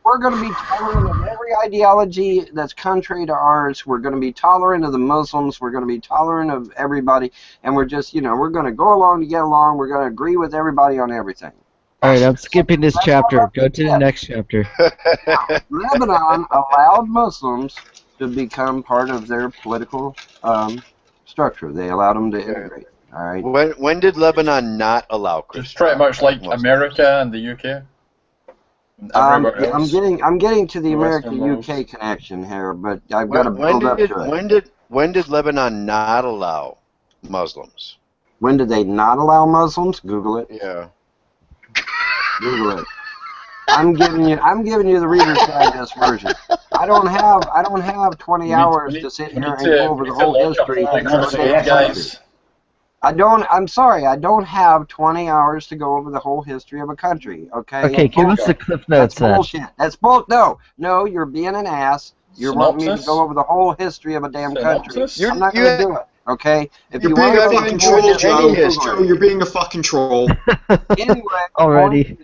we're going to be tolerant of every ideology that's contrary to ours. We're going to be tolerant of the Muslims. We're going to be tolerant of everybody, and we're just, we're going to go along to get along. We're going to agree with everybody on everything." All right, I'm skipping this chapter. Go to the next chapter. Lebanon allowed Muslims to become part of their political structure. They allowed them to integrate. All right. When did Lebanon not allow Christians? It's pretty much like America and the UK. I'm getting to the America-UK connection here, but I've got to build up to it. when did Lebanon not allow Muslims? When did they not allow Muslims? Google it. Yeah. Google it. I'm giving you the Reader's Digest version. I don't have 20 hours to sit here and go over the whole history of the damn country. I'm sorry, I don't have 20 hours to go over the whole history of a country, okay? Okay, give us the Cliff Notes That's bullshit. That's No, you're being an ass. You're wanting me to go over the whole history of a damn country. I'm not going to do it, okay? If You're you being want a to fucking troll, Joe. You're being a fucking troll. Anyway, already.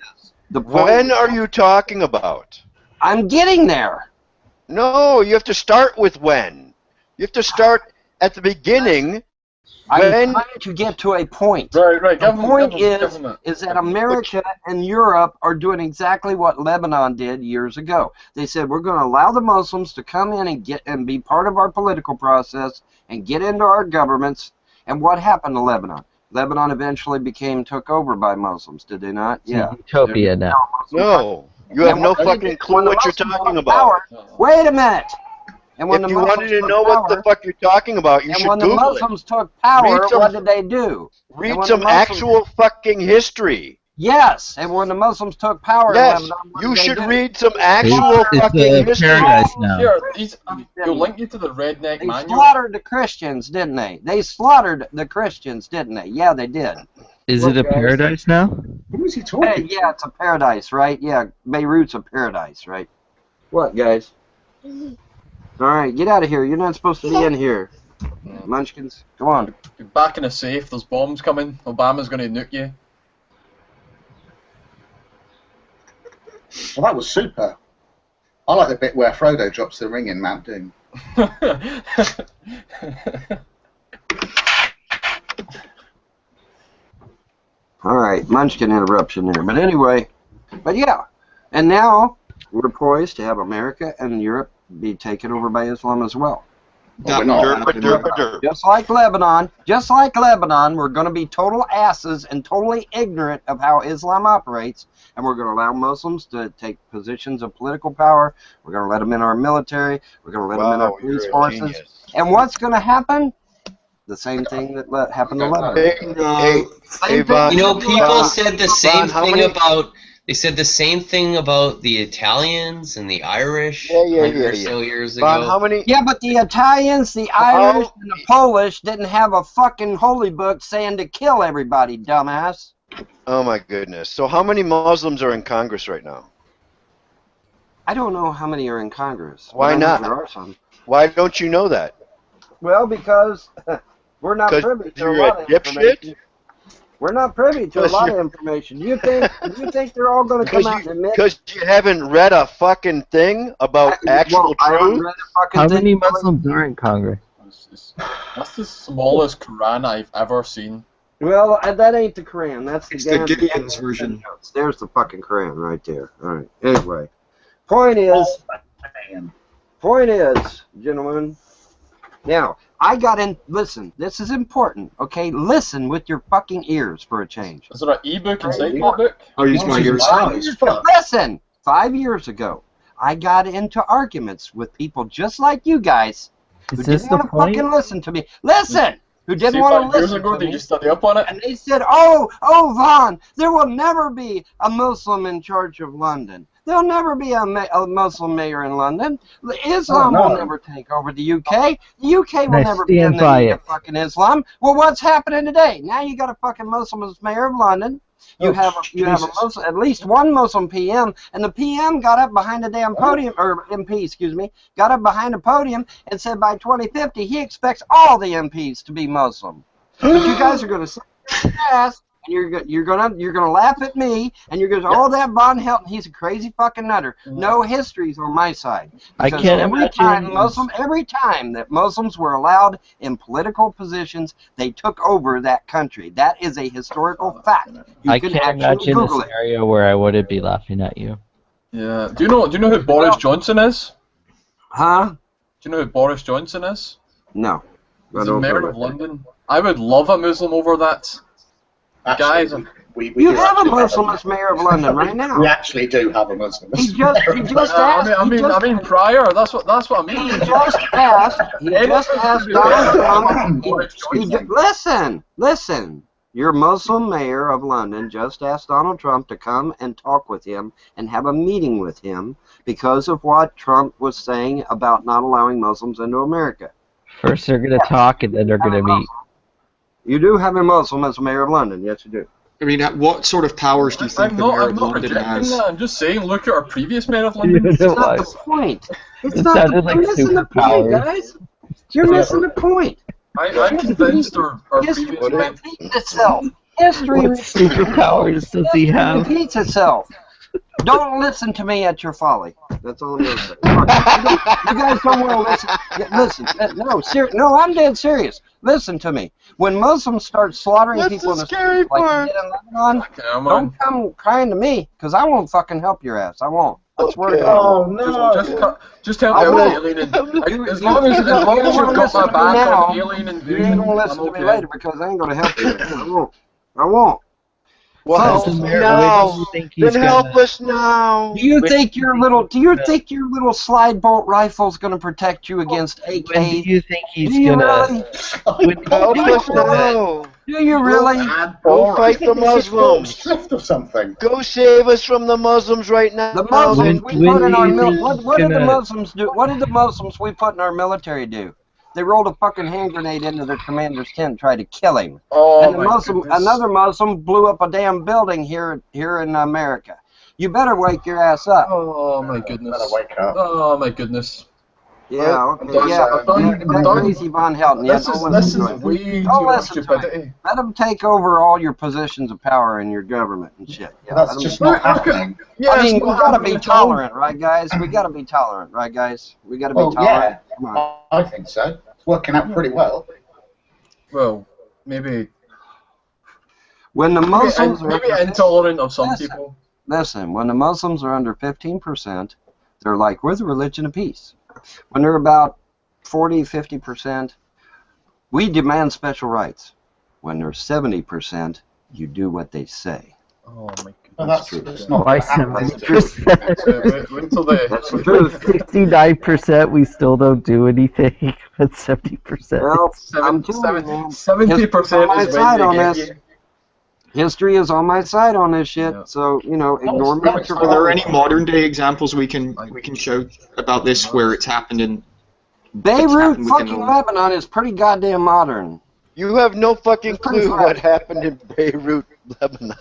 When are you talking about? I'm getting there. No, you have to start with when. You have to start at the beginning. I'm trying to get to a point. Right. The point is that America and Europe are doing exactly what Lebanon did years ago. They said we're going to allow the Muslims to come in and be part of our political process and get into our governments. And what happened to Lebanon? Lebanon eventually took over by Muslims, did they not? Yeah. Utopia now. No, you have no fucking clue what you're talking about. Wait a minute. And when If the you wanted to know what the fuck you're talking about, you should when the Google it. Muslims took power, what did they do? Read some actual fucking history. Yes, and when the Muslims took power Yes, in Lebanon, what you did they should do? read some actual fucking history. Paradise now. Here, he'll link you to the redneck They manual. slaughtered the Christians, didn't they? They slaughtered the Christians, didn't they? Yeah, they did. Is it a paradise now? Who is he talking Hey, yeah, it's a paradise, right? Yeah, Beirut's a paradise, right? What, guys? All right, get out of here. You're not supposed to be in here. Munchkins, come on. You're back in a safe. There's bombs coming. Obama's going to nuke you. Well, that was super. I like the bit where Frodo drops the ring in Mount Doom. All right, Munchkin interruption there. But anyway, yeah. And now we're poised to have America and Europe be taken over by Islam as well. Just like Lebanon, we're going to be total asses and totally ignorant of how Islam operates, and we're going to allow Muslims to take positions of political power. We're going to let them in our military. We're going to let them in our police forces. And what's going to happen? The same thing that happened to Lebanon. People said the same thing about. They said the same thing about the Italians and the Irish 100 or so years ago. How many? Yeah, but the Italians, the Irish, and the Polish didn't have a fucking holy book saying to kill everybody, dumbass. Oh my goodness. So how many Muslims are in Congress right now? I don't know how many are in Congress. Why not? There are some. Why don't you know that? Well, because we're not privy to a lot of information. We're not privy to a lot of information. Do you think they're all going to come out and admit? Because you haven't read a fucking thing about actual truth? How many Muslims are in Congress? That's the smallest Quran I've ever seen. Well, that ain't the Quran. That's the Gideon's version. There's the fucking Quran right there. All right. Anyway, point is, gentlemen. Now, I got in. Listen, this is important. Okay, listen with your fucking ears for a change. Is there an ebook inside that book? I'll use my ears. Listen, 5 years ago, I got into arguments with people just like you guys who didn't want to fucking listen to me. Listen! Who didn't want to listen years ago, to did me. you study up on it? And they said, oh, Vaughn, there will never be a Muslim in charge of London. There'll never be a Muslim mayor in London. Islam will never take over the UK. The UK will never be in the fucking Islam. Well, what's happening today? Now you got a fucking Muslim as mayor of London. You have a Muslim, at least one Muslim PM, and the PM got up behind the damn podium, or MP, excuse me, got up behind the podium and said by 2050 he expects all the MPs to be Muslim. But you guys are going to sit your ass and you're gonna laugh at me, and you're gonna say, "Oh, that Von Helton, he's a crazy fucking nutter." No, history's on my side. Because every time that Muslims were allowed in political positions, they took over that country. That is a historical fact. I can't imagine a scenario where I wouldn't be laughing at you. Yeah. Do you know who Boris Johnson is? Huh? Do you know who Boris Johnson is? No. He's the mayor of London. I would love a Muslim over that. Guys, you have a Muslim as mayor of London right now. We actually do have a Muslim. He just asked. I mean prior. That's what I mean. He just asked. He just asked Donald Trump. Listen. Your Muslim mayor of London just asked Donald Trump to come and talk with him and have a meeting with him because of what Trump was saying about not allowing Muslims into America. First they're going to talk and then they're going to meet. You do have a Muslim as mayor of London, yes you do. I mean, what sort of powers do you think the mayor of London has? That. I'm just saying, look at our previous mayor of London. That's not the point. It's not sounded like you're missing the point, guys. You're missing the point. I'm convinced our History previous mayor... repeats itself. History What superpowers does he have? repeats itself. Don't listen to me at your folly. That's all I'm going to say. You guys don't want to listen. Listen. No, I'm dead serious. Listen to me. When Muslims start slaughtering people in the streets like they did in Lebanon, don't come crying to me, because I won't fucking help your ass. I won't. I swear to God. Oh no! Just tell me alien as long as you've got my back on alien invasion, you ain't gonna listen to me later because I ain't gonna help you. I won't. Well, no. Then help us now. Do you think your little slide bolt rifle is going to protect you against AKs? When do you think he's really? Help us now. Do you really? Go fight the Muslims. Or something. Go save us from the Muslims right now. The Muslims we put in our what did the Muslims do? What did the Muslims we put in our military do? They rolled a fucking hand grenade into their commander's tent and tried to kill him. Oh, and another Muslim blew up a damn building here in America. You better wake your ass up. Oh my goodness. Better wake up. Oh my goodness. Yeah, okay. That crazy Von Helton. This is way too much stupidity. Let them take over all your positions of power in your government and shit. Yeah, that's just not happening. I mean, we gotta be tolerant, right, guys? We gotta be tolerant, right, guys? We gotta be tolerant. Yeah, come on. I think so. It's working out pretty well. Well, maybe. When the Muslims maybe intolerant of some people. Listen, when the Muslims are under 15%, they're like, we're the religion of peace. When they're about 40, 50%, we demand special rights. When they're 70%, you do what they say. Oh my goodness. Well, that's not Why That's the truth. 69%, we still don't do anything. But 70%. Well, I'm telling you, man. 70% is on this. History is on my side on this shit, so ignore me. Are there any modern day examples we can show about this where it's happened in Beirut, fucking Lebanon is pretty goddamn modern. You have no fucking clue what happened in Beirut, Lebanon.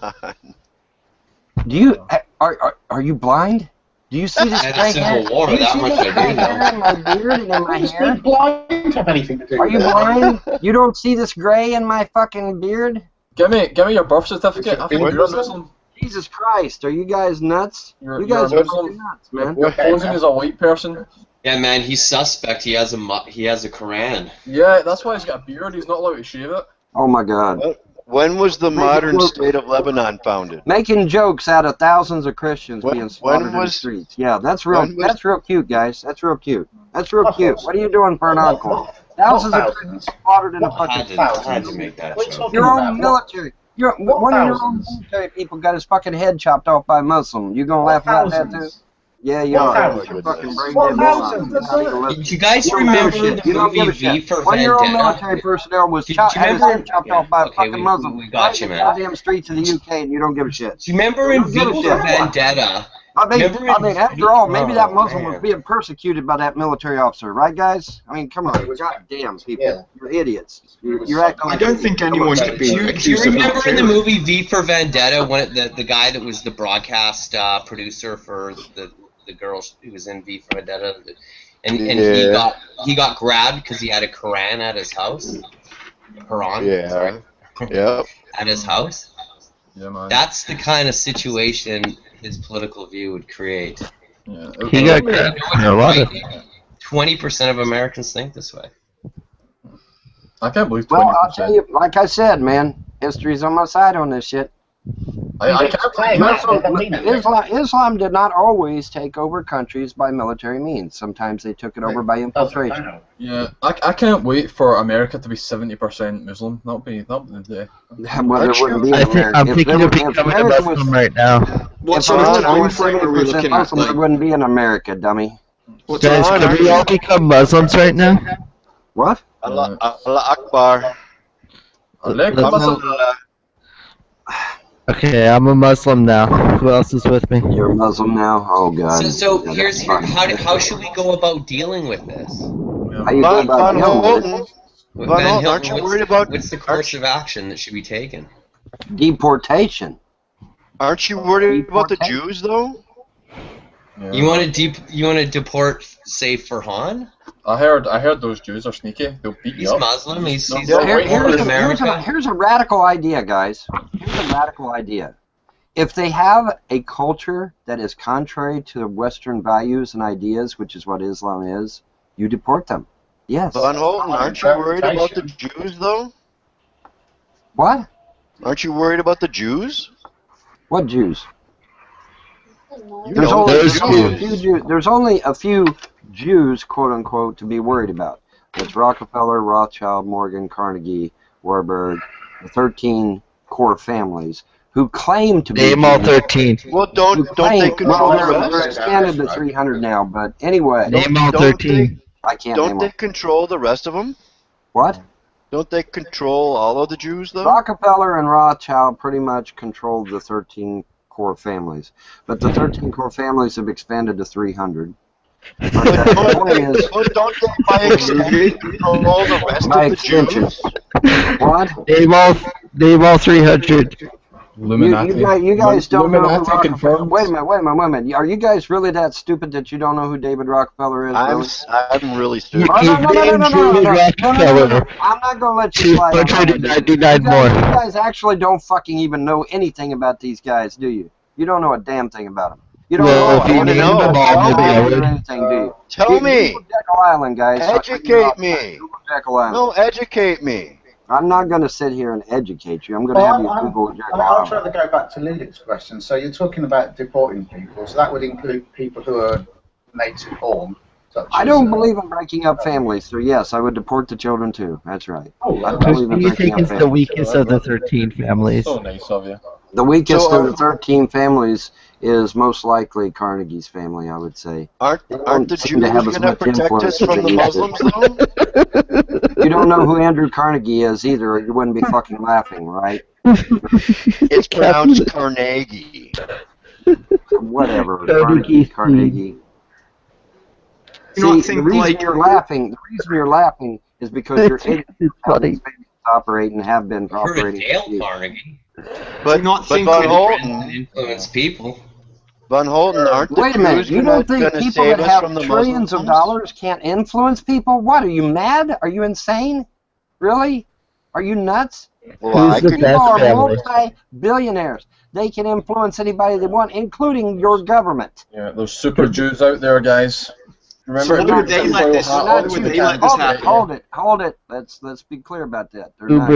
Do you are you blind? Do you see this gray hair? Civil War, that much I do know. In my beard and in my hair? blind have anything to do Are with you it? blind? You don't see this gray in my fucking beard? Give me your birth certificate. I think you're a Muslim. Jesus Christ, are you guys nuts? You guys are are fucking nuts, man. You're posing as a white person. Yeah, man, he's suspect. He has a Quran. Yeah, that's why he's got a beard. He's not allowed to shave it. Oh my God. When was the modern state of Lebanon founded? Making jokes out of thousands of Christians being slaughtered in the streets. Yeah, that's real. That's real cute, guys. That's real cute. That's real cute. What are you doing for an encore? Thousands of Christians slaughtered in a fucking thousands. Your own military. One of your own military people got his fucking head chopped off by a Muslim. You gonna laugh about that too? Yeah, you are. Fucking brain dead. Did you guys remember the movie V for Vendetta? One of your own military personnel was had his head chopped off by a fucking Muslim. We got you, man. Goddamn streets of the UK, and you don't give a shit. Do you remember in V for Vendetta? I mean, after all, maybe that Muslim was being persecuted by that military officer, right, guys? I mean, come on, goddamn people, you're idiots. You're acting. I don't think anyone should be. Do you remember in the movie V for Vendetta when the guy that was the broadcast producer for the girl who was in V for Vendetta, and he got grabbed because he had a Quran at his house. Quran. Yeah. Yep. At his house. Yeah, man. That's the kind of situation his political view would create. Yeah. He got a lot of 20% of Americans think this way. I can't believe 20%. Well, I'll tell you, like I said, man, history's on my side on this shit. Islam did not always take over countries by military means. Sometimes they took it over by infiltration. Yeah, I can't wait for America to be 70% Muslim. That'll be the day. Well, there wouldn't be an America. I'm thinking of becoming a Muslim right now. What sort of time frame are we looking at? There wouldn't be an America, dummy. Guys, can we all become Muslims right now? What? Allah Akbar. Okay, I'm a Muslim now. Who else is with me? You're a Muslim now? Oh, God. So how should we go about dealing with this? How you go about dealing with it? Aren't you worried about... What's the course of action that should be taken? Deportation. Aren't you worried about the Jews, though? Yeah. You want to deport, say, Farhan? I heard those Jews are sneaky. They'll beat you up. He's Muslim. He's here's a radical idea, guys. Here's a radical idea. If they have a culture that is contrary to Western values and ideas, which is what Islam is, you deport them. Yes. Van Holten, aren't you worried about the Jews, though? What? Aren't you worried about the Jews? What Jews? There's only a few Jews, quote unquote, to be worried about. It's Rockefeller, Rothschild, Morgan, Carnegie, Warburg, the 13 core families who claim to be. Name all 13. Well, don't they control the rest? They're expanded to 300 now, but anyway. Name all 13. I can't. Don't they control the rest of them? What? Don't they control all of the Jews, though? Rockefeller and Rothschild pretty much controlled the 13 core families, but the 13 core families have expanded to 300. But the point is, don't they by extension control the rest of the Jews? What? Name all 300. You guys don't know who Rockefeller. Wait a minute. Are you guys really that stupid that you don't know who David Rockefeller is? I'm really stupid. No. I'm not going to let you slide. 299 more. You guys actually don't fucking even know anything about these guys, do you? You don't know a damn thing about them. You don't know anything, do you? Tell me. Jekyll Island, guys. Educate me. Jekyll Island. No, educate me. I'm not going to sit here and educate you. I'm going to have you Google Jekyll I'll Island. try to go back to Ludic's question. So you're talking about deporting people, so that would include people who are native born. I don't believe in breaking up families, so yes, I would deport the children too. That's right. I don't believe Who in do you breaking think up is the families. weakest of the 13 families? So nice of you. The weakest of the 13 families is most likely Carnegie's family, I would say. Aren't the Jews going to protect us from the Muslims, though? You don't know who Andrew Carnegie is either, or you wouldn't be fucking laughing, right? It's pronounced Carnegie. Whatever. Carnegie. See, the reason you're laughing is because you're idiots operate and have been operating. Dale Carnegie. But Van Holten influence people. Van Holten, aren't the Wait a minute, Jews you don't going think to people save that us have from the trillions of dollars can't influence people? What, are you mad? Are you insane? Really? Are you nuts? Well, People are multi-billionaires. They can influence anybody they want, including your government. Yeah, those super Jews out there, guys. Remember, So would they let this happen? Hold it. Let's be clear about that. They're not,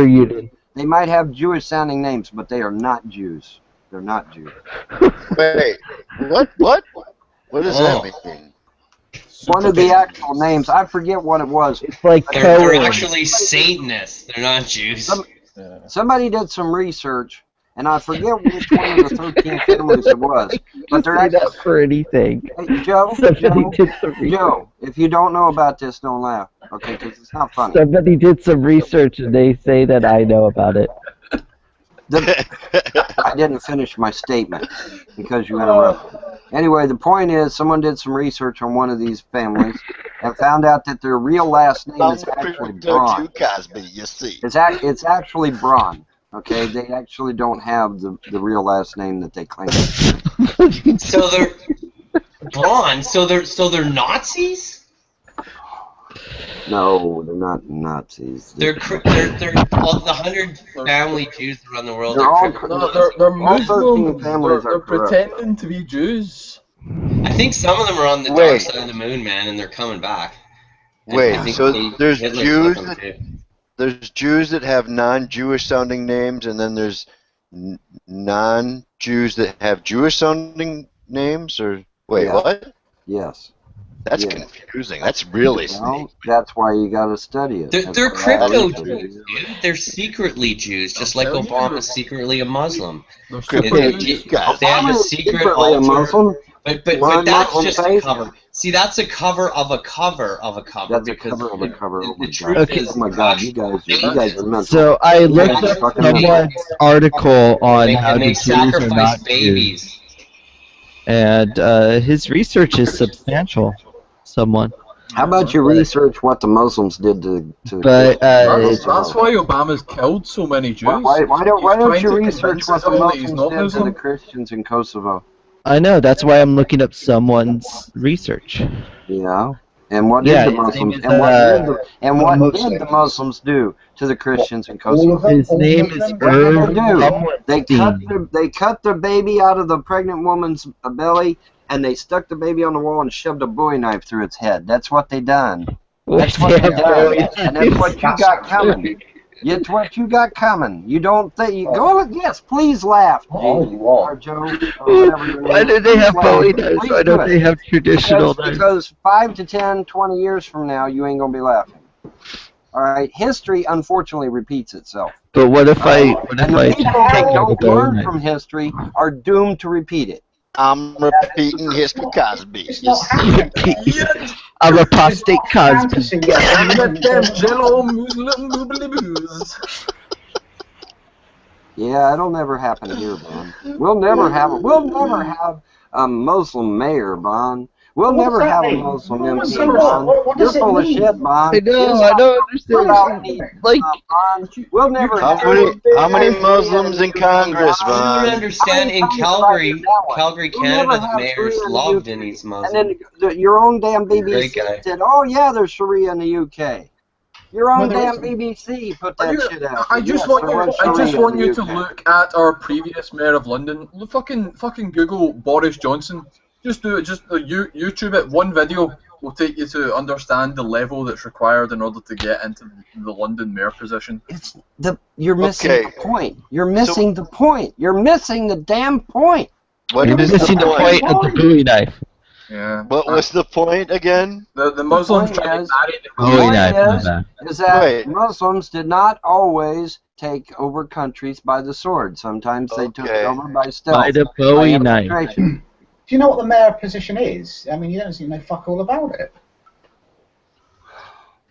they might have Jewish-sounding names, but they are not Jews. They're not Jews. Wait, what? What does that mean? One of the actual names, I forget what it was. It's like they're actually Satanists. They're not Jews. Somebody did some research, and I forget which one of the 13 families it was. But they're actually that for anything. Hey, Joe, if you don't know about this, don't laugh, okay? Because it's not funny. Somebody did some research and they say that I know about it. I didn't finish my statement because you interrupted. Anyway, the point is, someone did some research on one of these families and found out that their real last name is actually Braun. It's actually Braun. Okay, they actually don't have the real last name that they claim. So they're Braun. So they're Nazis. No, they're not Nazis. They're all the 100 family Jews around the world. They're Muslim. They're pretending to be Jews. I think some of them are on the dark side of the moon, man, and they're coming back. So there's Jews that have non-Jewish sounding names, and then there's non-Jews that have Jewish-sounding names, or wait, Yeah. what? Yes. That's Yeah. confusing. That's really Well, that's why you got to study it. They're crypto Jews, dude. They're secretly Jews, just like Obama's secretly a Muslim. They have a secret secretly a Muslim. altar. But Blind that's Muslim just a faith. cover. See, that's a cover of a cover of a cover. That's a cover of a cover. Oh my truth god! is, Oh my god! You guys are mental. So I You looked guys are up fucking mental. someone's article on how and the they Jews are sacrifice not Jews, babies. and his research is substantial. Someone. How about you research what the Muslims did to But that's why Obama's killed so many Jews. Why don't you research what the Muslims Muslims did to the Christians in Kosovo? I know, that's why I'm looking up someone's research. Yeah. And what Yeah, did the his name Muslims is, what did the Muslims do to the Christians in Kosovo? His name is They cut the baby out of the pregnant woman's belly, and they stuck the baby on the wall and shoved a Bowie knife through its head. That's what they done. That's what they done. And that's what you got coming. It's what you got coming. You don't think you go? Yes, please laugh, or Joe, or whatever your name Why do they is. have Please Bowie laugh. knives? Please Why do don't it. they have traditional knives? Because 5 to 10, 20 years from now, you ain't gonna be laughing. All right, history unfortunately repeats itself. But what if I And the people that don't learn from history are doomed to repeat it. I'm repeating history, Cosby. I'm a apostate Cosby. Yeah, it'll never happen here, Bon. We'll never have a Muslim mayor, Bon. We'll never have a Muslim MC, Bon. You're full of shit, Bon. I know, I don't understand. Like, we'll never How many Muslims in Congress, You don't Von? understand, in Calgary, Canada, the mayor's loved and he's Muslim. And then your own damn Great BBC guy. said, "Oh yeah, there's Sharia in the UK." Your own damn isn't. BBC put that shit out. I just want you to look at our previous mayor of London. Fucking Google Boris Johnson. Just do it. Just YouTube it. One video will take you to understand the level that's required in order to get into the London mayor position. You're missing the point. You're missing the point. You're missing the damn point. You're missing the point of the Bowie knife. Yeah. What was the point again? The Muslims trying to marry the Bowie knife. Is that Muslims did not always take over countries by the sword. Sometimes they took it over by stealth. By the Bowie knife. infiltration. Do you know what the mayor position is? I mean, you don't seem to know fuck all about it.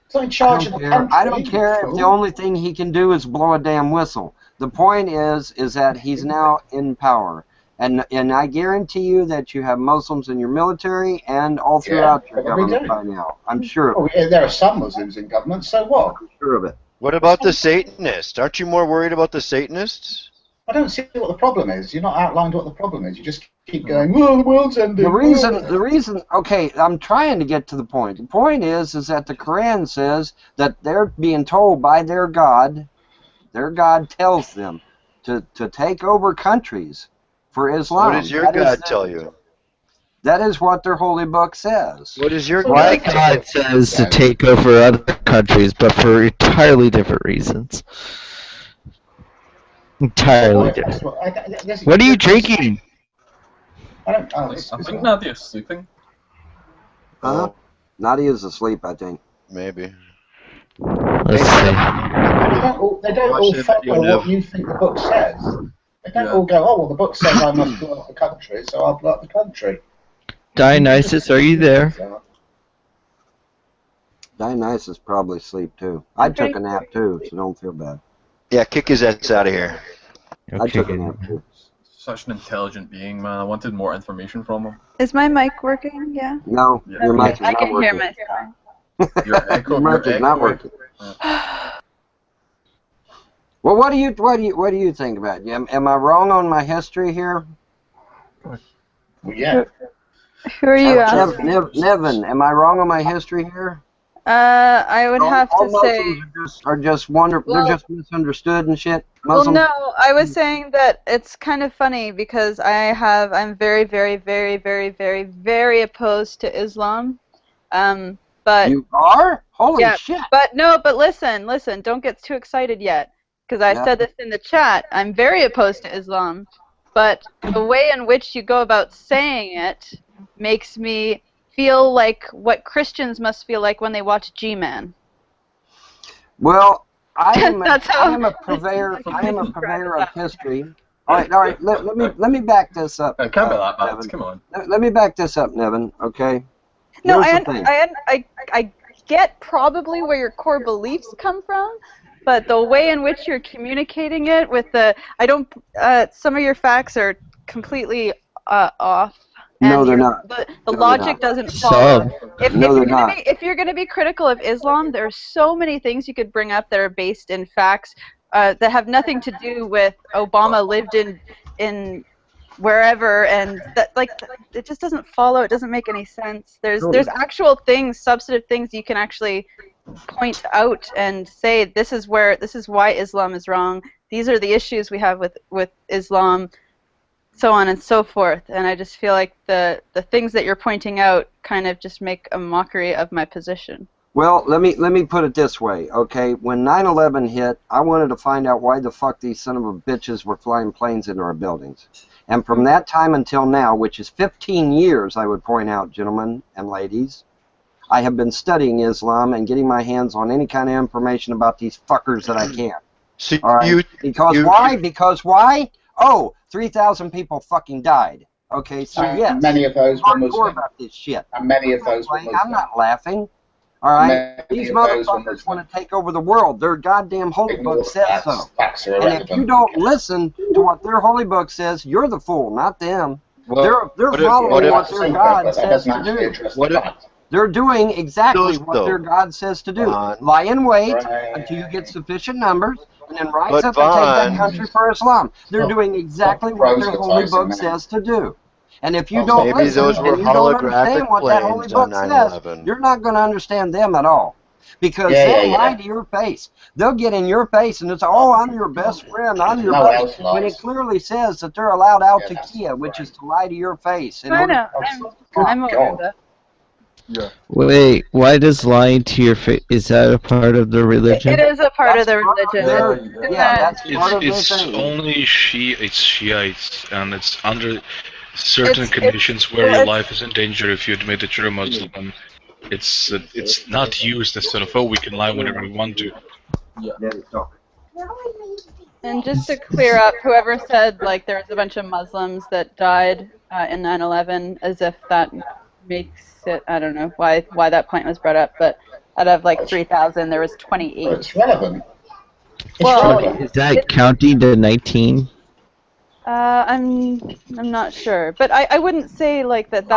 It's not in charge of the country. I don't care if the only thing he can do is blow a damn whistle. The point is that he's now in power. And I guarantee you that you have Muslims in your military and all throughout your government by now. I'm sure of it. Yeah, there are some Muslims in government, so what? I'm sure of it. What about the Satanists? Aren't you more worried about the Satanists? I don't see what the problem is. You're not outlined what the problem is. You just keep going, well, the world's ending. The reason, okay, I'm trying to get to the point. The point is that the Quran says that they're being told by their God tells them to take over countries for Islam. What does your God tell you? That is what their holy book says. What is your My God says to take over other countries, but for entirely different reasons. Entirely different. What are you drinking? I think Nadia's sleeping. Huh? Nadia's asleep, I think. Maybe. Let's see. They don't all follow what you think the book says. They don't all go, oh, well, the book says I must blow up the country, so I'll blow up the country. Dionysus, are you there? Dionysus probably asleep too. I took a nap too, so don't feel bad. Yeah, kick his ass out of here. I took a nap too. Such an intelligent being, man. I wanted more information from him. Is my mic working? Yeah. No, your mic is I not can working. hear myself. Your mic is not working. Well, what do you think about it? Am I wrong on my history here? Yeah. Who are you asking? Nevin, am I wrong on my history here? I would have to say. Are just wonderful. They're just misunderstood and shit. Well, Muslims? no, I was saying that it's kind of funny because I'm very, very, very, very, very, very opposed to Islam. But you are? Holy yeah, shit! But listen, don't get too excited yet. because I said this in the chat. I'm very opposed to Islam, but the way in which you go about saying it makes me feel like what Christians must feel like when they watch G-Man. Well, I am That's how- I am a purveyor of history. All right. Let me back this up. It can't be that bad. Nevin. Come on. Let me back this up, Nevin. Okay. No, Here's the thing. I get probably where your core beliefs come from, but the way in which you're communicating it with some of your facts are completely off. No, they're not. The No, logic they're not. doesn't follow. No, they're not. If you're going to be critical of Islam, there are so many things you could bring up that are based in facts that have nothing to do with Obama lived in wherever, and that it just doesn't follow. It doesn't make any sense. There's actual things, substantive things you can actually point out and say this is why Islam is wrong. These are the issues we have with Islam, so on and so forth. And I just feel like the things that you're pointing out kind of just make a mockery of my position. Well, let me put it this way, okay? When 9/11 hit, I wanted to find out why the fuck these son of a bitches were flying planes into our buildings. And from that time until now, which is 15 years, I would point out, gentlemen and ladies, I have been studying Islam and getting my hands on any kind of information about these fuckers that I can. See, all right? Because why? Oh, 3,000 people fucking died. Okay, so yes. Many of those were Muslim. About this shit. And many of those were Muslim. I'm not laughing. All right? These motherfuckers want to take over the world. Their goddamn holy book says so. And if you don't listen to what their holy book says, you're the fool, not them. Well, they're following what their God says to do. They're doing exactly what their God says to do. Lie in wait until you get sufficient numbers, and then rise up and take that country for Islam. They're doing exactly what their holy book says to do. And if you don't listen those were and you don't holographic understand what that holy planes on book says, 9/11. you're not going to understand them at all. Because they'll lie to your face. They'll get in your face and it's, oh, I'm your best friend, I'm your buddy. When it clearly says that they're allowed out to Kia, which is to lie to your face. I know. I'm aware of that. Yeah. Wait, why does lying to your face, is that a part of the religion? It is a part of the religion. It's only Shiites, and it's under certain conditions where your life is in danger if you admit that you're a Muslim. It's not used as sort of, oh, we can lie whenever we want to. Yeah. And just to clear up, whoever said like there was a bunch of Muslims that died in 9/11, as if that makes it, I don't know why that point was brought up, but out of like 3,000, there was 28. It's relevant. Well, is that counting to 19? I'm not sure, but I wouldn't say like that's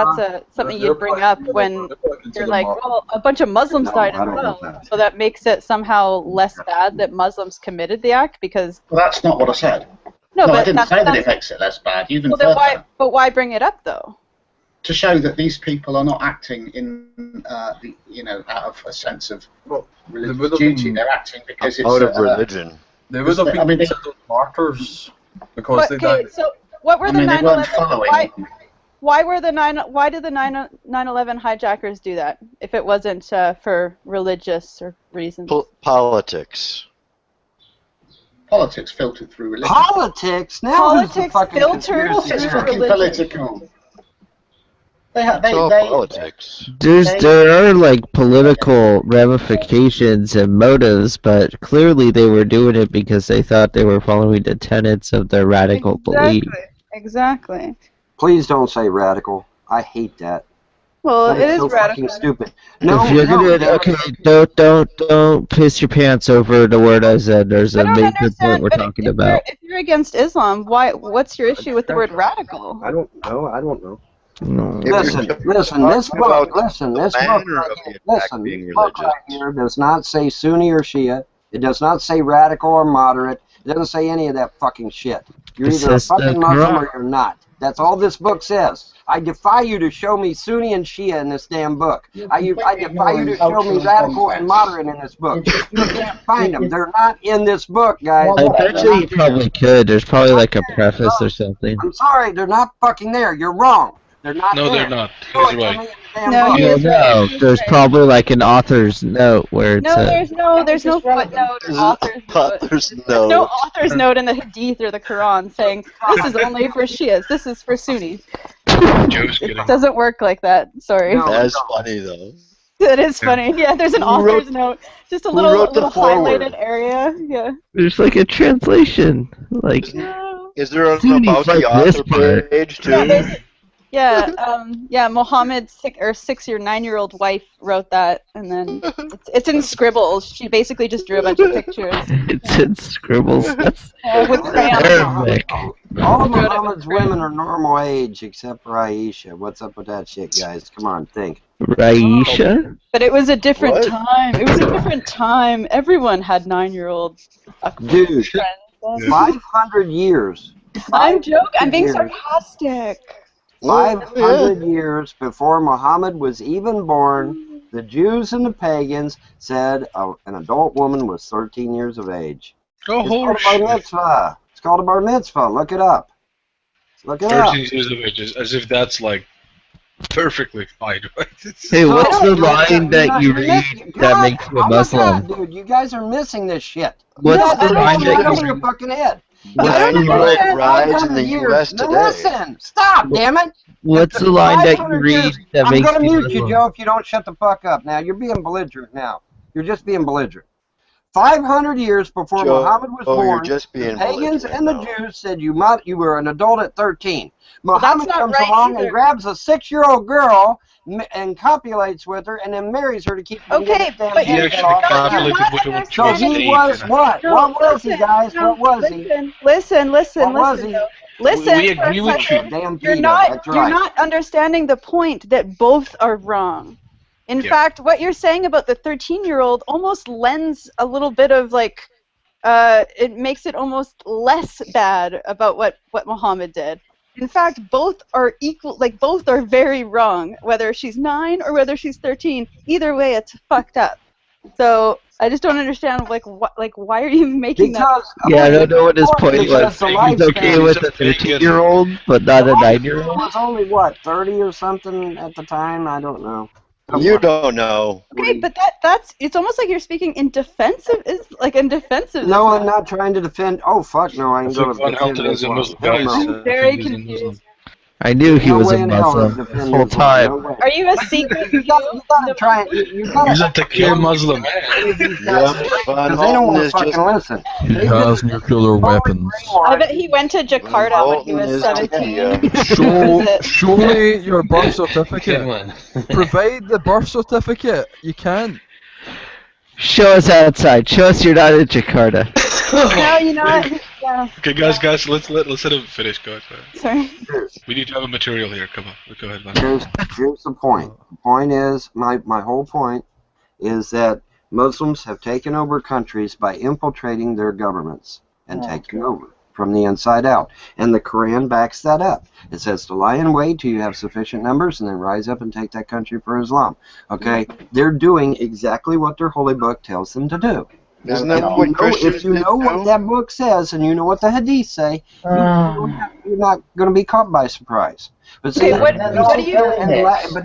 something you'd bring up when you're like, well, a bunch of Muslims died as well, so that makes it somehow less bad that Muslims committed the act because. Well, that's not what I said. No, but I didn't say that it makes it less bad. You even well, then why bring it up though? To show that these people are not acting in out of a sense of religious duty. They're acting because it's out of religion. There was a people martyrs. Because they died. So what were the 9/11? Why did the 9/11 hijackers do that? If it wasn't for religious or reasons. Politics. Politics filtered through religion. Politics? Now politics filtered through fucking political. Politics. There are like political ramifications and motives, but clearly they were doing it because they thought they were following the tenets of their radical belief. Exactly. Please don't say radical. I hate that. Well, that it is so radical. Fucking stupid. No, if you're don't piss your pants over the word I said. There's a major point we're talking about. If you're against Islam, what's your issue with the word radical? I don't know. No. Listen, this book right here does not say Sunni or Shia. It does not say radical or moderate. It doesn't say any of that fucking shit. You're either a fucking Muslim or you're not. That's all this book says. I defy you to show me Sunni and Shia in this damn book. I defy you to show me radical and moderate in this book. You can't find them. They're not in this book, guys. I bet you probably could. There's probably like a preface or something. I'm sorry, they're not fucking there. You're wrong. They're not No, there. they're not. Oh, He's it's right. only in the damn No, book. he Well, was right. no, He was there's right. probably like an author's note where it's No, a. there's no footnote or author's note. Author's There's no note. author's note in the Hadith or the Quran saying this is only for Shias, this is for Sunnis. Joe's It kidding. doesn't work like that. Sorry. That's funny though. It is funny. Yeah, there's an Who wrote- author's note, just a who little wrote the foreword? highlighted area. Yeah. There's like a translation. Like. Is there an Sunnis about like the this author part. page too? Yeah, there's Muhammad's 6 or 9-year-old wife wrote that, and then it's in scribbles. She basically just drew a bunch of pictures. It's in scribbles. That's With crayons. Arabic. All of Muhammad's women are normal age except for Aisha. What's up with that shit, guys? Come on, think. Raisha? But it was a different What? time. It was a different time. Everyone had 9-year-old Dude, friends. 500 years. I'm joking. I'm being years. sarcastic. 500 years before Muhammad was even born, the Jews and the pagans said an adult woman was 13 years of age. Oh, It's called a bar mitzvah. It's called a bar mitzvah. Look it up. Look it up. 13 years of age, as if that's like perfectly fine, right? Hey, what's the line that you read that makes you a Oh my Muslim? God, dude, you guys are missing this shit. What's You the guys line are that right over you your fucking head. What's the line? rides in the U.S. No, today. listen, stop, damn it. What's the line that you 500 read years. that I'm makes gonna you mute you, Muslim? Joe, if you don't shut the fuck up. Now you're being belligerent. Now you're just being belligerent. 500 years before Joe, Muhammad was you're born, just being the pagans belligerent and the now. Jews said you were an adult at 13. Well, that's Muhammad not comes right along either. and grabs a 6-year-old girl and copulates with her and then marries her to keep the Okay, but He actually copulated with her So he was what? What was he, guys? What was he? Listen. What was Listen. he? Though. Listen. We for a agree with you. second. Damn You're pedo, not. that's You're right. not understanding the point that both are wrong. In Yeah. fact, what you're saying about the 13-year-old almost lends a little bit of like. It makes it almost less bad about what Muhammad did. In fact, both are equal. Like both are very wrong. Whether she's 9 or whether she's 13, either way, it's fucked up. So I just don't understand. Why are you making Because Yeah, I don't know what his point because was. the He's okay lifespan with a 13-year-old, but not a 9-year-old? was only what, 30 or something at the time? I don't know. You don't know. Okay, but that's it's almost like you're speaking in defensive No, I'm not trying to defend. Oh fuck, no, I can As go if to Van defend Helton is a Islam. Muslim, Hell guys. no. very confused. I knew he No was way a in hell Muslim I'd this defend whole Islam. time. No way. Are you a secret Jew? You gotta try it. You gotta. He's a Takir Muslim. Yep, Van Because they don't Holten want to is fucking just listen. He has nuclear weapons. I bet he went to Jakarta when he Holten was is 17. Show, show me your birth Good certificate. one. Provide the birth certificate. You can. Show us outside. Show us you're not in Jakarta. No, you know what? Yeah. Okay, guys, let's let him finish. Go ahead. Sorry. We need to have a material here. Come on, go ahead, man. Here's the point. The point is, my whole point is that Muslims have taken over countries by infiltrating their governments and taking over from the inside out. And the Quran backs that up. It says to lie in wait till you have sufficient numbers and then rise up and take that country for Islam. Okay? They're doing exactly what their holy book tells them to do. Isn't that what Christians If you know what that book says and you know what the Hadith say, you're not going to be caught by surprise. But see, Okay, what do you? but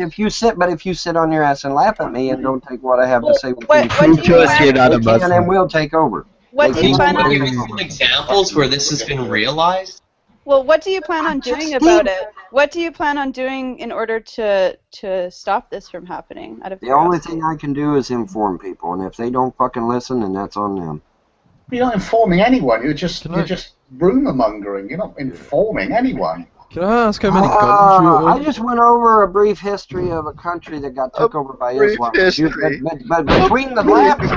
if you sit on your ass and laugh at me and don't take what I have to say, Prove to us you're not a Muslim. and we'll take over. What do you plan Can you on? give some examples where this has been realized? Well, what do you plan on doing about it? What do you plan on doing in order to stop this from happening? Out of The only thing I can do is inform people, and if they don't fucking listen, then that's on them. You're not informing anyone. You're just rumor mongering. You're not informing anyone. Can I ask how many guns you own? I just went over a brief history of a country that got took over by Islam. But between the laughing,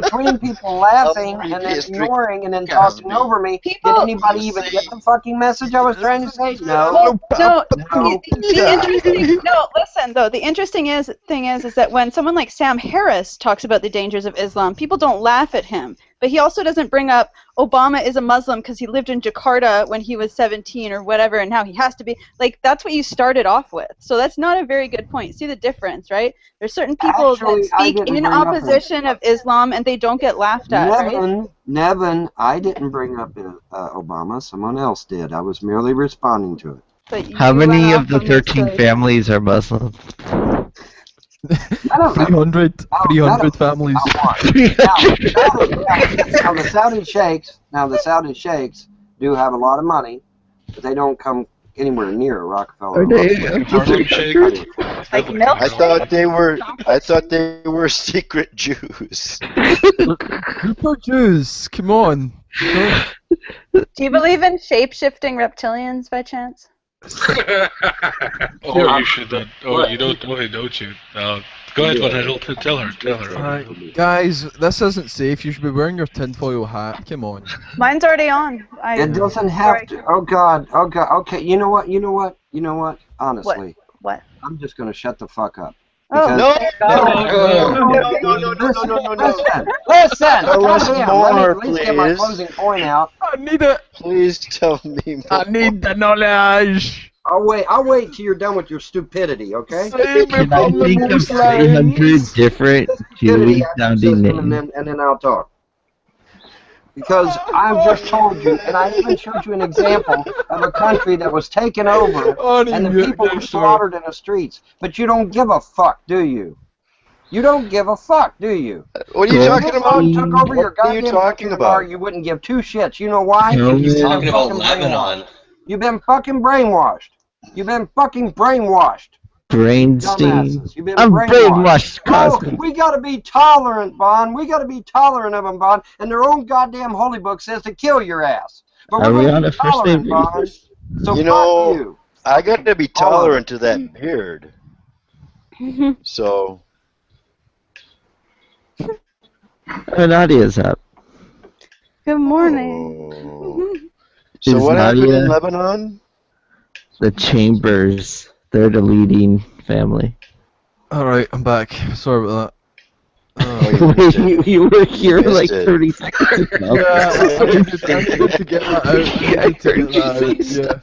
between people laughing and then ignoring and then talking over me, did anybody even get the fucking message I was trying to say? No. The interesting. No, listen though. The interesting thing is that when someone like Sam Harris talks about the dangers of Islam, people don't laugh at him. but he also doesn't bring up Obama is a Muslim because he lived in Jakarta when he was 17 or whatever, and now he has to be. Like, that's what you started off with. So that's not a very good point. See the difference, right? There's certain people Actually, that I speak didn't in bring up opposition of Islam, and they don't get laughed at, right? Nevin, I didn't bring up Obama. Someone else did. I was merely responding to it. But How many of the 13 families are Muslim? 300 families. Now the Saudi sheikhs do have a lot of money, but they don't come anywhere near Rockefeller. I thought they were secret Jews. Super Jews, come on. Do you believe in shape-shifting reptilians by chance? Oh, you should not. Oh, you don't know it, don't you? Go ahead, Vanessa. Tell her. Guys, this isn't safe. You should be wearing your tinfoil hat. Come on. Mine's already on. It doesn't have to. Oh God. Okay. You know what? Honestly. What? I'm just gonna shut the fuck up. Oh, no. Listen. Tell us more, let me at least get my please. closing point out. I need it. Please tell me more. I need the knowledge. I'll wait till you're done with your stupidity, okay? Can I think of 300 different Jewish sounding names? And then I'll talk. Because I've just told you, and I even showed you an example of a country that was taken over, and the people were slaughtered in the streets. But you don't give a fuck, do you? You don't give a fuck, do you? What are you talking about? If took over your What are you goddamn talking bar, about? you wouldn't give two shits. You know why? He's talking about Lebanon. You've been fucking brainwashed. You've been fucking brainwashed. Brainstein. You've been I'm brainwashed No, constantly. we gotta be tolerant, Bond. We gotta be tolerant of them, Bond. And their own goddamn holy book says to kill your ass. But Are we're we gonna on be a first name tolerant, Bond. basis? So You fuck know, you. I got to be tolerant to that beard. So. Nadia's up. Good morning. So Is what happened in Nadia- Lebanon? The Chambers. They're the leading family. Alright, I'm back. Sorry about Wait, you were here missed like it. 30 seconds ago. I needed to get that out. I needed to get that out.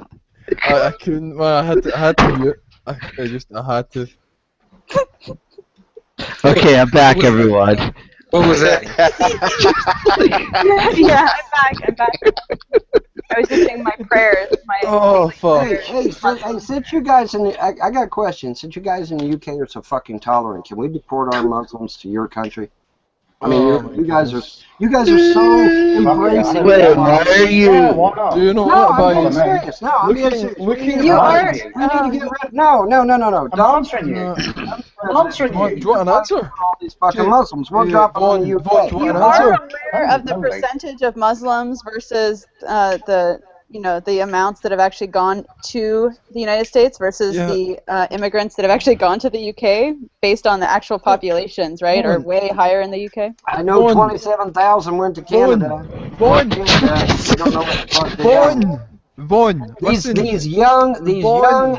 Yeah. I couldn't. Well, I had to mute. I had to. Okay, I'm back, everyone. What was that? Yeah, I'm back. I was just saying my prayers. Fuck. Hey, since you guys in the, I got a question. Since you guys in the UK are so fucking tolerant, can we deport our Muslims to your country? I mean, you guys are so embracing. Wait, why are you? Do you know No, what I'm being about serious. No, I'm being serious. looking You at are. We need to get rid. No. I'm answering you. I'm answering Do you. you want an answer? All these fucking Muslims. We'll drop them in the UK. Vaughn, do you You want an are answer? aware of the percentage of Muslims versus the amounts that have actually gone to the United States versus the immigrants that have actually gone to the UK based on the actual populations, right? Are way higher in the UK. I know 27,000 went to Canada. Vaughn! They don't know what the fuck they got. Vaughn! These young,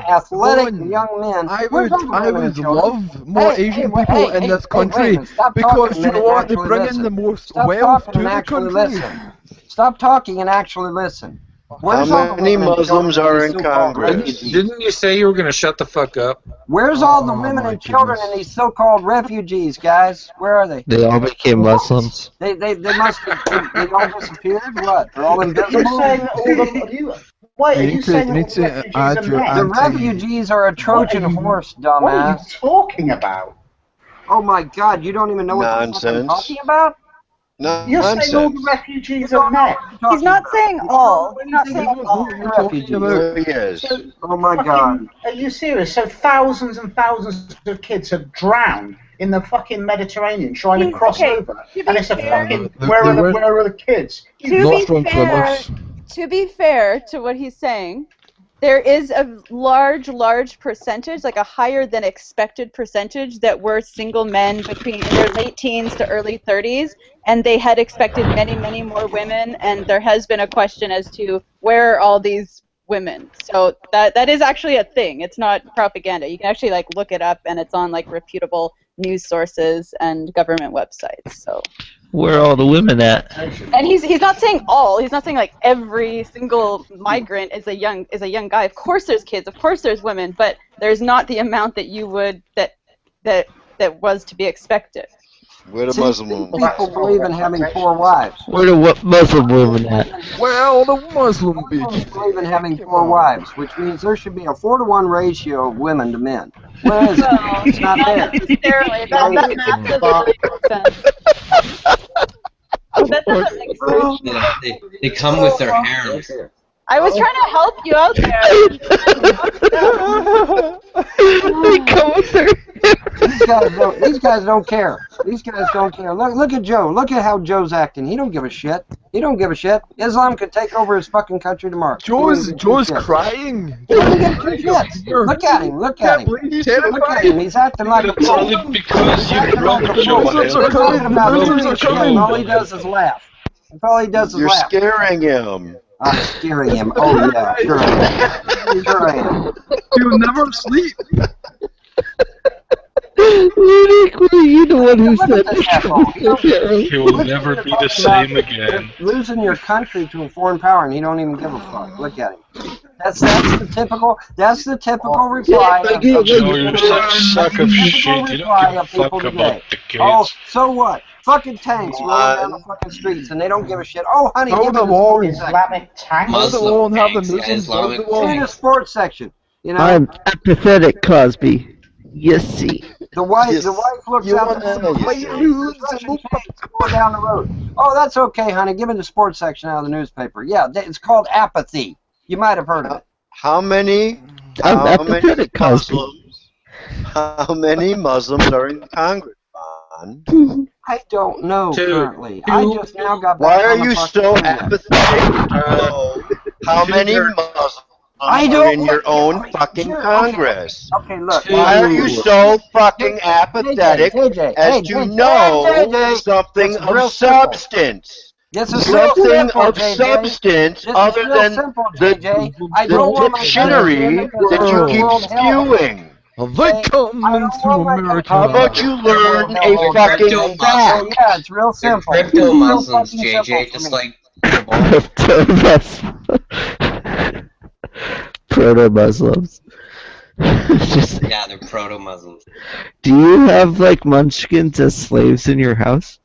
athletic young men. I We're would talking about women and children. love more Hey, Asian hey, people hey, in hey, this hey, country wait a minute. Stop because talking you and know what? They actually bring in listen. the most Stop wealth talking to and the actually country. listen. Stop talking and actually listen. Where's all the many women and Muslims children are these in so-called Congress? refugees? Didn't you say you were going to shut the fuck up? Where's all the women and children in these so-called refugees, guys? Where are they? They all became Muslims. They must have, they all disappeared? What? They're all invisible? You're saying that all the why are you saying that all the refugees are men? The refugees are a Trojan horse, dumbass. What are you talking about? Oh my God! You don't even know what the fuck I'm talking about? You're saying all the refugees are men. He's not saying all. He's not saying all. Refugees. Oh my God! Are you serious? So thousands and thousands of kids have drowned in the fucking Mediterranean trying to cross over, and it's a fucking where are the kids? To be fair to what he's saying, there is a large percentage, like a higher than expected percentage, that were single men between in their late teens to early 30s, and they had expected many more women, and there has been a question as to where are all these women. So that is actually a thing. It's not propaganda. You can actually like look it up, and it's on like reputable news sources and government websites. So Where are all the women at? And he's not saying all. He's not saying like every single migrant is a young guy. Of course, there's kids. Of course, there's women. But there's not the amount that you would that was to be expected. Where the Muslim women? People believe in having 4 wives. Where the Muslim women at? Well, the Muslim bitch. Muslims believe in having 4 wives, which means there should be a 4-to-1 ratio of women to men. Where is it? It's not there. Necessarily. That doesn't really make sense. That doesn't make sense. They come with their harems. I was trying to help you out there. They come with their These guys don't care. These guys don't care. Look at Joe. Look at how Joe's acting. He don't give a shit. He don't give a shit. Islam could take over his fucking country tomorrow. Joe's crying. He doesn't give 2 shits. Look at him. Look at him. Look at him. He's acting like a fool. Only because you broke Muslims are coming. All he does is laugh. All he does is You're laugh. scaring him. I'm scaring him. Oh yeah, sure I am. Sure I am. He'll never sleep. Uniquely, you the one who said it. He will never be the same again. Losing your country to a foreign power, and he don't even give a fuck. Look at him. That's the typical reply. Joe, you're such a sack of shit. You don't give a fuck about the kids. Oh, so what? Fucking tanks rolling down the fucking streets, and they don't give a shit. Oh, honey, Oh, give the me wall the is Islamic tanks. Muslim won't have the Muslims. Islamic Give me the sports section. You know. I'm apathetic, Cosby. Yes, see. The wife looks out and down the road. Oh, that's okay, honey. Give me the sports section out of the newspaper. Yeah, it's called apathy. You might have heard of it. How many Muslims are in Congress, Bon? I don't know currently. I just now got back. Why are you so apathetic? How many Muslims are in your own fucking Congress? Okay, look. Why are you so fucking apathetic as to know something of substance? Something of substance other than the dictionary that you keep spewing. They come into America. How about you learn a fucking fact? Yeah, it's real simple. Crypto Muslims, JJ, just like Proto-Muslims. yeah, they're proto-Muslims. Do you have like munchkins as slaves in your house?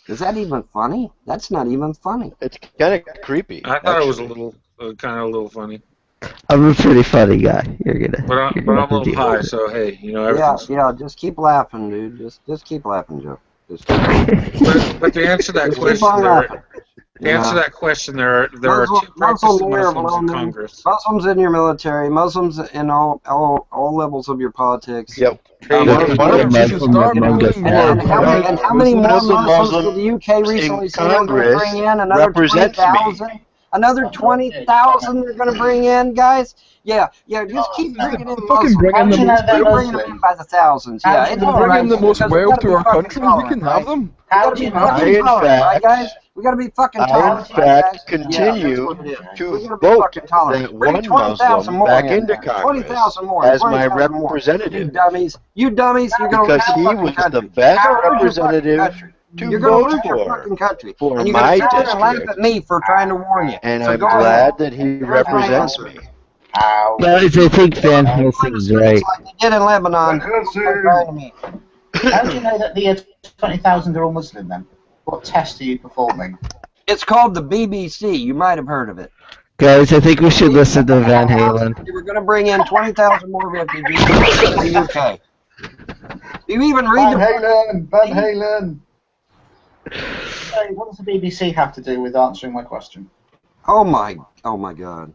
Is that even funny? That's not even funny. It's kind of creepy. I thought it was a little, kind of a little funny. I'm a pretty funny guy. You're gonna. But I'm a little high, so hey, you know everything's. Yeah. Just keep laughing, dude. Just keep laughing, Joe. But to answer that question, there are 2 practicing Muslims in Congress. Muslims in your military, Muslims in all levels of your politics. Yep. And how many more Muslims did the UK recently say they're going to bring in? Another 20,000? Another 20,000 they're going to bring in, guys? Yeah, just keep bringing in Muslims. Bringing them in by the thousands. Yeah, it's all right. The most whale to our country, we can have them. We got to be fucking tolerant, I, in fact, continue to vote that one Muslim back into Congress as my representative. You dummies, you're going to because he was the best representative to vote for and my you're going to laugh district. at me for trying to warn you. And I'm glad that he represents me. Guys, I think Van Helsing's right. Like they did in Lebanon. How do you know that the 20,000 are all Muslim then? What test are you performing? It's called the BBC. You might have heard of it. Guys, I think we should listen to Van Halen. We're going to bring in 20,000 more refugees to the UK. Do you even read Van Halen! Hey, what does the BBC have to do with answering my question? Oh my God.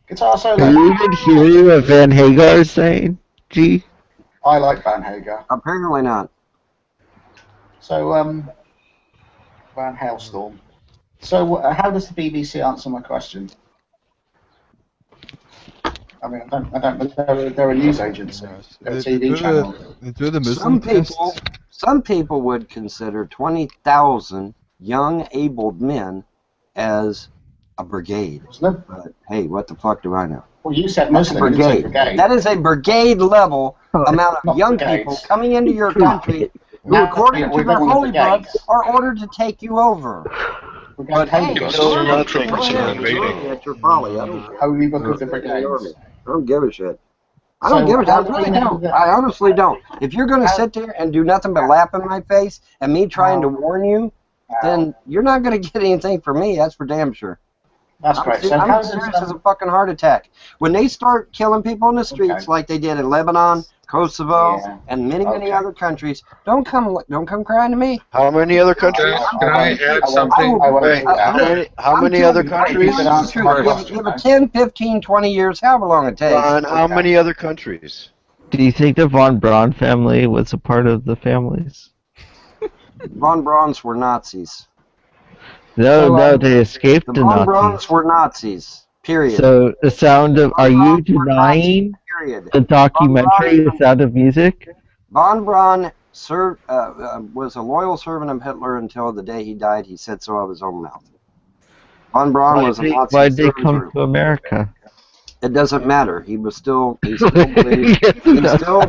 Guitar solo. Are you even hearing what Van Hagar is saying? G? I like Van Hagar. Apparently not. So, Van Hailstorm. So, how does the BBC answer my question? I mean, I don't know. They're a news agency. They're a TV channel. Some people would consider 20,000 young, abled men as a brigade. But hey, what the fuck do I know? Well, you said Muslim. You didn't say brigade. That is a brigade level amount of young brigades. people coming into your country who, according to their holy book, are ordered to take you over. But hey, stormtroopers are invading. At your folly. Holy book of the brigades. I don't give a shit. I don't give a shit. I really don't. I honestly don't. If you're going to sit there and do nothing but laugh in my face and me trying to warn you, then you're not going to get anything from me. That's for damn sure. That's great. I'm as serious as a fucking heart attack. When they start killing people in the streets like they did in Lebanon, Kosovo, and many other countries, don't come crying to me. How many other countries? Can I add something? How many other countries? Give it 10, 15, 20 years, however long it takes. How many other countries? Do you think the von Braun family was a part of the families? Von Brauns were Nazis. No, they escaped the Von Nazis. Brauns were Nazis. Period. So, The Sound of... Are you denying the documentary, The Sound of Music? Von Braun was a loyal servant of Hitler until the day he died. He said so of his own mouth. Von Braun was a Nazi. Why did they come to America? It doesn't matter. He still believed. He's still.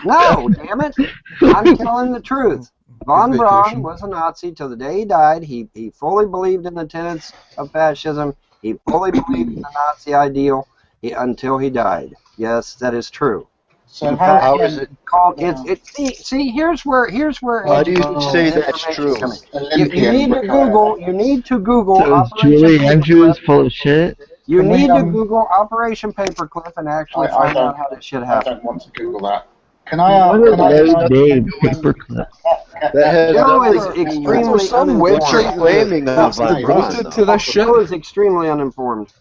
No, damn it! I'm telling the truth. Von Braun was a Nazi till the day he died. He fully believed in the tenets of fascism. He fully believed in the Nazi ideal until he died. Yes, that is true. So how is it called? See, here's where. How do you say that's true? You need to Google. You need to Google. So is Julie Andrews full of shit? You need to Google Operation Paperclip and actually find out how this shit happened. I don't want to Google that. Can I name Paperclip? Joe is extremely Joe is extremely uninformed.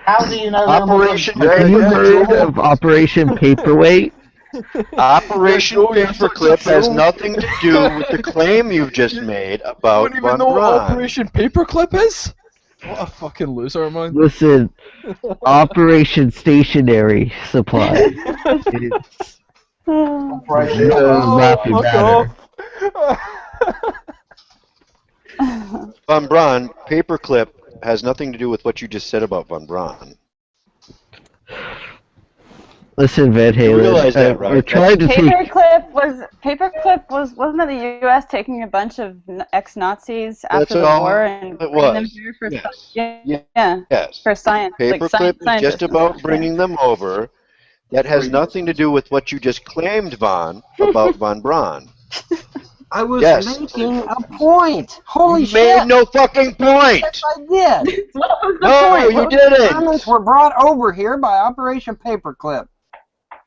How do you know Have you heard of Operation Paperweight? Operation Paperclip has nothing to do with the claim you've just made about You don't even Von know what Braun. Operation Paperclip is? What a fucking loser, am I? Listen, Operation Stationary Supply. It's laughing matter. Von Braun, Paperclip has nothing to do with what you just said about Von Braun. Listen, Van You Halen, realize that, right? we're trying to take... Paperclip wasn't it the U.S. taking a bunch of ex-Nazis after That's the all war and it bringing was. them here for Yes. yes for science? Paperclip is just about bringing them over. That has nothing to do with what you just claimed, Von, about Von Braun. I was making a point. Holy shit! You made no fucking point. Yes, I did. What was the No, point? you didn't. Comments were brought over here by Operation Paperclip.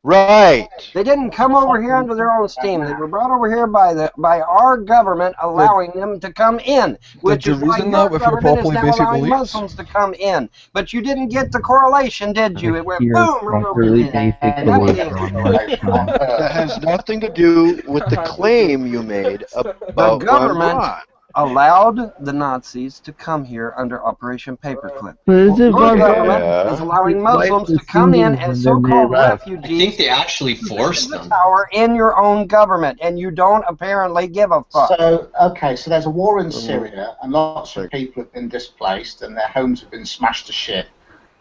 Right. They didn't come over here under their own steam. They were brought over here by our government allowing them to come in, which is why your government is now allowing Muslims to come in. But you didn't get the correlation, did you? It went boom right over your head. That has nothing to do with the claim you made about The Von government Braun. allowed the Nazis to come here under Operation Paperclip. But is it Your Von government Braun? is allowing Muslims to come in as so-called I refugees. think they actually forced them. Power in your own government, and you don't apparently give a fuck. So, okay, so there's a war in Syria, and lots of people have been displaced, and their homes have been smashed to shit,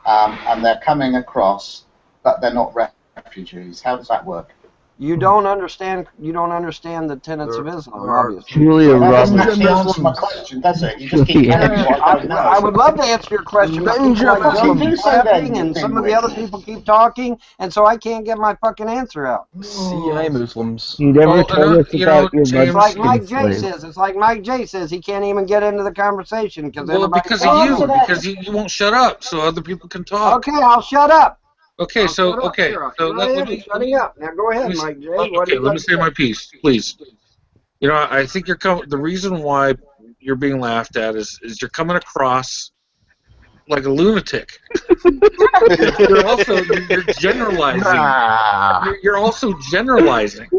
and they're coming across, but they're not refugees. How does that work? You don't understand. You don't understand the tenets of Islam, obviously. Julia That doesn't Roberts. actually answer my question, does it? You just keep telling me what I don't know. I would love to answer your question, but people like you keep laughing, and some of the other people keep talking, and so I can't get my fucking answer out. CI Muslims. You never told us about your It's like Mike J slave. says. It's like Mike J says. He can't even get into the conversation because Well, because of you, because you won't shut up, so other people can talk. Okay, I'll shut up. Okay, so let me shutting up. Now go ahead, Mike J. Okay, let me say my piece, please. You know, I think the reason why you're being laughed at is you're coming across like a lunatic. you're generalizing. You're also generalizing.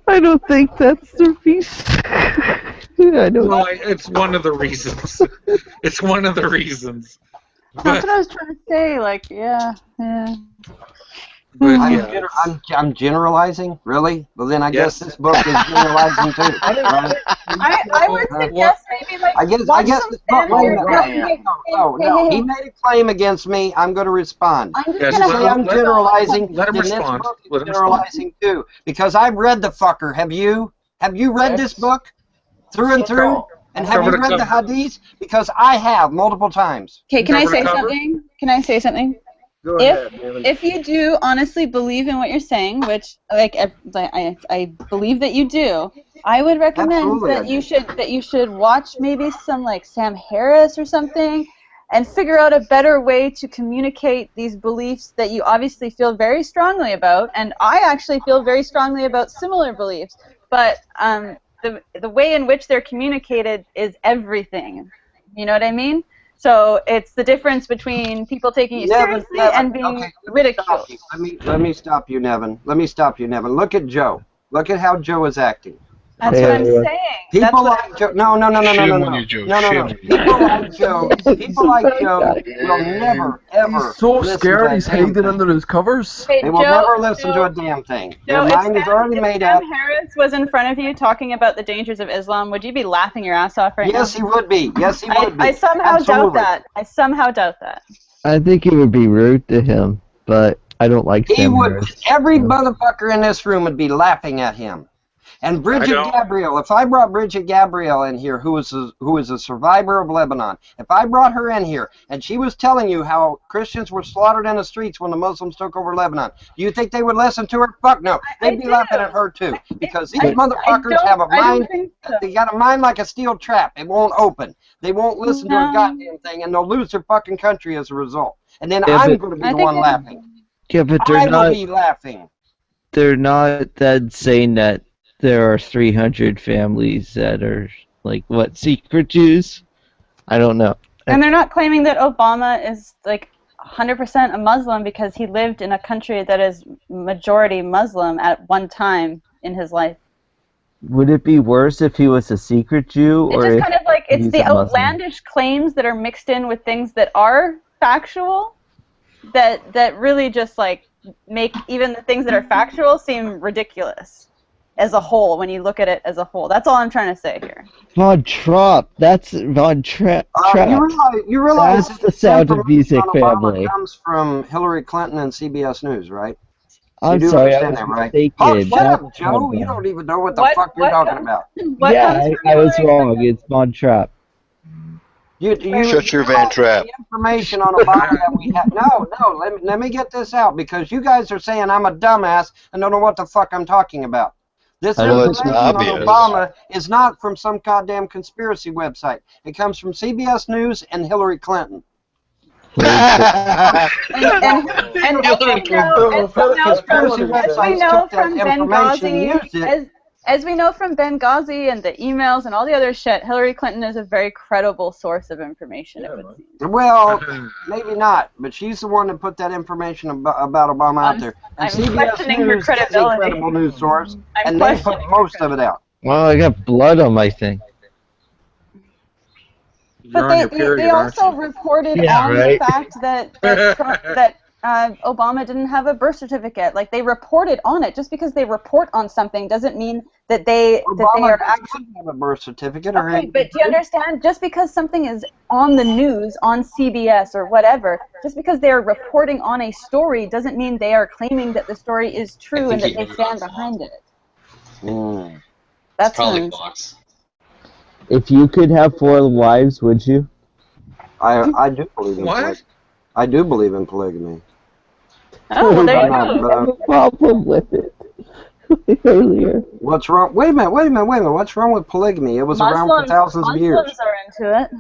I don't think that's the reason. I don't. Well, it's one of the reasons. It's one of the reasons. That's what I was trying to say. Like, yeah. But I'm generalizing, really? Well, then I Yes. guess this book is generalizing too, right? I would suggest maybe like I watch guess. some But wait a minute. Sam No. He made a claim against me. I'm going to respond. I'm just You gonna say I'm generalizing. Let him then this respond. book is Let him respond. generalizing too, because I've read the fucker. Have you? Have you read this book through and through? And have you Cover to read the cover. Hadiths? Because I have multiple times. Okay, can I Cover to say cover? something? Can I say something? Go ahead, David. If you do honestly believe in what you're saying, which I believe that you do, I would recommend Absolutely, that you should watch maybe some like Sam Harris or something, and figure out a better way to communicate these beliefs that you obviously feel very strongly about, and I actually feel very strongly about similar beliefs, but the way in which they're communicated is everything. You know what I mean? So it's the difference between people taking you seriously and being ridiculed. Let me stop you, Nevin. Look at Joe. Look at how Joe is acting. That's what I'm saying. People like Joe. No. Shame on you, Joe. Shame on you. People like Joe. People like Joe will never, ever. He's so listen scared to a he's damn hiding thing. under his covers. Hey, They will Joe, never listen to a damn thing. Their Joe, mind is already made up. Sam Harris was in front of you talking about the dangers of Islam, would you be laughing your ass off right now? Yes, he would be. Yes, he would be. I somehow Absolutely. doubt that. I somehow doubt that. I think it would be rude to him, but I don't like He Sam would. Harris. Every motherfucker in this room would be laughing at him. And Bridget Gabriel, if I brought Bridget Gabriel in here, who is a survivor of Lebanon, if I brought her in here and she was telling you how Christians were slaughtered in the streets when the Muslims took over Lebanon, do you think they would listen to her? Fuck no. They'd be laughing at her too. Because these motherfuckers have a mind, they got a mind like a steel trap. It won't open. They won't listen to a goddamn thing, and they'll lose their fucking country as a result. And then I'm going to be the one laughing. Yeah, but I will be laughing. They're not then saying that there are 300 families that are, like, what, secret Jews? I don't know. And they're not claiming that Obama is, like, 100% a Muslim because he lived in a country that is majority Muslim at one time in his life. Would it be worse if he was a secret Jew? It's Or just if kind of like, it's he's the a Muslim? outlandish claims that are mixed in with things that are factual that really just, like, make even the things that are factual seem ridiculous as a whole, when you look at it as a whole. That's all I'm trying to say here. Von Trapp. That's Von Trapp. You realize That's the Sound of Music family. Obama comes from Hillary Clinton and CBS News, right? I'm you do sorry, I understand was that, right? mistaken. Oh, shut That's up, Joe. Von You Trapp. don't even know what the fuck you're talking about. Yeah, I was wrong. It's Von Trapp. Shut your Van Trapp. The information on Obama that we have. No, let me get this out, because you guys are saying I'm a dumbass and don't know what the fuck I'm talking about. This information on Obama is not from some goddamn conspiracy website. It comes from CBS News and Hillary Clinton. And as we know from Benghazi and the emails and all the other shit, Hillary Clinton is a very credible source of information. Well, maybe not, but she's the one that put that information about Obama out there. And I'm CBS questioning her News is a credibility. credible news source, I'm and they put questioning most of it out. Well, I got blood on my thing. But they also reported on the fact that Obama didn't have a birth certificate. Like, they reported on it. Just because they report on something doesn't mean that they are actually have a birth certificate. Okay, but do you understand? Just because something is on the news, on CBS or whatever, just because they are reporting on a story doesn't mean they are claiming that the story is true and that they stand behind it. That's probably Fox. If you could have 4 wives, would you? I do believe in polygamy. I do believe in polygamy. Oh, well, there you I go. have a problem with it earlier. What's wrong? Wait a minute. What's wrong with polygamy? It was around for thousands of years. Muslims are into it.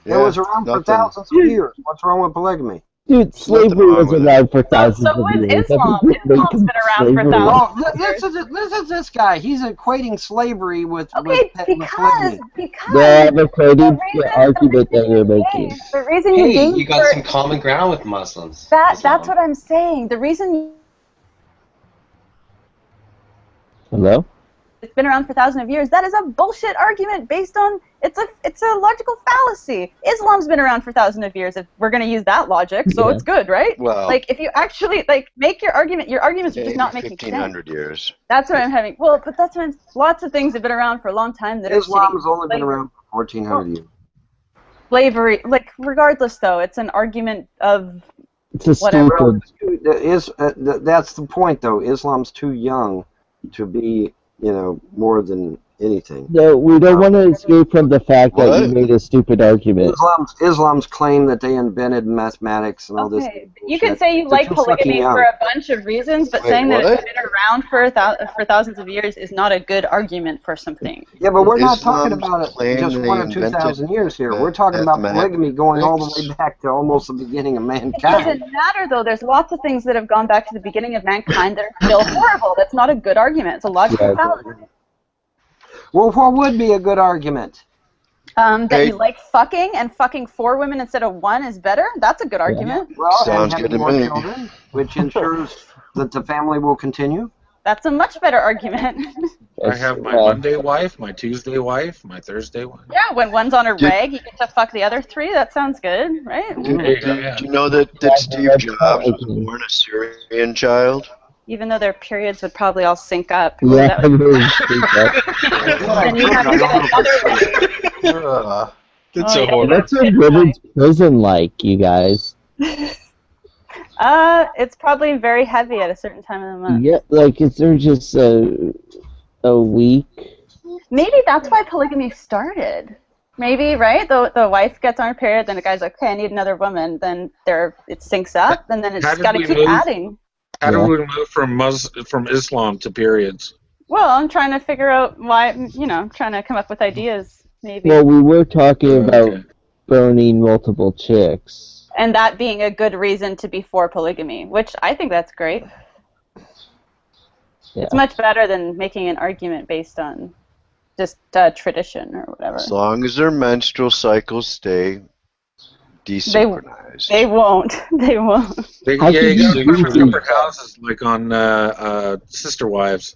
It was around for thousands of years. What's wrong with polygamy? Dude, slavery was around for thousands of years. Islam. Islam's been around for thousands of years. This is this guy. He's equating slavery with polygamy. Yeah, I'm equating the argument that you're making. The reason you Hey, do you got some common ground with Muslims. that's what I'm saying. The reason Hello? it's been around for thousands of years. That is a bullshit argument based on it's a logical fallacy. Islam's been around for thousands of years. If we're going to use that logic, so it's good, right? Well, like if you actually like make your arguments are just not making sense. 1,500 years. That's what I'm having. Well, but that's what lots of things have been around for a long time that Islam are has only been around for 1,400 years. Slavery, like regardless though, it's an argument of It's a whatever. stupid. That's the point, though. Islam's too young to be, more than anything. No, we don't want to escape from the fact that you made a stupid argument. Islam's claim that they invented mathematics and all this. You can say you like polygamy for a bunch of reasons, but saying that it's been around for thousands of years is not a good argument for something. Yeah, but we're not talking about it just 1,000 or 2,000 years here. We're talking about polygamy going all the way back to almost the beginning of mankind. It doesn't matter, though. There's lots of things that have gone back to the beginning of mankind that are still horrible. That's not a good argument. It's a logical fallacy. Well, what would be a good argument? That you like fucking and fucking 4 women instead of 1 is better? That's a good argument. Well, Sounds and good having to more me. children, which ensures that the family will continue. That's a much better argument. I have my Monday wife, my Tuesday wife, my Thursday wife. Yeah, when one's on a reg, you get to fuck the other 3. That sounds good, right? Do you know that Steve Jobs was born a Syrian child? Even though their periods would probably all sync up. Yeah, Then you have to get another reg. It's so horrible. What's a women's prison like, you guys? It's probably very heavy at a certain time of the month. Yeah, like, is there just a week? Maybe that's why polygamy started. Maybe, right? The wife gets on her period, then the guy's like, okay, I need another woman. Then it syncs up, and then it's got to keep adding. How do we move from Islam to periods? Well, I'm trying to figure out why, trying to come up with ideas, maybe. Well, we were talking about boning multiple chicks. And that being a good reason to be for polygamy, which I think that's great. Yeah. It's much better than making an argument based on just tradition or whatever. As long as their menstrual cycles stay desynchronized. They won't. They won't. You gotta put them in separate houses, like on Sister Wives,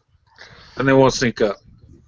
and they won't sync up.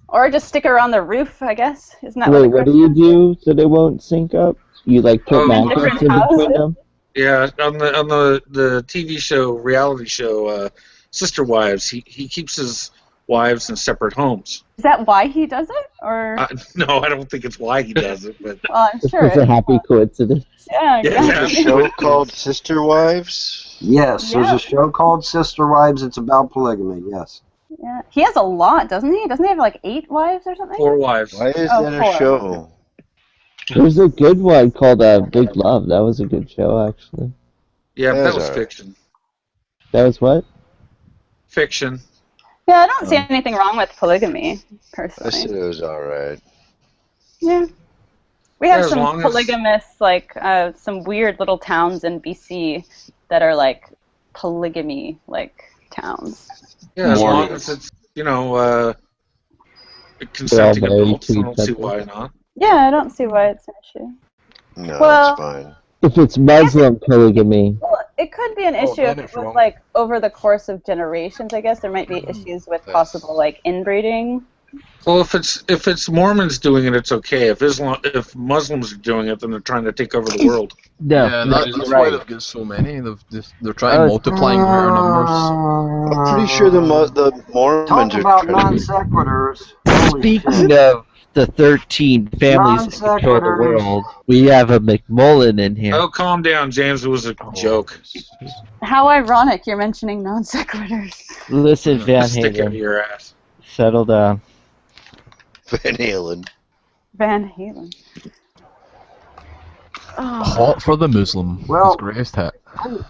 Or just stick her on the roof, I guess. Isn't that Wait, what do you do so they won't sync up? You like put magnets in between them? Yeah, on the TV show, reality show, Sister Wives, he keeps his wives in separate homes. Is that why he does it, or? No, I don't think it's why he does it, but. Well, I'm sure. It's a happy coincidence. Yeah, exactly. There's a show called Sister Wives? Yes, there's a show called Sister Wives. It's about polygamy, yes. Yeah, he has a lot, doesn't he? Doesn't he have like 8 wives or something? 4 wives. Why is that a 4. show? There's a good one called Big Love. That was a good show, actually. Yeah, but that was fiction. That was what? Fiction. Yeah, I don't see anything wrong with polygamy, personally. I said it was alright. Yeah. We have as some long as- polygamists, like some weird little towns in BC that are like polygamy, like towns. Yeah, as long as it's, consenting adults, I don't see why not. Yeah, I don't see why it's an issue. No, Well- it's fine. If it's Muslim polygamy. Well, it could be an issue if it was like over the course of generations. I guess there might be issues with possible like inbreeding. Well, if it's Mormons doing it, it's okay. If Muslims are doing it, then they're trying to take over the world. Yeah, that's why they've got so many. They're trying multiplying greater numbers. I'm pretty sure the Mormons Talk are about trying non to... sequiturs. Speaking of the 13 families that control the world, we have a McMullen in here. Oh, calm down, James. It was a joke. How ironic you're mentioning non sequiturs. Listen, Van Stick it in Halen. your ass. Settle down. Van Halen. Van Halen. Oh. Hot for the Muslim. Well, His greatest hit.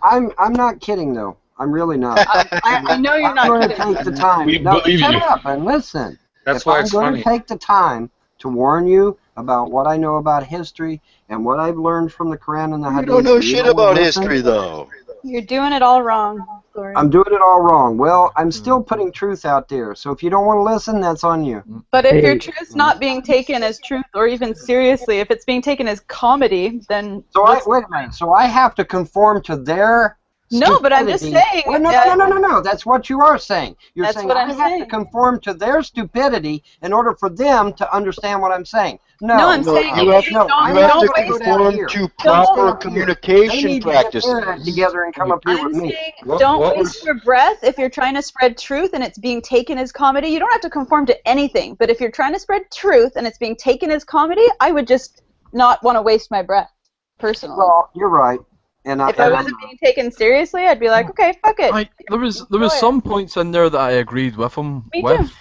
I'm not kidding though. I'm really not. I know you're not I'm going to kidding. take the time. We No, believe shut you. up and listen. That's if why I'm it's going funny. to take the time to warn you about what I know about history and what I've learned from the Quran and the You Hadith. don't know you shit don't about listen, history, though. You're doing it all wrong, Corey. I'm doing it all wrong. Well, I'm still putting truth out there. So if you don't want to listen, that's on you. But if your truth's not being taken as truth or even seriously, if it's being taken as comedy, then So wait a minute. So I have to conform to their No, but I'm just saying. Well, no. That's what you are saying. You're That's saying what I I'm have saying. to conform to their stupidity in order for them to understand what I'm saying. No, I'm saying you have, don't you have to waste- conform to proper communication practices. They need to get their act together and come up here with me. Don't waste your breath if you're trying to spread truth and it's being taken as comedy. You don't have to conform to anything. But if you're trying to spread truth and it's being taken as comedy, I would just not want to waste my breath, personally. Well, you're right. And if I wasn't being taken seriously, I'd be like, okay, fuck it. There was some points in there that I agreed with him Me with. too.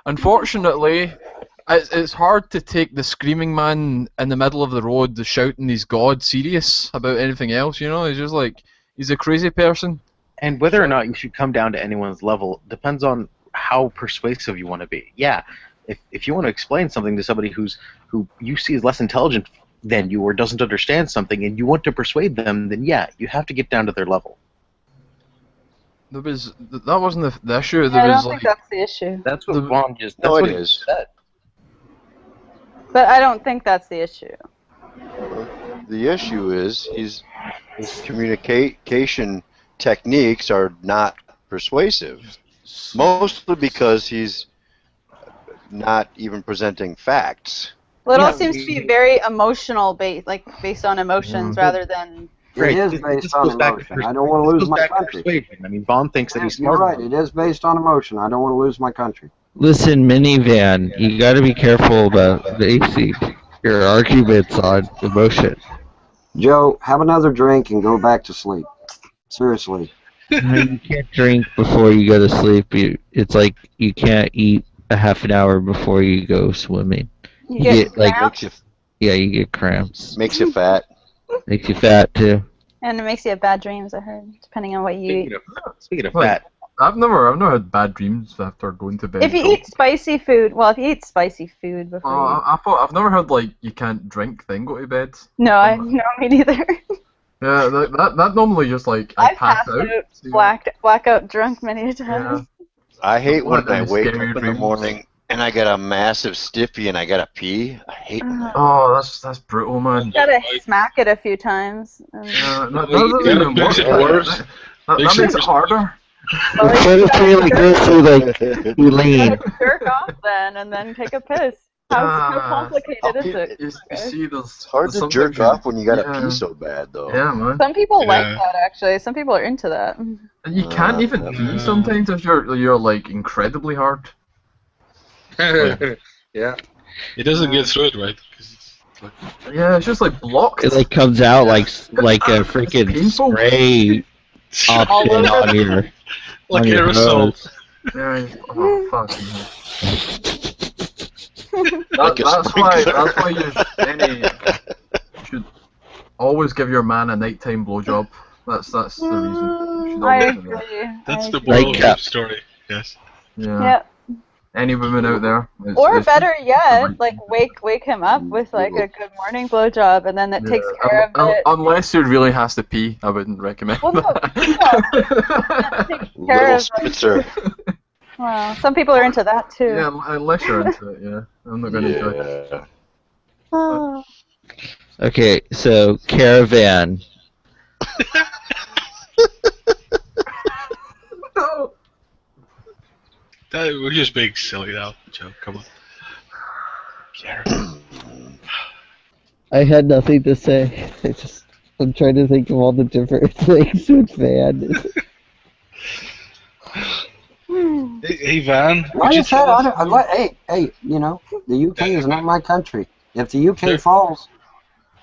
Unfortunately, it's hard to take the screaming man in the middle of the road shouting he's God serious about anything else, you know? He's just like, he's a crazy person. And whether or not you should come down to anyone's level depends on how persuasive you want to be. Yeah, if you want to explain something to somebody who you see as less intelligent than you or doesn't understand something and you want to persuade them, then yeah, you have to get down to their level. That wasn't the issue. I don't think that's the issue. That's what Vaughn just No, that's it what he is. said. But I don't think that's the issue. The issue is his communication techniques are not persuasive, mostly because he's not even presenting facts. Well, it all seems to be very emotional based, based on emotions rather than. It is based on emotion. I don't want to lose my country. I mean, Vaughn thinks that he's You're smart. right. It is based on emotion. I don't want to lose my country. Listen, Minivan, you got to be careful about basing your arguments on emotion. Joe, have another drink and go back to sleep. Seriously. No, you can't drink before you go to sleep. It's like you can't eat a half an hour before you go swimming. You get Makes you, you get cramps. makes you fat. Makes you fat too. And it makes you have bad dreams, I heard, depending on what you eat. Speaking of Wait, fat, I've never had bad dreams after going to bed. If you eat spicy food, if you eat spicy food before I've never heard you can't drink then go to bed. No, me neither. Yeah, that normally just like I I've pass passed out. out, blackout drunk many times. I hate when I wake up scary in the dreams. morning and I get a massive stiffy and I gotta pee. I hate that. Oh, that's brutal, man. You gotta smack it a few times. That doesn't even makes it work. worse. That makes it harder. Instead of feeling like this, you lean. You gotta jerk off then, and then take a piss. How complicated is it? You see, It's hard to jerk off when you gotta pee so bad, though. Yeah, man. Some people like that, actually. Some people are into that. And you can't even pee sometimes if you're like incredibly hard. Yeah. It doesn't get through it, right? Yeah, it's just like blocked. It like comes out like a freaking spray option on your like on your aerosol. nose. Yeah, oh, fucking hell. Like a That's sprinkler. why you should always give your man a nighttime blowjob. That's the reason. You should I always do that. agree. That's the Like moral of the story. Yes. Yeah. Yep. Any women out there? Or better yet, wake him up with a good morning blowjob, and then that takes care of it. Unless he really has to pee, I wouldn't recommend Well, no, that. that takes care Little of, spitzer. well, some people are into that too. Yeah, unless you're into it, yeah. I'm not gonna judge. Yeah. Oh. Okay, so caravan. We're just being silly now, Joe. Come on. I had nothing to say. I'm trying to think of all the different things with Van. Hey, Van. Like I said, hey, you know, the UK is not my country. If the UK falls,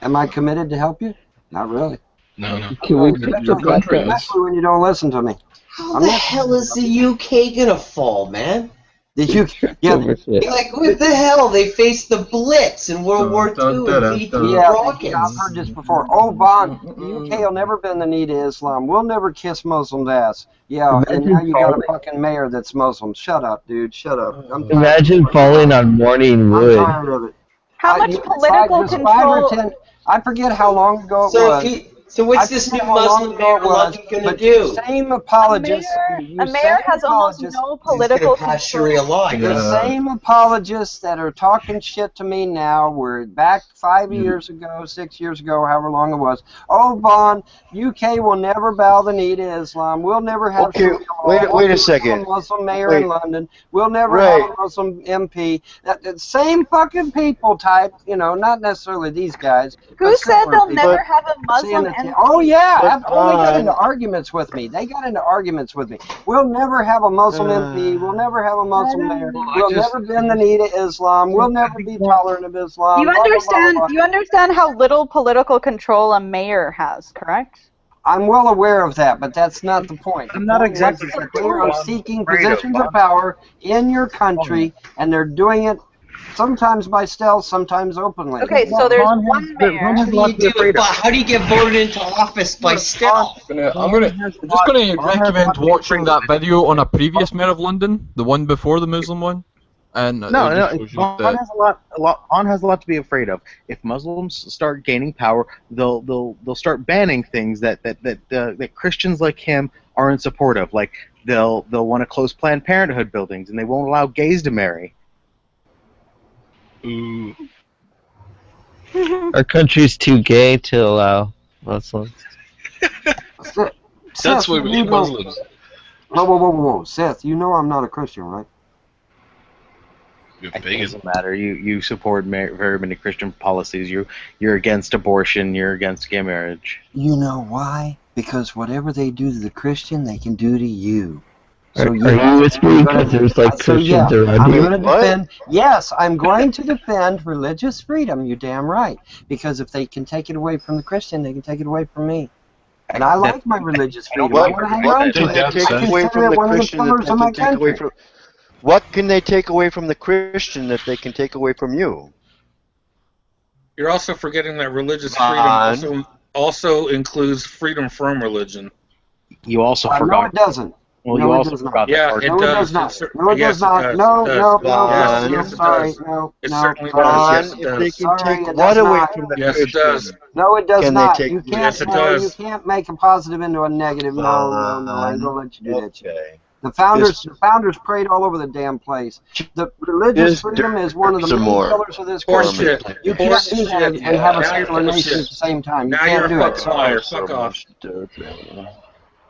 am I committed to help you? Not really. No. Can we Especially when you don't listen to me. How the hell is the UK gonna fall, man? The UK, yeah. Like, what the hell? They faced the Blitz in World War II and V3 Yeah, rockets. I've heard this before. Oh, Vaughn, the UK will never bend the knee to Islam. We'll never kiss Muslims' ass. Yeah, and now you got a fucking mayor that's Muslim. Shut up, dude. Shut up. Imagine falling on morning wood. I'm tired of it. How much political it was 5 or control? 10. I forget how long ago it So was. So what's this new Muslim mayor London going to do? Same apologists. A mayor has almost no political pass control. Sharia law. The same apologists that are talking shit to me now were back 5 years ago, 6 years ago, however long it was. Oh, Vaughn, UK will never bow the knee to Islam. We'll never have Okay, wait a second. A Muslim mayor in London. We'll never have a Muslim MP. The same fucking people type, you know, not necessarily these guys. Who said they'll never have a Muslim MP? Oh, yeah. They got into arguments with me. We'll never have a Muslim MP. We'll never have a Muslim mayor. We'll never bend the knee to Islam. We'll never be tolerant of Islam. You understand how little political control a mayor has, correct? I'm well aware of that, but that's not the point. I'm not exactly sure. They are seeking positions of power in your country, and they're doing it sometimes by stealth, sometimes openly. Okay, so there's one mayor. How do you get voted into office by stealth? I'm just going to recommend watching that video on a previous mayor of London, the one before the Muslim one. And Vaughn has a lot to be afraid of. If Muslims start gaining power, they'll start banning things that Christians like him are in support of. Like they'll want to close Planned Parenthood buildings, and they won't allow gays to marry. Ooh. Our country's too gay to allow Muslims. That's why we need Muslims. Whoa. Seth, you know I'm not a Christian, right? It doesn't matter. You support very many Christian policies. You're against abortion. You're against gay marriage. You know why? Because whatever they do to the Christian, they can do to you. So are you with me? Because there's like Christians around I'm here. going to defend. Yes, I'm going to defend religious freedom. You're damn right. Because if they can take it away from the Christian, they can take it away from me. And I like my religious freedom. I want to hang on to it. I consider it one of the pillars of my country. What can they take away from the Christian that they can take away from you? You're also forgetting that religious freedom also includes freedom from religion. You also forgot. No, it doesn't. Well, you also forgot. Yeah, it does. No, it does not. No, sorry, no. It certainly does. If they can take what away from the Christian? It does. No, it does not. You can't. Yes, it does. You can't make a positive into a negative. No. I'm going to let you do that shit. The founders prayed all over the damn place. The religious freedom is one of the main pillars of this country. You can't do that and have a secular nation at the same time. You can't do it. Fuck off.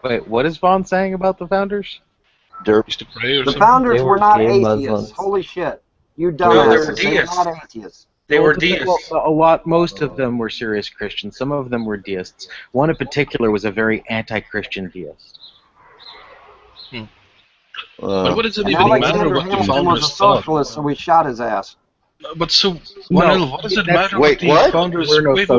Wait, what is Vaughn saying about the founders? The founders were not atheists. Muslims. Holy shit. You dumbass. They were not atheists. They were deists. Most of them were serious Christians. Some of them were deists. One in particular was a very anti-Christian deist. But what does it even matter what the founders was a socialist, so we shot his ass. But so, what does it matter what the founders... Wait.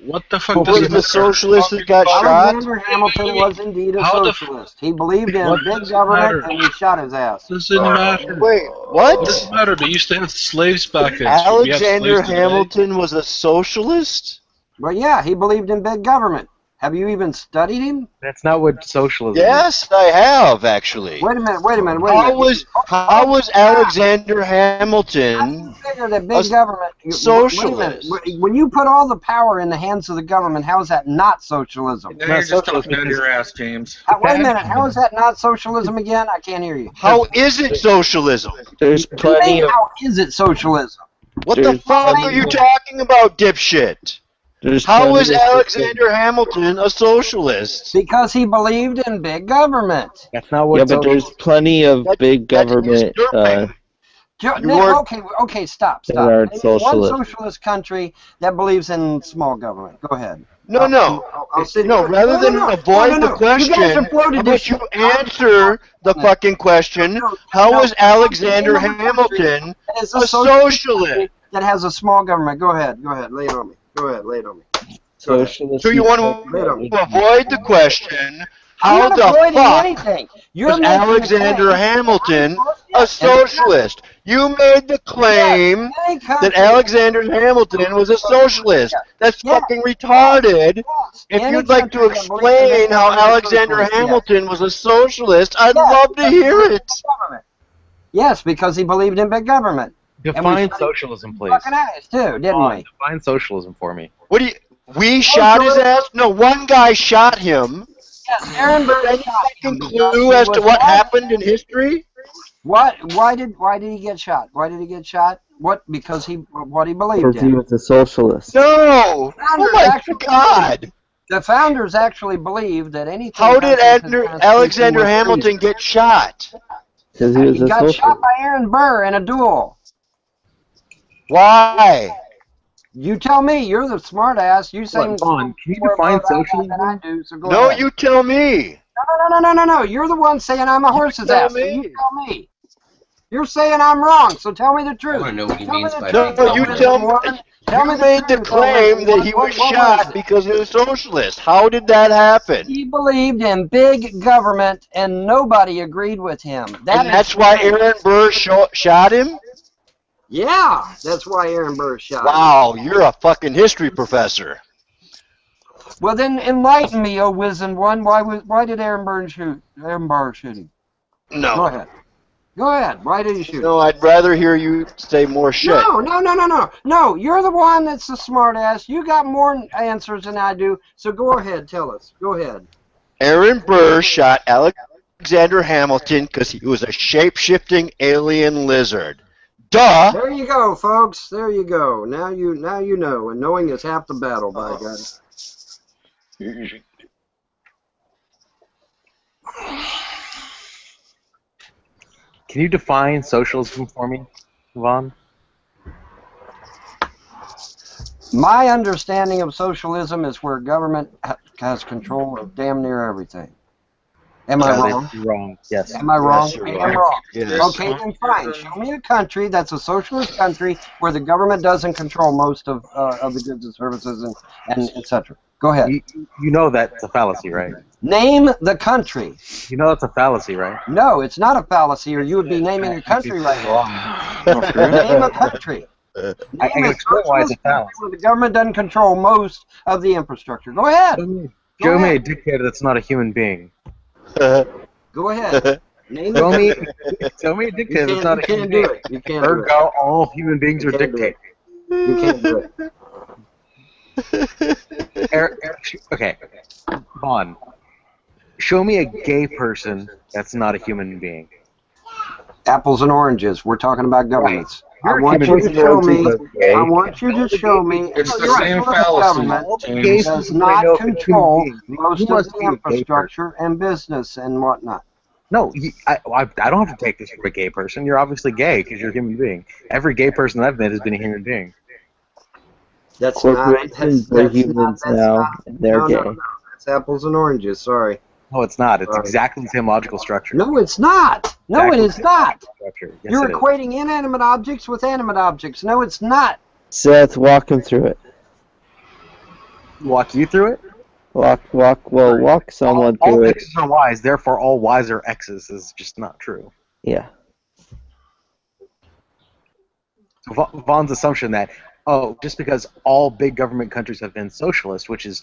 What the fuck does it matter? The socialist that got shot? Alexander Hamilton was indeed a socialist. He believed in big government, and we shot his ass. Doesn't matter. Wait, what? What does it matter? They used to have slaves back then. Alexander Hamilton was a socialist? Well, yeah, he believed in big government. Have you even studied him? That's not what socialism is. I have, actually. Wait a minute. How was Alexander Hamilton socialist? When you put all the power in the hands of the government, how is that not socialism? Now you're just talking out of your ass, James. Wait a minute, how is that not socialism again? I can't hear you. How is it socialism? There's plenty of... How is it socialism? What the fuck are you talking about, dipshit? How is Alexander Hamilton a socialist? Because he believed in big government. That's not what. Yeah, but there's plenty of big government. Okay, stop. One socialist country that believes in small government. Go ahead. No. Rather than avoid the question, how about you answer the fucking question? How is Alexander Hamilton a socialist? That has a small government. Go ahead. Lay it on me. Go ahead, lay it on me. So you want to avoid the question, how the fuck was Alexander Hamilton a socialist? You made the claim that Alexander Hamilton was a socialist. That's fucking retarded. If you'd like to explain how Alexander Hamilton was a socialist, I'd love to hear it. Yes, because he believed in big government. Define socialism, please. Fucking eyes too, didn't we? Define socialism for me. What do you? We shot his ass? No, one guy shot him. Yes, Aaron Burr Any shot fucking him because clue he as to was what white. happened in history? What? Why did he get shot? Why did he get shot? What? Because what he believed Because he in. was a socialist. No! Oh my God! The founders actually believed that anything. How did Constitution Alexander was Hamilton treason. get shot? Because he was a got socialist. shot by Aaron Burr in a duel. Why? You tell me. You're the smart ass. You say Vaughn, can you more define about that socialism? than I do. So go No, ahead. you tell me. No. You're the one saying I'm a horse's tell ass. So you tell me. You're saying I'm wrong. So tell me the truth. I want to know what he Tell me means the by truth. No, you tell me. Tell You me the made the truth, claim Olivia. that he was What shot it? because he was a socialist. How did that happen? He believed in big government, and nobody agreed with him. And that's why Aaron Burr shot him? Yeah, that's why Aaron Burr shot him. Wow, you're a fucking history professor. Well, then enlighten me, oh wizened one. Why did Aaron Burr shoot him? No. Go ahead. Go ahead. Why did he shoot him? No, I'd rather hear you say more shit. No, you're the one that's the smart ass. You got more answers than I do, so go ahead, tell us. Go ahead. Aaron Burr shot Alexander Hamilton because he was a shape-shifting alien lizard. Duh! There you go, folks. There you go. Now you know, and knowing is half the battle, by God. Can you define socialism for me, Vaughn? My understanding of socialism is where government has control of damn near everything. Am I wrong? You're wrong. Yes. Am I wrong? Yes, you're I'm wrong. wrong. Yes. Okay, then fine. Show me a country that's a socialist country where the government doesn't control most of the goods and services and etc. Go ahead. You know that's a fallacy, right? Name the country. You know that's a fallacy, right? No, it's not a fallacy, or you would be naming a country right now. Name a country. I can explain why it's a fallacy. Where the government doesn't control most of the infrastructure. Go ahead. Show me a dictator that's not a human being. Go ahead. Name Show me a dictator that's not a human being. You can't do it. Ergo, all human beings are dictators. You can't do it. Okay. Vaughn, show me a gay person that's not a human being. Apples and oranges. We're talking about governments. Right. I want you to show me. I want you to show me. It's the same fallacy. Government does not control most of the infrastructure and business and whatnot. No, I don't have to take this from a gay person. You're obviously gay because you're a human being. Every gay person that I've met has been a human being. That's Corporations are humans now, and they're gay. No. That's apples and oranges. Sorry. No, it's not. It's exactly the same logical structure. No, it's not. No, it is not. Yes, You're it is. equating inanimate objects with animate objects. No, it's not. Seth, walk him through it. Walk you through it? Walk someone all through it. X's are Y's, therefore all Y's are X's is just not true. Yeah. So Vaughn's assumption that, just because all big government countries have been socialist, which is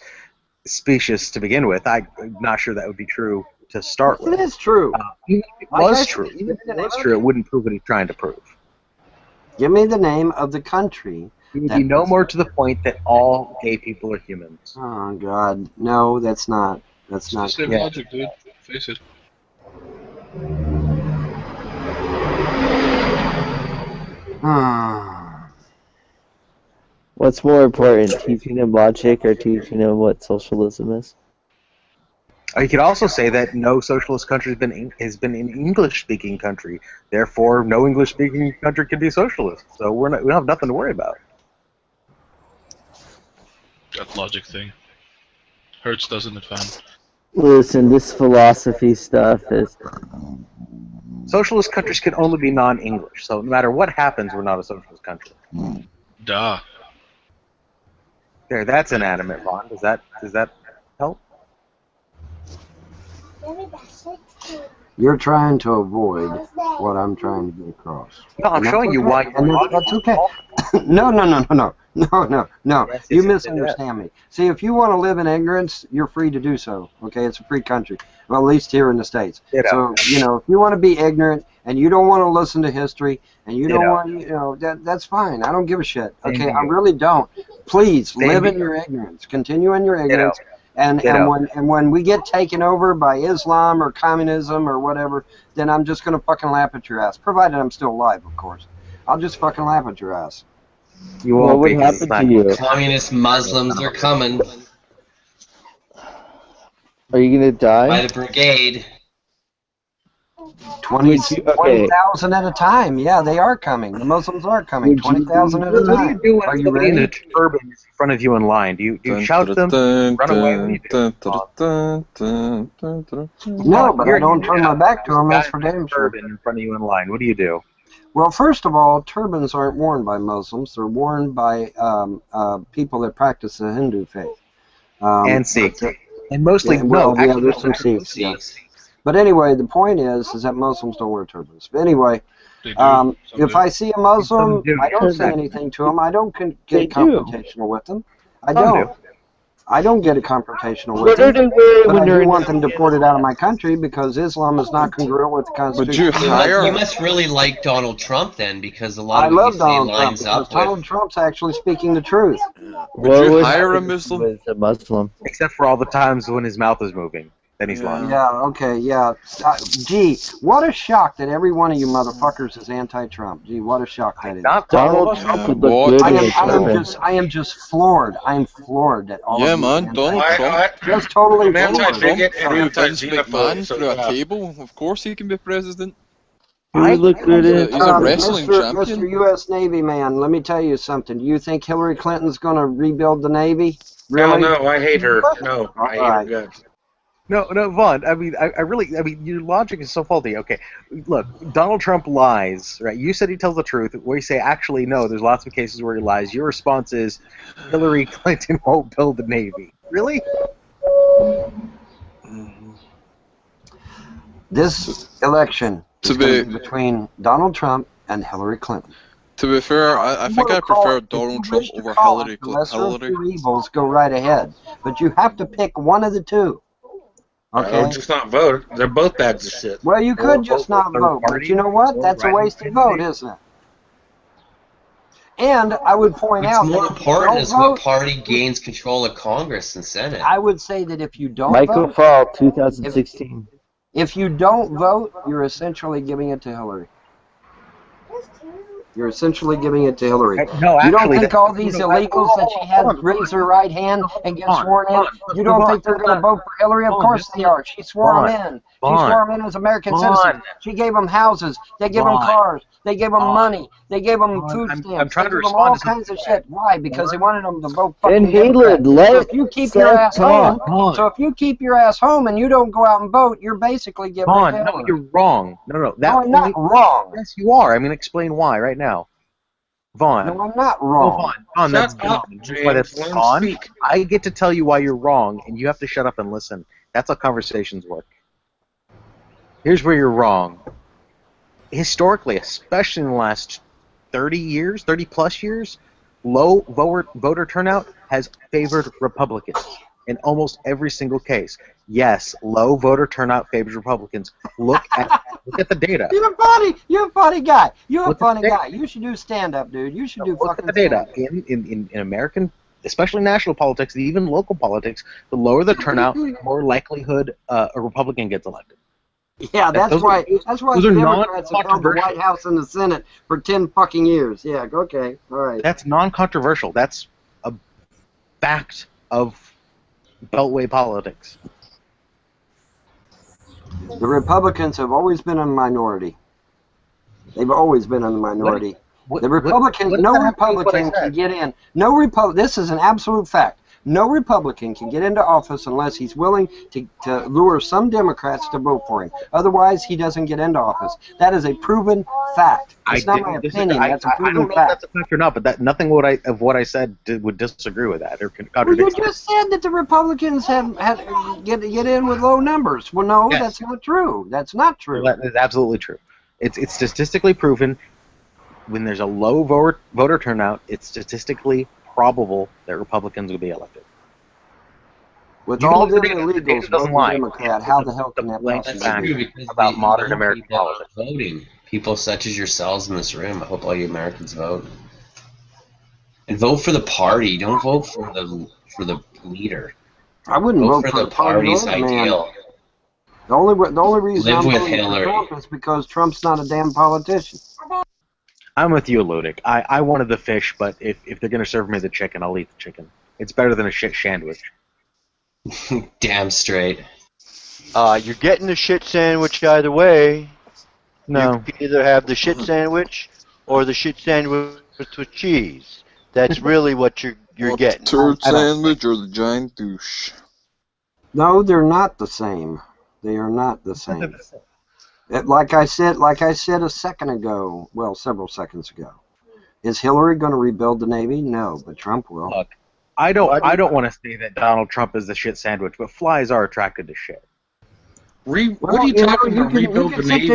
specious to begin with, I'm not sure that would be true to start with. It is true. Even if it was true, it wouldn't prove what he's trying to prove. Give me the name of the country. It would be no more to the point that all gay people are humans. Oh God, no, that's not. That's not. It's the same logic, dude. Face it. What's more important, teaching him logic or teaching him what socialism is? You could also say that no socialist country has been an English-speaking country. Therefore, no English-speaking country can be socialist. So we don't have nothing to worry about. That logic thing. Hurts, doesn't it, fam? Listen, this philosophy stuff is... Socialist countries can only be non-English. So no matter what happens, we're not a socialist country. Duh. There, that's inanimate, Ron. Does that help? You're trying to avoid what I'm trying to get across. No, I'm showing you why. And that's okay. No. You misunderstand me. See, if you want to live in ignorance, you're free to do so. Okay, it's a free country. Well, at least here in the States. So, if you want to be ignorant and you don't want to listen to history and you don't want, that's fine. I don't give a shit. Okay, I really don't. Please live in your ignorance. Continue in your ignorance. And when we get taken over by Islam or communism or whatever, then I'm just gonna fucking laugh at your ass. Provided I'm still alive, of course. I'll just fucking laugh at your ass. You won't what would happen to you? Communist Muslims are coming. Are you gonna die? By the brigade. 20,000 at a time. Yeah, they are coming. The Muslims are coming. 20,000 at a time. What do you do when are you somebody in ready? a turban is in front of you in line? Do you shout at them? Run away? What do you do? No, but I don't turn my back to them. That's for damn sure. Turban in front of you in line. What do you do? Well, first of all, turbans aren't worn by Muslims. They're worn by people that practice the Hindu faith. And Sikhs. And mostly, there's some Sikhs. Yeah. But anyway, the point is that Muslims don't wear turbans. But anyway, if I see a Muslim, I don't say anything to them. I don't get confrontational with them. I don't. I don't get a confrontational with them. But I do want them deported out of my country because Islam is not congruent with the Constitution. You must really like Donald Trump then, because a lot of what you say lines up with. Donald Trump's actually speaking the truth. Would you hire a Muslim? With a Muslim? Except for all the times when his mouth is moving. Then he's lying. Yeah, okay, yeah. Gee, what a shock that every one of you motherfuckers is anti-Trump. Gee, what a shock that is. Not Donald Trump would look good. I am just floored. I am floored that all of you. Yeah, man, Donald Trump. Just totally floored. Man through a cable. Of course he can be president. He's a wrestling champion. Mr. U.S. Navy man, let me tell you something. Do you think Hillary Clinton's going to rebuild the Navy? Really? No, I hate her. No, I hate her guts. No, Vaughn. I mean, your logic is so faulty. Okay, look, Donald Trump lies, right? You said he tells the truth. We say, actually, no. There's lots of cases where he lies. Your response is, Hillary Clinton won't build the Navy. Really? This election is going to be between Donald Trump and Hillary Clinton. To be fair, I think I prefer Donald Trump over Hillary Clinton. Lesser of two evils, go right ahead. But you have to pick one of the two. Okay. Just not vote. They're both bags of shit. Well, you could just not vote, but you know what? That's a wasted vote, isn't it? And I would point out what's more important is what party gains control of Congress and Senate. I would say that if you don't Michael vote, Fall, 2016. If you don't vote, you're essentially giving it to Hillary. You're essentially giving it to Hillary. No, actually, you don't think all these illegals that she had raise their right hand and get sworn in, you don't think they're going to vote for Hillary? Of course they are. She swore them in. She swore them in as American citizens. She gave them houses. They gave them cars. They gave them money. They gave them food stamps. I'm trying to respond to all kinds of shit. Why? Because they wanted them to vote fucking And Democrat. So if you keep your ass home, if you keep your ass home and you don't go out and vote, you're basically giving it to Hillary. No, you're wrong. No, I'm not wrong. Yes, you are. I'm going to explain why right now. Vaughn. No, I'm not wrong. Vaughn, that's dumb. Why that's Vaughn. I get to tell you why you're wrong, and you have to shut up and listen. That's how conversations work. Here's where you're wrong. Historically, especially in the last 30 plus years, low voter turnout has favored Republicans in almost every single case. Yes, low voter turnout favors Republicans. Look at the data. You're funny. You're a funny guy. You're a funny guy. You should do stand-up, dude. You should do fucking the data. In American, especially national politics, even local politics, the lower the turnout, the more likelihood a Republican gets elected. Yeah, that's why the Democrats have held the White House and the Senate for 10 fucking years. Yeah, okay, all right. That's non-controversial. That's a fact of Beltway politics. The Republicans have always been a minority. They've always been in the minority. The Republicans, no Republican can get in. This is an absolute fact. No Republican can get into office unless he's willing to lure some Democrats to vote for him. Otherwise, he doesn't get into office. That is a proven fact. It's not my opinion. That's a proven fact. I don't know if that's a fact or not, but nothing of what I said would disagree with that or contradict. You just said that the Republicans had get in with low numbers. Well, no, that's not true. That's not true. That is absolutely true. It's statistically proven. when there's a low voter turnout, it's statistically probable that Republicans will be elected. With You all know, them the data illegals doesn't voting lie. Democrat, how the hell can that That's possibly true be? because About the modern young American people politics. are voting. People such as yourselves in this room. I hope all you Americans vote. And vote for the party. Don't vote for the leader. I wouldn't vote for the the party or party's the man. ideal. The only reason Live I'm with voting for Hillary. Trump is because Trump's not a damn politician. I'm with you, Ludic. I wanted the fish, but if they're going to serve me the chicken, I'll eat the chicken. It's better than a shit sandwich. Damn straight. You're getting the shit sandwich either way. No. You can either have the shit sandwich or the shit sandwich with cheese. That's really what you're getting. Turd sandwich or the giant douche? No, they're not the same. They are not the same. Like I said a second ago, well, several seconds ago. Is Hillary going to rebuild the Navy? No, but Trump will. Look, I don't want to say that Donald Trump is the shit sandwich, but flies are attracted to shit. What are you talking about? Rebuild the Navy?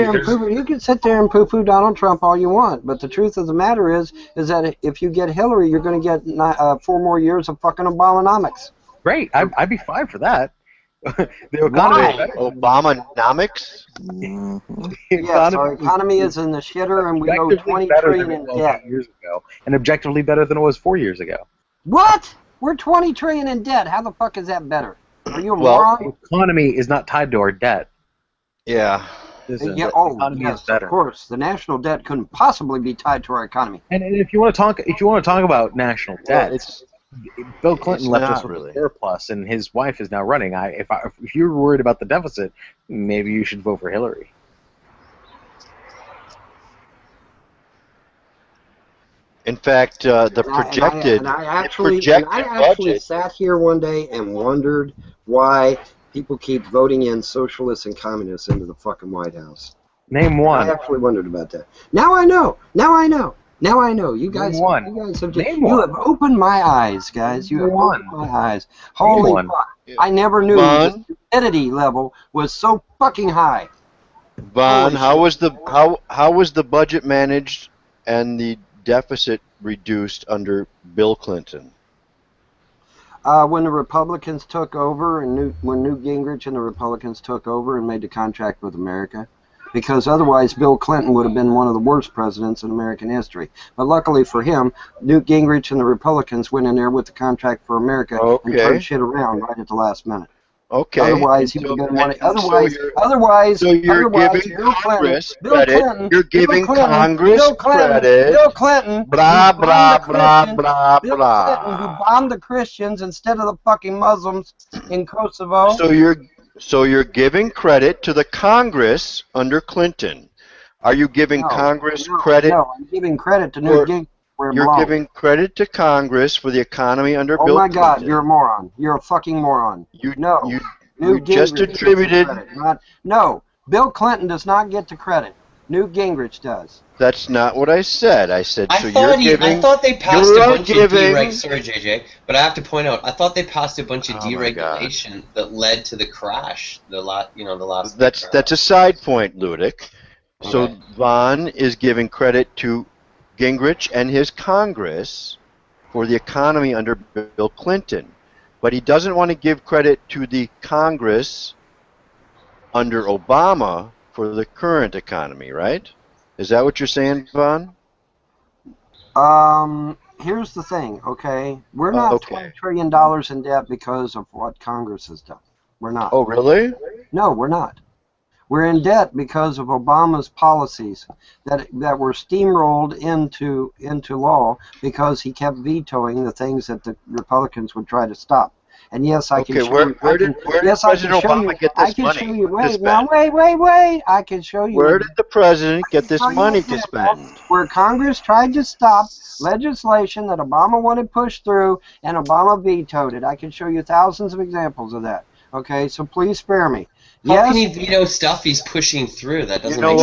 You can sit there and poo-poo Donald Trump all you want, but the truth of the matter is that if you get Hillary, you're going to get 4 more years of fucking Obamonomics. Great, I'd be fine for that. The economy. Obamonomics? Yes, our economy is in the shitter, and we owe $20 trillion in debt. Years ago, and objectively better than it was 4 years ago. What? We're $20 trillion in debt. How the fuck is that better? Are you a moron? The economy is not tied to our debt. Yeah. Yeah. Oh, yes, of course. The national debt couldn't possibly be tied to our economy. And if you want to talk about national debt, Bill Clinton left us with a surplus, and his wife is now running. If you're worried about the deficit, maybe you should vote for Hillary. In fact, the projected I actually sat here one day and wondered why people keep voting in socialists and communists into the fucking White House. Name one. I actually wondered about that. Now I know. You guys have opened my eyes, guys. You have opened my eyes. Holy fuck. I never knew the stupidity level was so fucking high. Vaughn, how was the budget managed and the deficit reduced under Bill Clinton? When the Republicans took over, and when Newt Gingrich and the Republicans took over and made the contract with America, because otherwise Bill Clinton would have been one of the worst presidents in American history. But luckily for him, Newt Gingrich and the Republicans went in there with the contract for America and turned shit around right at the last minute. Okay. Otherwise, he would have been one. Otherwise, you're giving Congress credit. You're giving Congress credit. Bill Clinton. Blah blah blah blah blah. Clinton, who bombed the Christians instead of the fucking Muslims in Kosovo. So you're giving credit to the Congress under Clinton. Are you giving Congress credit? No, I'm giving credit to Newt Gingrich. You're giving credit to Congress for the economy under Bill Clinton. Oh my God, you're a moron. You're a fucking moron. You just attributed. No, Bill Clinton does not get the credit. Newt Gingrich does. That's not what I said. I said I thought they passed a bunch of deregulation. Sorry, JJ, but I have to point out, I thought they passed a bunch of deregulation that led to the crash. The last. That's a side point, Ludic. Okay. So Vaughn is giving credit to Gingrich and his Congress for the economy under Bill Clinton, but he doesn't want to give credit to the Congress under Obama for the current economy, right? Is that what you're saying, Vaughn? Here's the thing, okay? We're not $20 trillion in debt because of what Congress has done. We're not. Oh, really? No, we're not. We're in debt because of Obama's policies that were steamrolled into law because he kept vetoing the things that the Republicans would try to stop. And yes, I can show you. Where did President Obama get this money? I can show you. Wait. I can show you. Where did the president get this money to spend? Where Congress tried to stop legislation that Obama wanted pushed through, and Obama vetoed it. I can show you thousands of examples of that. Okay, so please spare me. How can he veto stuff he's pushing through? That doesn't make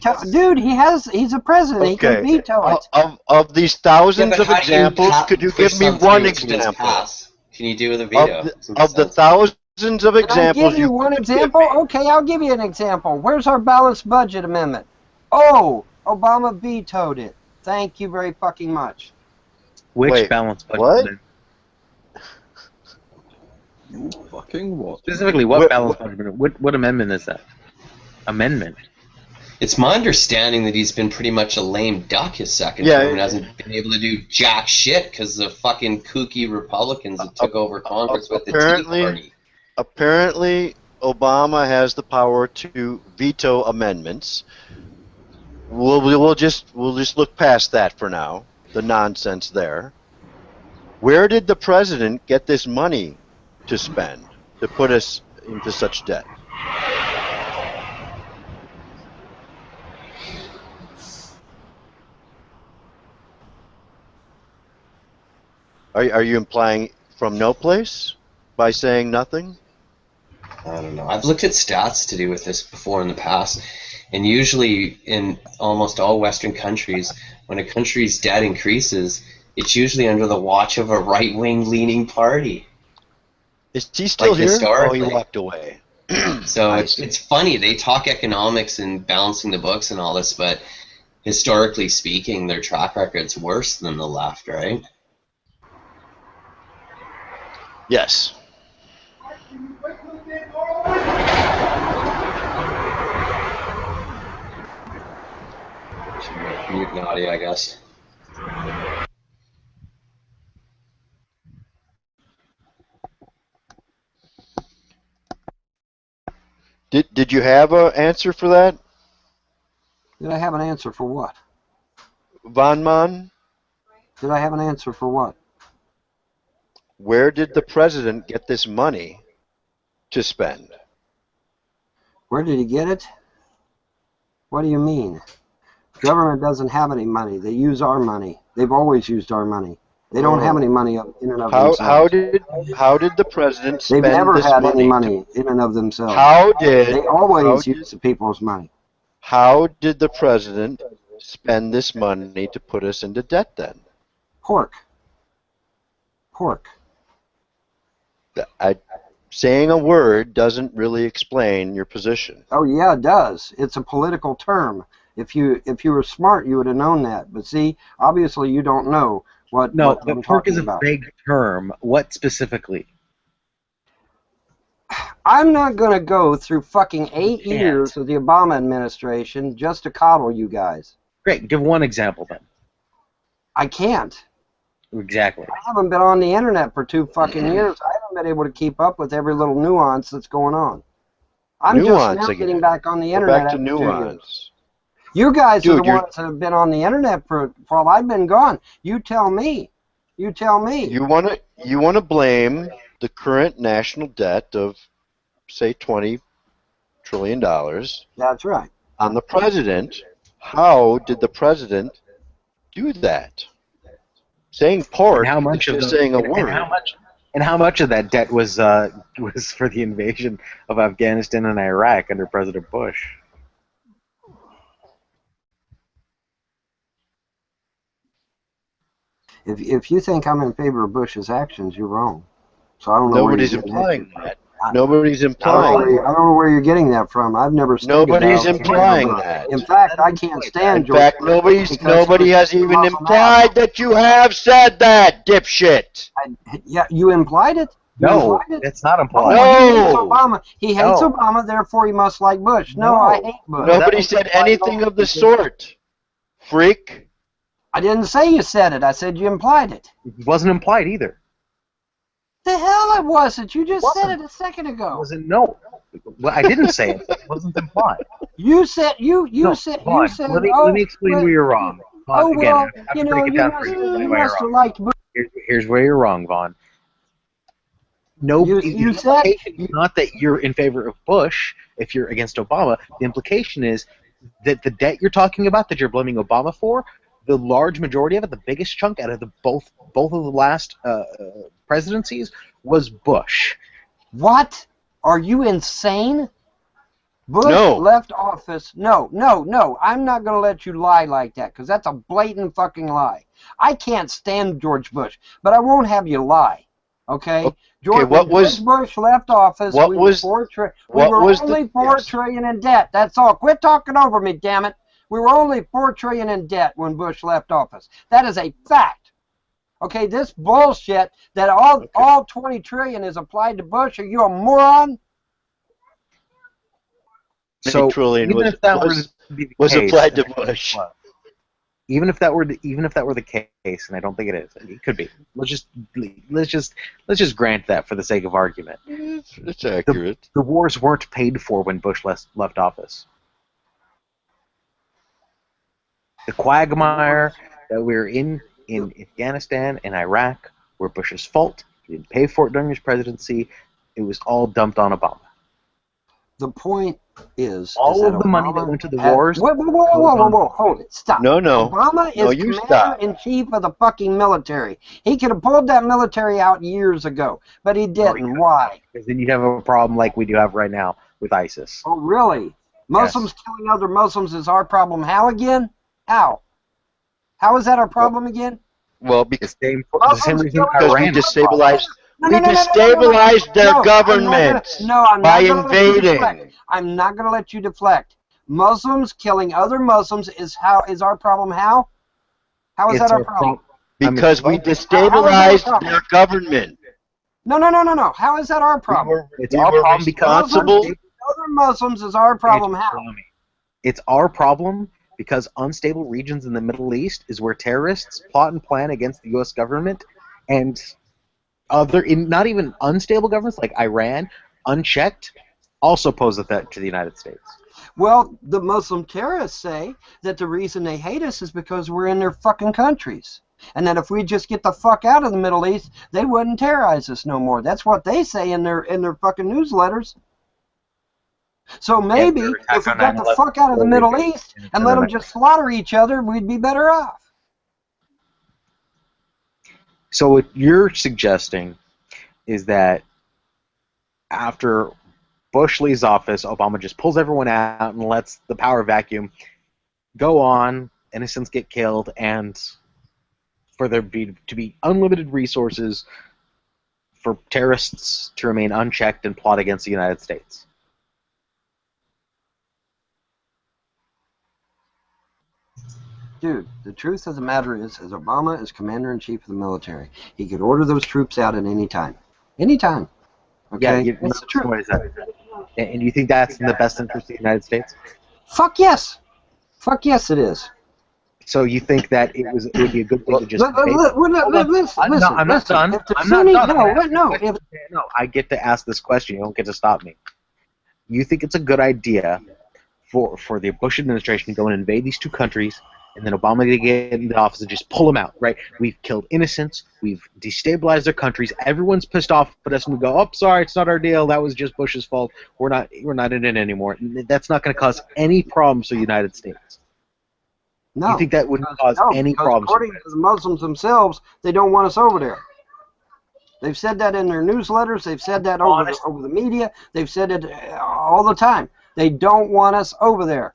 sense. Dude, he's a president. He can veto it. Of these thousands of examples, could you give me one example? Can you do with a veto? Of the thousands of examples, I'll give you one example. Okay, I'll give you an example. Where's our balanced budget amendment? Oh, Obama vetoed it. Thank you very fucking much. Which Wait, balanced budget? what? You fucking what? Specifically, what balanced budget? What amendment is that? Amendment. It's my understanding that he's been pretty much a lame duck his second term and hasn't been able to do jack shit because the fucking kooky Republicans that took over Congress with the Tea Party. Apparently, Obama has the power to veto amendments. We'll just look past that for now. The nonsense there. Where did the president get this money to spend to put us into such debt? Are you implying from no place by saying nothing? I don't know. I've looked at stats to do with this before in the past, and usually in almost all Western countries, when a country's debt increases, it's usually under the watch of a right-wing leaning party. Is he still here? Historically. Oh, he walked away. So it's funny. They talk economics and balancing the books and all this, but historically speaking, their track record's worse than the left, right? Yes. Mute Nadia, I guess. Did you have an answer for that? Did I have an answer for what? Von Man? Did I have an answer for what? Where did the president get this money to spend? Where did he get it? What do you mean? Government doesn't have any money. They use our money. They've always used our money. They don't have any money in and of themselves. How did the president spend They've never this had money any money in and of themselves. They always use the people's money. How did the president spend this money to put us into debt then? Pork. Saying a word doesn't really explain your position. Oh yeah, it does. It's a political term. If you were smart, you would have known that. But see, obviously you don't know what. No, what but I'm pork is talking a about. vague term. What specifically? I'm not going to go through fucking 8 years of the Obama administration just to coddle you guys. Great. Give one example then. I can't. Exactly. I haven't been on the internet for 2 fucking years. I haven't been able to keep up with every little nuance that's going on. I'm Nuance just now again. getting back on the Go internet back to after 2 years. nuance. You guys are Dude, the ones that have been on the internet for while I've been gone. You tell me. You tell me. You want to blame the current national debt of, say, $20 trillion. That's right. On the president. How did the president do that? Saying pork is just saying a word. And how much of that debt was for the invasion of Afghanistan and Iraq under President Bush? If you think I'm in favor of Bush's actions, you're wrong. So I don't know. Nobody's implying that. Nobody's implying. I don't know where you're getting that from. I've never. Nobody's implying that. In fact, I can't stand. In fact, nobody has even implied that you have said that, dipshit. Yeah, you implied it. No, it's not implied. No. He hates Obama, therefore he must like Bush. No, I hate Bush. Nobody said anything of the sort. Freak. I didn't say you said it. I said you implied it. It wasn't implied either. The hell it wasn't. You just said it a second ago. No. Well, I didn't say it. It wasn't implied. You said you said. Let me explain where you're wrong. Vaughn, well, again, you must have liked Bush. Here's where you're wrong, Vaughn. No, you said not that you're in favor of Bush if you're against Obama. The implication is that the debt you're talking about that you're blaming Obama for, the large majority of it, the biggest chunk out of both of the last presidencies was Bush. What? Are you insane? Bush left office. No. I'm not going to let you lie like that because that's a blatant fucking lie. I can't stand George Bush, but I won't have you lie. Okay? George Bush left office, we were only $4 trillion in debt. That's all. Quit talking over me, damn it. We were only $4 trillion in debt when Bush left office. That is a fact. Okay, this bullshit that all 20 trillion is applied to Bush. Are you a moron? So trillion even if that were to be the case, applied to Bush. Even if that were the case, and I don't think it is, it could be. Let's just grant that for the sake of argument. It's accurate. The wars weren't paid for when Bush left office. The quagmire that we're in Afghanistan and Iraq were Bush's fault. He didn't pay for it during his presidency. It was all dumped on Obama. The point is all of the money that went to the wars. Whoa, hold it, stop. No. Obama is commander-in-chief of the fucking military. He could have pulled that military out years ago, but he didn't. Why? Because then you'd have a problem like we do have right now with ISIS. Oh, really? Muslims killing other Muslims is our problem. How again? How? How is that our problem again? Well, because the same reason we destabilized. We destabilized their government by invading. I'm not going to let you deflect. Muslims killing other Muslims is our problem. How? How is that our problem? Because we destabilized their government. No. How is that our problem? It's our problem because other Muslims is our problem. How? It's our problem because unstable regions in the Middle East is where terrorists plot and plan against the U.S. government, and not even unstable governments like Iran, unchecked, also pose a threat to the United States. Well, the Muslim terrorists say that the reason they hate us is because we're in their fucking countries, and that if we just get the fuck out of the Middle East, they wouldn't terrorize us no more. That's what they say in their fucking newsletters. So maybe if we got the fuck out of the Middle East and let them just slaughter each other, we'd be better off. So what you're suggesting is that after Bush leaves office, Obama just pulls everyone out and lets the power vacuum go on, innocents get killed, and for there to be unlimited resources for terrorists to remain unchecked and plot against the United States. Dude, the truth of the matter is Obama is commander-in-chief of the military. He could order those troops out at any time. Any time. Okay? Yeah, that's the truth. What is that? And you think that's in the best interest of the United States? Fuck yes. Fuck yes, it is. So you think that it would be a good thing to just... Listen. I'm not done. I'm not done. No, I get to ask this question. You don't get to stop me. You think it's a good idea for the Bush administration to go and invade these two countries, and then Obama to get into office and just pull them out, right? We've killed innocents. We've destabilized their countries. Everyone's pissed off at us, and we go, "Oh, sorry, it's not our deal. That was just Bush's fault. We're not in it anymore." That's not going to cause any problems to the United States. No. You think that wouldn't cause any problems? According to the Muslims themselves, they don't want us over there. They've said that in their newsletters. They've said that over the media. They've said it all the time. They don't want us over there.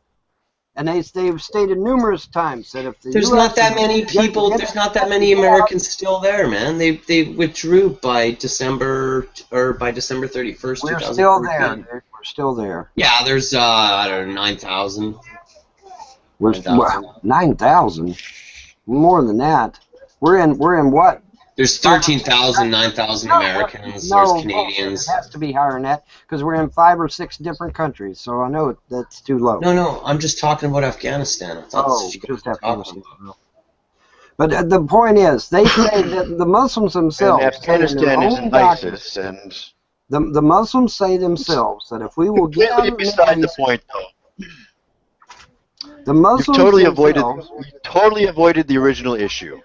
And they've stated numerous times that if the there's US not that many people, there's not that many Americans still there, man. They withdrew by December 31st. We're still there. Dude. We're still there. Yeah, there's I don't know, 9,000. We're 9,000. More than that. We're in what? There's 13,000, 9,000 Americans. There's Canadians. It has to be higher than that because we're in 5 or 6 different countries. So I know that's too low. No, I'm just talking about Afghanistan. I thought just Afghanistan. But the point is, they say that the Muslims themselves. And Afghanistan isn't ISIS, and the Muslims say themselves that if we will get out of beside the point, though. The Muslims you totally avoided the original issue.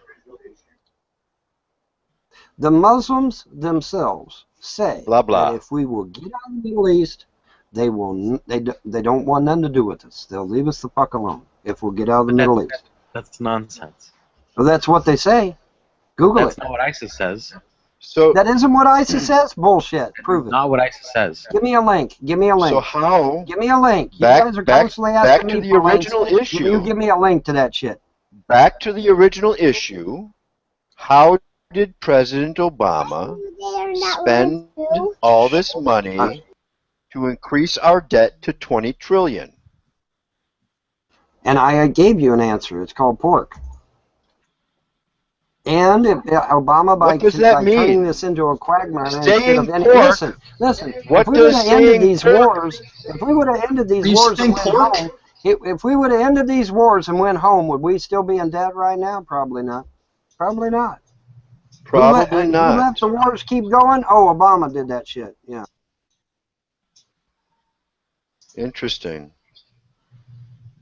The Muslims themselves say that if we will get out of the Middle East, they don't want nothing to do with us. They'll leave us the fuck alone if we'll get out of the Middle East. That's nonsense. Well, that's what they say. Google it. That's not what ISIS says. So that isn't what ISIS says? Bullshit. Prove it. Not what ISIS says. Give me a link. Give me a link. So how? Give me a link. You guys are constantly asking me back to the original links. issue. You give me a link to that shit. Back to the original issue. How did President Obama spend all this money to increase our debt to $20 trillion? And I gave you an answer. It's called pork. And if Obama, by turning this into a quagmire instead of any, listen. If we would have ended these wars, if we would have ended these wars and went home, if we would have ended these wars and went home, would we still be in debt right now? Probably not. Probably not. Probably not. Who let the wars keep going? Oh, Obama did that shit. Yeah. Interesting.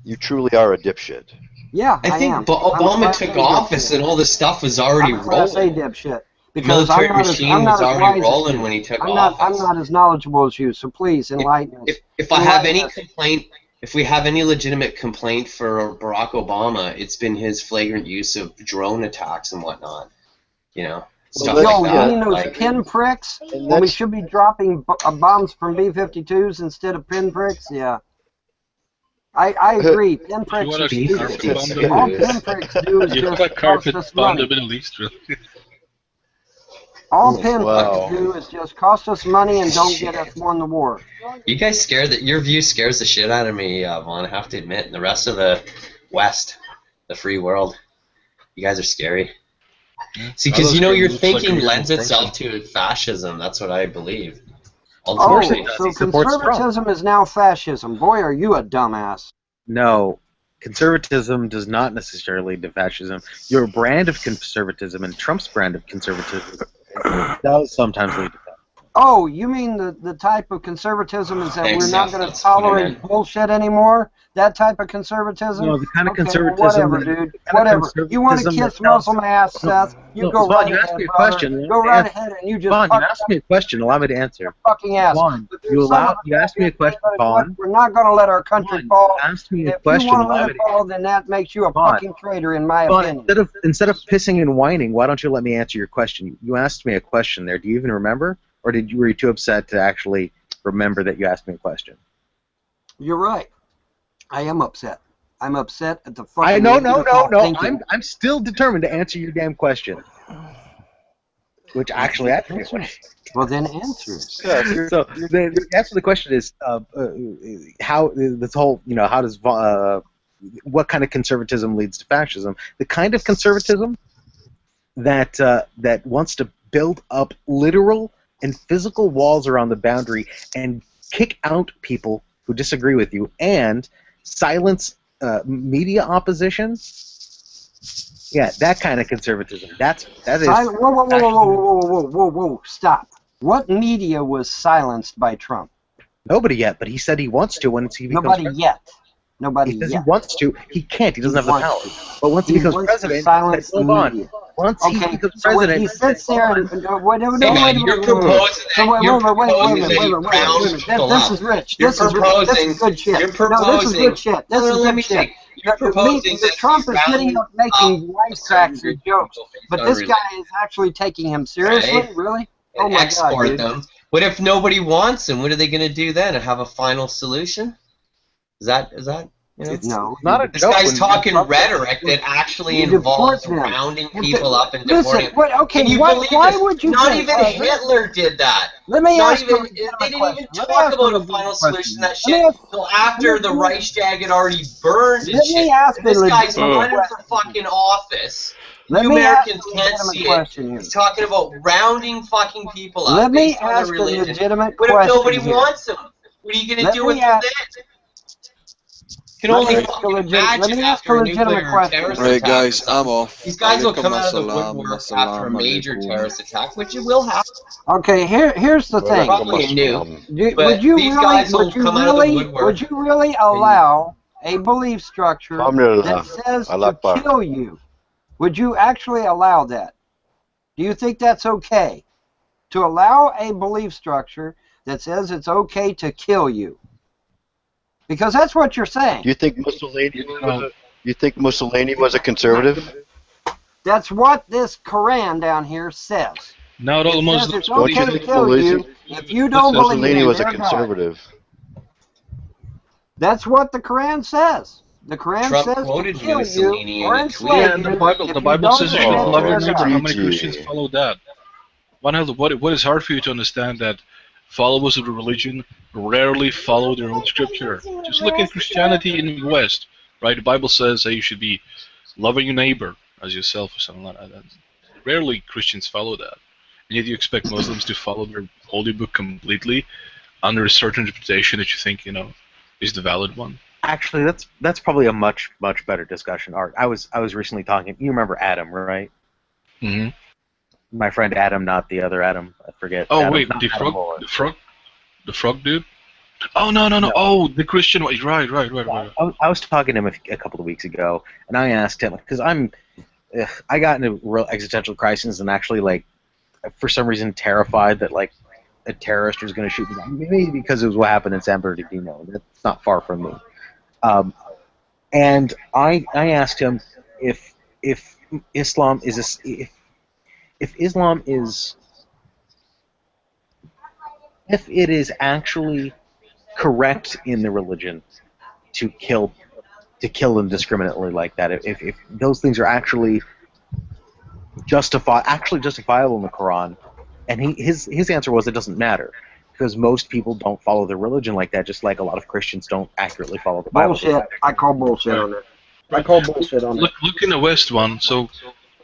You truly are a dipshit. Yeah, I think Obama took office and all this stuff was already rolling. I dipshit. The Because military I'm not machine was already rolling when he took office. I'm not as knowledgeable as you, so please enlighten us. If I have any complaint, if we have any legitimate complaint for Barack Obama, it's been his flagrant use of drone attacks and whatnot. You know, stuff like that. You mean those pinpricks when we should be dropping bombs from B-52s instead of pinpricks? Yeah. I agree. Pinpricks are stupid. All pinpricks do is just cost us money. All pinpricks do is just cost us money and don't get us won the war. You guys scared that your view scares the shit out of me, Vaughn. I have to admit. And the rest of the West, the free world, you guys are scary. See, because your thinking lends itself to fascism. That's what I believe. Ultimately, so conservatism is now fascism. Boy, are you a dumbass. No, conservatism does not necessarily lead to fascism. Your brand of conservatism and Trump's brand of conservatism does sometimes lead to that. Oh, you mean the type of conservatism is that we're not going to tolerate bullshit anymore? That type of conservatism? No, the kind of conservatism. Whatever, dude. Whatever. You want to kiss Muslim ass, Seth? You go right ahead. Ask me a question. Go right ahead and you just. Vaughn, you asked me a question. Allow me to answer. Fucking ass. Vaughn, you asked me a question, Vaughn. We're not going to let our country fall. Asked me a If question. you want to let it fall, then that makes you a fucking traitor, in my opinion. Instead of pissing and whining, why don't you let me answer your question? You asked me a question there. Do you even remember? Or were you too upset to actually remember that you asked me a question? You're right. I am upset. I'm upset at the fucking. No. I'm still determined to answer your damn question. Which actually asked me a question. Well, then answer it. So the answer to the question is how this whole how does what kind of conservatism leads to fascism? The kind of conservatism that wants to build up literal and physical walls around the boundary and kick out people who disagree with you and silence media opposition. Yeah, that kind of conservatism. That is. Whoa! Stop. What media was silenced by Trump? Nobody yet, but he said he wants to when he becomes president. Nobody he says yet. He wants to. He can't. He doesn't have the power. But once he becomes president, silence the media. Once he becomes president, he sits there and wait. This is rich. This is good shit. You're proposing. This is good shit. This is good shit. Trump is getting up making wisecracks and jokes, but this guy is actually taking him seriously. Right. Really? Oh my export God, them. What if nobody wants them? What are they going to do then? Have a final solution? Is that? No, not a this joke. guy's talking rhetoric that actually involves rounding people up and deporting. Why would you? Not even Hitler did that. Let me ask you. They didn't even talk about a final solution. That shit until after the Reichstag had already burned and shit. This guy's running for fucking office. You Americans can't see it. He's talking about rounding fucking people up. Let me ask a legitimate question. What if nobody wants them? What are you going to do with them then? Let me ask a legitimate question. Right, guys, I'm off. These guys will come out of the woodwork after a major terrorist attack, which it will happen. Okay, here's the thing. Probably new. Would you really allow a belief structure that says to kill you? Would you actually allow that? Do you think that's okay? To allow a belief structure that says it's okay to kill you? Because that's what you're saying. You think Mussolini was a conservative? That's what this Quran down here says. Not all Muslims. It's okay to kill you if you don't believe Mussolini was a God. conservative. That's what the Quran says. The Quran says to kill you or enslave you. The Bible says you should love your neighbor. How many Christians follow that? What is hard for you to understand that followers of the religion rarely follow their own scripture? Just look at Christianity in the West. right? The Bible says that you should be loving your neighbor as yourself or something like that. Rarely Christians follow that. And yet you expect Muslims to follow their holy book completely under a certain interpretation that you think, is the valid one. Actually, that's probably a much better discussion, Art. I was recently talking. You remember Adam, right? Mm-hmm. My friend Adam, not the other Adam. I forget. Oh Adam, wait, not the Adam frog, Moore. the frog dude. Oh no. Oh, the Christian one. Right. I was talking to him a couple of weeks ago, and I asked him because I got into real existential crisis and actually like for some reason terrified that like a terrorist was going to shoot me down. Maybe because it was what happened in San Bernardino. That's not far from me. And I asked him if Islam is if it is actually correct in the religion to kill indiscriminately like that. If those things are actually justifiable in the Quran, and his answer was it doesn't matter because most people don't follow their religion like that, just like a lot of Christians don't accurately follow the Bible. Bullshit. I call bullshit on it. I call bullshit on it. Look in the West one. So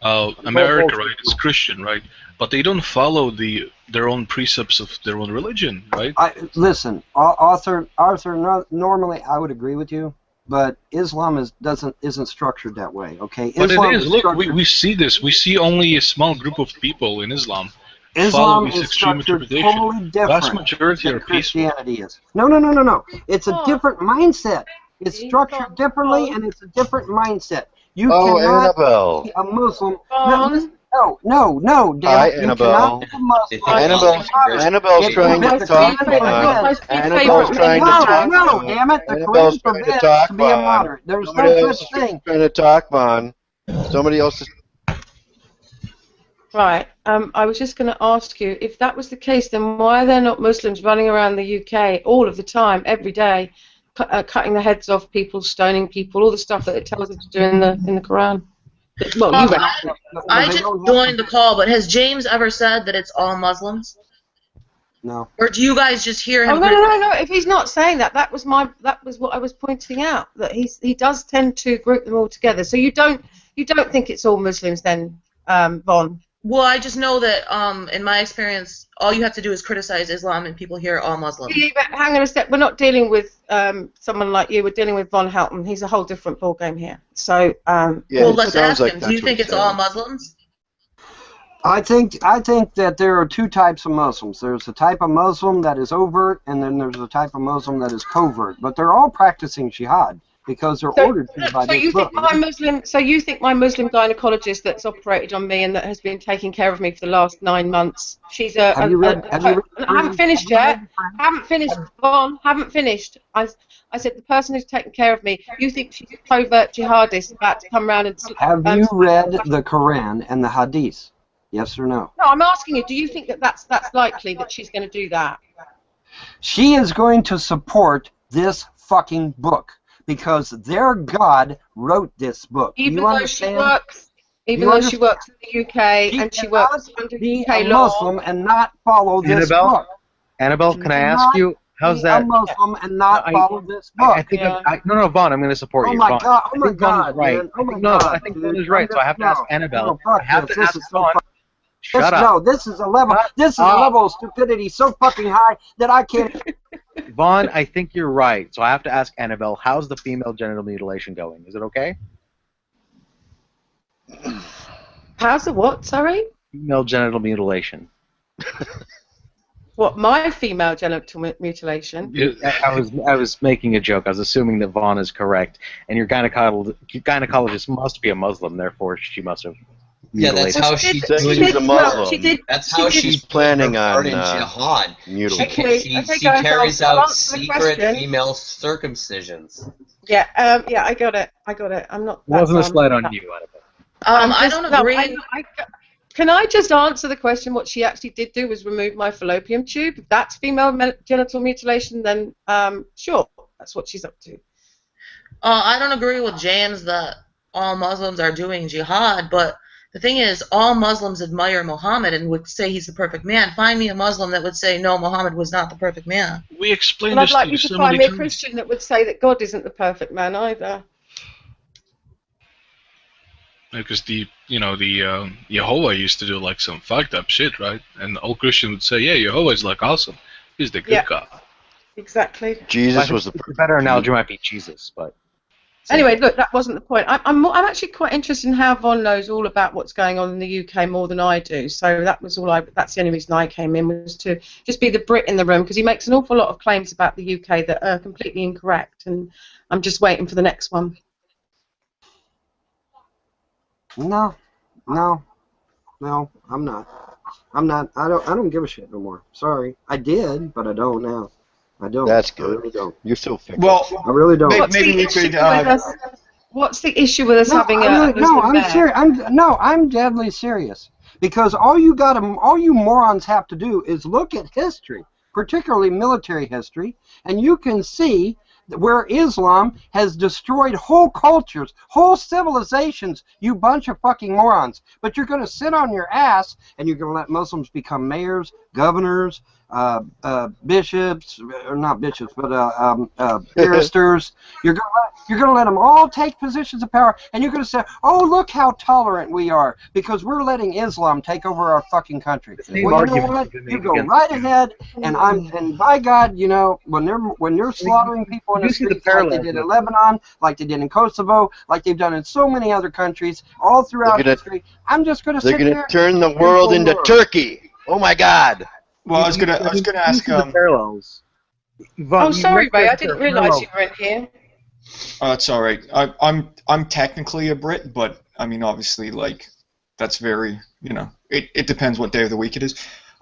America, right? It's Christian, right? But they don't follow their own precepts of their own religion, right? Listen, Arthur. Normally, I would agree with you, but Islam isn't structured that way. Okay, But Islam it is. Look, structured- we see this. We see only a small group of people in Islam follow Islam this is extreme structured interpretation. totally different Vast majority than are peaceful. Christianity is. No. It's a different mindset. It's structured differently, and it's a different mindset. You cannot Annabelle. be a Muslim. No, Dan. Hi, You Annabelle. cannot be a Muslim. Annabelle's trying to talk. Annabelle's trying to talk. No, damn it. The Annabelle's Quran trying to forbids talk, to be a Vaughn. moderate. There's Somebody no else such is thing. trying to talk, Vaughn. Somebody else is. Right. I was just going to ask you, if that was the case, then why are there not Muslims running around the UK all of the time, every day, cutting the heads off people, stoning people, all the stuff that it tells us to do in the Quran? Well, you went. I just joined the call, but has James ever said that it's all Muslims? No. Or do you guys just hear him? Oh, no. If he's not saying that, that was what I was pointing out. That he does tend to group them all together. So you don't think it's all Muslims then, Vaughn? Well, I just know that in my experience, all you have to do is criticize Islam, and people hear all Muslims. Yeah, but hang on a sec. We're not dealing with someone like you. We're dealing with Von Helton. He's a whole different ballgame here. So, well, let's ask him. Do you think it's all Muslims? I think that there are two types of Muslims. There's a type of Muslim that is overt, and then there's a type of Muslim that is covert. But they're all practicing jihad because they're ordered to by this book. So you think my Muslim gynecologist that's operated on me and that has been taking care of me for the last 9 months? She's I haven't finished yet. Haven't finished, Vaughn. Haven't finished. I said the person who's taking care of me. You think she's a covert jihadist about to come around and? Have you read the Quran and the Hadith? Yes or no? No, I'm asking you. Do you think that that's likely that she's going to do that? She is going to support this fucking book because their God wrote this book. Even you though understand? Even though she works in the UK and she works under UK law. Muslim and not follow this Annabelle? book. Annabelle, can I ask you, how's that? A Muslim and not follow this book. I think no, Vaughn, I'm going to support you. My Vaughn. God! Oh I my think Vaughn God! is right. Man. Oh my No, God! I think Vaughn is right. So I have to ask Annabelle. I have to ask Vaughn. Shut up. No, this is a level. This is a level of stupidity so fucking high that I can't. Vaughn, I think you're right. So I have to ask Annabelle, how's the female genital mutilation going? Is it okay? How's the what? Sorry. Female genital mutilation. What, my female genital mutilation? I was making a joke. I was assuming that Vaughn is correct, and your gynecologist must be a Muslim. Therefore, she must have. Yeah, that's how she. She's a Muslim. That's how she's planning on jihad. mutilating. She carries out secret female circumcisions. Yeah, I got it. I'm not. It wasn't a slide on you, Annabelle. I don't agree. Can I just answer the question? What she actually did do was remove my fallopian tube. If that's female genital mutilation, then sure, that's what she's up to. I don't agree with James that all Muslims are doing jihad, but the thing is, all Muslims admire Muhammad and would say he's the perfect man. Find me a Muslim that would say, no, Muhammad was not the perfect man. We explained and this I'd like to you you to so find many me a times. Christian that would say that God isn't the perfect man either. Because the Jehovah used to do like some fucked up shit, right? And all Christians would say, yeah, Jehovah is like awesome. He's the good God. Exactly. Jesus was the better analogy might be Jesus, but anyway, look, that wasn't the point. I'm actually quite interested in how Von knows all about what's going on in the UK more than I do. So that was all. That's the only reason I came in, was to just be the Brit in the room, because he makes an awful lot of claims about the UK that are completely incorrect, and I'm just waiting for the next one. No, I'm not. I don't give a shit no more. Sorry, I did, but I don't now. I don't. That's good. I really don't. You're so fickle. Well, I really don't. Maybe we could. What's the issue with us having I'm serious. I'm deadly serious. Because all you morons have to do is look at history, particularly military history, and you can see where Islam has destroyed whole cultures, whole civilizations, you bunch of fucking morons. But you're going to sit on your ass and you're going to let Muslims become mayors, governors, bishops, or not bishops, but barristers. You're going to let them all take positions of power, and you're going to say, "Oh, look how tolerant we are because we're letting Islam take over our fucking country." Well, you know what? You go right ahead, and by God, you know, when they're slaughtering people in the streets like they did in Lebanon, like they did in Kosovo, like they've done in so many other countries all throughout history, I'm just going to sit there. They're going to turn the world into Turkey. Oh my God. Well, I was gonna ask. Parallels. Oh, sorry, Ray. I didn't realise you were in here. It's all right. I'm technically a Brit, but I mean, obviously, like, that's very, you know, it depends what day of the week it is.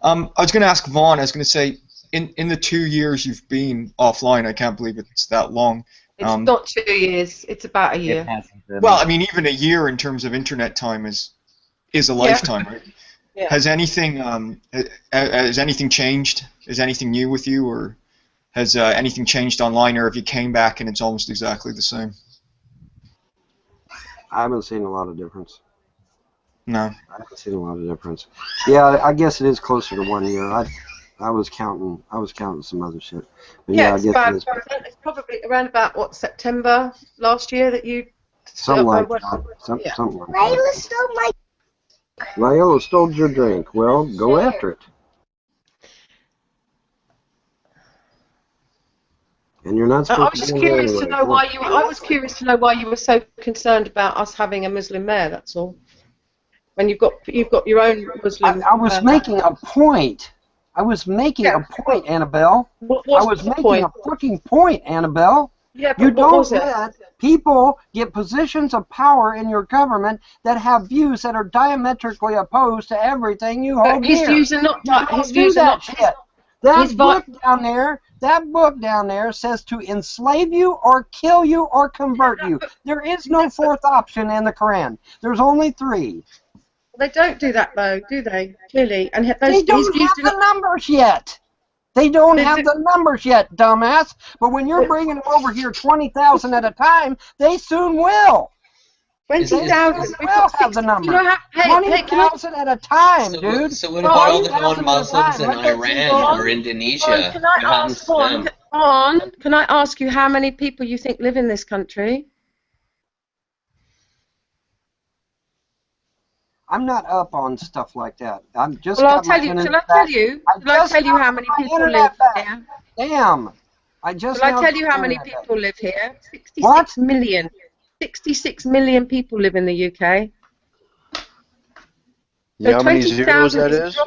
I was gonna ask Vaughn. I was gonna say, in the 2 years you've been offline, I can't believe it's that long. It's not 2 years. It's about a year. Well, I mean, even a year in terms of internet time is a lifetime, right? Yeah. Has anything changed? Is anything new with you, or has anything changed online, or have you came back and it's almost exactly the same? I haven't seen a lot of difference. No. I haven't seen a lot of difference. Yeah, I guess it is closer to 1 year. I was counting some other shit. But yeah, I guess it's probably around about what, September last year that you. Something like that. Something like that. Layla stole your drink. Well, go after it. And you're not supposed I was curious to know why you. I was curious to know why you were so concerned about us having a Muslim mayor. That's all. When you've got your own Muslim. I was making a point. I was making a point, Annabelle. I was making a fucking point, Annabelle. Yeah, but you don't let people get positions of power in your government that have views that are diametrically opposed to everything you hold dear. His views are not. His views are not. Shit. That book down there says to enslave you or kill you or convert you. There is no fourth option in the Quran. There's only 3. They don't do that though, do they? Clearly, and they don't have the numbers yet. They don't have the numbers yet, dumbass. But when you're bringing them over here 20,000 at a time, they soon will. 20,000 will have the number. 20,000 at a time, dude. So what about all the non-Muslims in Iran or Indonesia? Can I ask you how many people you think live in this country? I'm not up on stuff like that. I'm just. Well, I'll tell you. Shall I tell you? Shall I tell you how many people live here? Damn. Shall I tell you how many people live here? 66 million. 66 million people live in the UK. You know how many zeros that is?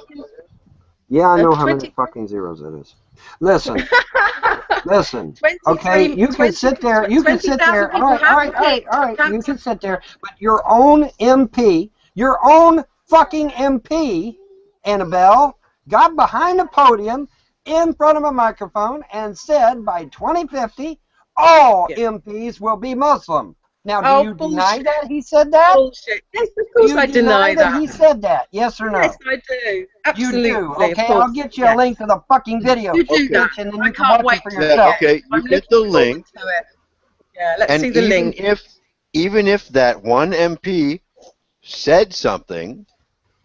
Yeah, I know how many fucking zeros that is. Listen. Listen. Okay, you can sit there. You can sit there. All right. You can sit there. But your own MP. Your own fucking MP, Annabelle, got behind a podium in front of a microphone and said by 2050, all MPs will be Muslim. Now, do you deny that he said that? Bullshit. Yes, of course I deny that. He said that. Yes or no? Yes, I do. Absolutely. You do. Okay, I'll get you a link to the fucking video. You do that. And then you can watch it for yourself. Yeah, okay, you get the link. Yeah, let's see the link. Even if that one MP said something,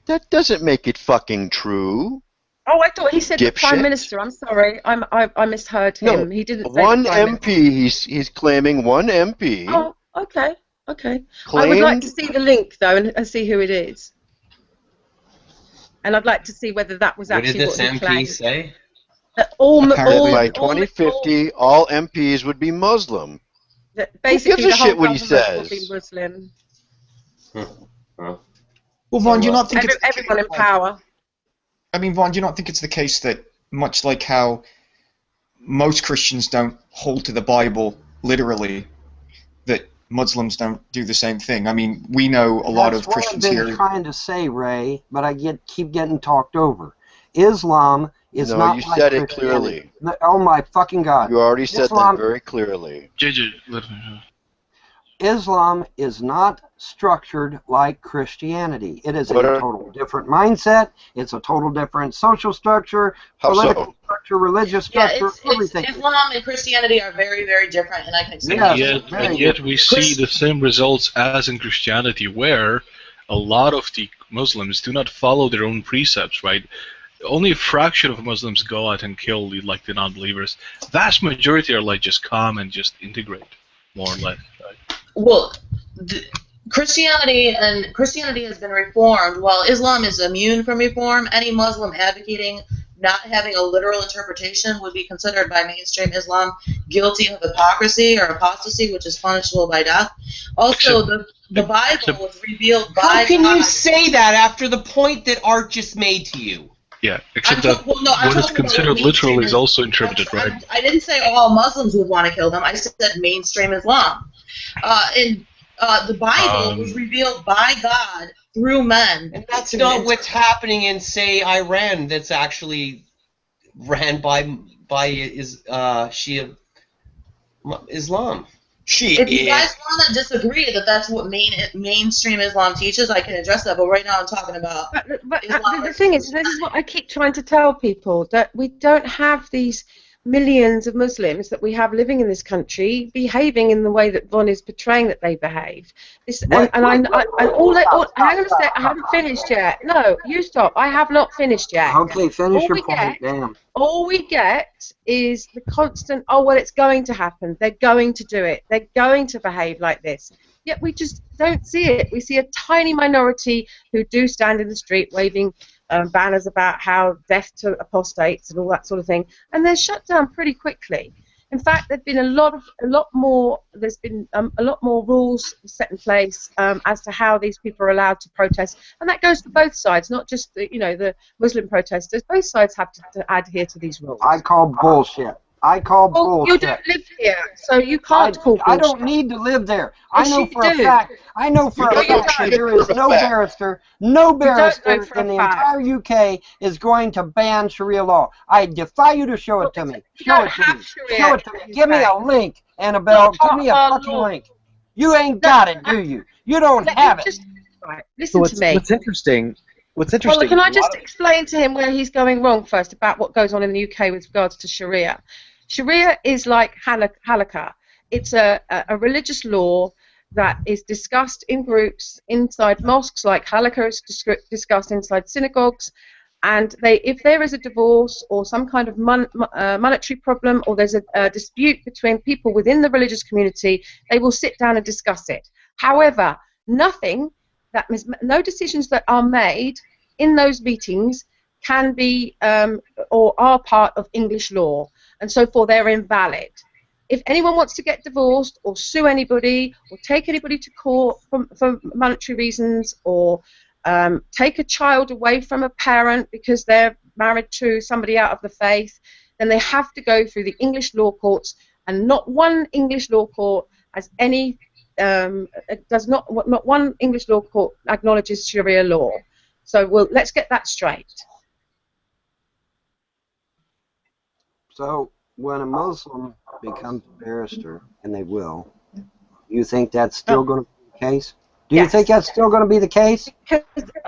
that doesn't make it fucking true. Oh, I thought he said the Prime Minister. I'm sorry, I misheard him. No, he didn't say one MP. He's claiming one MP. Oh, okay. Okay. I would like to Claimed? see the link though and see who it is. And I'd like to see whether that was What did actually this what he MP claimed. say? That by 2050, all MPs would be Muslim. Basically, Who gives a the whole shit what he government will be says? Muslim. Well, Vaughn, do you not think it's Everyone in power? I mean, Vaughn, do you not think it's the case that, much like how most Christians don't hold to the Bible literally, that Muslims don't do the same thing? I mean, we know a lot of Christians That's what here. I've been trying to say, Ray, but I keep getting talked over. Islam is No, not you like said it Christianity. clearly. Oh my fucking God! You already said Islam, that very clearly. Islam is not structured like Christianity. It is a What are- total different mindset. It's a total different social structure, How political so? structure, religious Yeah, structure, everything. Islam and Christianity are very, very different, and I can explain And yet we see the same results as in Christianity, where a lot of the Muslims do not follow their own precepts, right? Only a fraction of Muslims go out and kill the non-believers. Vast majority are just come and just integrate, more or less. Right? Well, Christianity has been reformed. While Islam is immune from reform, any Muslim advocating not having a literal interpretation would be considered by mainstream Islam guilty of hypocrisy or apostasy, which is punishable by death. Also, the Bible was revealed by How can God. you say that after the point that Art just made to you? Yeah, except that what is considered literal is also interpreted, right? I didn't say all Muslims would want to kill them. I said mainstream Islam. The Bible was revealed by God through men. And that's not what's happening in, say, Iran. That's actually ran by Shia Islam. If you guys want to disagree that that's what mainstream Islam teaches, I can address that. But right now, I'm talking about. But the thing is, this is what I keep trying to tell people, that we don't have these millions of Muslims that we have living in this country behaving in the way that Von is portraying that they behave. Hang on a sec, I haven't finished yet. No, you stop. I have not finished yet. Okay, finish your point. Damn. All we get is the constant, oh, well, it's going to happen. They're going to do it. They're going to behave like this. Yet we just don't see it. We see a tiny minority who do stand in the street waving banners about how death to apostates and all that sort of thing, and they're shut down pretty quickly. In fact, there's been a lot more rules set in place as to how these people are allowed to protest, and that goes for both sides, not just the Muslim protesters. Both sides have to adhere to these rules. I call bullshit. Bullshit. You don't live here, so you can't call bullshit. I don't need to live there. Yes, I know you for a do. fact. I know for a fact that there is no barrister in the entire UK is going to ban Sharia law. I defy you to show it to me. Show it to me. Show it to me. Give me a link, Annabelle. Give me a fucking link. You ain't got it, do you? You don't have it. Listen to me. What's interesting? Well, can I just explain to him where he's going wrong first about what goes on in the UK with regards to Sharia? Sharia is like halakha. It's a religious law that is discussed in groups inside mosques, like halakha is discussed inside synagogues. And if there is a divorce or some kind of monetary problem, or there's a dispute between people within the religious community, they will sit down and discuss it. However, no decisions that are made in those meetings can be or are part of English law, and so forth, they're invalid. If anyone wants to get divorced or sue anybody or take anybody to court for monetary reasons, or take a child away from a parent because they're married to somebody out of the faith, then they have to go through the English law courts, and not one English law court has any not one English law court acknowledges Sharia law. So let's get that straight. So when a Muslim becomes a barrister, and they will, you think that's still going to be the case? Do you think that's still going to be the case? Because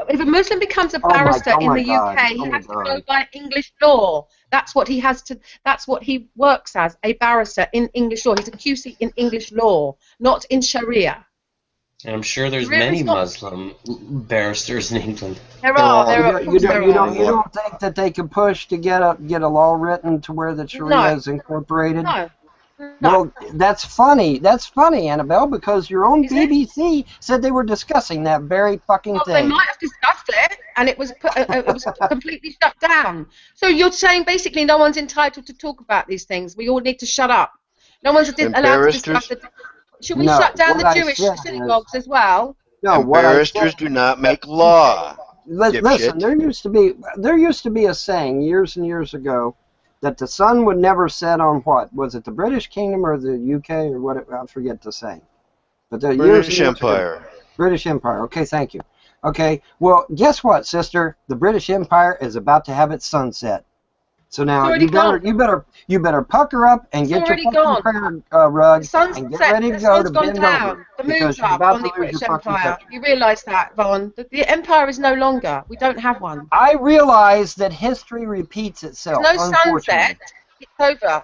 if a Muslim becomes a barrister in the UK, he has to go by English law. That's what he has to. That's what he works as, a barrister in English law. He's a QC in English law, not in Sharia. And I'm sure there's many Muslim barristers in England. There are. You don't think that they can push to get a law written to where the Sharia is incorporated? Well, that's funny. That's funny, Annabelle, because your own BBC said they were discussing that very fucking Well, thing. they might have discussed it, and it was completely shut down. So you're saying basically no one's entitled to talk about these things. We all need to shut up. No one's allowed to discuss it. Should we shut down the Jewish synagogues as well? No, what I said. Barristers do not make law. Listen, there used to be a saying years and years ago that the sun would never set on what? Was it the British Kingdom or the UK or what? I forget the saying. But the British Empire. British Empire. Okay, thank you. Okay, well, guess what, sister? The British Empire is about to have its sunset. So now you better pucker up and get your fucking prayer rug and get ready to go to bend over. The moon's up on the British Empire. You realise that, Vaughn? The empire is no longer. We don't have one. I realize that history repeats itself. There's no sunset. It's over.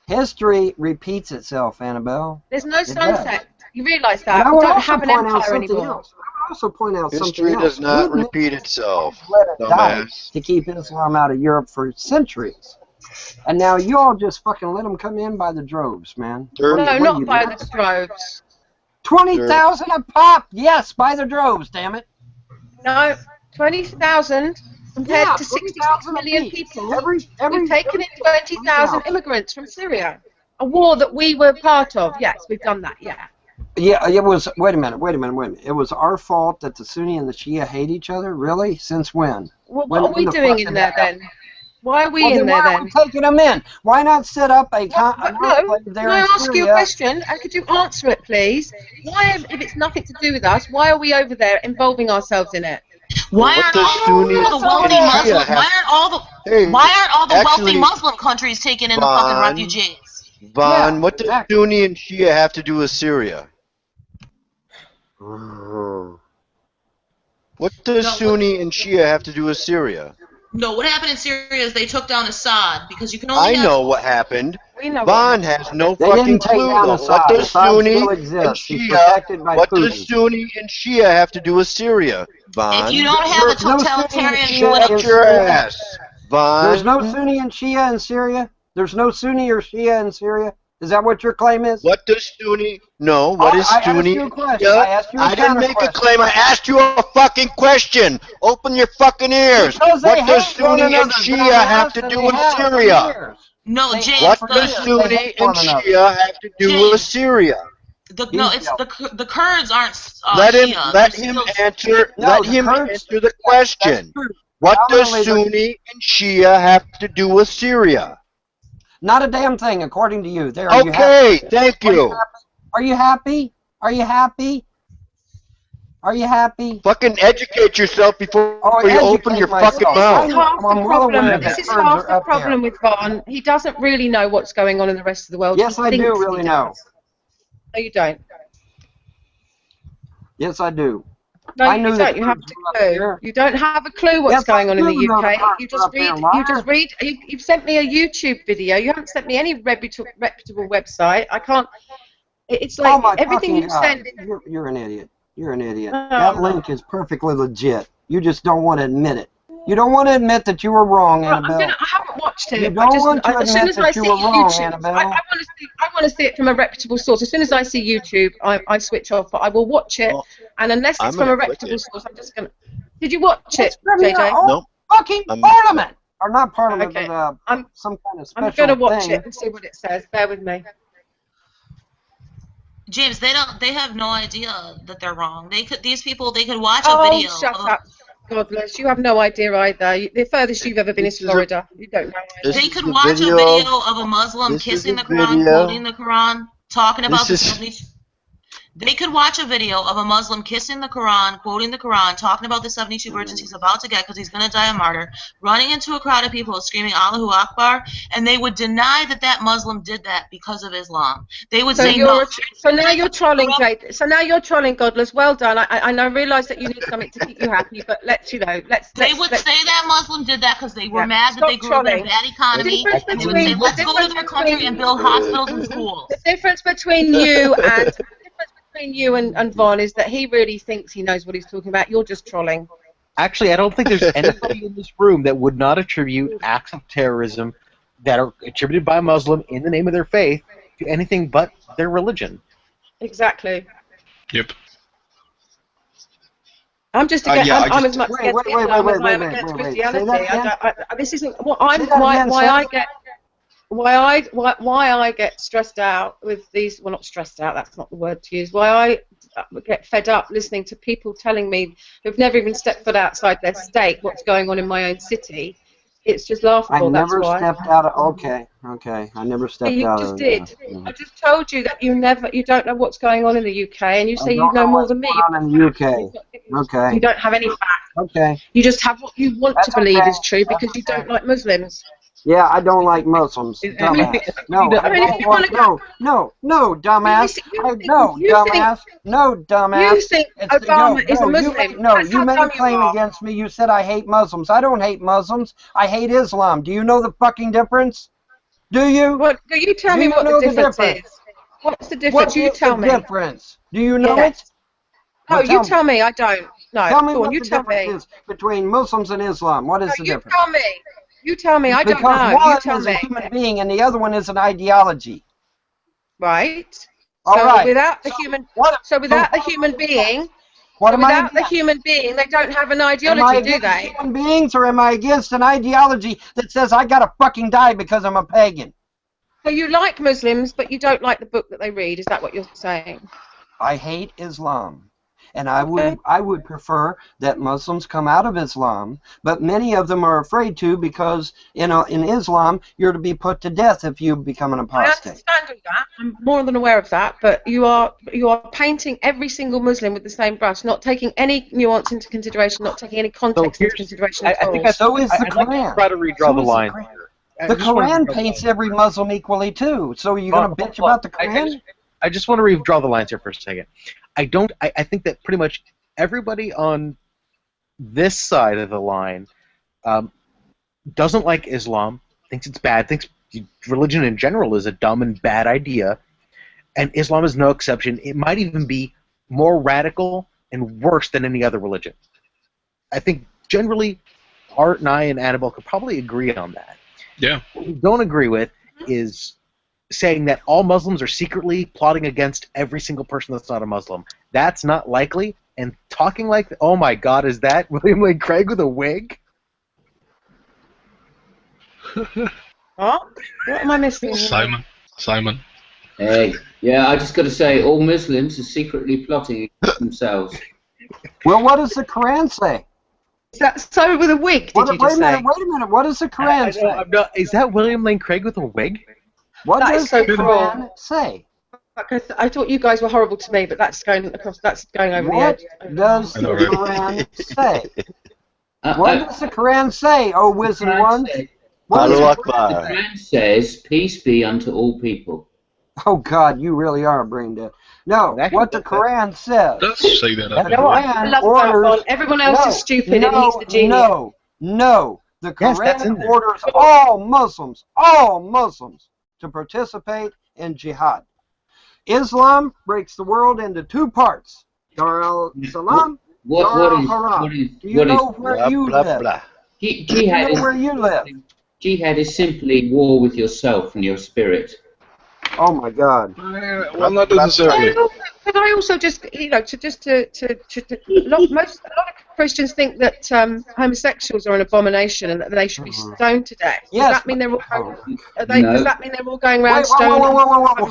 History repeats itself, Annabelle. There's no sunset. You realise that? We don't have an empire anymore. I also point out something else. History does not repeat itself. Let it die to keep Islam out of Europe for centuries. And now you all just fucking let them come in by the droves, man. No, not by the droves. 20,000 a pop. Yes, by the droves, damn it. No, 20,000 compared to 66 million people. We've taken in 20,000 immigrants from Syria. A war that we were part of. Yes, we've done that, yeah. Yeah, it was. Wait a minute. It was our fault that the Sunni and the Shia hate each other. Really? Since when? Well, what are we doing in there then? Why are we in there then? Why are we taking them in? Why not set up a enclave there Can I ask you a question? And could you answer it, please? Why, if it's nothing to do with us, why are we over there involving ourselves in it? Why aren't all the wealthy Muslim countries taking in the fucking refugees? Vaughn, what does Sunni and Shia have to do with Syria? What does Sunni and Shia have to do with Syria? No, what happened in Syria is they took down Assad because you can only. I know what happened. know Vaughn has no fucking clue. What does Sunni and Shia have to do with Syria, Vaun? If you don't have a totalitarian, shut your ass, Vaun. There's no Sunni and Shia in Syria. There's no Sunni or Shia in Syria. Is that what your claim is? What does Sunni? No. What is Sunni? I didn't make a claim. I asked you a fucking question. Open your fucking ears. What does Sunni and Shia have to do with Syria? No, James. What does Sunni and Shia have to do with Syria? The Kurds aren't. Let him answer the question. What does Sunni and Shia have to do with Syria? Not a damn thing, according to you. There. Okay, thank you. Are you happy? Are you happy? Are you happy? Fucking educate yourself before you open your fucking mouth. This is half the problem with Vaughn. He doesn't really know what's going on in the rest of the world. Yes, I do really know. No, you don't. Yes, I do. No, you don't. You have a clue. You don't have a clue what's going on in the UK. You just read. You've sent me a YouTube video. You haven't sent me any reputable website. I can't. It's like everything you send. You're an idiot. You're an idiot. That link is perfectly legit. You just don't want to admit it. You don't want to admit that you were wrong, Annabelle. I haven't watched it. You don't want to admit that you were wrong, Annabelle. I want to see it from a reputable source. As soon as I see YouTube, I switch off. But I will watch it, and unless it's from a reputable source, I'm just gonna. Did you watch it, JJ? No. Fucking Parliament, or not Parliament, but some kind of special thing. I'm gonna watch it and see what it says. Bear with me. James, they have no idea that they're wrong. These people could watch a video. Oh, shut up. God bless. You have no idea either. The furthest you've ever been is Florida. You don't know. They could watch a video of a Muslim kissing the Quran, quoting the Quran, talking about the 72. They could watch a video of a Muslim kissing the Quran, quoting the Quran, talking about the 72 virgins he's about to get because he's going to die a martyr, running into a crowd of people screaming Allahu Akbar, and they would deny that Muslim did that because of Islam. They would say no. So now you're trolling, Jade. So now you're trolling, Godless. Well done. I realise that you need something to keep you happy, but let's say that Muslim did that because they were mad that they grew up in a bad economy, and they would say, let's go to their country and build hospitals and schools. The difference between you and Vaughn is that he really thinks he knows what he's talking about. You're just trolling. Actually, I don't think there's anybody in this room that would not attribute acts of terrorism that are attributed by a Muslim in the name of their faith to anything but their religion. Exactly. Yep. I'm just against. I'm as much against Islam as I am against Christianity. This isn't what I'm. Why I get stressed out with these. Well, not stressed out. That's not the word to use. Why I get fed up listening to people telling me who've never even stepped foot outside their state what's going on in my own city. It's just laughable. I never that's why. stepped out of. Okay. I never stepped you out just of. did. I just told you that you don't know what's going on in the UK, and you say you know more than me. In the UK. Okay. You don't have any facts. Okay. You just have what you want to believe is true because you don't like Muslims. Yeah, I don't like Muslims. Dumbass. No, dumbass. No, dumbass. You think Obama is a Muslim? You made a claim against me. You said I hate Muslims. I don't hate Muslims. I hate Islam. Do you know the fucking difference? Do you? What? Do you tell me what the difference is? What's the difference? You tell me. What is the difference? Do you know it? No, you tell me. I don't. No. Tell me what the difference is between Muslims and Islam. What is the difference? You tell me. You tell me. I don't know. Because one is a human being and the other one is an ideology. Right. All right. Without the human, without the human being, without the human being, they don't have an ideology, do they? Human beings, or am I against an ideology that says I gotta fucking die because I'm a pagan? So you like Muslims, but you don't like the book that they read. Is that what you're saying? I hate Islam. And I would prefer that Muslims come out of Islam, but many of them are afraid to because in Islam you're to be put to death if you become an apostate. I understand that. I'm more than aware of that, but you are painting every single Muslim with the same brush, not taking any nuance into consideration, not taking any context into consideration at all. I think so is the Quran. Like to try to redraw the line. The Quran paints every Muslim equally too. So are you going to bitch about the Quran? I just want to redraw the lines here for a second. I think that pretty much everybody on this side of the line doesn't like Islam, thinks it's bad, thinks religion in general is a dumb and bad idea, and Islam is no exception. It might even be more radical and worse than any other religion. I think generally Art and I and Annabelle could probably agree on that. Yeah. What we don't agree with is saying that all Muslims are secretly plotting against every single person that's not a Muslim. That's not likely. And talking like, oh my God, is that William Lane Craig with a wig? What am I missing? Simon. Hey, yeah, I just got to say, all Muslims are secretly plotting against themselves. Well, what does the Quran say? Is that so with a wig? Did you just say? Wait a minute. What does the Quran say? Is that William Lane Craig with a wig? What does the Quran say? I thought you guys were horrible to me, but that's going across. That's going over the edge. What does the Quran say? What does the Quran say, oh wizard one? The Quran says, "Peace be unto all people." Oh God, you really are brain dead. No, what the Quran says. Does say that. The Quran orders. Everyone else is stupid, and he's the genius. No. The Quran orders all Muslims to participate in jihad. Islam breaks the world into two parts: Dar al-Salam, Dar al-Haram. Do you know where you live? Jihad is simply war with yourself and your spirit. Oh my God. Well, not necessarily. But I also just, a lot of Christians think that homosexuals are an abomination and that they should be stoned to death. Does that mean they're all does that mean they're all going around stoned?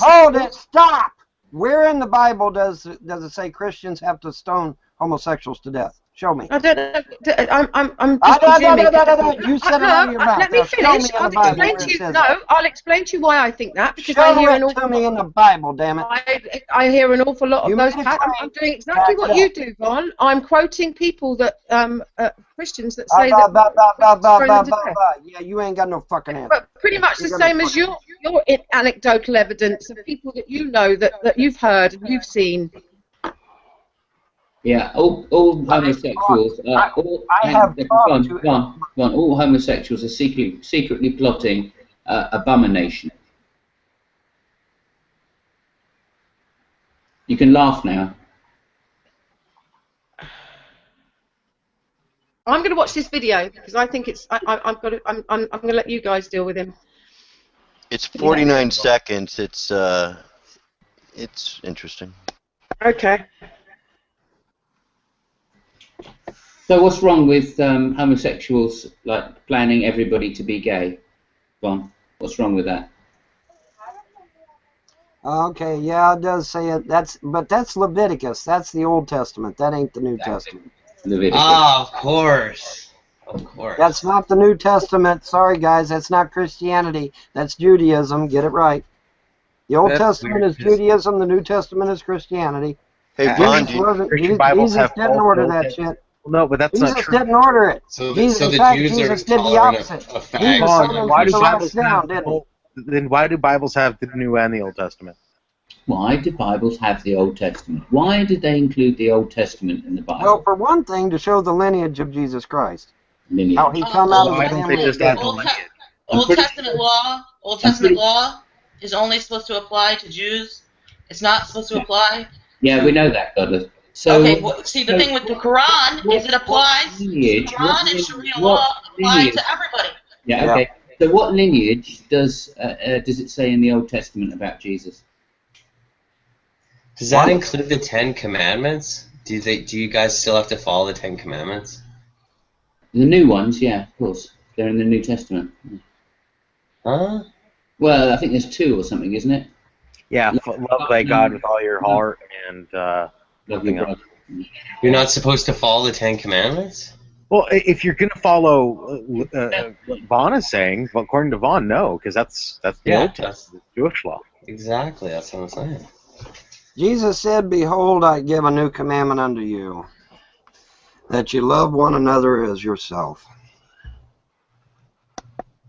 Hold it! Stop! Where in the Bible does it say Christians have to stone homosexuals to death? Show me. I don't know. I'm just presuming. You said it out of your mouth. Let me finish. I'll explain to you why I think that. Because I hear to me in the Bible, damn it. I hear an awful lot of those. I'm doing exactly what you do, Von. I'm quoting people that Christians that say that. Yeah, you ain't got no fucking answer. But pretty much the same as your anecdotal evidence of people that you know that you've heard and you've seen. Yeah, all homosexuals. All homosexuals are secretly plotting abomination. You can laugh now. I'm going to watch this video because I think it's. I'm going to let you guys deal with him. It's 49 seconds. It's interesting. Okay. So what's wrong with homosexuals like planning everybody to be gay? Von, what's wrong with that? Okay, yeah, it does say it. But that's Leviticus. That's the Old Testament. That ain't the New Testament. Leviticus. Ah, of course. Of course. That's not the New Testament. Sorry, guys. That's not Christianity. That's Judaism. Get it right. The Old Testament is Judaism. The New Testament is Christianity. Hey, Jesus didn't order that shit. No, but that's not Jesus true. didn't order it. So Jesus, the in fact, Jews Jesus are did the tolerant opposite. of Jesus fags. told them to relax down, didn't he? Then why do Bibles have the New and the Old Testament? Why do Bibles have the Old Testament? Why did they include the Old Testament in the Bible? Well, for one thing, to show the lineage of Jesus Christ. Lineage. How he come out of the Why don't they family just of add David. Old Testament law is only supposed to apply to Jews. It's not supposed to apply. Yeah, we know that, Godless. So, okay, well, see, the thing with the Quran is it applies. Lineage, Quran and Sharia law apply to everybody. Yeah, okay. So what lineage does it say in the Old Testament about Jesus? Does that include the 10 Commandments? Do you guys still have to follow the 10 Commandments? The new ones, yeah, of course. They're in the New Testament. Huh? Well, I think there's 2 or something, isn't it? Yeah, love thy God with all your heart and nothing else. You're not supposed to follow the 10 Commandments? Well, if you're going to follow what Vaughn is saying, well, according to Vaughn, no, because that's the Old Testament, Jewish law. Exactly, that's what I'm saying. Jesus said, "Behold, I give a new commandment unto you, that you love one another as yourself."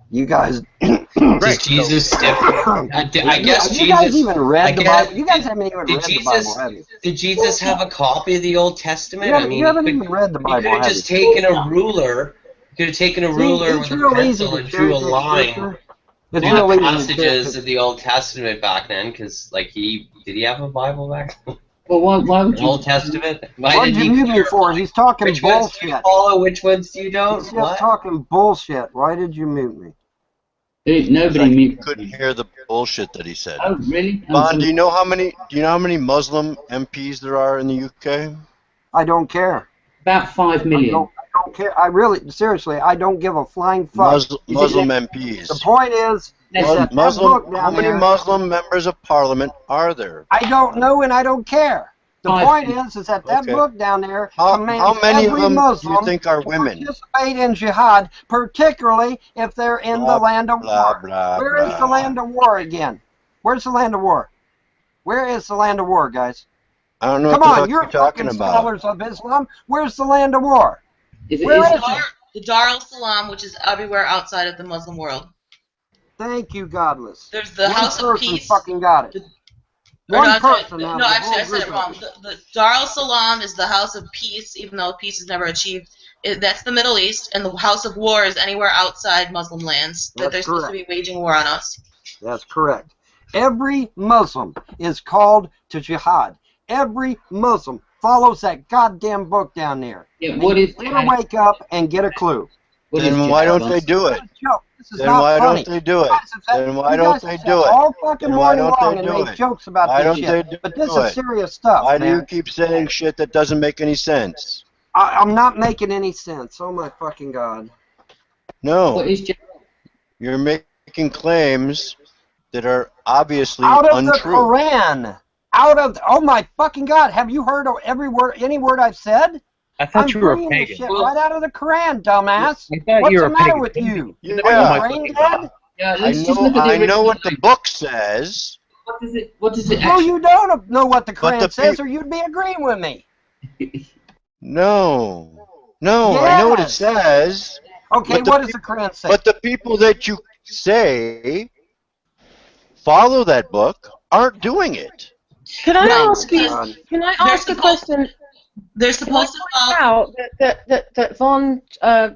You guys, Does Jesus I guess you guys even read the Bible? You guys haven't even read the Bible, have you? Did Jesus have a copy of the Old Testament? You haven't even read the Bible, he could have just taken a ruler. He could have taken a ruler with a pencil and drew a line through the passages of the Old Testament back then, because like did he have a Bible back then? Well, why would you? Old Testament. What did you mute me for? He's talking which bullshit. Ones do you follow? Which ones you don't? He's just talking bullshit. Why did you mute me? Nobody muted. Couldn't hear the bullshit that he said. Oh, really? Bon, do you know how many Muslim MPs there are in the UK? I don't care. About 5 million. I don't care. I really, seriously, I don't give a flying fuck. Muslim MPs. The point is that Muslim. How many Muslim members of Parliament are there? I don't know, and I don't care. The point is that book down there commands how many every of them Muslim do you think are women? to participate in jihad, particularly if they're in the land of war. Where is the land of war again? Where's the land of war? Where is the land of war, guys? I don't know Come what the on, fuck you're you're talking fucking about. scholars of Islam. Where's the land of war? Where is it? The Dar al-Salam, which is everywhere outside of the Muslim world. Thank you, Godless. There's the House of Peace. Fucking got it. Actually, I said it wrong. The Dar al-Salam is the House of Peace, even though peace is never achieved. That's the Middle East, and the House of War is anywhere outside Muslim lands that they're supposed to be waging war on us. That's correct. Every Muslim is called to jihad. Every Muslim follows that goddamn book down there. Yeah, what is? Wake up and get a clue. Then why don't they do it? Then why don't they do it? Then why don't they do it? All fucking morning long and do make it? jokes about Why this don't they shit. do But this it? is serious stuff, Why do man. you keep saying shit that doesn't make any sense? I'm not making any sense. Oh my fucking god. No. You're making claims that are obviously out of untrue. the Quran. Out of oh my fucking god! Have you heard of every word, any word I've said? I thought you were a bringing pagan. this shit right out of the Quran, dumbass. I thought What's you were the a matter pagan. with you? Yeah. Are you brain dead? Yeah, I know what the book says. What does it? What does it? No, you don't know what the But Quran the says, or you'd be agreeing with me. No, I know what it says. Okay, what does the Quran say? But the people that you say follow that book aren't doing it. Can I ask you? Can I ask a question? They're supposed to follow that Von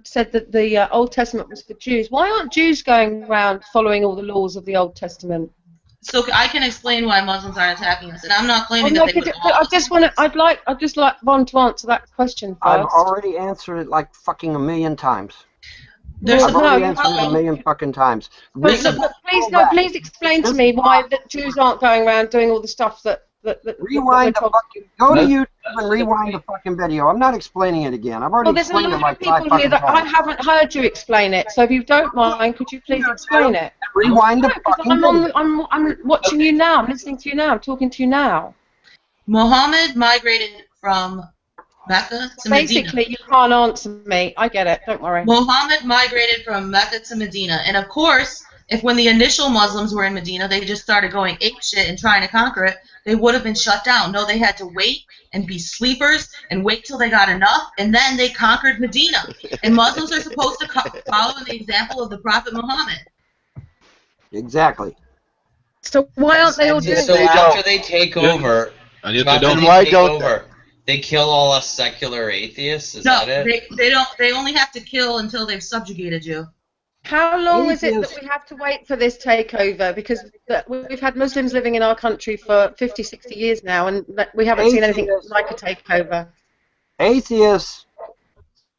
said that the Old Testament was for Jews. Why aren't Jews going around following all the laws of the Old Testament? So I can explain why Muslims aren't attacking us, and I'm not claiming that they would. I'd just like Von to answer that question first. I've already answered it like fucking a million times. There's I've already answered it a million fucking times. But please explain to me why the Jews aren't going around doing all the stuff that rewind the fucking. Go to YouTube and rewind the fucking video. I'm not explaining it again. I've already there's a explained it lot like of people 5 fucking here that I times. haven't heard you explain it. So if you don't mind, could you please explain it? Rewind the fucking video. I'm watching you now. I'm listening to you now. I'm talking to you now. Muhammad migrated from Mecca to Medina. Basically, you can't answer me. I get it. Don't worry. Muhammad migrated from Mecca to Medina, and of course, if when the initial Muslims were in Medina, they just started going apeshit and trying to conquer it, they would have been shut down. No, they had to wait and be sleepers and wait till they got enough, and then they conquered Medina. And Muslims are supposed to follow the example of the Prophet Muhammad. Exactly. So why aren't they all doing So that? after they take over, they kill all us secular atheists? Is that it? They only have to kill until they've subjugated you. How long is it that we have to wait for this takeover? Because we've had Muslims living in our country for 50, 60 years now, and we haven't seen anything like a takeover. Atheists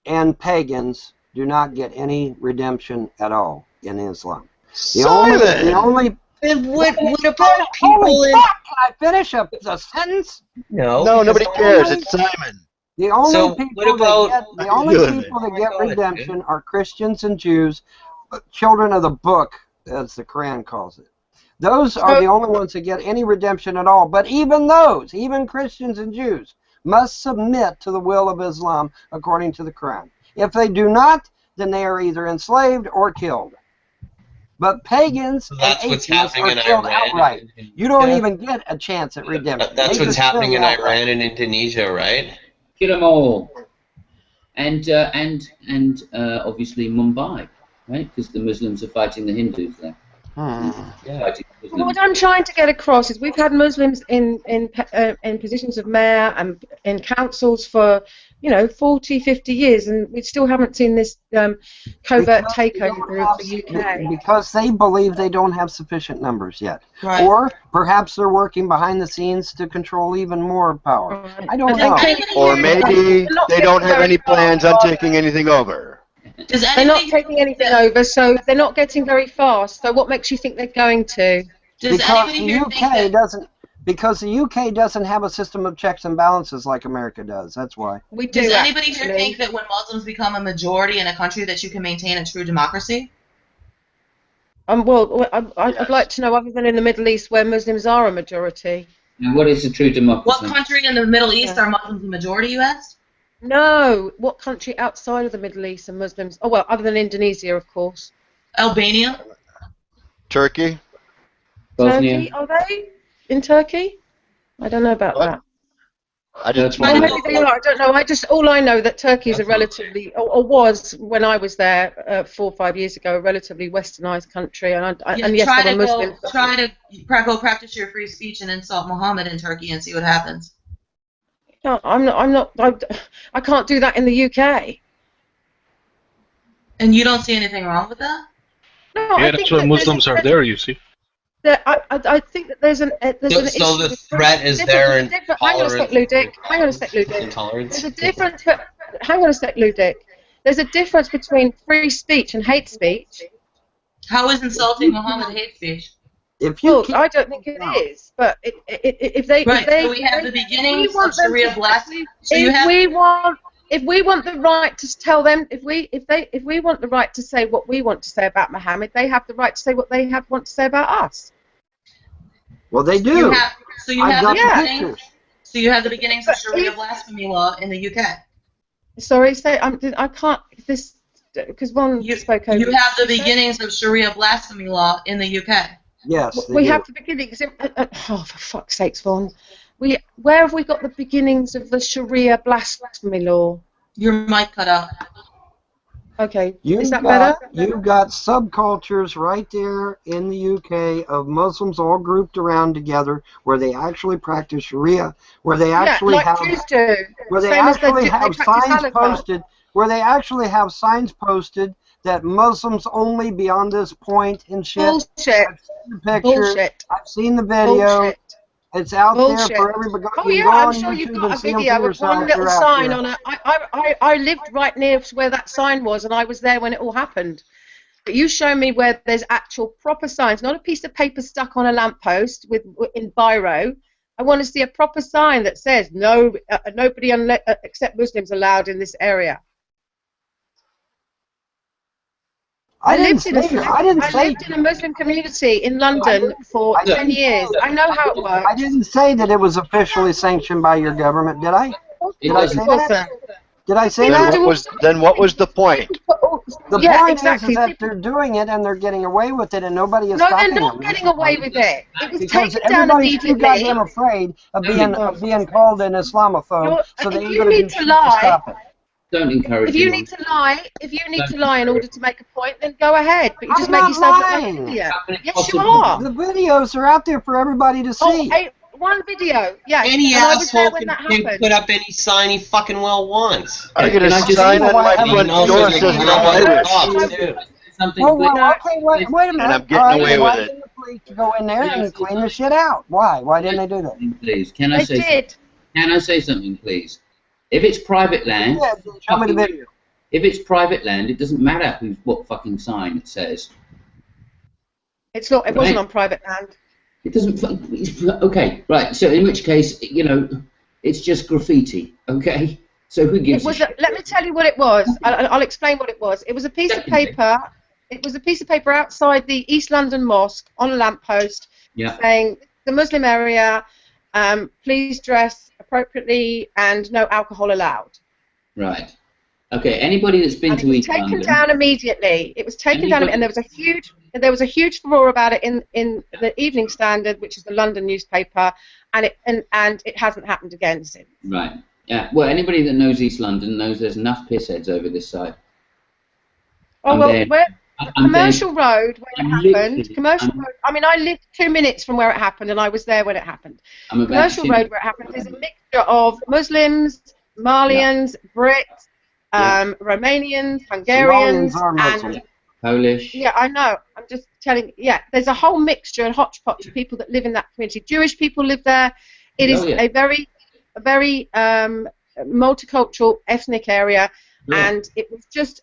and pagans do not get any redemption at all in Islam. The only what about people in... Fuck, can I finish a sentence? No, nobody cares. It's Simon. The only people Good. that get redemption are Christians and Jews, children of the book, as the Quran calls it. Those are the only ones that get any redemption at all. But even those, even Christians and Jews, must submit to the will of Islam according to the Quran. If they do not, then they are either enslaved or killed. But pagans and atheists are killed outright. You don't even get a chance at redemption. That's what's happening in Iran and Indonesia, right? Kill them all. And obviously Mumbai, right? Because the Muslims are fighting the Hindus there. What I'm trying to get across is we've had Muslims in positions of mayor and in councils for 40, 50 years, and we still haven't seen this covert takeover of the UK. Because they believe they don't have sufficient numbers yet. Right. Or perhaps they're working behind the scenes to control even more power. Right. I don't know. Or maybe they don't have any plans on taking anything over. They're not taking anything over, so they're not getting very fast. So what makes you think they're going to? Because the UK doesn't have a system of checks and balances like America does. That's why. Does anybody here think that when Muslims become a majority in a country that you can maintain a true democracy? Well, I'd like to know, other than in the Middle East where Muslims are a majority. Now, what is a true democracy? What country in the Middle East are Muslims a majority, you asked? No. What country outside of the Middle East are Muslims? Oh, well, other than Indonesia, of course. Albania? Turkey? Turkey, are they? In Turkey? I don't know about that. Maybe they are. I don't know. All I know that Turkey is a relatively, or was when I was there 4 or 5 years ago, a relatively westernized country, and yes, there were Muslims. Try to go practice your free speech and insult Muhammad in Turkey and see what happens. No, I can't do that in the UK. And you don't see anything wrong with that? No, yeah, that's why Muslims are there, you see. I think that there's an issue. So the threat is there in Hang on a sec, Ludic. Intolerance. There's a difference. Hang on a sec, Ludic. There's a difference between free speech and hate speech. How is insulting Muhammad hate speech? I don't think it is. But if they so we have the beginnings of Sharia blasphemy. If we want the right to tell them, if we want the right to say what we want to say about Muhammad, they have the right to say what they want to say about us. Well, they do. So you have the beginnings of Sharia blasphemy law in the UK. Sorry, I can't. This because one spoke over. You have the beginnings of Sharia blasphemy law in the UK. Yes, we have the beginnings. Oh, for fuck's sakes, Vaughn. Where have we got the beginnings of the Sharia blasphemy law? Your mic cut out. Okay, is that better? You've got subcultures right there in the UK of Muslims all grouped around together where they actually practice Sharia, where they actually have signs posted that Muslims only beyond this point and shit. Bullshit. I've seen the picture. I've seen the video. Bullshit. It's out Bullshit. there for everybody. Oh You yeah, go I'm on sure you've YouTube got and a see them for video of yourself. one little They're out sign there. on a. I lived right near where that sign was, and I was there when it all happened. But you show me where there's actual proper signs, not a piece of paper stuck on a lamppost in biro. I want to see a proper sign that says no, nobody except Muslims allowed in this area. I lived in a Muslim community in London for 10 years. I know how it works. I didn't say that it was officially sanctioned by your government, did I? Did I say that? Did I say that? Then what was the point? The point is that they're doing it and they're getting away with it and nobody is stopping them. No, they're not getting away with it. It was because taken down everybody's too immediately. goddamn afraid of being called an Islamophobe, so they ain't you going to need do to shit lie, to stop it. Don't encourage If you him need to lie, in order to make a point, then go ahead. But you just I'm make not yourself look like lying. an idiot. Yes, you are. The videos are out there for everybody to see. One video, yeah. Any and I was there asshole when that can happened. put up any sign he fucking well wants. I get a sign on my front door that says no Irish. Wait a minute. And I'm getting away with why it. didn't the police go in there and clean the shit out? Why? Why didn't they do that? Please, can I say something? Can I say something, please? If it's private land, show me the video. If it's private land, it doesn't matter what fucking sign it says. It's not. It wasn't on private land. It doesn't. Okay, right. So in which case, it's just graffiti. Okay. So who gives? Let me tell you what it was. I'll explain what it was. It was a piece of paper. It was a piece of paper outside the East London Mosque on a lamppost saying the Muslim area, please dress appropriately and no alcohol allowed. Right. Okay. Anybody that's been to East London. It was taken down immediately. It was taken down, and there was a huge furore about it in the Evening Standard, which is the London newspaper, and it hasn't happened again since. Right. Yeah. Well, anybody that knows East London knows there's enough pissheads over this side. Oh well, Commercial Road where it happened. Commercial Road. I mean, I lived 2 minutes from where it happened, and I was there when it happened. Commercial Road where it happened is a mixture of Muslims, Malians, Brits, Romanians, Hungarians, and Polish. Yeah, I know. I'm just telling. Yeah, there's a whole mixture and hodgepodge of people that live in that community. Jewish people live there. It is a very multicultural, ethnic area, and it was just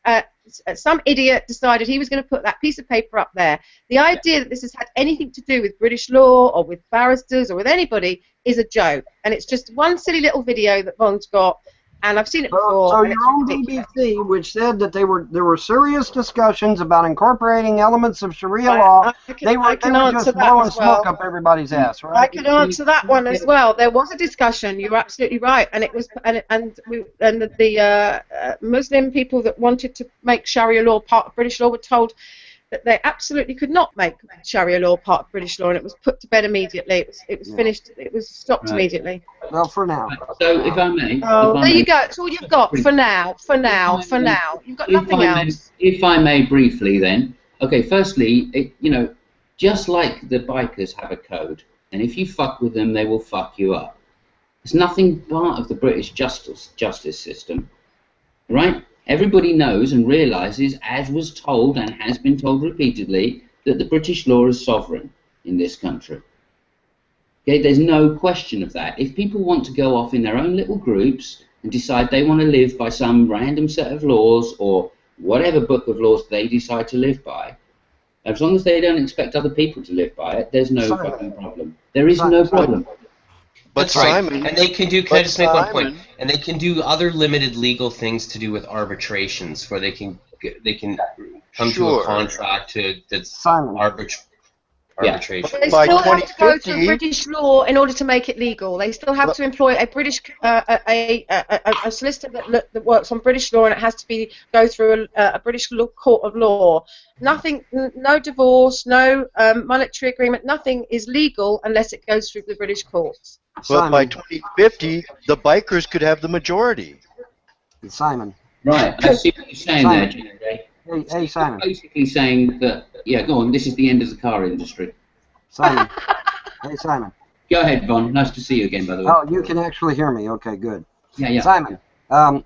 some idiot decided he was going to put that piece of paper up there. The idea that this has had anything to do with British law or with barristers or with anybody is a joke, and it's just one silly little video that Von's got. And I've seen it before. So your own BBC, which said that there were serious discussions about incorporating elements of Sharia law, they were just blowing smoke up everybody's ass, right? I can answer that one as well. There was a discussion. You're absolutely right, and it was the Muslim people that wanted to make Sharia law part of British law were told that they absolutely could not make Sharia law part of British law, and it was put to bed immediately. It was finished. It was stopped immediately. Well, for now. So, if I may. Oh, there you go. It's all you've got for now. For now. You've got nothing else. If I may briefly, then. Okay. Firstly, just like the bikers have a code, and if you fuck with them, they will fuck you up. It's nothing part of the British justice system, right? Everybody knows and realises, as was told and has been told repeatedly, that the British law is sovereign in this country. Okay, there's no question of that. If people want to go off in their own little groups and decide they want to live by some random set of laws or whatever book of laws they decide to live by, as long as they don't expect other people to live by it, there's no fucking problem. There is no problem. That's right. And they can do, can I just make one point? And they can do other limited legal things to do with arbitrations, where they can come to a contract that's arbitration. But they still have to go through British law in order to make it legal. They still have to employ a British a solicitor that works on British law, and it has to go through a British court of law. Nothing, no divorce, no monetary agreement, nothing is legal unless it goes through the British courts. But by 2050, the bikers could have the majority. Simon. Right, I see what you're saying there, Jay. Hey, Simon. Basically saying that, yeah, go on, this is the end of the car industry. Simon. Hey, Simon. Go ahead, Von. Nice to see you again, by the way. Oh, you can actually hear me. Okay, good. Yeah. Simon,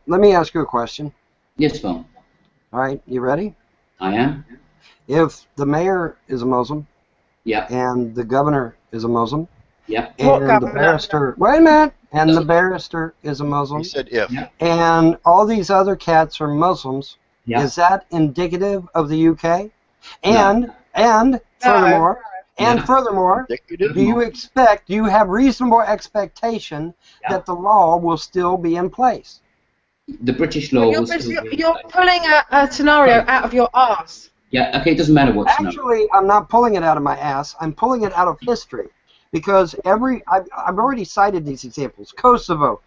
let me ask you a question. Yes, Von. All right, you ready? I am. If the mayor is a Muslim, yeah, and the governor is a Muslim, Yeah. And the barrister. Wait a minute. And the barrister is a Muslim. He said if. And all these other cats are Muslims. Yeah. Is that indicative of the UK? And furthermore, do you have reasonable expectation that the law will still be in place? The British law will still be. You're pulling a scenario out of your arse. Yeah, okay, it doesn't matter what scenario. Actually, I'm not pulling it out of my ass. I'm pulling it out of history. Because I've already cited these examples. Kosovo,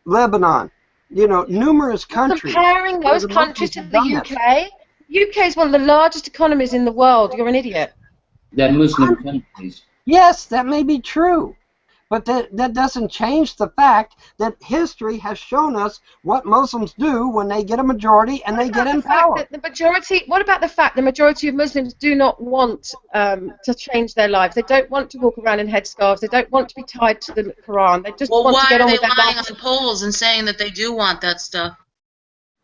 Lebanon, numerous countries. Comparing those countries to the UK? UK is one of the largest economies in the world. You're an idiot. They're Muslim countries. Yes, that may be true. But that doesn't change the fact that history has shown us what Muslims do when they get a majority and they get in power. What about the fact the majority of Muslims do not want to change their lives? They don't want to walk around in headscarves. They don't want to be tied to the Quran. They just want to get on with their lives. Why are they lying on polls and saying that they do want that stuff?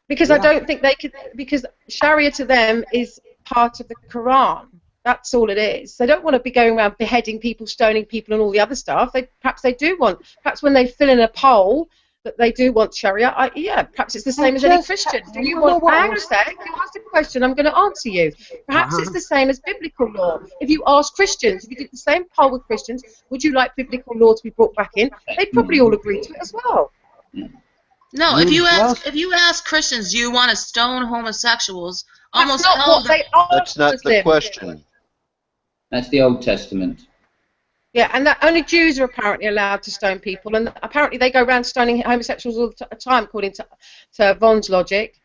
Because I don't think they could. Because Sharia to them is part of the Quran. That's all it is. They don't want to be going around beheading people, stoning people, and all the other stuff. Perhaps they do want. Perhaps when they fill in a poll that they do want Sharia. Perhaps it's the same as any Christian. Do you want? Hang on a sec. You asked a question. I'm going to answer you. Perhaps it's the same as biblical law. If you ask Christians, if you did the same poll with Christians, would you like biblical law to be brought back in? They'd probably all agree to it as well. No, if you ask Christians, do you want to stone homosexuals? That's not what they are. That's not the question. That's the Old Testament. Yeah, and that only Jews are apparently allowed to stone people, and apparently they go around stoning homosexuals all the time, according to Vaughn's logic.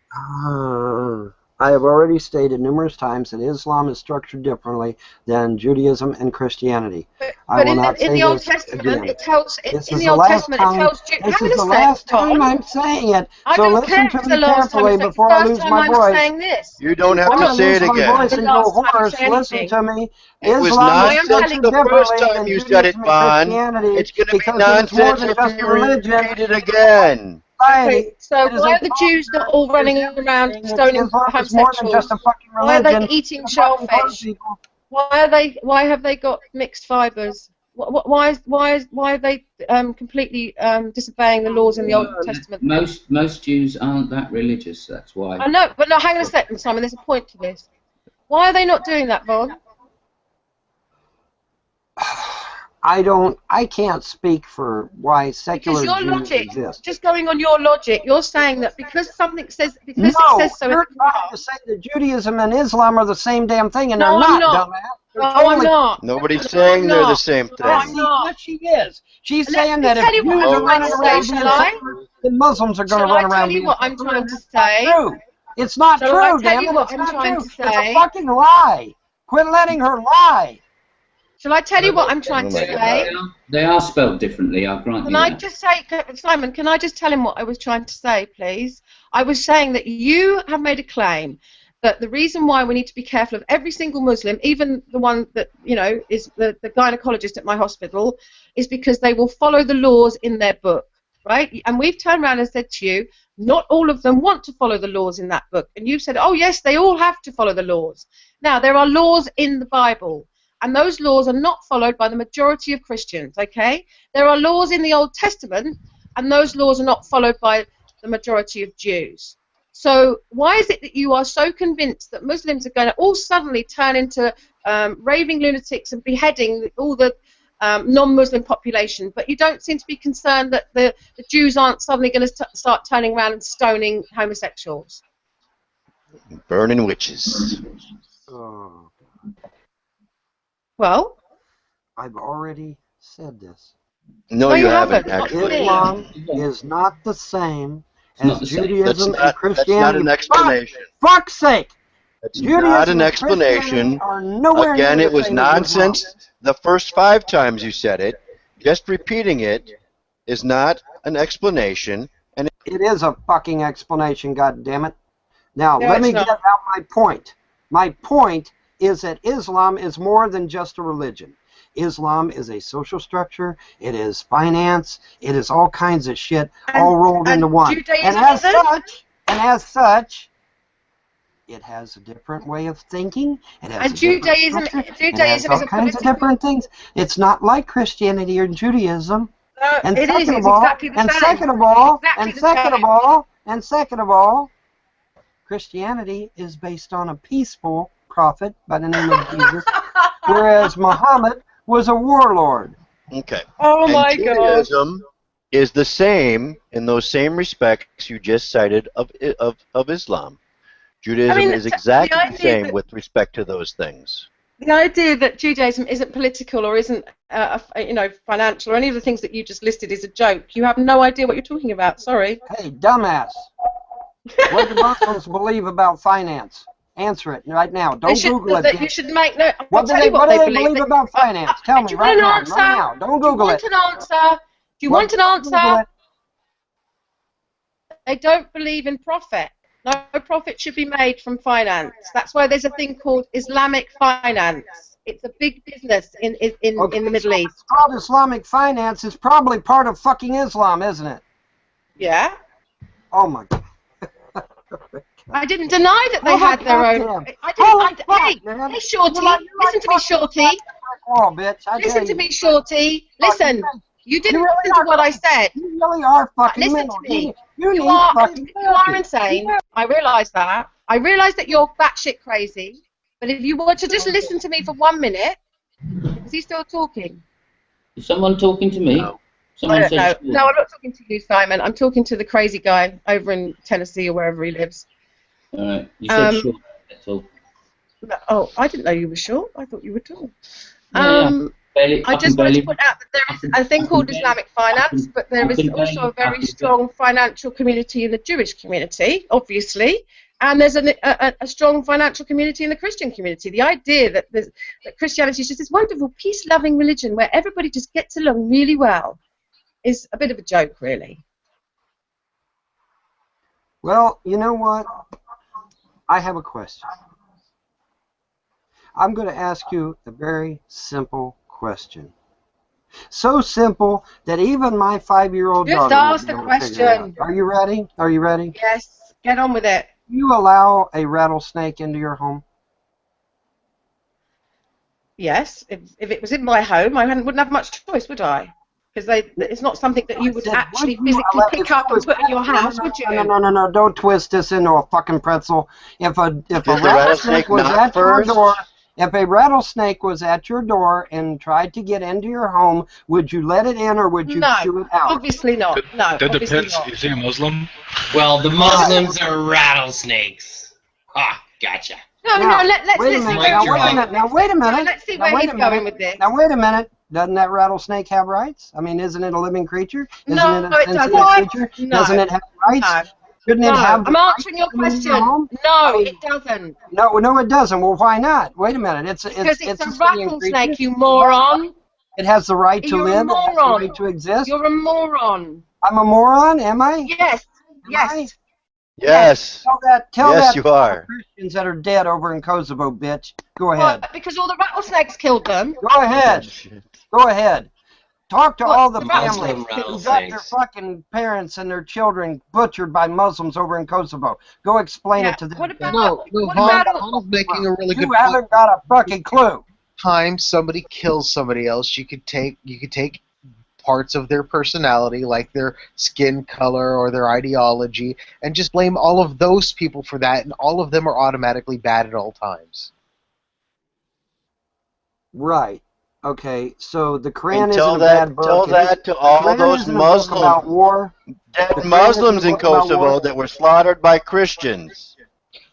I have already stated numerous times that Islam is structured differently than Judaism and Christianity. But in the Old Testament, it tells Jews. This is the last time I'm saying it, so listen to me carefully before I lose my voice. You don't have to say it again. Listen to me. It was nonsense the first time you said it, Vaughn. It's going to be nonsense if you repeat it again. Okay, so why are the Jews not all running around stoning homosexuals? Why are they eating shellfish? Why have they got mixed fibres? Why are they completely disobeying the laws in the Old Testament? Most Jews aren't that religious. That's why. I know, but no, hang on a second, Simon. There's a point to this. Why are they not doing that, Vaughn? I can't speak for why secular Jews exist. Just going on your logic, you're saying that because something says, it says so. You're trying to say that Judaism and Islam are the same damn thing, and no, they're not, dumbass. No, I'm not. Nobody's saying they're the same thing. I'm not. Yes, she is. She's saying that if Jews are running around, then Muslims are going to run around. Shall I tell you what I'm trying to say? It's not true, damn it. It's not true. It's a fucking lie. Quit letting her lie. Shall I tell you what I'm trying to say? They are spelled differently, I'll grant you Can I just say, Simon, can I just tell him what I was trying to say, please? I was saying that you have made a claim that the reason why we need to be careful of every single Muslim, even the one that, is the gynecologist at my hospital, is because they will follow the laws in their book, right? And we've turned around and said to you, not all of them want to follow the laws in that book. And you've said, oh, yes, they all have to follow the laws. Now, there are laws in the Bible. And those laws are not followed by the majority of Christians, okay? There are laws in the Old Testament, and those laws are not followed by the majority of Jews. So why is it that you are so convinced that Muslims are going to all suddenly turn into raving lunatics and beheading all the non-Muslim population, but you don't seem to be concerned that the Jews aren't suddenly going to start turning around and stoning homosexuals? Burning witches. Oh. Well, I've already said this. No, you haven't, actually. Islam is not the same as Judaism and Christianity. That's not an explanation. For fuck's sake! That's not an explanation. Again, it was nonsense the first 5 times you said it. Just repeating it is not an explanation. And it is a fucking explanation, goddammit. Now, let me get out my point. My point is that Islam is more than just a religion. Islam is a social structure, it is finance, it is all kinds of shit all rolled into one. And as such, it has a different way of thinking. It has And a different Judaism, structure. Judaism It has all isn't kinds of political. different things. It's not like Christianity or Judaism. No, And it is. second It's of all, exactly the and same. second of all, Exactly and the second same. of all, and second of all, Christianity is based on a peaceful prophet by the name of Jesus, whereas Muhammad was a warlord. Okay. Oh And my God. Judaism is the same in those same respects you just cited of Islam. Judaism is exactly the same with respect to those things. The idea that Judaism isn't political or isn't, financial or any of the things that you just listed is a joke. You have no idea what you're talking about. Sorry. Hey, dumbass. What do Muslims believe about finance? Answer it right now. Don't Google it. You should make no. What do they believe about finance? Tell me right now. Right now. Don't Google it. Do you want an answer? Do you want an answer? They don't believe in profit. No profit should be made from finance. That's why there's a thing called Islamic finance. It's a big business in the Middle East. It's called Islamic finance. It's probably part of fucking Islam, isn't it? Yeah. Oh my God. I didn't deny that they had their own. Hey, Shorty, listen to me, Shorty. Oh, bitch! Listen to me, Shorty. Listen. You didn't listen to what I said. You really are fucking Listen to me. You are insane. I realise that. I realise that you're batshit crazy. But if you want to just listen to me for 1 minute, is he still talking? Is someone talking to me? No, I'm not talking to you, Simon. I'm talking to the crazy guy over in Tennessee or wherever he lives. All right. You said short. That's all. No, oh, I didn't know you were short. I thought you were tall. I just wanted to point out that there is a thing called Islamic finance, but there is also a very strong financial community in the Jewish community, obviously, and there's a strong financial community in the Christian community. The idea that Christianity is just this wonderful, peace-loving religion where everybody just gets along really well is a bit of a joke, really. Well, you know what? I have a question. I'm going to ask you a very simple question. So simple that even my 5-year-old daughter. Just ask the question. Are you ready? Are you ready? Yes. Get on with it. You allow a rattlesnake into your home? Yes. If it was in my home, I wouldn't have much choice, would I? Because it's not something that you would actually physically pick up and put in your house, would you? No. Don't twist this into a fucking pretzel. If a rattlesnake was at your door. If a rattlesnake was at your door and tried to get into your home, would you let it in or would you shoo it out? Obviously not. No, that depends. Is he a Muslim? Well, the Muslims are rattlesnakes. Ah, gotcha. No, let's see where he's going. Now, wait a minute. Let's see where he's going with this. Now, wait a minute. Doesn't that rattlesnake have rights? I mean, isn't it a living creature? No, it doesn't. Doesn't it have rights? Shouldn't it have I'm answering your question. No, it doesn't. No, it doesn't. Well, why not? Wait a minute. It's a rattlesnake, you moron. It has the right to live. It has the right to exist. You're a moron. I'm a moron, am I? Yes. Yes. Yes. Tell that you are. Christians that are dead over in Kosovo, bitch. Go ahead. Because all the rattlesnakes killed them. Go ahead. Go ahead. Talk to all the families who got their fucking parents and their children butchered by Muslims over in Kosovo. Go explain it to them. Vaughn's making a really good point. You haven't got a fucking clue. Time somebody kills somebody else, you could take parts of their personality, like their skin color or their ideology, and just blame all of those people for that, and all of them are automatically bad at all times. Right. Okay, so the Quran And isn't tell a that- bad book. tell that to all Quran those isn't a book Muslim- about war. Dead Muslims in Kosovo that were slaughtered by Christians.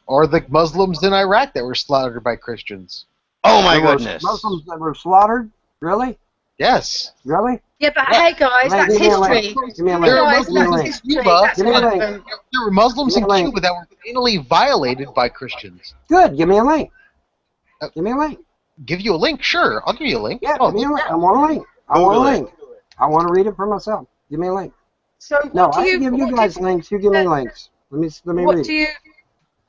Or the Muslims in Iraq that were slaughtered by Christians. Oh my There were goodness. Muslims that were slaughtered? Really? Yes. Really? Yeah, but hey guys, that's Give me a link. history. Give me a There link. were Give me a Muslims link. in Cuba. Give me a link. There were Muslims Give in me a link. Cuba that were anally violated by Christians. Good. Give me a link. Give me a link. Give you a link? Sure, I'll give you a link. Yeah, give me a link. I want a link. I want a link. I want to read it for myself. Give me a link. So No, I give you guys links. You give me links. Let me What read. do you?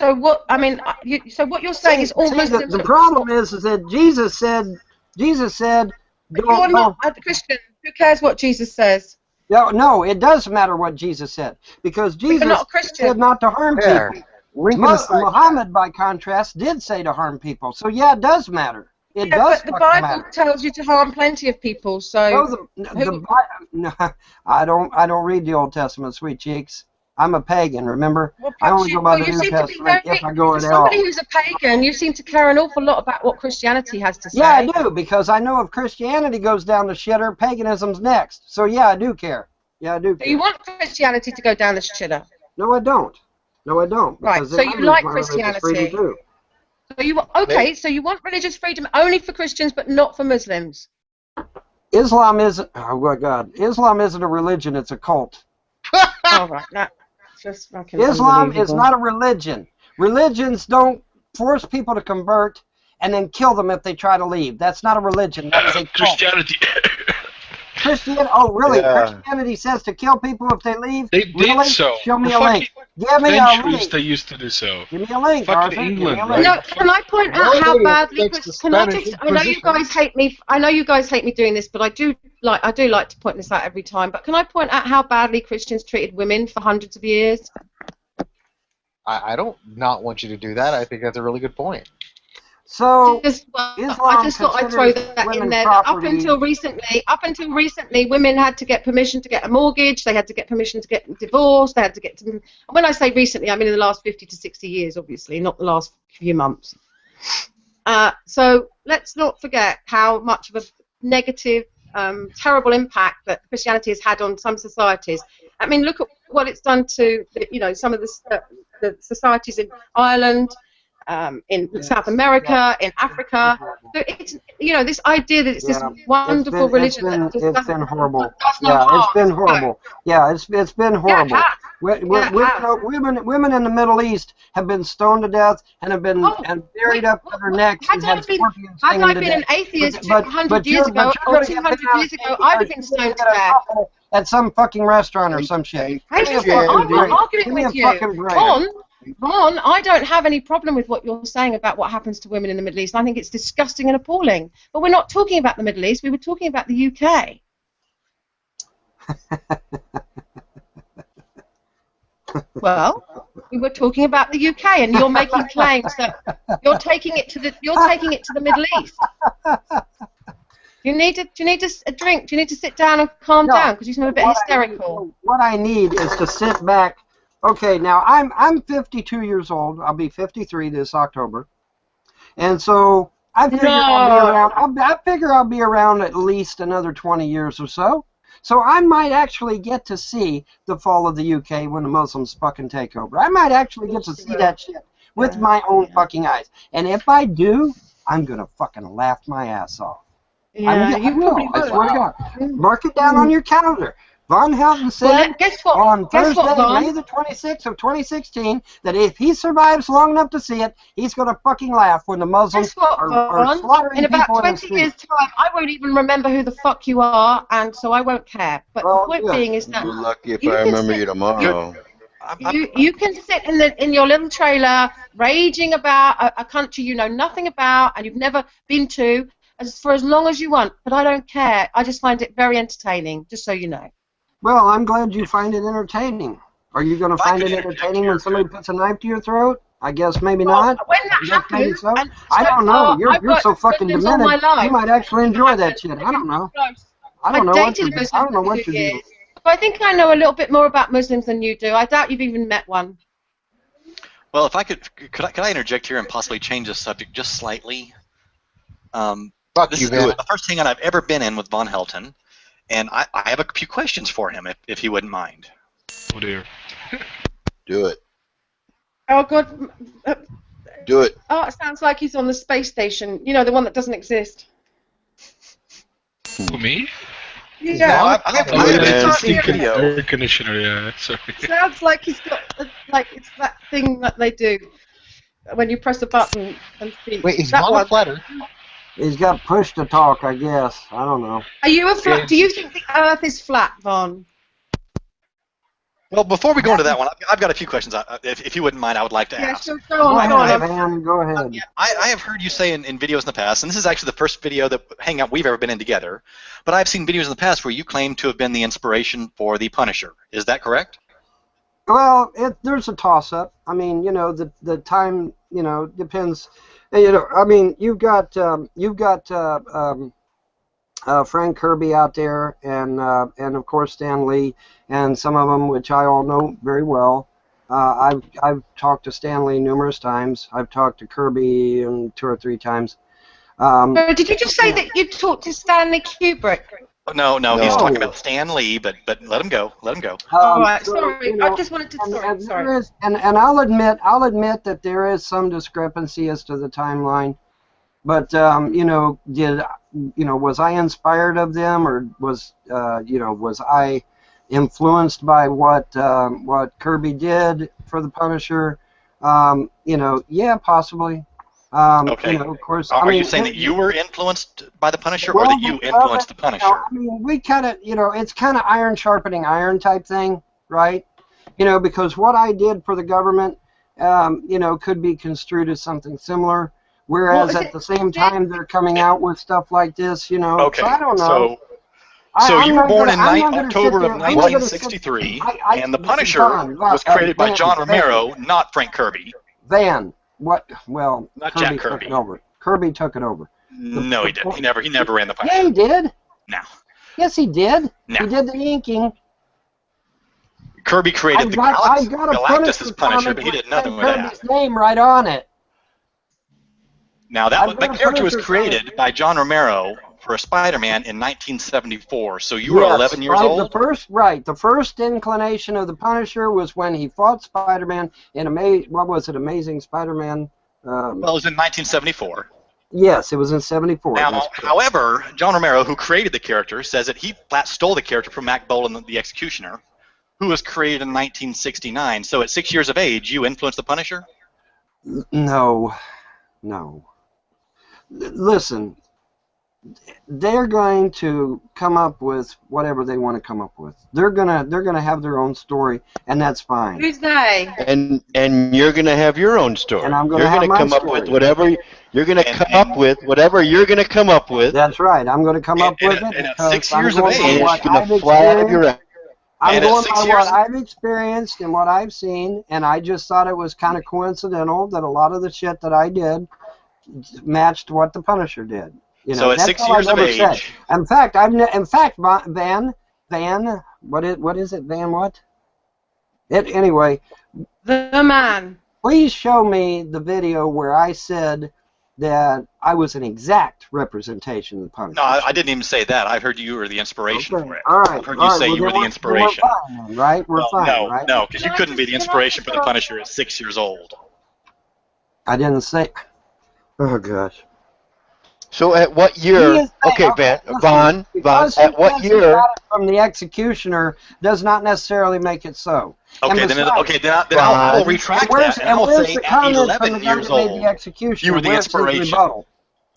So what? I mean, so what you're saying is all See, Muslims. the problem is that Jesus said, You're not a Christian. Who cares what Jesus says? No, it does matter what Jesus said because Jesus not a Christian. said not to harm Fair. people. Muhammad, by contrast, did say to harm people. So yeah, it does matter. It does. But the Bible matter. tells you to harm plenty of people. So no, I don't read the Old Testament, sweet cheeks. I'm a pagan. Remember, well, I only go by the you New seem to be Testament very, if I go for at somebody all. who's a pagan, you seem to care an awful lot about what Christianity has to say. Yeah, I do, because I know if Christianity goes down the shitter, paganism's next. So yeah, I do care. Yeah, I do care. So you want Christianity to go down the shitter? No, I don't. No, I don't. Right. So you like Christianity? Too. So you So you want religious freedom only for Christians, but not for Muslims? Islam isn't. Oh my God! Islam isn't a religion; it's a cult. All right. That's just fucking Islam is not a religion. Religions don't force people to convert and then kill them if they try to leave. That's not a religion. That is a cult. Christianity. Oh, really? Yeah. Christianity says to kill people if they leave? They did really? so. Show me For a link. Give me a centuries link. they used to do so. Give me a link, Fucking Arthur. England, Give me a right? link. No, can I point out how badly? I know you guys hate me. I know you guys hate me doing this, but I do like to point this out every time. But can I point out how badly Christians treated women for hundreds of years? I don't not want you to do that. I think that's a really good point. So I just thought I'd throw that in there. Up until recently, women had to get permission to get a mortgage. They had to get permission to get divorced. They had to get. And when I say recently, I mean in the last 50 to 60 years, obviously, not the last few months. So let's not forget how much of a negative, terrible impact that Christianity has had on some societies. I mean, look at what it's done to, some of the societies in Ireland. In South America, in Africa, so it's this idea that it's this wonderful religion. It's been horrible. Yeah, it's been horrible. Yeah, it's been horrible. Women in the Middle East have been stoned to death and have been buried up to their necks and had scorpions Had stinging I to been death. an atheist 100 years ago or 200 years ago, I'd have been stoned to death. At some fucking restaurant or some shit. I'm not arguing with you. Ron, I don't have any problem with what you're saying about what happens to women in the Middle East. I think it's disgusting and appalling. But we're not talking about the Middle East. We were talking about the UK. Well, we were talking about the UK, and you're making claims that you're taking it to the Middle East. Do you need a drink? Do you need to sit down and calm down because you seem a bit hysterical? What I need is to sit back. Okay, now I'm 52 years old. I'll be 53 this October, and so I figure I'll be around at least another 20 years or so. So I might actually get to see the fall of the UK when the Muslims fucking take over. I might actually get to see that shit with my own fucking eyes. And if I do, I'm gonna fucking laugh my ass off. Yeah, you probably will. I swear to God. Mark it down on your calendar. Von Helton said on Thursday, May the 26th of 2016, that if he survives long enough to see it, he's going to fucking laugh when the Muslims are slaughtering people in about 20 years' time, I won't even remember who the fuck you are, and so I won't care. But the point being is that you're lucky if I remember you tomorrow. You can sit in your little trailer raging about a country you know nothing about and you've never been to for as long as you want, but I don't care. I just find it very entertaining, just so you know. Well, I'm glad you find it entertaining. Are you going to find it entertaining when somebody puts a knife to your throat? I guess maybe not. When that happens, so. I don't know. You're so fucking demented. You might actually enjoy that shit. I don't know. I don't know what you do. I think I know a little bit more about Muslims than you do. I doubt you've even met one. Well, if I could I interject here and possibly change the subject just slightly? This is the first thing I've ever been in with Von Helton. And I have a few questions for him, if he wouldn't mind. Oh dear. Do it. Oh God. Do it. Oh, it sounds like he's on the space station. You know, the one that doesn't exist. Who, me? Yeah. I've seen the video. Air conditioner, yeah. Sorry. Sounds like he's got it's that thing that they do when you press a button and speak. Wait, is Von a flatter? He's got push to talk, I guess. I don't know. Are you a flat? Do you think the Earth is flat, Von? Well, before we go into that one, I've got a few questions. If you wouldn't mind, I would like to ask. Yeah, sure. Go on. Man, go ahead. I have heard you say in videos in the past, and this is actually the first video hangout we've ever been in together, but I've seen videos in the past where you claim to have been the inspiration for the Punisher. Is that correct? Well, there's a toss-up. I mean, you know, the time, you know, depends. I mean, you've got Frank Kirby out there, and of course Stan Lee, and some of them which I all know very well. I've talked to Stan Lee numerous times. I've talked to Kirby 2 or 3 times. Did you just say that you talked to Stanley Kubrick? No, he's talking about Stan Lee, but let him go. Let him go. All right, sorry. You know, I just wanted to. Sorry. And I'll admit that there is some discrepancy as to the timeline. But you know, was I inspired of them, or was was I influenced by what Kirby did for the Punisher? You know, yeah, possibly. Okay. You know, of course. Are you saying that you were influenced by the Punisher, or that you influenced the Punisher? I mean, we kind of, it's kind of iron sharpening iron type thing, right? You know, because what I did for the government, could be construed as something similar. Whereas at the same time, they're coming out with stuff like this, you know. Okay. So I don't know. So you were born in October of 1963, and the Punisher was created by John Romero, not Frank Kirby. What? Well, not Kirby Jack Kirby. Took it over. Kirby took it over. No, he didn't. He never ran the Punisher. Yeah, he did. No. Yes, he did. No. He did the inking. Kirby created Galactus' Punisher, but he did nothing with that. Kirby's name right on it. Now that character was created by John Romero for a Spider-Man in 1974. So you were 11 years old. The first inclination of the Punisher was when he fought Spider-Man in Amazing Spider-Man. Well, it was in 1974. Yes, it was in 74. Now, however, John Romero, who created the character, says that he flat stole the character from Mac Bolan, the Executioner, who was created in 1969. So at 6 years of age, you influenced the Punisher? No. Listen, they're going to come up with whatever they want to come up with. They're gonna have their own story, and that's fine. Who's they? And you're gonna have your own story. And I'm you're gonna come up with whatever you're gonna come up with. Whatever you're gonna come up with. That's right. I'm gonna come up with it. And at 6 years of age, it's gonna fly out of your ass. I'm going by what I've experienced and what I've seen, and I just thought it was kind of coincidental that a lot of the shit that I did matched what the Punisher did. You know, so at 6 years of age. Said. In fact, Van, what is it? Van what? Anyway. The man. Please show me the video where I said that I was an exact representation of the Punisher. No, I didn't even say that. I heard you were the inspiration for it. All right. I've heard you say you were the inspiration. We're fine, right? We're fine, right? No, because you couldn't be the inspiration for the Punisher at 6 years old. I didn't say. Oh gosh. So at what year? Okay, Vaughn. At what year? From the Executioner does not necessarily make it so. Okay, then I'll retract that, and I'll say at 11 years old, you were the inspiration.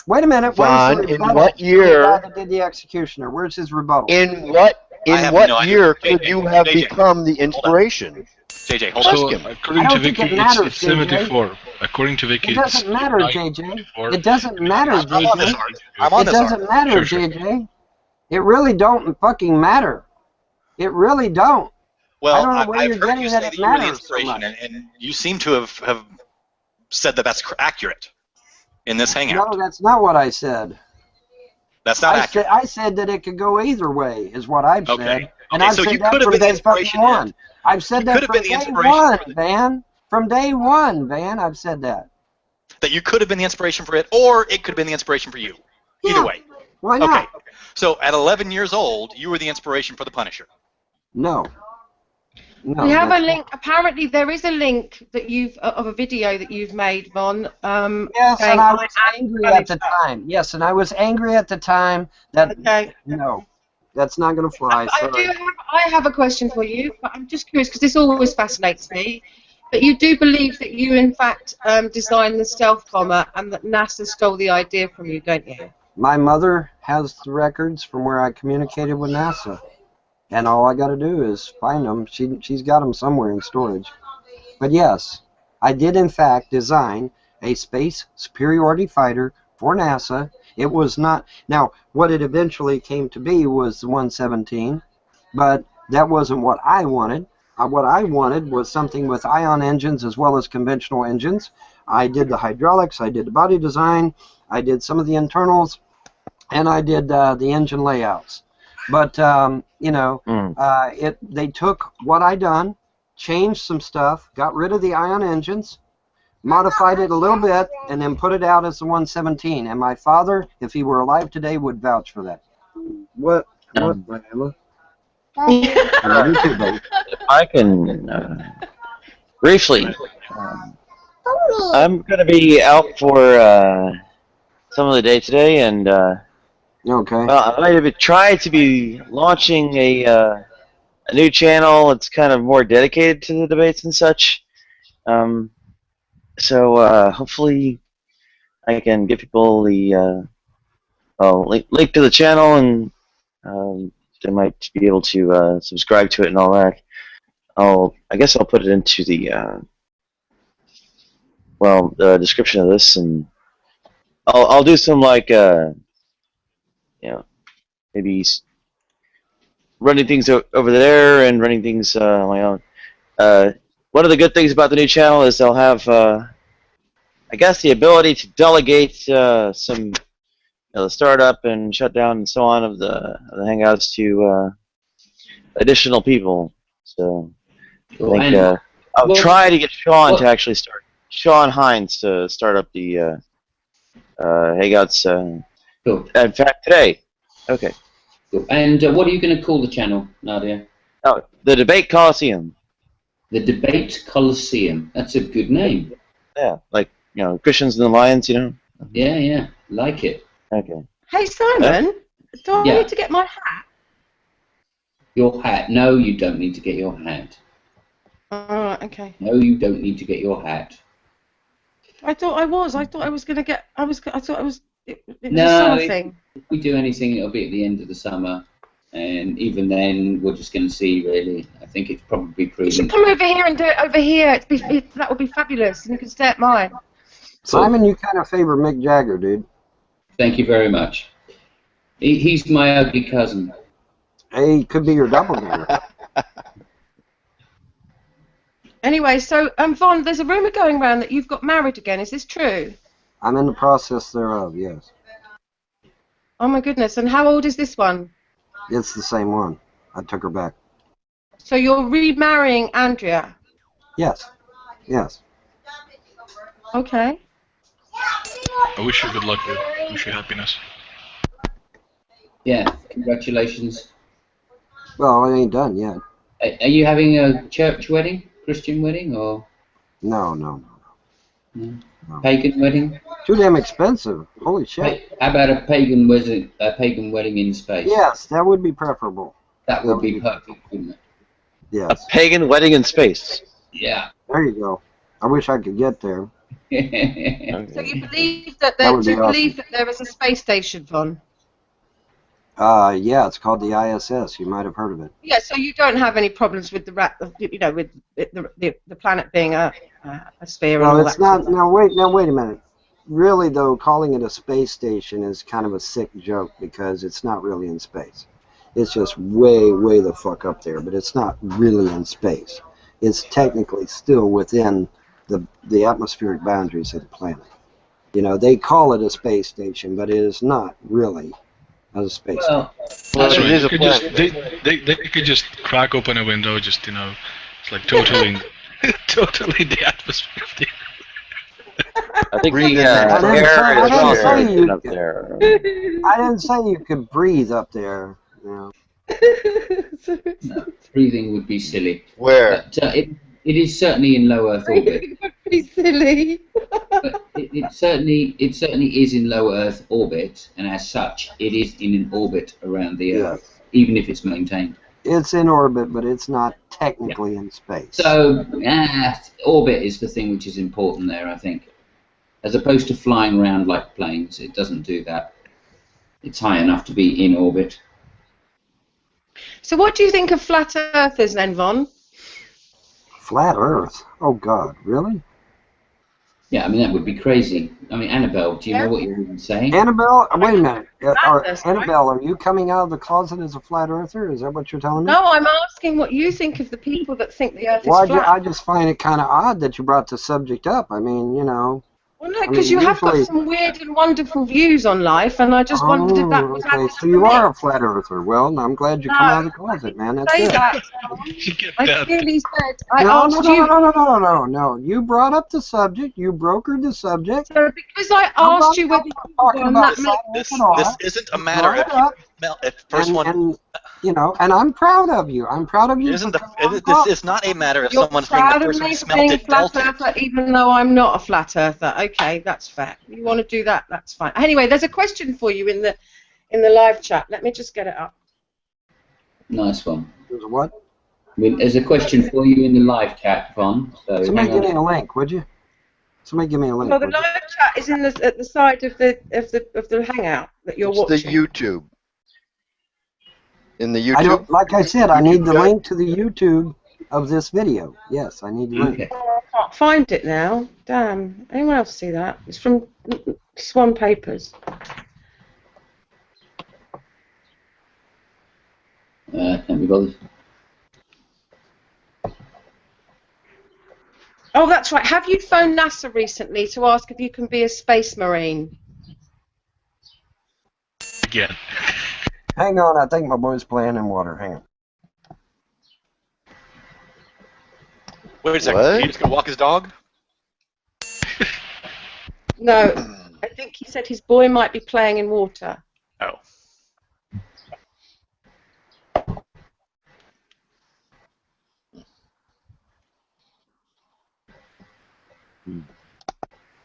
Wait a minute. Vaughn, in what year? That did the Executioner. Where's his rebuttal? In what year could you have become the inspiration? JJ, hold on. So, according to Wiki, it's 74. According to Wiki, it doesn't matter, JJ. It doesn't matter, JJ. It doesn't matter, JJ. It really don't fucking matter. It really don't. Well, I don't know where I've you're heard getting you that say it that you were the matters so inspiration, much. and you seem to have said that that's accurate in this hangout. No, that's not what I said. That's not accurate. I said that it could go either way, is what I've said. And I've so said you that could have from been the day inspiration. fucking one. I've said that from day one, Van. From day one, Van, I've said that. That you could have been the inspiration for it, or it could have been the inspiration for you. Either way. Why not? Okay. So at 11 years old, you were the inspiration for the Punisher. No. We have a link. Apparently, there is a link that of a video that you've made, Von. Yes, and I was angry at the time. Yes, and I was angry at the time that no, that's not going to fly. I have a question for you, but I'm just curious because this always fascinates me. But you do believe that you, in fact, designed the stealth bomber and that NASA stole the idea from you, don't you? My mother has the records from where I communicated with NASA. And all I got to do is find them. She's got them somewhere in storage. But yes, I did in fact design a space superiority fighter for NASA. It was not... Now, what it eventually came to be was the 117, but that wasn't what I wanted. What I wanted was something with ion engines as well as conventional engines. I did the hydraulics, I did the body design, I did some of the internals, and I did the engine layouts. But they took what I done, changed some stuff, got rid of the ion engines, modified it a little bit, and then put it out as the 117. And my father, if he were alive today, would vouch for that. What, Viola? If I can briefly, I'm going to be out for some of the day today, and okay. Well, I might try to be launching a new channel. It's kind of more dedicated to the debates and such. So hopefully I can give people the link to the channel, and they might be able to subscribe to it and all that. I guess I'll put it into the the description of this, and I'll do some maybe running things over there and running things on my own. One of the good things about the new channel is they'll have, I guess, the ability to delegate some the startup and shutdown and so on of the Hangouts to additional people. So I think I'll try to get Sean to actually start. Sean Hines to start up the Hangouts. Cool. In fact, today. Okay. Cool. And what are you going to call the channel, Nadia? Oh, the Debate Coliseum. The Debate Coliseum. That's a good name. Yeah, like Christians and the Lions, Yeah, like it. Okay. Hey Simon, do I need to get my hat? Your hat? No, you don't need to get your hat. Okay. No, you don't need to get your hat. I thought I was. I thought I was gonna get. I thought I was. It was No, a summer thing. If we do anything, it'll be at the end of the summer, and even then, we're just going to see. Really, I think it's probably You prudent. should come over here and do it over here. That would be fabulous, and you can stay at mine. Simon, you kind of favor Mick Jagger, dude. Thank you very much. He's my ugly cousin. Hey, he could be your doppelganger. Anyway, so Vaughn, there's a rumor going around that you've got married again. Is this true? I'm in the process thereof, yes. Oh my goodness! And how old is this one? It's the same one. I took her back. So you're remarrying Andrea? Yes. Yes. Okay. I wish you good luck. Wish you happiness. Yeah, congratulations. Well, it ain't done yet. Are you having a church wedding, Christian wedding, or? No. Pagan wedding? Too damn expensive. Holy shit. How about a pagan wedding in space? Yes, that would be preferable. That would be perfect, wouldn't it? Yes. A pagan wedding in space. Yeah. There you go. I wish I could get there. So you believe that there is a space station, Vaughn? Yeah, it's called the ISS. You might have heard of it. Yeah, so you don't have any problems with with the planet being a sphere and No, all it's that. not. Now wait a minute. Really though, calling it a space station is kind of a sick joke because it's not really in space. It's just way the fuck up there, but it's not really in space. It's technically still within the atmospheric boundaries of the planet. They call it a space station, but it is not really a space station. That's right. They could just crack open a window, it's like totally the atmosphere of the I think I didn't say you could breathe up there. No, breathing would be silly. Where? But, it is certainly in low Earth orbit. Breathing would be silly. But it certainly is in low Earth orbit, and as such, it is in an orbit around the Earth, even if it's maintained. It's in orbit, but it's not technically in space. So, orbit is the thing which is important there, I think. As opposed to flying around like planes, it doesn't do that. It's high enough to be in orbit. So what do you think of flat earthers then, Vaughn? Flat Earth? Oh God, really? Yeah, I mean, that would be crazy. I mean, Annabelle, do you know what you're even saying? Annabelle, wait a minute. Annabelle, are you coming out of the closet as a flat earther? Is that what you're telling me? No, I'm asking what you think of the people that think the Earth is Well, flat. I just find it kind of odd that you brought the subject up. I mean, you know. Well, no, because you have got some weird and wonderful views on life, and I just wondered if that was okay, so you are a flat earther. Well, I'm glad you come out of the closet, man. That's say good. that. I clearly said I asked you. No. You brought up the subject. You brokered the subject. So because I asked you whether you were talking about This isn't a matter if first one. And you know, and I'm proud of you. I'm proud of you. This is not a matter of You're someone saying the proud of first me one for smelt being a it, flat dealt it. earther, even though I'm not a flat earther. Okay, that's fair. You want to do that? That's fine. Anyway, there's a question for you in the live chat. Let me just get it up. Nice one. There's what? I mean, there's a question for you in the live chat, Von. So somebody give me a link, would you? Somebody give me a link. Well, the live chat is at the side of the hangout that you're watching. It's the YouTube. In the YouTube? Like I said, I need the link to the YouTube of this video. Yes, I need the link. Oh, I can't find it now. Damn. Anyone else see that? It's from Swan Papers. Can't be bothered. Oh, that's right. Have you phoned NASA recently to ask if you can be a space marine? Again. Hang on, I think my boy's playing in water. Hang on. Wait a second. He's gonna walk his dog? No, I think he said his boy might be playing in water. Oh.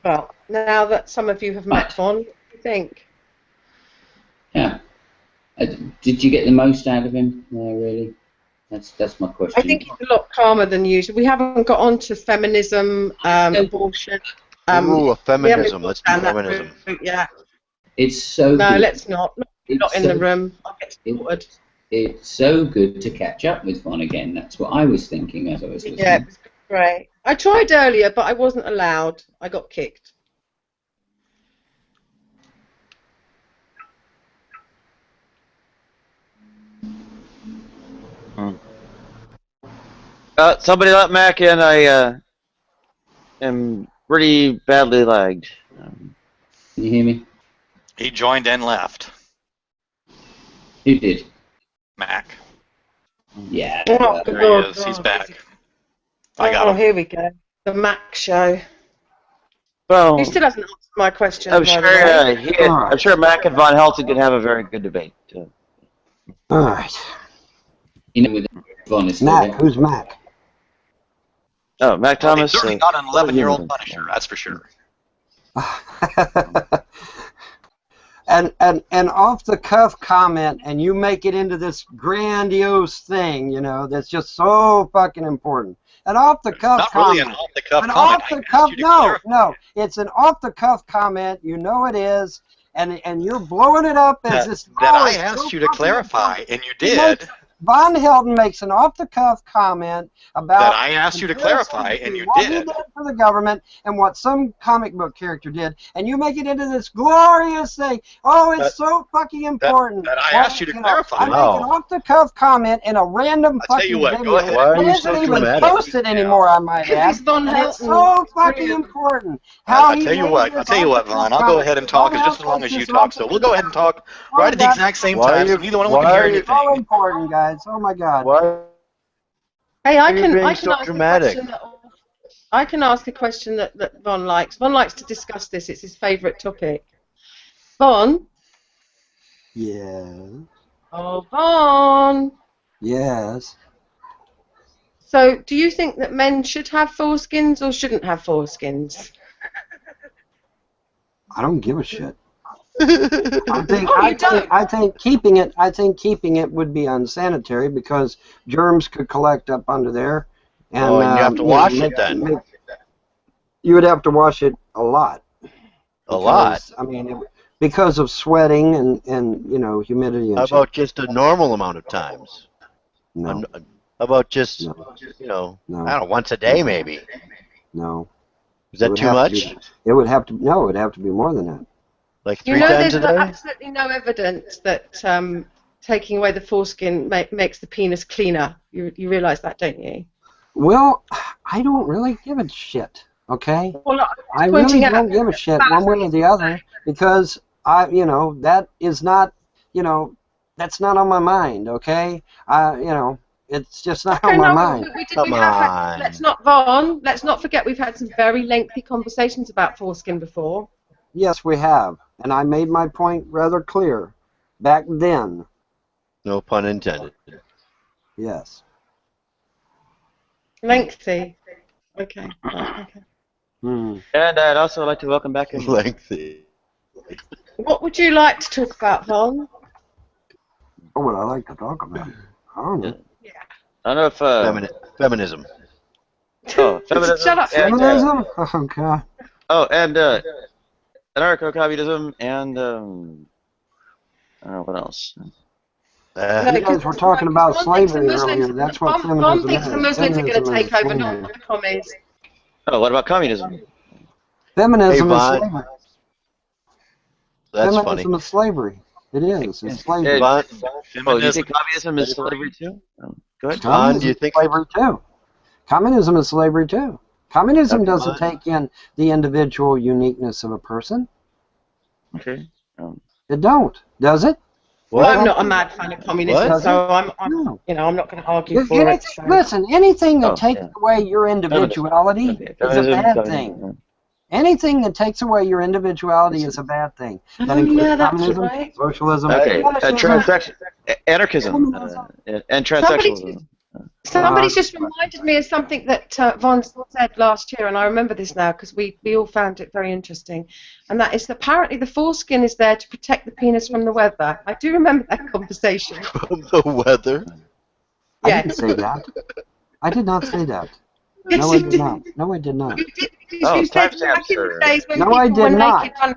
Well, now that some of you have met Von, what do you think? Yeah. Did you get the most out of him? No, really. That's my question. I think he's a lot calmer than usual. We haven't got on to feminism, abortion. Ooh, feminism. Let's do feminism. Yeah. It's so No, good. let's not. Not in the room. I'll get sorted. It's so good to catch up with Von again. That's what I was thinking as I was listening. Yeah, it was great. I tried earlier, but I wasn't allowed. I got kicked. Somebody let Mac in. I am pretty badly lagged. Can you hear me? He joined and left. Who did? Mac. Yeah. Oh, There he is. He's back. I got him. Here we go. The Mac show. Well, He still hasn't answered my question. I'm by sure. the way. I'm sure Mac and Von Helton could have a very good debate. All right. You know, with Von is Mac. Who's Mac? Oh, Mac Thomas. He's certainly not an 11-year-old Punisher. That's for sure. and off the cuff comment, and you make it into this grandiose thing, you know, that's just so fucking important. An off the cuff Not comment. really an off the cuff An comment. off the cuff. No, it's an off the cuff comment. You know it is, and you're blowing it up as this. That I asked you to clarify, and you did. Von Helton makes an off-the-cuff comment about That I asked you to clarify, and you what he did. did for the government and what some comic book character did, and you make it into this glorious thing. Oh, it's so fucking important. That I asked you to clarify. I make an off-the-cuff comment in a random I'll tell fucking you what, video. go ahead. Why are you It so isn't even dramatic? posted anymore, I might add. He's Von And it's Helton. so fucking important. How I'll he tell you made what, this Vaughn. I'll go ahead and talk just as long as you talk. So we'll go ahead and talk right at the exact same time. So neither one of us can hear anything. So important, guys. Oh my God. Why Hey, are you being so dramatic? I can ask a question that Von likes. Von likes to discuss this. It's his favourite topic. Von? Yes. Oh, Von! Yes. So, do you think that men should have foreskins or shouldn't have foreskins? I don't give a shit. I think keeping it would be unsanitary because germs could collect up under there, and you have to wash it then. You would have to wash it a lot. A lot. I mean, because of sweating and you know humidity. And How about just a normal amount of times? No. How about just you know, I don't know, once a day maybe? No. Is that too much? It would have to. No, it would have to be more than that. Like 3 times a day? There's absolutely no evidence that taking away the foreskin makes the penis cleaner. You realise that, don't you? Well, I don't really give a shit. Okay. Well, I really don't give a shit one way or the other because that is not, that's not on my mind. Okay. It's just not on my mind. Let's not forget we've had some very lengthy conversations about foreskin before. Yes, we have, and I made my point rather clear back then. No pun intended. Yes. Lengthy. Okay. Okay. Hmm. And I'd also like to welcome back in lengthy. What would you like to talk about, Von? What would I like to talk about? I don't know. Yeah. I don't know if feminism. Oh, feminism. Shut up. Feminism? Oh God. Oh, and anarcho-communism, and I don't know what else. You guys were talking about slavery earlier. That's what feminism is. Von thinks the Muslims are going to take over, not the commies. Oh, what about communism? Feminism is slavery. That's Feminism is slavery. It is. It's slavery. Oh, you think communism is slavery too? Go ahead. Communism do you think slavery too? Communism is slavery too. Communism doesn't take in the individual uniqueness of a person. Okay. It don't, does it? Well, I'm not a mad fan of communism, so I'm not going to argue for it. So. Listen, anything that takes away your individuality is a bad thing. Anything that takes away your individuality is a bad thing. That includes communism, socialism, anarchism, and transsexualism. Somebody's just reminded me of something that Von said last year, and I remember this now because we all found it very interesting. And that is that apparently the foreskin is there to protect the penis from the weather. I do remember that conversation. From the weather? I didn't say that. I did not say that. Yes, no, I did not. No, I did not. You did, because you said back in the days when no, people I did were not. naked.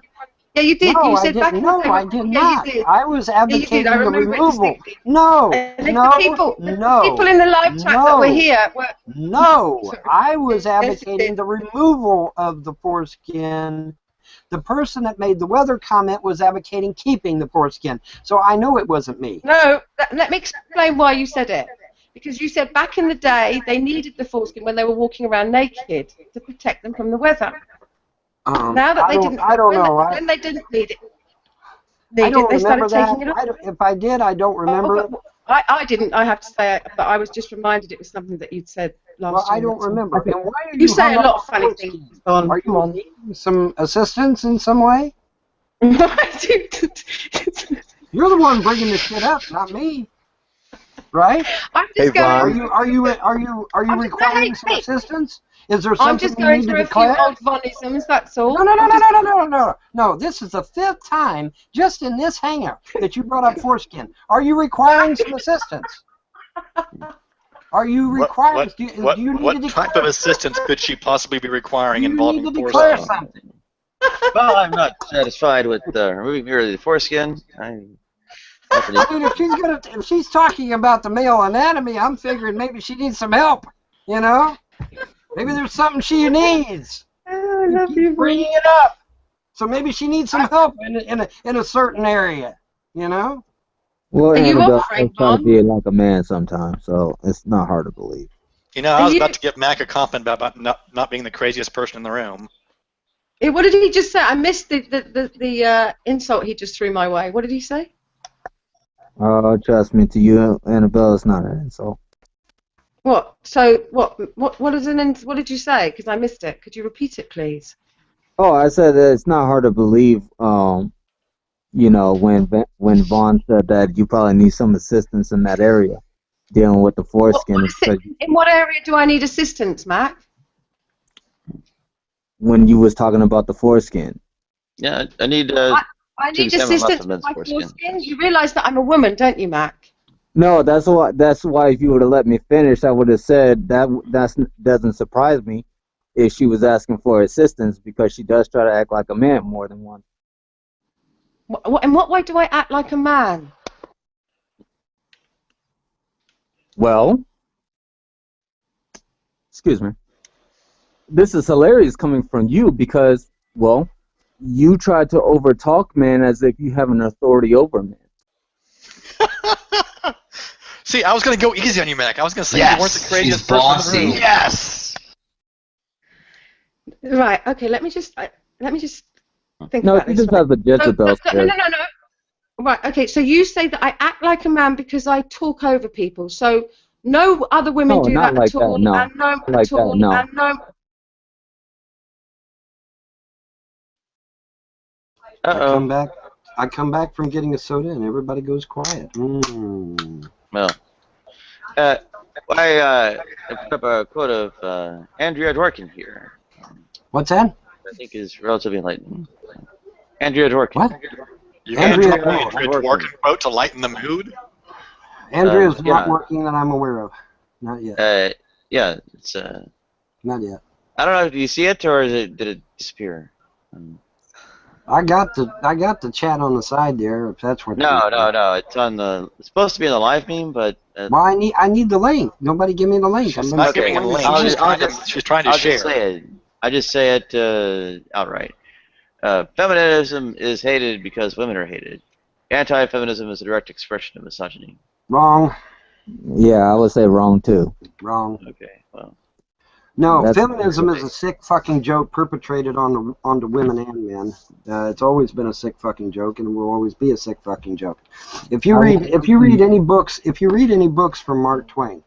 Yeah, you did. No, You said back in the day. No, I did not. You did. I was advocating I the remember removal. No, the people in the live chat that were here were... No, I was advocating the removal of the foreskin. The person that made the weather comment was advocating keeping the foreskin. So I know it wasn't me. No, let me explain why you said it. Because you said back in the day they needed the foreskin when they were walking around naked to protect them from the weather. Now that they didn't, when they didn't need it, they started taking it off. If I did, I don't remember. I didn't. I have to say, but I was just reminded it was something that you'd said last year. I don't remember. And why are you say a lot of funny things. Are you needing some assistance in some way? You're the one bringing this shit up, not me. Right? I'm just going. Are you requiring some assistance? Is there something I'm just going through a few old Vonisms, that's all. No. This is the 5th time just in this hangout that you brought up foreskin. Are you requiring some assistance? Are you requiring? What type of assistance could she possibly be requiring involving foreskin? Well, I'm not satisfied with removing merely the foreskin. Dude, if she's talking about the male anatomy, I'm figuring maybe she needs some help. You know, maybe there's something she needs. I love you, bringing it up. So maybe she needs some help in a certain area. You know. Well, Annabelle is trying to be like a man sometimes, so it's not hard to believe. You know, I was about to give Mac a compliment about not being the craziest person in the room. What did he just say? I missed the insult he just threw my way. What did he say? Trust me, to you, Annabelle, it's not an insult. What? So what did you say? Because I missed it. Could you repeat it, please? Oh, I said that it's not hard to believe. You know, when Vaughn said that you probably need some assistance in that area, dealing with the foreskin. In what area do I need assistance, Mac? When you was talking about the foreskin. Yeah, I need. I need assistance with my foreskin. You realise that I'm a woman, don't you, Mac? No, that's why if you would have let me finish, I would have said that doesn't surprise me if she was asking for assistance, because she does try to act like a man more than once. In what way do I act like a man? Well, excuse me. this is hilarious coming from you because, well, you tried to overtalk man as if you have an authority over man. See, I was going to go easy on you, Mac. I was going to say Yes, you weren't the craziest she's person bossy. in the room. Yes. Right. Okay. Let me just think No, about he this. just has a Jezebel No. spirit. Right. Okay. So you say that I act like a man because I talk over people. So no other women No, do not that like at all, that. No, and no not like at all, that. No. and no. I come back from getting a soda and everybody goes quiet. Mm. Well, I put up a quote of Andrea Dworkin here. What's that? I think is relatively enlightening. Andrea Dworkin. What? You got Andrea a Dworkin quote to lighten the mood? Andrea's not yeah. working that I'm aware of. Not yet. Yeah, it's Not yet. I don't know. Do you see it or did it disappear? I got the chat on the side there. If that's what. No. It's on the. It's supposed to be in the live meme, but. Well, I need the link. Nobody give me the link. She's not giving a link. She's trying to share. Just say it. I just say it outright. Feminism is hated because women are hated. Anti-feminism is a direct expression of misogyny. Wrong. Yeah, I would say wrong too. Wrong. Okay, well. No, feminism is a sick fucking joke perpetrated onto women and men. It's always been a sick fucking joke, and will always be a sick fucking joke. If you read any books from Mark Twain,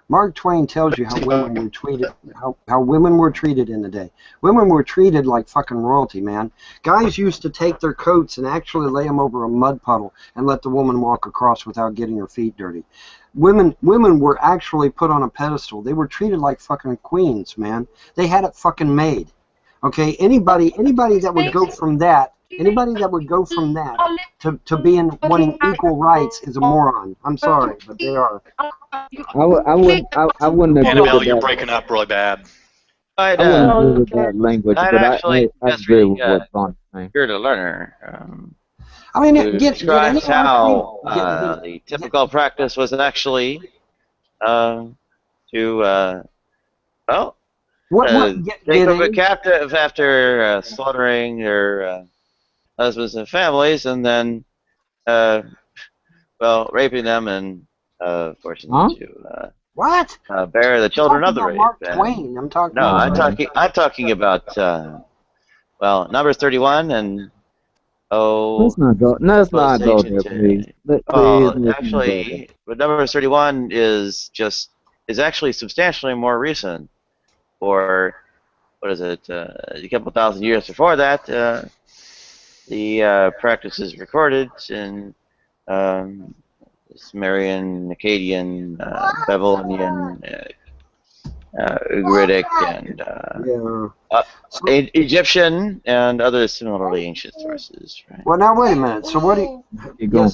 Mark Twain tells you how women were treated, how women were treated in the day. Women were treated like fucking royalty, man. Guys used to take their coats and actually lay them over a mud puddle and let the woman walk across without getting her feet dirty. Women were actually put on a pedestal. They were treated like fucking queens, man. They had it fucking made. Okay, anybody that would go from that, to being wanting equal rights is a moron. I'm sorry, but they are. I wouldn't agree Annabelle, with you're that. breaking up really bad. I wouldn't agree with that language, I'd but actually I agree with what Vaughn is saying. You're the learner. I mean, Who describes how the typical practice was actually to take over captive after slaughtering their husbands and families, and then raping them and forcing them to what? bear the children of the rape. Mark Twain. I'm talking. No, about I'm talking about number 31 and. Let's not go there, please. Actually, but number 31 is actually substantially more recent. Or what is it? A couple thousand years before that, the practice is recorded in Sumerian, Akkadian, Babylonian, Ugaritic, and Egyptian, and other similarly ancient sources. Right? Well, now wait a minute. So what do you?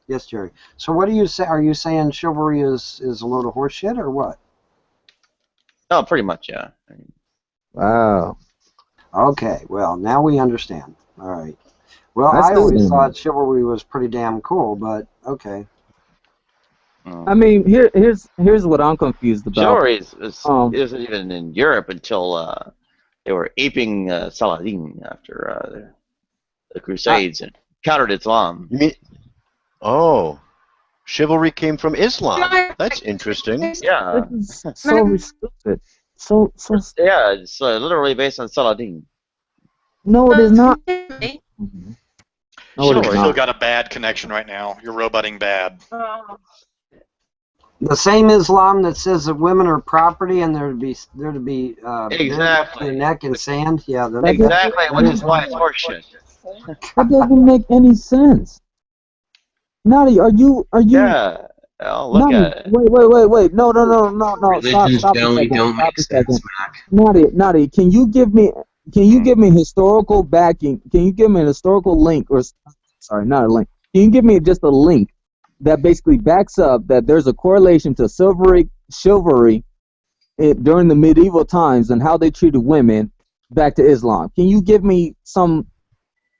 Yes, Jerry. So what do you say? Are you saying chivalry is a load of horse shit or what? Oh, pretty much, yeah. Wow. Okay. Well, now we understand. All right. Well, I always thought chivalry was pretty damn cool, but okay. I mean, here's what I'm confused about. Chivalry isn't even in Europe until they were aping Saladin after the Crusades and countered Islam. You mean? Oh, chivalry came from Islam. That's interesting. Yeah. So stupid. So. Yeah, it's literally based on Saladin. No, it is not. No, you still got a bad connection right now. You're roboting bad. The same Islam that says that women are property and they're to be exactly their neck in sand. Yeah, exactly, which is why it's horseshit. That doesn't make any sense. Nadia, are you? Yeah. I'll look at it. Wait. No. Religions Stop generally don't make sense, Mac. Nadia, can you give me historical backing? Can you give me an historical link sorry, not a link. Can you give me just a link that basically backs up that there's a correlation to chivalry during the medieval times and how they treated women back to Islam? Can you give me some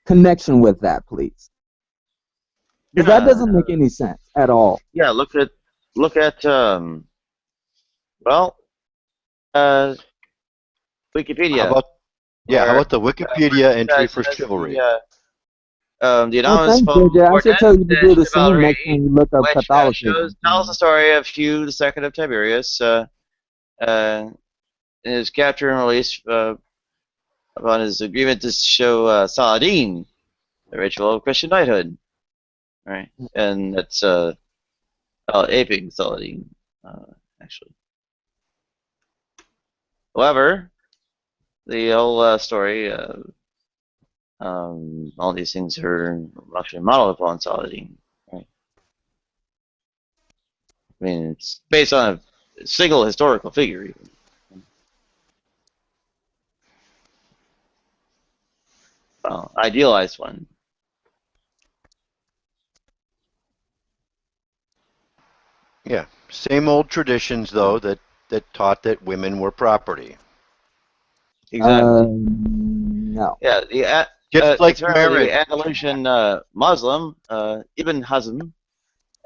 connection with that, please? Because that doesn't make any sense at all. Yeah, look at Wikipedia. How about the Wikipedia entry for chivalry? The Oh, anonymous thanks, poem JJ. I should tell you to do the same Chivalry, next time you look up which Catholicism. tells the story of Hugh II of Tiberius, in his capture and release upon his agreement to show Saladin the ritual of Christian knighthood, right? And that's aping Saladin, actually. However, the whole story, all these things are actually modeled upon Saladin, right? I mean, it's based on a single historical figure, even. Well, idealized one. Yeah, same old traditions though that taught that women were property. Exactly. No. Yeah, Just like apparently marriage. the Andalusian Muslim Ibn Hazm,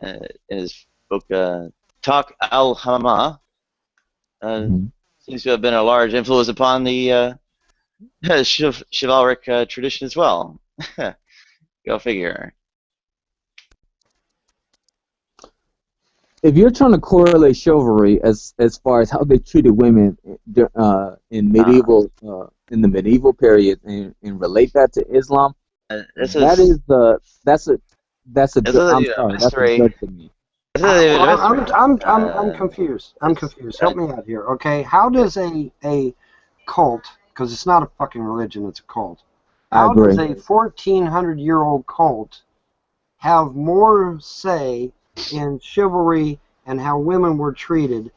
in his book Talq al-Hamama, seems to have been a large influence upon the chivalric tradition as well. Go figure. If you're trying to correlate chivalry as far as how they treated women in medieval in the medieval period and relate that to Islam, that's a I'm sorry, that's a joke to me. I'm confused. I'm confused. Help me out here, okay? How does a cult, because it's not a fucking religion, it's a cult. How does a 1,400-year-old cult have more say in chivalry and how women were treated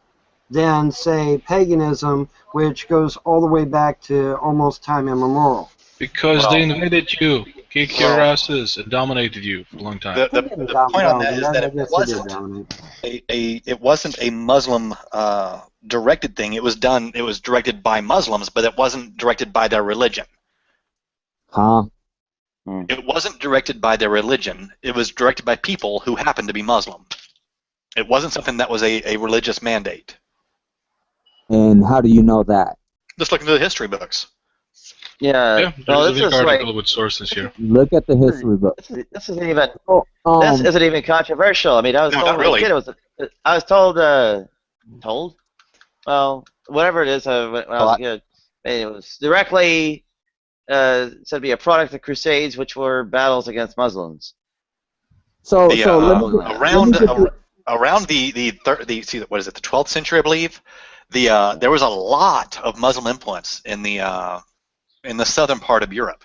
than, say, paganism, which goes all the way back to almost time immemorial? Because they invaded you, kicked your asses, and dominated you for a long time. The point on that is that it wasn't a Muslim directed thing. It was directed by Muslims, but it wasn't directed by their religion. Huh? It wasn't directed by their religion. It was directed by people who happened to be Muslim. It wasn't something that was a religious mandate. And how do you know that? Just look into the history books. Yeah, there's a big article with sources here. Look at the history book. This isn't even controversial. I mean, I was told really. as a kid, I was told, well, whatever it is, when I was a kid, it was directly said to be a product of the Crusades, which were battles against Muslims. Around the 12th century, I believe, there was a lot of Muslim influence in the southern part of Europe,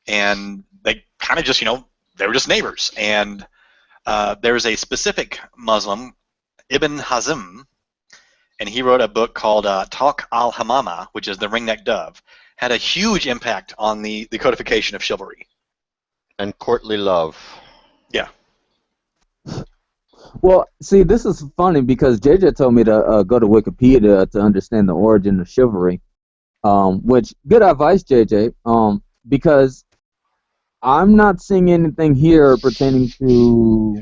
and they kind of just they were just neighbors. And there's a specific Muslim, Ibn Hazm, and he wrote a book called Talq al-Hamama, which is the ring-necked dove. Had a huge impact on the codification of chivalry and courtly love. Yeah. Well, see, this is funny because JJ told me to go to Wikipedia to understand the origin of chivalry. Which good advice, JJ. Because I'm not seeing anything here pertaining to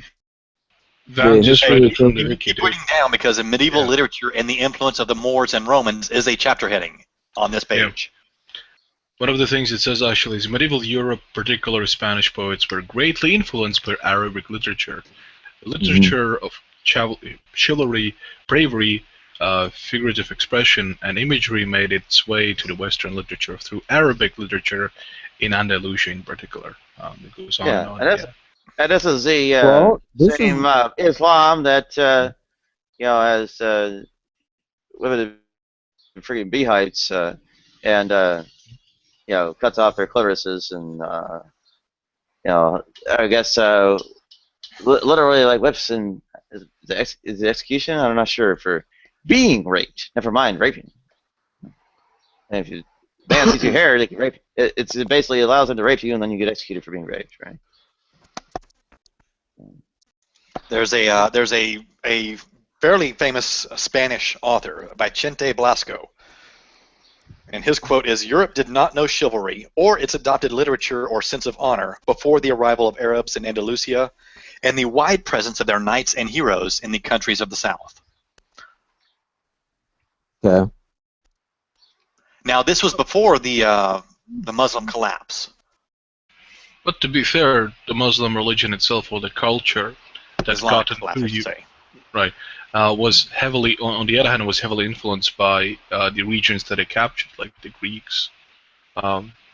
Van just read it from the wiki. Keep reading down because in medieval literature and the influence of the Moors and Romans is a chapter heading on this page. One of the things it says actually is medieval Europe, particularly Spanish poets, were greatly influenced by Arabic literature. The literature of chivalry, bravery, figurative expression, and imagery made its way to the Western literature through Arabic literature in Andalusia in particular. It goes on and on. And this is the same Islam that has women in freaking beehives and cuts off their clitorises and I guess literally like whips and is the execution. I'm not sure for being raped. Never mind raping. And if you man sees your hair, they can rape. It basically allows them to rape you, and then you get executed for being raped, right? There's a fairly famous Spanish author, Vicente Blasco, and his quote is, "Europe did not know chivalry or its adopted literature or sense of honor before the arrival of Arabs in Andalusia and the wide presence of their knights and heroes in the countries of the south." Okay. Now, this was before the Muslim collapse. But to be fair, the Muslim religion itself, or the culture that got into you, right, was heavily, on the other hand, was heavily influenced by the regions that it captured, like the Greeks,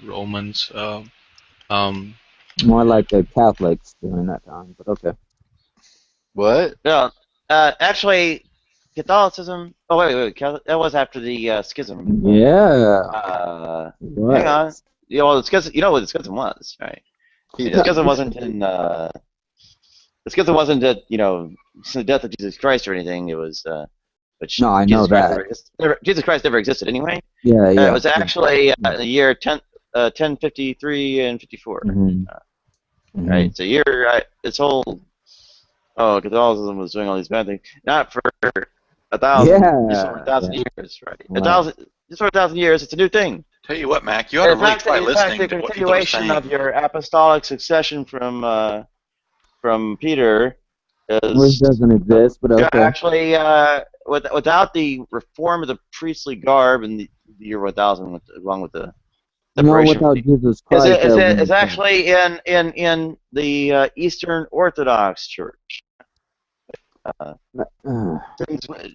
Romans. More like the Catholics during that time, but okay. What? No, actually, Catholicism. Oh wait. That was after the schism. Yeah. Hang on. You know, the schism. You know what the schism was, right? Yeah. The schism wasn't in. The schism wasn't that, you know, the death of Jesus Christ or anything. It was. Which no, I know that. Jesus Christ never existed anyway. Yeah, yeah. It was actually the year 1053 and 54. Right. So this whole. Oh, Catholicism was doing all these bad things. Not for 1,000, just for 1,000 years, right? Just for 1,000 years, it's a new thing. Tell you what, Mac, you ought to really try listening to what people are saying. The continuation of your apostolic succession from Peter which doesn't exist, but okay. Actually, without the reform of the priestly garb in the year 1000, along with the separation. No, without Jesus Christ. It's actually in the Eastern Orthodox Church.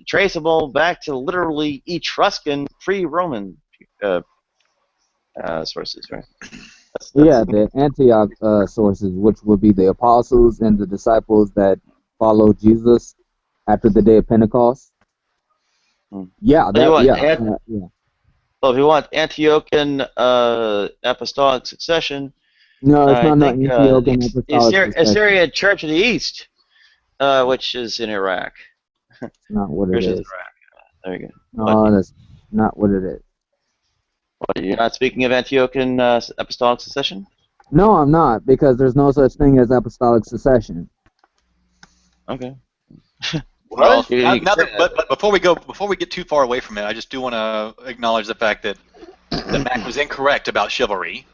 Traceable back to literally Etruscan pre-Roman sources, right? Yeah, the Antioch sources, which would be the apostles and the disciples that followed Jesus after the day of Pentecost. Yeah, yeah. Well, if you want Antiochian apostolic succession, no, it's not Antiochian apostolic succession. Assyrian Church of the East, which is in Iraq. That's not what it is. Iraq. There you go. No, that's not what it is. What, you're not speaking of Antiochian apostolic succession? No, I'm not, because there's no such thing as apostolic succession. Okay. Well, but before we get too far away from it, I just do want to acknowledge the fact that Mac was incorrect about chivalry.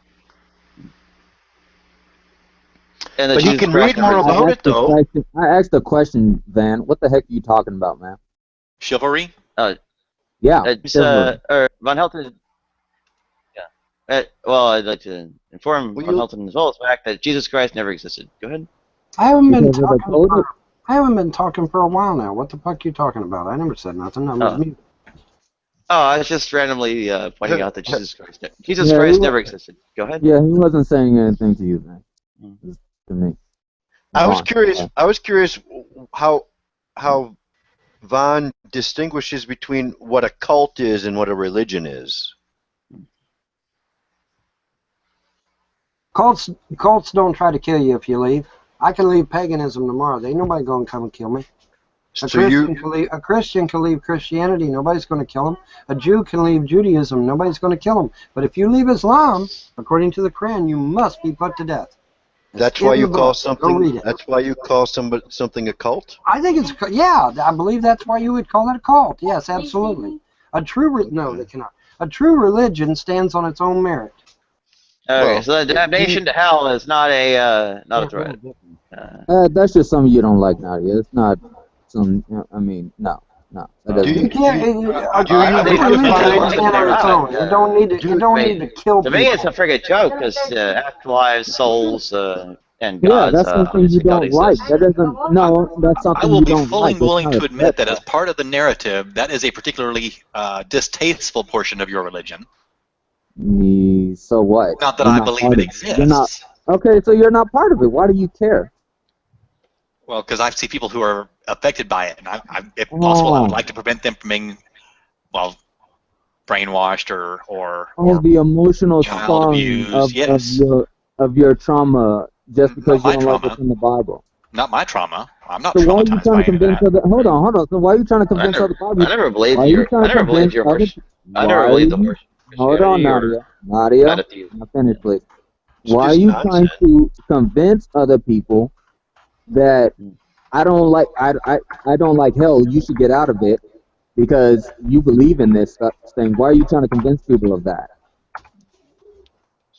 But you can read more about it, though. I asked a question, Van. What the heck are you talking about, man? Chivalry? Yeah. Van Helton. Yeah. Well, I'd like to inform Van Helton as well as the fact that Jesus Christ never existed. Go ahead. I haven't been talking for a while now. What the fuck are you talking about? I never said nothing. I was muted. Oh, I was just randomly pointing out that Jesus Christ never existed. Go ahead. Yeah, he wasn't saying anything to you, man. To me. I was curious how Von distinguishes between what a cult is and what a religion is. Cults don't try to kill you if you leave. I can leave paganism tomorrow. There ain't nobody going to come and kill me. A Christian can leave Christianity. Nobody's going to kill him. A Jew can leave Judaism. Nobody's going to kill him. But if you leave Islam, according to the Quran, you must be put to death. That's why you call something. That's why you call something a cult. I think it's I believe that's why you would call it a cult. Yes, absolutely. No, they cannot. A true religion stands on its own merit. Okay, so the damnation to hell is not a threat. That's just something you don't like, Nadia. It's not some. I mean, no. You can't. You don't need to kill people. To me, it's a friggin' joke because afterlives, souls, and gods. Yeah, that's something you don't like. That doesn't. No, that's something you don't like. I will be fully willing to admit that as part of the narrative, that is a particularly distasteful portion of your religion. So what? Not that I believe it exists. You're not. Okay, so you're not part of it. Why do you care? Well, because I see people who are affected by it, and if possible, I would like to prevent them from being, well, brainwashed or the emotional child abuse. of your trauma just because you don't like what's in the Bible. Not my trauma. I'm not so why are you traumatized trying by to convince other? Hold on. So why are you trying to convince other Bible? I never believed your horse. I never believed the horse. Hold on, Nadia. Now finish, please. Why are you trying to convince other people that I don't like hell, you should get out of it because you believe in this thing? Why are you trying to convince people of that?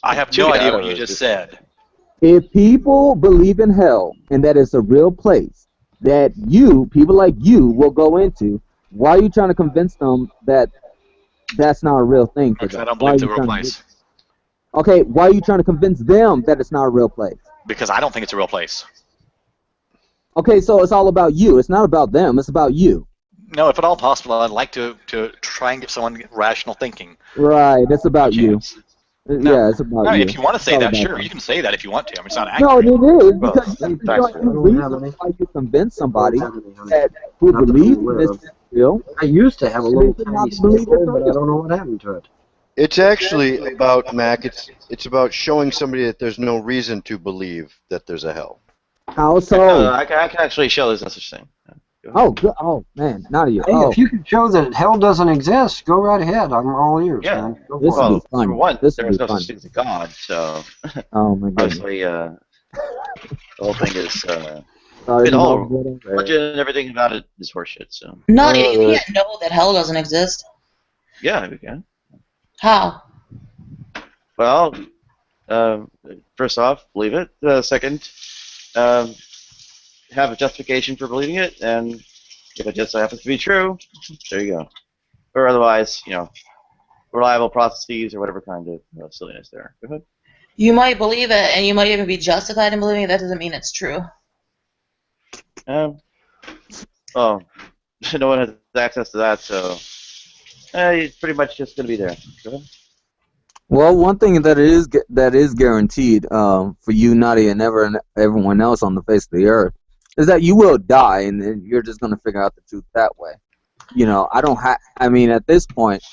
I have no idea what you just said. If people believe in hell and that it's a real place that people like you will go into, why are you trying to convince them that that's not a real thing for Because them. I don't Why believe are it's a you real trying place. to? Okay, why are you trying to convince them that it's not a real place? Because I don't think it's a real place. Okay, so it's all about you. It's not about them. It's about you. No, if at all possible, I'd like to try and get someone rational thinking. Right. It's about you. No. Yeah, it's about No, you. if you want to It's say all that, about sure, you. you can say that if you want to. I mean, it's not No, accurate. it is because you have to show any reason why you convince somebody that who believes in this is real. I used to have a and little they should tiny not believe it's sniffle, but I real. don't know what happened to it. It's actually about, Mac, it's about showing somebody that there's no reason to believe that there's a hell. How No, so? I can actually show there's no such thing. Oh, good. Oh, man, Nadia. Hey, Oh, if you can show that hell doesn't exist, go right ahead. I'm all ears, man. Go this for would it. be fun. For one, This would there's be no fun. such thing as a God, so Oh my goodness. obviously the whole thing is Sorry, the whole no, religion and everything about it is horseshit. So Nadia, you can't know that hell doesn't exist. yeah, we can. How? Well, first off, believe it. Second, have a justification for believing it, and if it just happens to be true, there you go. Or otherwise, reliable processes or whatever kind of silliness there. Go ahead. You might believe it, and you might even be justified in believing it. That doesn't mean it's true. Well, no one has access to that, so it's pretty much just going to be there. Go ahead. Well, one thing that is guaranteed for you, Nadia, and everyone else on the face of the earth is that you will die, and then you're just going to figure out the truth that way. I mean, at this point,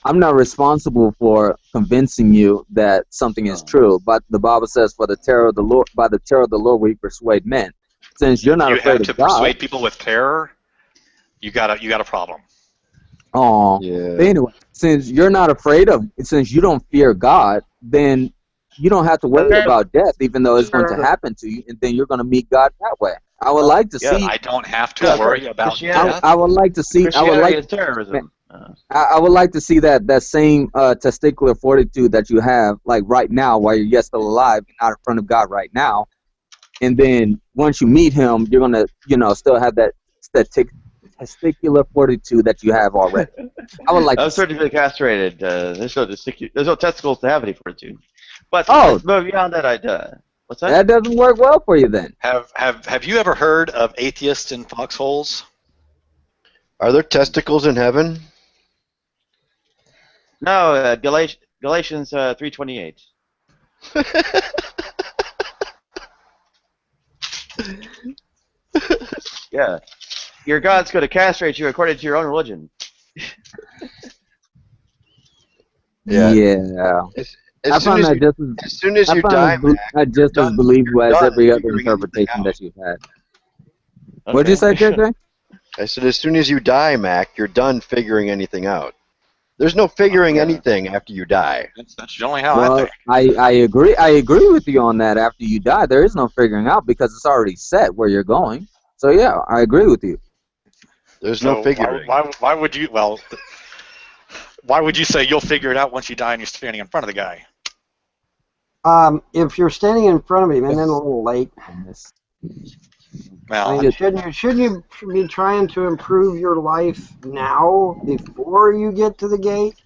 I'm not responsible for convincing you that something is true. But the Bible says, "For the terror of the Lord, by the terror of the Lord, we persuade men." Since you're not You afraid have to of God, persuade people with terror. You got a problem. oh, yeah. But anyway, since you don't fear God, then you don't have to worry about death, even though it's going to happen to you, and then you're going to meet God that way. I would like to see. I don't have to worry about death. I would like to see. I would like terrorism. I would like to see that same testicular fortitude that you have, like right now, while you're yet still alive, not in front of God right now, and then once you meet Him, you're gonna, still have that testicular fortitude that you have already. I would like. I'm surgically castrated. There's no testicles to have any fortitude. But beyond that, what's that? That doesn't work well for you then. Have you ever heard of atheists in foxholes? Are there testicles in heaven? No, Galatians 3:28. Yeah, your God's going to castrate you according to your own religion. Yeah. As soon as you die, Mac, I just as believable as every other interpretation that you've had. Okay. What'd you say, JJ? I said, as soon as you die, Mac, you're done figuring anything out. There's no figuring anything after you die. That's generally how I think. I agree. I agree with you on that. After you die, there is no figuring out because it's already set where you're going. So yeah, I agree with you. There's no figuring. Why would you? Well, why would you say you'll figure it out once you die and you're standing in front of the guy? If you're standing in front of him and then a little late, well, I mean, shouldn't you be trying to improve your life now before you get to the gate?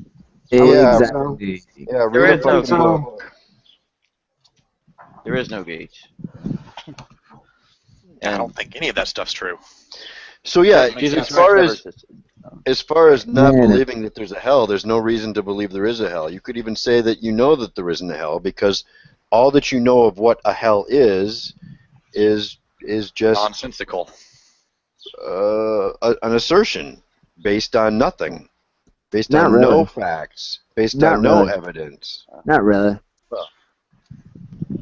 Yeah, exactly. Yeah, There is no book. There is no gate. I don't think any of that stuff's true. So yeah, as far as not believing that there's a hell, there's no reason to believe there is a hell. You could even say that you know that there isn't a hell because all that you know of what a hell is just nonsensical. An assertion based on nothing, based Not on really. no facts, based Not on no really. evidence. Not really.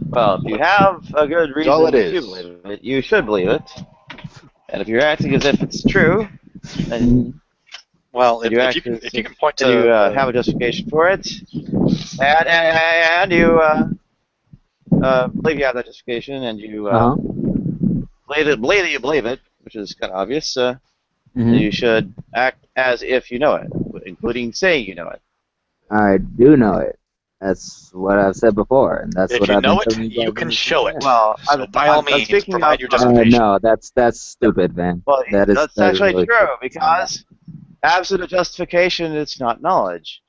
Well, if you have a good reason all it to is. believe it, you should believe it. And if you're acting as if it's true, then well, if you can point to, you have a justification for it, and you believe you have that justification, and you believe that you believe it, which is kind of obvious, then you should act as if you know it, including saying you know it. I do know it. That's what I've said before, and that's if what you I've know been it, you can show it. Well, so by all means, provide your justification. No, that's stupid, man. Well, that is actually really true because absolute justification, it's not knowledge.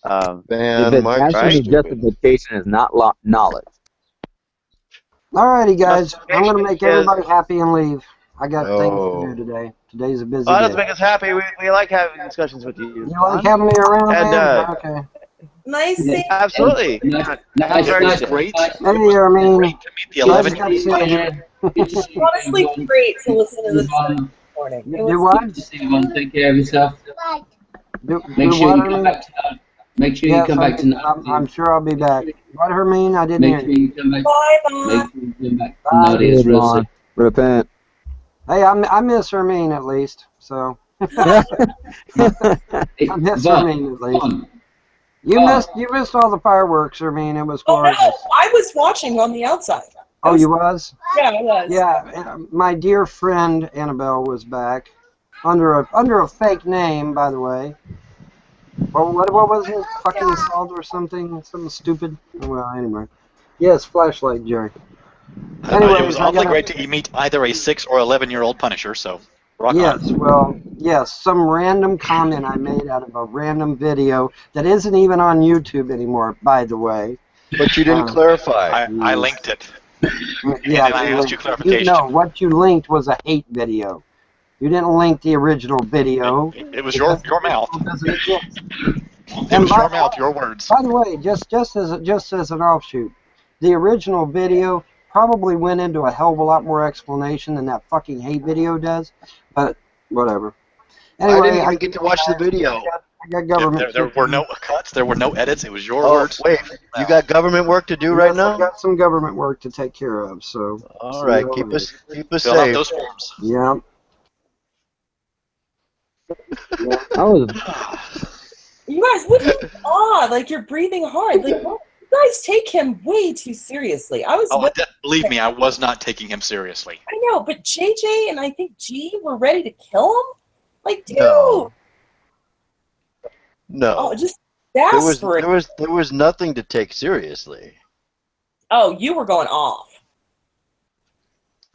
If it's absolute justification, is not knowledge. Alrighty, guys. I'm going to make everybody happy and leave. I got things to do today. Today's a busy Well, that day. doesn't make us happy. We like having discussions with you. You like having me around, and, man? Okay. Nice seeing Absolutely. It's great. Hey, Armin. Great to meet the 11 Nice seeing you. It's honestly great to listen to this this morning. It Do was what? See everyone. Take care of yourself. Do Make sure what, you come Armin? back to. Make sure you come back to. I'm sure I'll be back. What, Hermine? I didn't Make hear sure you come back. Bye, Make sure you come back to Bye. Nadia's real soon. Repent. Hey, I miss Hermine at least. So I miss Hermine at least. You missed all the fireworks, Hermine. It was Oh glorious. no, I was watching on the outside. Oh, you was? Yeah, I was. Yeah, my dear friend Annabelle was back under a fake name, by the way. Well, what was it? Fucking assault or something? Something stupid? Well, anyway. Yes, flashlight, Jerry. Anyways, it was awfully great to meet either a 6 or 11-year-old Punisher. So rock yes, on. well, yes, some random comment I made out of a random video that isn't even on YouTube anymore, by the way. But you didn't clarify. I linked it. Yeah, and I asked you clarification. No, what you linked was a hate video. You didn't link the original video. It was your mouth. It was your mouth, your words. By the way, just as an offshoot, the original video probably went into a hell of a lot more explanation than that fucking hate video does. But whatever. Anyway, I didn't even get to watch the video. I got government. There were no cuts. There were no edits. It was your Oh, words. wait. You got government work to do right Yes, now? I got some government work to take care of. So. All right, keep us Fill out safe. those forms. Yeah. I was. You guys, what is odd? Like you're breathing hard. Like you guys take him way too seriously. I was. Believe me, I was not taking him seriously. I know, but JJ and I think G were ready to kill him. Like, dude. No. Oh, just there desperate. was nothing to take seriously. Oh, you were going off.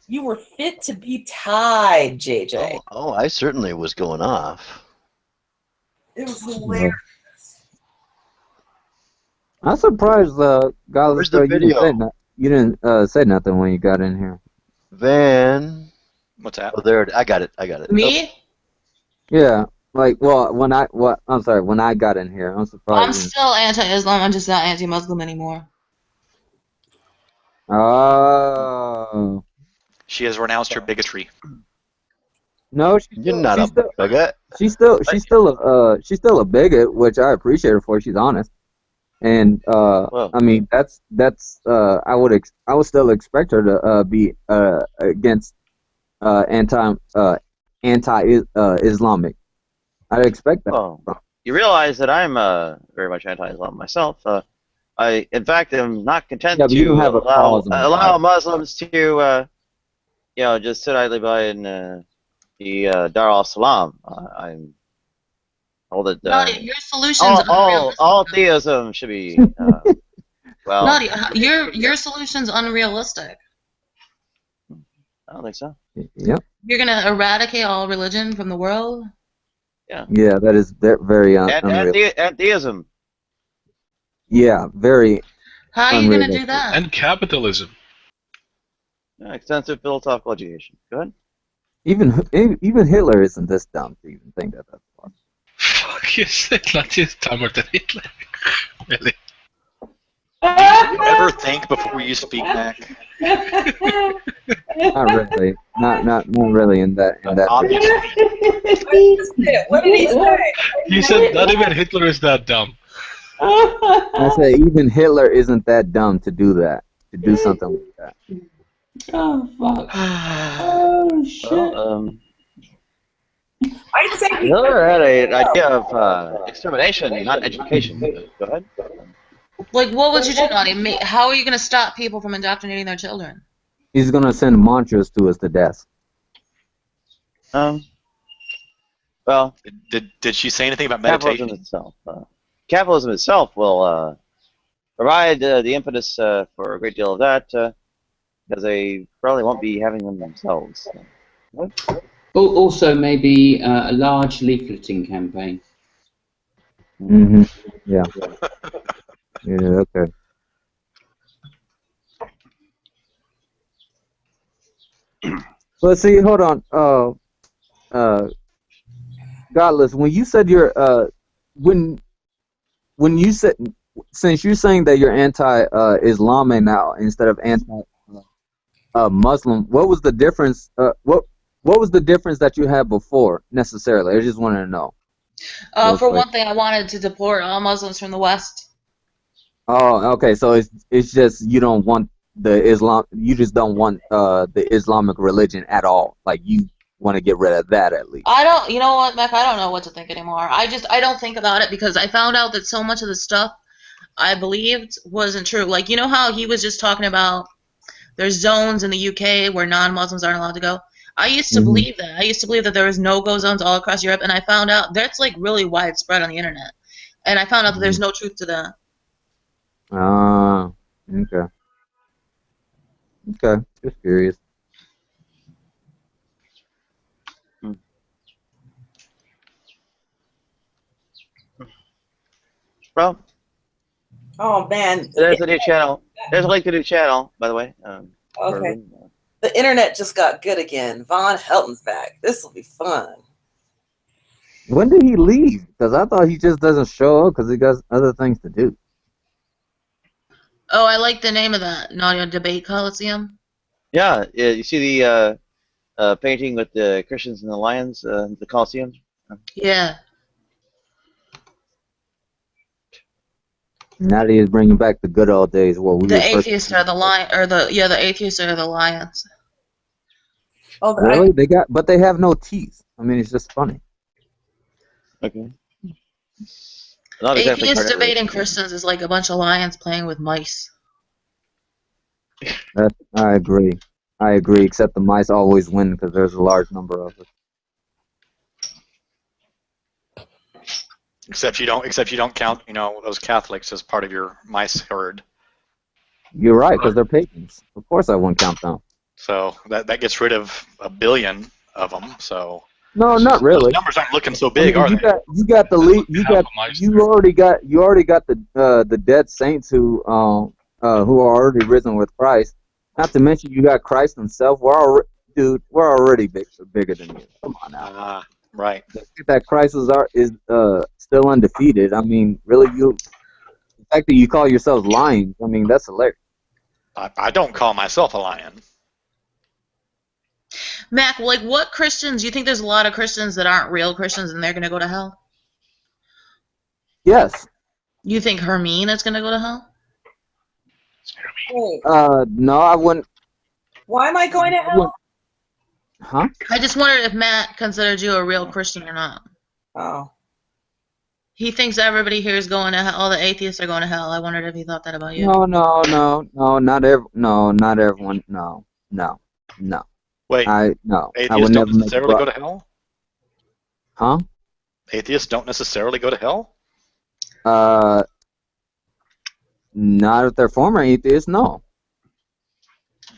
You were fit to be tied, JJ. Oh, I certainly was going off. It was hilarious. I'm surprised, Where's the video? You didn't say nothing when you got in here. Van. What's that? Oh, there. I got it. Me? Yeah. Like, well, when I got in here, I'm surprised. I'm still anti-Islam. I'm just not anti-Muslim anymore. Oh. She has renounced her bigotry. No, you're not a bigot. She's still a bigot, which I appreciate her for. She's honest, and I mean that's I would still expect her to be against anti-Islamic. I'd expect that. Well, you realize that I'm very much anti-Islam myself. In fact, am not content but you don't have a cause on allow that. Muslims to, just sit idly by in the Dar al-Salam. I'm told that Nadia, your solution's unrealistic. all theism should be, well... Nadia, your solution's unrealistic. I don't think so. Yep. You're gonna eradicate all religion from the world? Yeah. Yeah, that is very unreal. And theism. Yeah, very. How are you gonna do that? And capitalism. Yeah, extensive philosophical education. Go ahead. Even Hitler isn't this dumb to even think that that's possible. Fuck, you said not just dumber than Hitler. Really? Do you ever think before you speak, Mac? Not really. Not really in that. Obviously. What did he say? He said not even Hitler is that dumb. I say even Hitler isn't that dumb to do that. To do something like that. Oh fuck. Oh shit. Well, I'd say Hitler had an idea of extermination, not education. Go ahead. Like, what would you do, Nadia? How are you gonna stop people from indoctrinating their children? He's gonna send mantras to us to death. Well, did she say anything about capitalism meditation? itself? Capitalism itself will provide the impetus for a great deal of that, because they probably won't be having them themselves. What? Also, maybe a large leafleting campaign. Mm-hmm. Yeah. Yeah. Okay. But see, hold on. Godless. When you said you're when you said, since you're saying that you're anti-Islam now instead of anti-Muslim, what was the difference? What was the difference that you had before necessarily? I just wanted to know. For one thing, I wanted to deport all Muslims from the West. Oh, okay. So it's just you don't want the Islam. You just don't want the Islamic religion at all. Like you want to get rid of that at least. I don't, you know what, Mac? I don't know what to think anymore. I don't think about it because I found out that so much of the stuff I believed wasn't true. Like, you know how he was just talking about there's zones in the UK where non-Muslims aren't allowed to go? I used to believe that. I used to believe that there was no-go zones all across Europe, and I found out that's like really widespread on the internet. And I found out that there's no truth to that. Ah, okay. Okay, just curious. Bro. Oh man. There's a new channel. There's a link to a new channel, by the way. Okay. The internet just got good again. Von Helton's back. This will be fun. When did he leave? Because I thought he just doesn't show up because he got other things to do. Oh, I like the name of that. Nadia Debate Coliseum. Yeah, you see the painting with the Christians and the lions, the Coliseum? Yeah. Nadia is bringing back the good old days where we The were first. atheists are the lion, or the atheists are the lions. Oh, really? But they have no teeth. I mean, it's just funny. Okay. Not exactly Atheists carnivorous. debating Christians is like a bunch of lions playing with mice. I agree. I agree. Except the mice always win because there's a large number of us. Except you don't count, those Catholics as part of your mice herd. You're right, because they're pagans. Of course, I wouldn't count them. So that gets rid of 1 billion of them. So no, not really. Those numbers aren't looking so big, are they? You already got the dead saints who are already risen with Christ. Not to mention you got Christ himself. We're already bigger than you. Come on now. Right. The fact that Christ is still undefeated. I mean, really, the fact that you call yourselves lions. I mean, that's hilarious. I don't call myself a lion. Mac, like what Christians? You think there's a lot of Christians that aren't real Christians and they're going to go to hell? Yes. You think Hermine is going to go to hell? No, I wouldn't. Why am I going to hell? Huh? I just wondered if Matt considered you a real Christian or not. Oh. He thinks everybody here is going to hell. All the atheists are going to hell. I wondered if he thought that about you. No, not everyone. No. Wait. I Atheists would don't never necessarily go to hell? Huh? Atheists don't necessarily go to hell? Not if they're former atheists, no.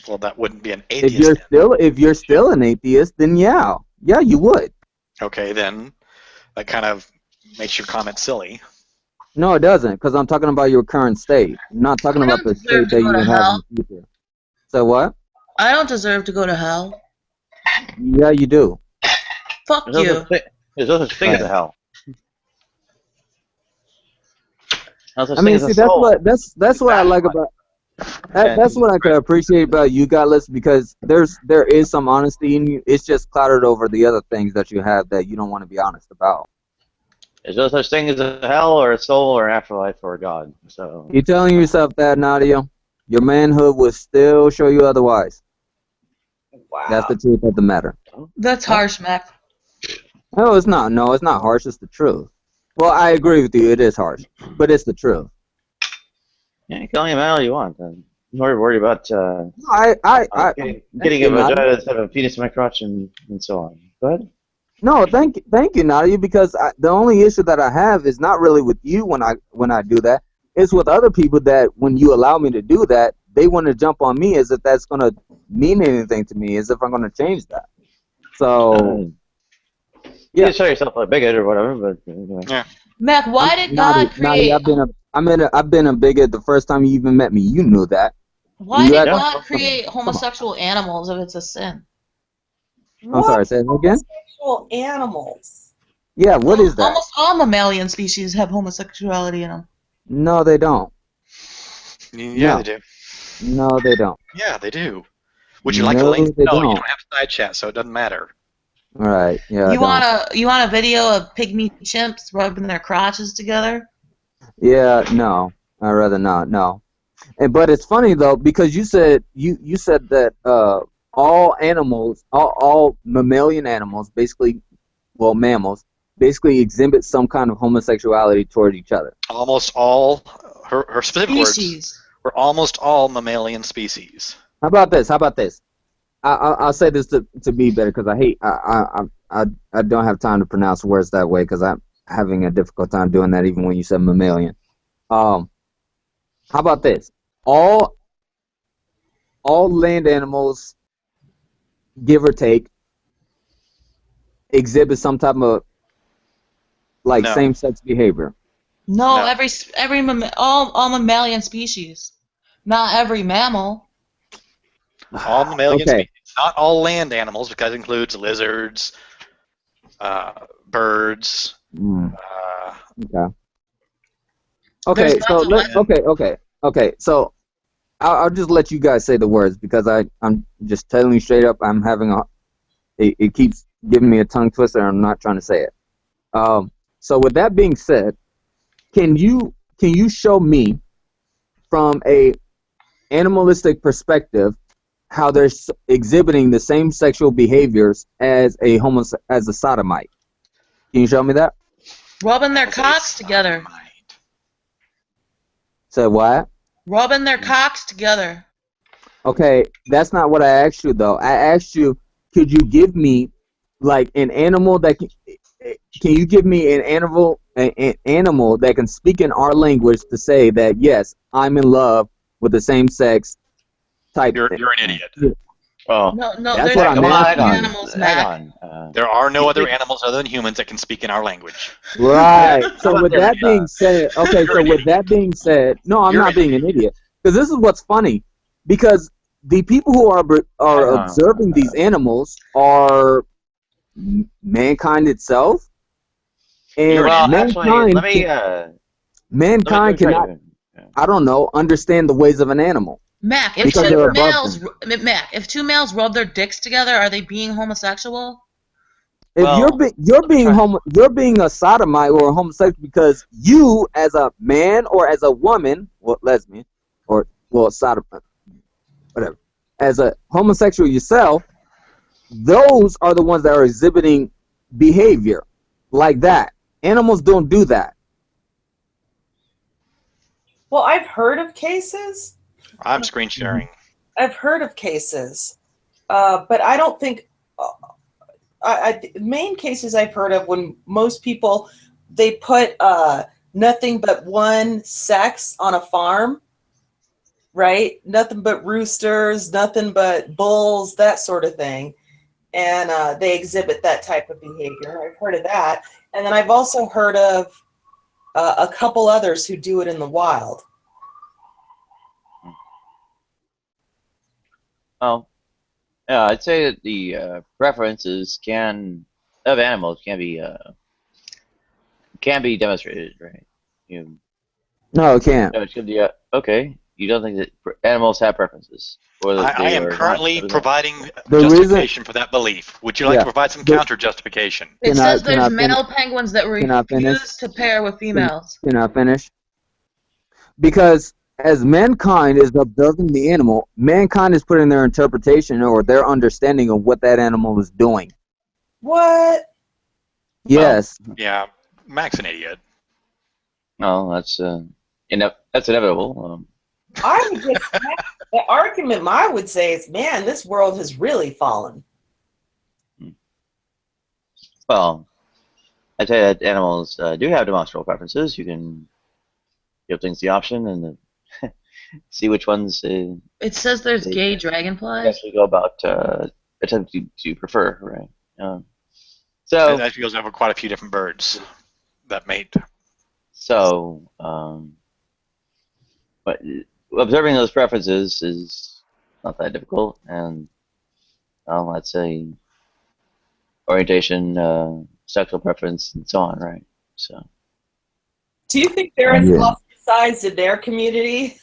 Well, that wouldn't be an atheist. If you're still an atheist, then yeah, you would. Okay, then that kind of makes your comment silly. No, it doesn't, because I'm talking about your current state. I'm not talking about the state that you would have in the future. So what? I don't deserve to go to hell. Yeah, you do. Fuck you. There's no such thing as a hell. I mean, see, that's what I like about. That's what I could appreciate about you, Godless, because there is some honesty in you. It's just clouded over the other things that you have that you don't want to be honest about. There's no such thing as a hell or a soul or an afterlife or a God. So You're telling yourself that, Nadia. Your manhood will still show you otherwise. Wow. That's the truth of the matter. That's harsh, Mac. No, it's not. No, it's not harsh. It's the truth. Well, I agree with you. It is harsh, but it's the truth. yeah, you can call me all you want. I'm not worried about getting a vagina instead of a penis in my crotch and so on. Go ahead. No, thank you, Nadia, because the only issue that I have is not really with you when I do that. It's with other people that when you allow me to do that, they want to jump on me as if that's going to mean anything to me, as if I'm going to change that. So you just show yourself a bigot or whatever, but anyway. Yeah. Mac, why did God create? I've been a bigot the first time you even met me. You knew that. Why did God create homosexual animals if it's a sin? I'm sorry. Say it again. Homosexual animals. Yeah. What is that? Almost all mammalian species have homosexuality in them. No, they don't. Yeah, No. they do. No, they don't. Yeah, they do. Would you like a No, link? they No, you don't. don't have side chat, so it doesn't matter. All right. Yeah. I You don't. want a video of pygmy chimps rubbing their crotches together? Yeah. No. I'd rather not. No. But it's funny though because you said that all animals, all mammalian animals, basically, well, mammals, basically exhibit some kind of homosexuality toward each other. Almost all her specific words were almost all mammalian species. How about this? I'll say this to be better because I don't have time to pronounce words that way because I'm having a difficult time doing that even when you said mammalian. How about this? All land animals, give or take, exhibit some type of same-sex behavior. No, all mammalian species, not every mammal. All mammalian species, not all land animals, because it includes lizards, birds. Okay. So I'll just let you guys say the words because I'm just telling you straight up. I'm having it keeps giving me a tongue twister, and I'm not trying to say it. So with that being said, can you show me from a animalistic perspective how they're exhibiting the same sexual behaviors as a sodomite? Can you show me that? Rubbing their cocks together. Say what? Rubbing their cocks together. Okay, that's not what I asked you though. I asked you, could you give me an animal that can you give me an animal that can speak in our language to say that yes, I'm in love with the same sex type? You're an idiot. Oh, no, that's what I'm asking. Animals, hang on. There are no other animals other than humans that can speak in our language. Right. So with that being said, no, I'm not being an idiot because this is what's funny because the people who are observing these animals are mankind itself, and mankind cannot, I don't know, understand the ways of an animal. Mac, if two males rub their dicks together, are they being homosexual? If you're being a sodomite or a homosexual because you, as a man or as a woman, lesbian, or sodomite, whatever, as a homosexual yourself, those are the ones that are exhibiting behavior like that. Animals don't do that. Well, I've heard of cases. I'm screen sharing. I've heard of cases, but I don't think. Main cases I've heard of when most people they put nothing but one sex on a farm, right? Nothing but roosters, nothing but bulls, that sort of thing, and they exhibit that type of behavior. I've heard of that, and then I've also heard of a couple others who do it in the wild. Well, yeah, I'd say that the preferences of animals can be demonstrated, right? No, it can't. No, okay. You don't think that animals have preferences? Or that I am currently providing the justification for that belief. Would you like to provide some counter justification? It says there's male penguins that refuse to pair with females. Can I finish? Because as mankind is observing the animal, mankind is putting their interpretation or their understanding of what that animal is doing. What? Yes. Yeah, Mac's an idiot. No, that's inevitable. I would just the argument I would say is, man, this world has really fallen. Well, I tell you that animals do have demonstrable preferences. You can give things the option and see which ones. It says there's gay dragonflies. Yes, we go about attempting to prefer, right? So that goes over quite a few different birds that mate. So, but observing those preferences is not that difficult, and let's say orientation, sexual preference, and so on, right? So. Do you think they're as ostracized in their community?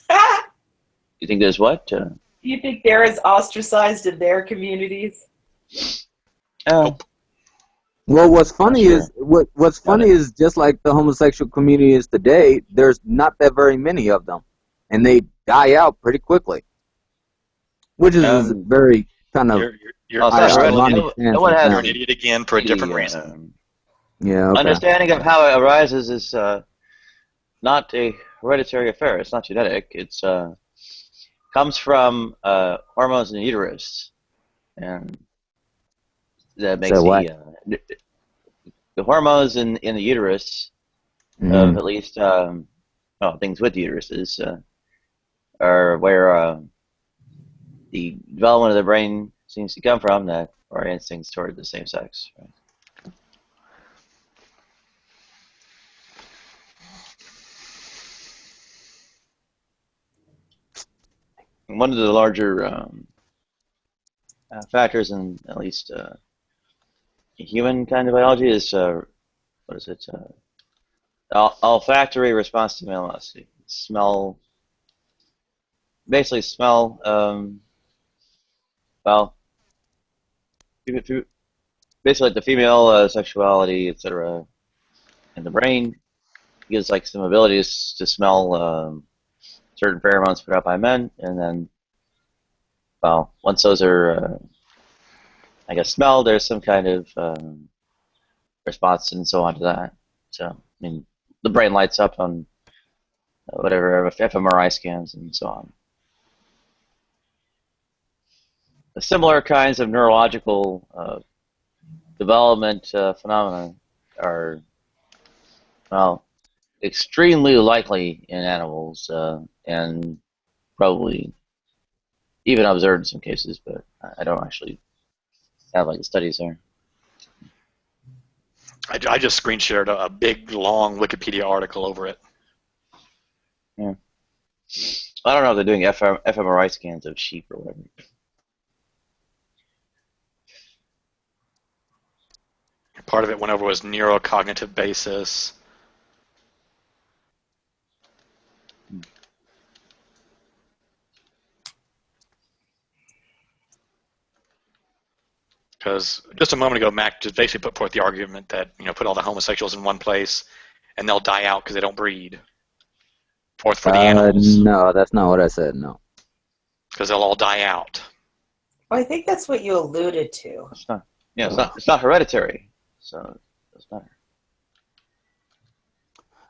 You think there's what? Do you think they're as ostracized in their communities? Well, what's funny is what's funny is just like the homosexual community is today. There's not that very many of them, and they die out pretty quickly, which is very kind of ironic. You're an idiot again for a different reason. Yeah. Okay. Understanding of how it arises is not a hereditary affair. It's not genetic. It's comes from hormones in the uterus, and that makes the hormones in the uterus of at least things with uteruses are where the development of the brain seems to come from, that orients things toward the same sex. Right? One of the larger factors in at least human kind of biology is what is it? Olfactory response to stimulus. Smell. Basically, smell. Well, basically the female sexuality, etc., in the brain gives like some abilities to smell certain pheromones put out by men, and then, well, once those are, I guess, smelled, there's some kind of response and so on to that. So, I mean, the brain lights up on whatever fMRI scans and so on. The similar kinds of neurological development phenomena are, well, extremely likely in animals and probably even observed in some cases, but I don't actually have like the studies there. I just screen shared a big long Wikipedia article over it. Yeah, I don't know if they're doing fMRI scans of sheep or whatever. Part of it went over was neurocognitive basis. Because just a moment ago, Mac just basically put forth the argument that, put all the homosexuals in one place and they'll die out because they don't breed. For the animals. No, that's not what I said, no. Because they'll all die out. Well, I think that's what you alluded to. It's not. Yeah, it's not hereditary, so it doesn't matter.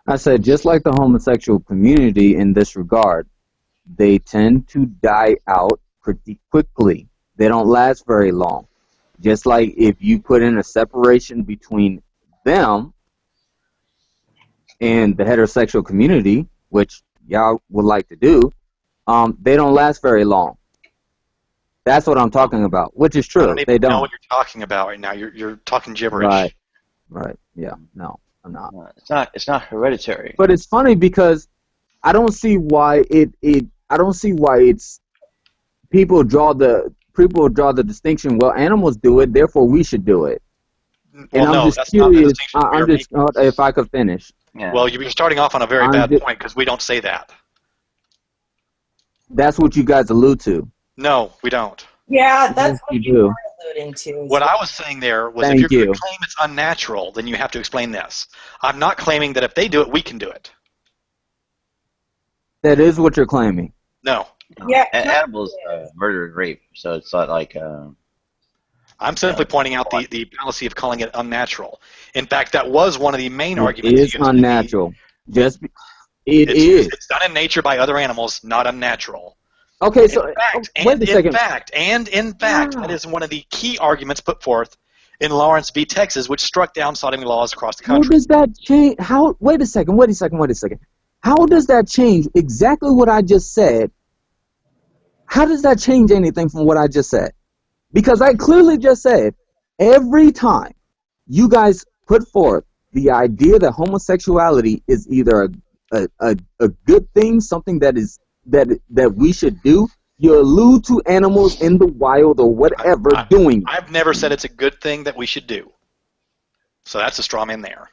I said, just like the homosexual community in this regard, they tend to die out pretty quickly. They don't last very long. Just like if you put in a separation between them and the heterosexual community, which y'all would like to do, they don't last very long. That's what I'm talking about, which is true. They don't know what you're talking about right now. You're talking gibberish. Right. Yeah. No, I'm not. It's not hereditary. But it's funny because I don't see why I don't see why it's people draw the distinction. Well, animals do it, therefore we should do it. And I'm just curious. If I could finish. Yeah. Well, you're starting off on a very bad point because we don't say that. That's what you guys allude to. No, we don't. Yeah, that's what you were alluding to. What I was saying there was if you're going to claim it's unnatural, then you have to explain this. I'm not claiming that if they do it, we can do it. That is what you're claiming. No. Yeah. Animals murder and rape, so it's not like... I'm simply pointing out the fallacy of calling it unnatural. In fact, that was one of the main arguments. It is unnatural. It's done in nature by other animals, not unnatural. Okay, so in fact, that is one of the key arguments put forth in Lawrence v. Texas, which struck down sodomy laws across the country. How does that change? Wait a second. How does that change exactly what I just said? How does that change anything from what I just said? Because I clearly just said every time you guys put forth the idea that homosexuality is either a good thing, something that we should do, you allude to animals in the wild or whatever doing. I've never said it's a good thing that we should do. So that's a straw man there.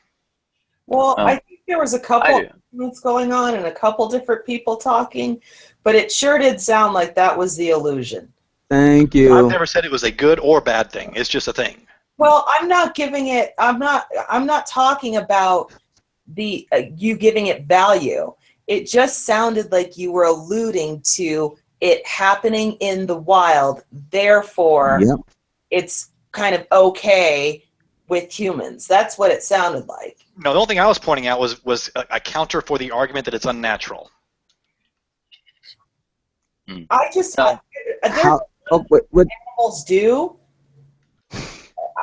Well, I think there was a couple arguments going on and a couple different people talking, but it sure did sound like that was the illusion. Thank you. I've never said it was a good or bad thing. It's just a thing. Well, I'm not giving it. I'm not talking about the you giving it value. It just sounded like you were alluding to it happening in the wild. Therefore, it's kind of okay with humans. That's what it sounded like. No, the only thing I was pointing out was a counter for the argument that it's unnatural. I just animals do.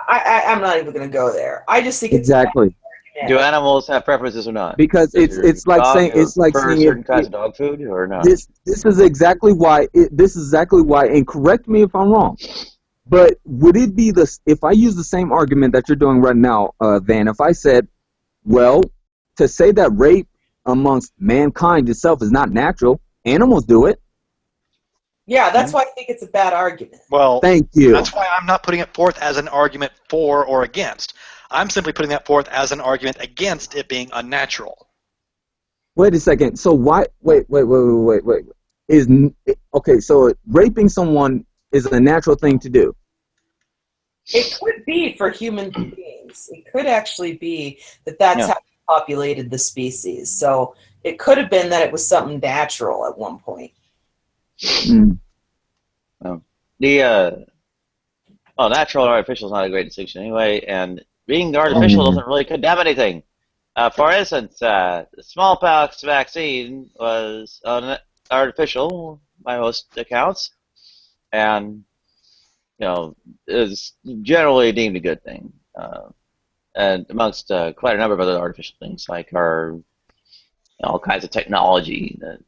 I'm not even going to go there. I just think exactly. Do animals have preferences or not? Because it's like saying certain kinds of dog food or not. This is exactly why and correct me if I'm wrong. But would it be if I use the same argument that you're doing right now, Van? If I said, well, to say that rape amongst mankind itself is not natural, animals do it. Yeah, that's why I think it's a bad argument. Well, thank you. That's why I'm not putting it forth as an argument for or against. I'm simply putting that forth as an argument against it being unnatural. Wait a second. So why? Wait. Okay? So raping someone is a natural thing to do. It could be for human beings. It could actually be that's how we populated the species. So it could have been that it was something natural at one point. Natural and artificial is not a great distinction anyway, and being artificial doesn't really condemn anything. For instance, the smallpox vaccine was artificial by most accounts, and is generally deemed a good thing. And amongst quite a number of other artificial things, like our all kinds of technology that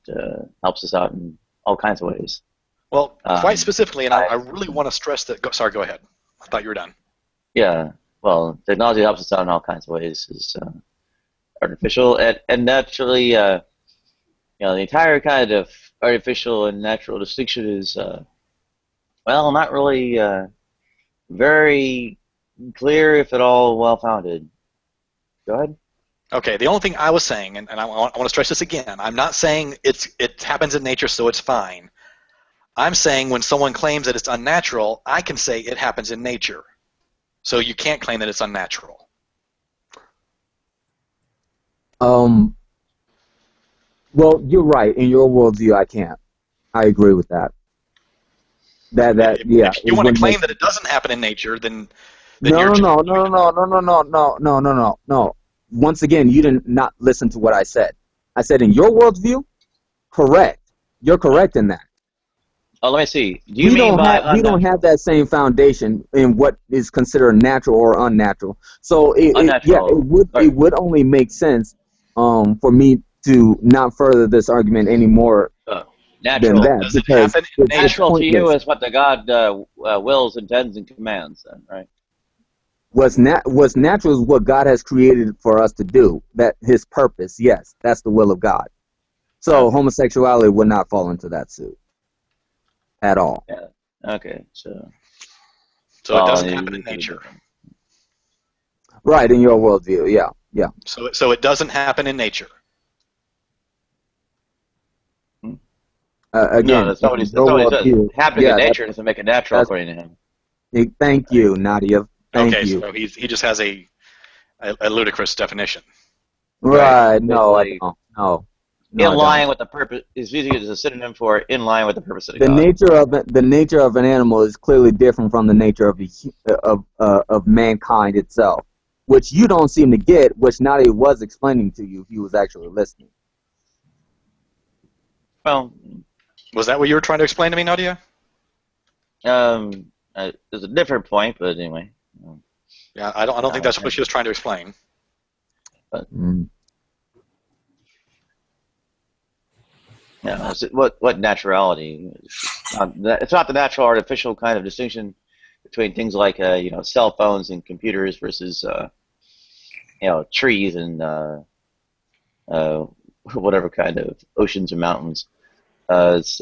helps us out in all kinds of ways. Well, quite specifically, and I really want to stress that. Sorry, go ahead. I thought you were done. Yeah, well, technology helps us out in all kinds of ways. Is artificial and naturally, the entire kind of artificial and natural distinction is, not really very clear, if at all, well-founded. Go ahead. Okay, the only thing I was saying, and I want to stress this again, I'm not saying it happens in nature, so it's fine. I'm saying when someone claims that it's unnatural, I can say it happens in nature. So you can't claim that it's unnatural. Well, you're right. In your worldview, I can't. I agree with that. If you want to claim that it doesn't happen in nature, then no. Once again, you did not listen to what I said. I said in your worldview, correct. You're correct in that. Oh, let me see. We don't have that same foundation in what is considered natural or unnatural. So it would only make sense for me to not further this argument anymore natural. than that. Because natural to you is what the God wills, intends, and commands. Then, right? What's natural is what God has created for us to do. That His purpose. Yes, that's the will of God. So homosexuality would not fall into that suit at all. Yeah. Okay. So it doesn't happen in nature. Right, in your worldview, yeah. So it doesn't happen in nature. Again, no, somebody says happening in nature doesn't make it natural according to him. Thank you, Nadia. Thank you. So he just has a ludicrous definition. Right. No. In line with the purpose is using it as a synonym for in line with the purpose of the God. The nature of an animal is clearly different from the nature of mankind itself, which you don't seem to get, which Nadia was explaining to you if you was actually listening. Well, was that what you were trying to explain to me, Nadia? There's a different point, but anyway. Yeah, I don't think that's what she was trying to explain. But, what naturality? It's not the natural artificial kind of distinction between things like cell phones and computers versus trees and whatever kind of oceans or mountains. It's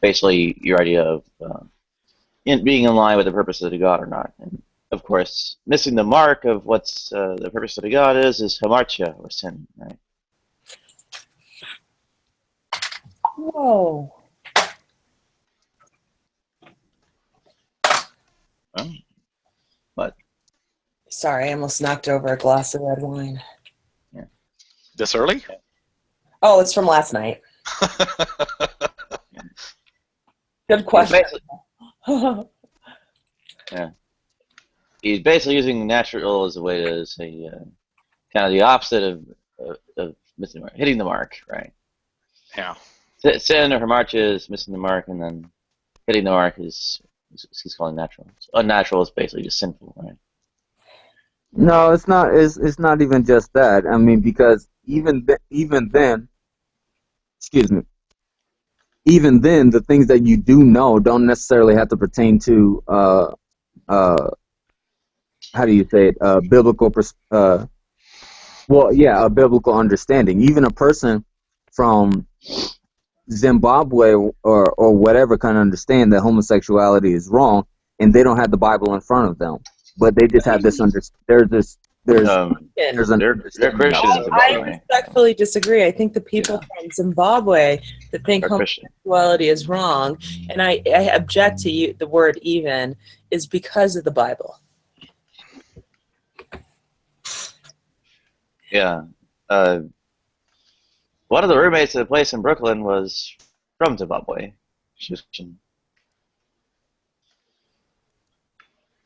basically your idea of being in line with the purpose of the god or not. And of course, missing the mark of what's the purpose of the god is hamartia, or sin, right? Whoa. Well, what? Sorry, I almost knocked over a glass of red wine. Yeah. This early? Oh, it's from last night. Good question. Yeah. He's basically using natural as a way to say kind of the opposite of missing the mark, hitting the mark, right? Yeah. Sin or hamartia is missing the mark, and then hitting the mark is he's calling natural. So unnatural is basically just sinful, right? No, it's not. It's not even just that. I mean, because even then, excuse me. Even then, the things that you do know don't necessarily have to pertain to how do you say it? Biblical a biblical understanding. Even a person from Zimbabwe or whatever can understand that homosexuality is wrong, and they don't have the Bible in front of them, but they just have this there's an I respectfully disagree. I think the people from Zimbabwe that think homosexuality is wrong, and I object to the word even, is because of the Bible. Yeah. One of the roommates at the place in Brooklyn was from Zimbabwe. She was Christian.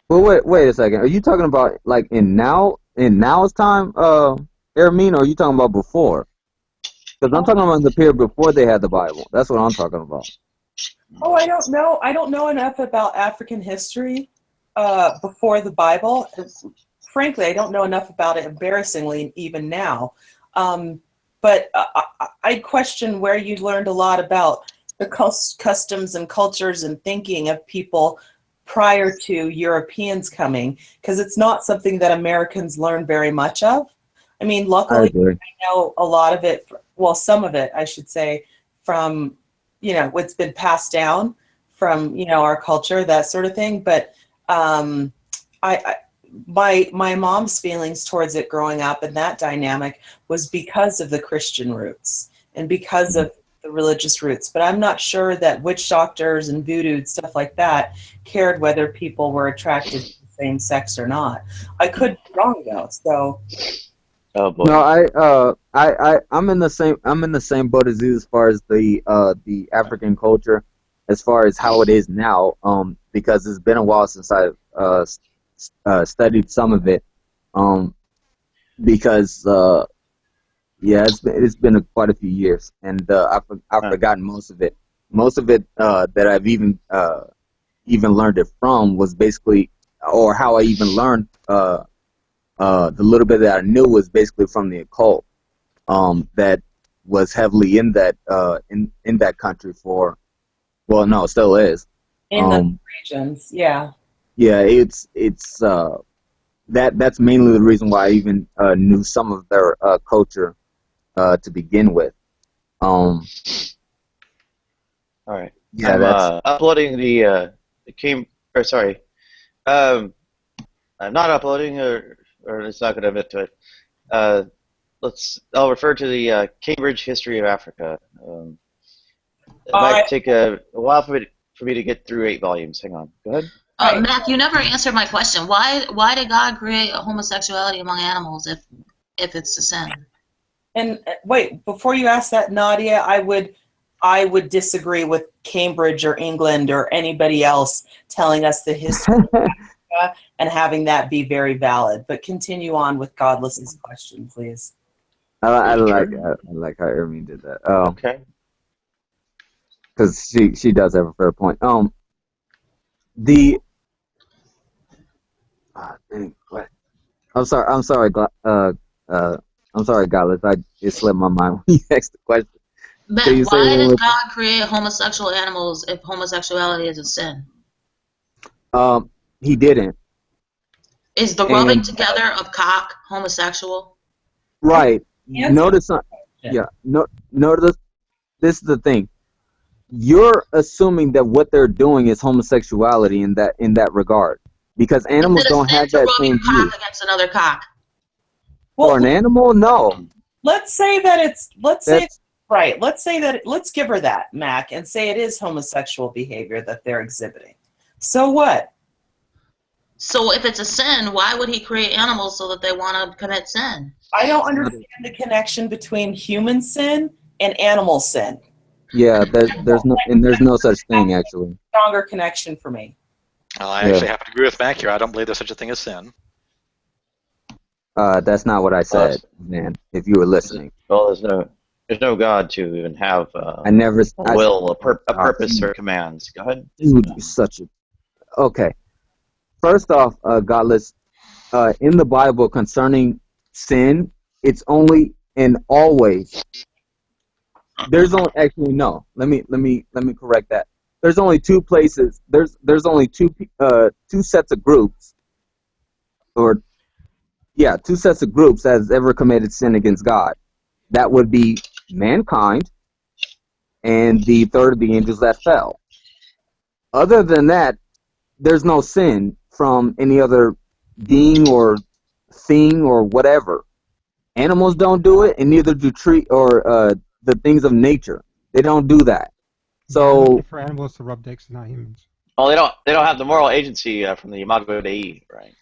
Well, wait a second. Are you talking about like in now's time, Ermin, or are you talking about before? Because I'm talking about the period before they had the Bible. That's what I'm talking about. Oh, I don't know. I don't know enough about African history before the Bible. Frankly, I don't know enough about it, embarrassingly, even now. But I question where you learned a lot about the customs and cultures and thinking of people prior to Europeans coming, because it's not something that Americans learn very much of. I mean, luckily, I know a lot of it, well, some of it, I should say, from, what's been passed down from, our culture, that sort of thing. But my mom's feelings towards it growing up and that dynamic was because of the Christian roots and because of the religious roots. But I'm not sure that witch doctors and voodoo and stuff like that cared whether people were attracted to the same sex or not. I could be wrong though. So. Oh boy. No, I'm in the same boat as you as far as the African culture, as far as how it is now. Because it's been a while since I studied some of it. Because it's been quite a few years, and I've forgotten most of it. Most of it that I've even learned it from was basically, or how I even learned the little bit that I knew was basically from the occult. That was heavily in that in that country for, well, no, it still is. In the regions, yeah. Yeah, it's that's mainly the reason why I even knew some of their culture to begin with. All right. Yeah, I'm uploading the I'm not uploading, or it's not going to admit to it. I'll refer to the Cambridge History of Africa. It might take a while for me to get through 8 volumes. Hang on. Go ahead. Mac, you never answered my question. Why did God create homosexuality among animals if it's a sin? And wait, before you ask that, Nadia, I would disagree with Cambridge or England or anybody else telling us the history of Africa and having that be very valid. But continue on with Godless's question, please. I like how Ermin did that. Okay. Because she does have a fair point. I'm sorry, Godless. It slipped my mind when you asked the question. Matt, why did God create homosexual animals if homosexuality is a sin? He didn't. Is the rubbing together of cock homosexual? Right. Answer. Notice. Notice. This is the thing. You're assuming that what they're doing is homosexuality in that regard, because animals don't have that same view. Cock against another cock. For an animal, no. Let's say that it's. Let's say that. Let's give her that, Mac, and say it is homosexual behavior that they're exhibiting. So what? So if it's a sin, why would he create animals so that they want to commit sin? I don't understand the connection between human sin and animal sin. Yeah, there's no such thing actually. Stronger connection for me. Well, I actually happen to agree with Mac here. I don't believe there's such a thing as sin. That's not what I said, man. If you were listening. Well, there's no God to even have I never a will, a purpose, or commands. Go ahead. Dude, you're such a. Okay. First off, Godless, in the Bible concerning sin, it's only and always. There's only actually no. Let me correct that. There's only two places. There's only two sets of groups, or yeah, two sets of groups that has ever committed sin against God. That would be mankind and the third of the angels that fell. Other than that, there's no sin from any other being or thing or whatever. Animals don't do it, and neither do the things of nature. They don't do that. So for animals to rub dicks, not humans. Well, they don't have the moral agency from the Imago Dei, right?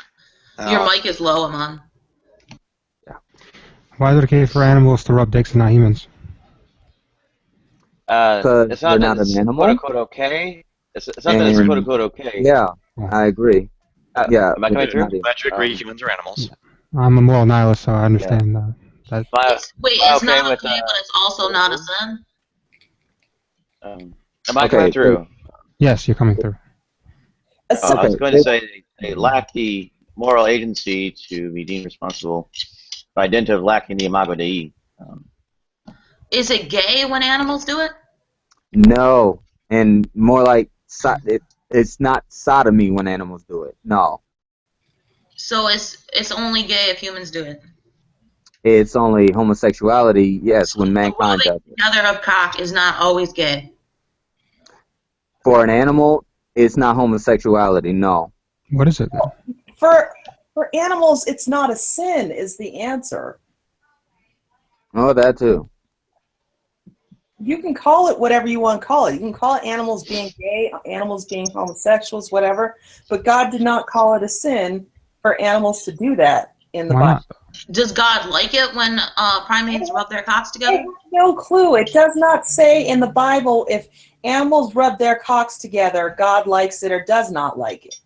Your mic is low, Amon. Why is it okay for animals to rub dicks and not humans? It's not they're not an animal. quote unquote okay. It's not that it's quote unquote okay. Yeah, I agree. Yeah. Am I coming through? Glad you agree humans are animals. I'm a moral nihilist, so I understand that. Wait, it's not okay, but it's also not a sin? Am I coming through? Yes, you're coming through. I was going to say they lack the moral agency to be deemed responsible by dint of lacking the Imago Dei. Is it gay when animals do it? No, and more like it's not sodomy when animals do it. No. So it's only gay if humans do it. It's only homosexuality, yes, when mankind does it. Together of cock is not always gay. For an animal, it's not homosexuality, no. What is it then? For animals, it's not a sin, is the answer. Oh, that too. You can call it whatever you want to call it. You can call it animals being gay, animals being homosexuals, whatever. But God did not call it a sin for animals to do that in the Bible. Does God like it when primates rub their cocks together? I have no clue. It does not say in the Bible if animals rub their cocks together, God likes it or does not like it.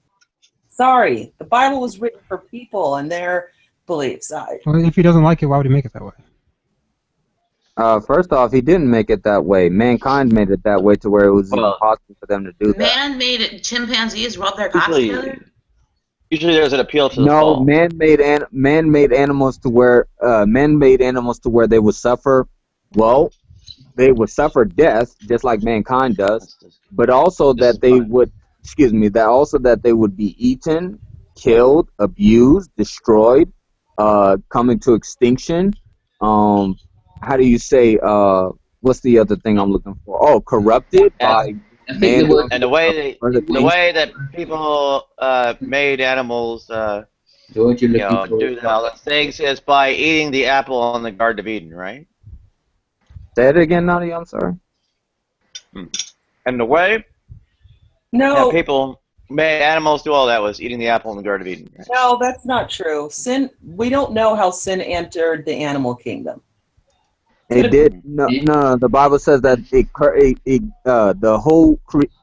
Sorry. The Bible was written for people and their beliefs. Well, if he doesn't like it, why would he make it that way? First off, he didn't make it that way. Mankind made it that way to where it was impossible for them to do that. Man-made chimpanzees rub their cocks together? Usually there's an appeal to the no, fall. man-made animals to where they would suffer. Well, they would suffer death just like mankind does, but also that they would. That they would be eaten, killed, abused, destroyed, coming to extinction. How do you say? What's the other thing I'm looking for? Oh, corrupted by. And the way that people made animals do all those things is by eating the apple on the Garden of Eden, right? Say it again, Nadia. I'm sorry. And the way people made animals do all that was eating the apple in the Garden of Eden. Right? No, that's not true. Sin. We don't know how sin entered the animal kingdom. It did. No. The Bible says that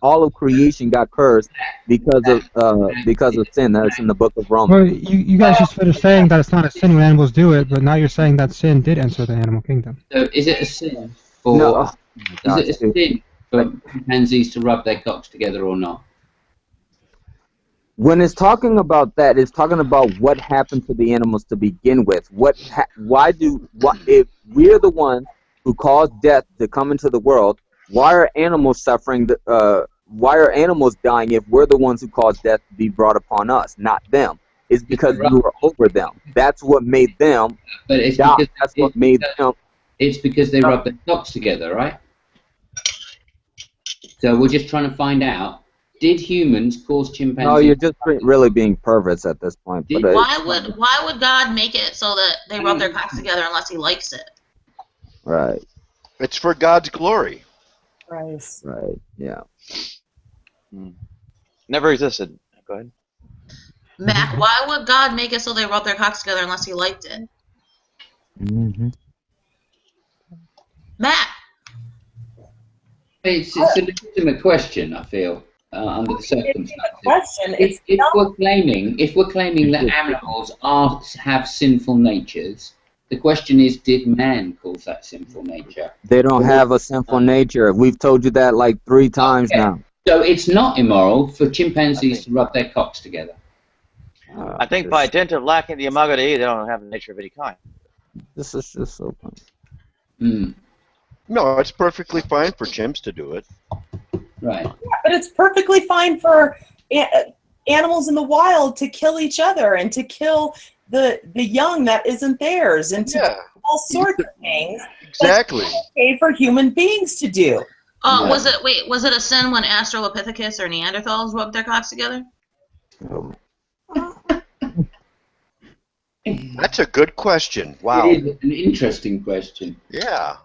all of creation got cursed because of sin. That's in the book of Romans. Well, you guys just finished saying that it's not a sin when animals do it, but now you're saying that sin did enter the animal kingdom. So is it a sin for sin for chimpanzees to rub their cocks together or not? When it's talking about that, it's talking about what happened to the animals to begin with. If we're the ones who caused death to come into the world, why are animals suffering why are animals dying if we're the ones who caused death to be brought upon us, not them? It's because we were over them. That's what made them die. That's what made them. It's because they rub their cocks together, right? So we're just trying to find out, did humans cause chimpanzees? No, you're just really being perverts at this point. But Why would God make it so that they rub their cocks together unless He likes it? Right. It's for God's glory. Right. Right. Yeah. Never existed. Go ahead. Mac, why would God make it so they rub their cocks together unless He liked it? Mm-hmm. Mac. It's a legitimate question, I feel, under the circumstances. Question. If we're claiming that animals have sinful natures, the question is, did man cause that sinful nature? They don't have a sinful nature. We've told you that like 3 times now. So it's not immoral for chimpanzees to rub their cocks together. I think by dint of lacking the imago Dei, they don't have a nature of any kind. This is just so funny. No, it's perfectly fine for chimps to do it. Right. Yeah, but it's perfectly fine for animals in the wild to kill each other and to kill the young that isn't theirs and to do all sorts of things. Exactly. That's okay for human beings to do. Was it a sin when Australopithecus or Neanderthals rubbed their cocks together? That's a good question. Wow. It is an interesting question. Yeah.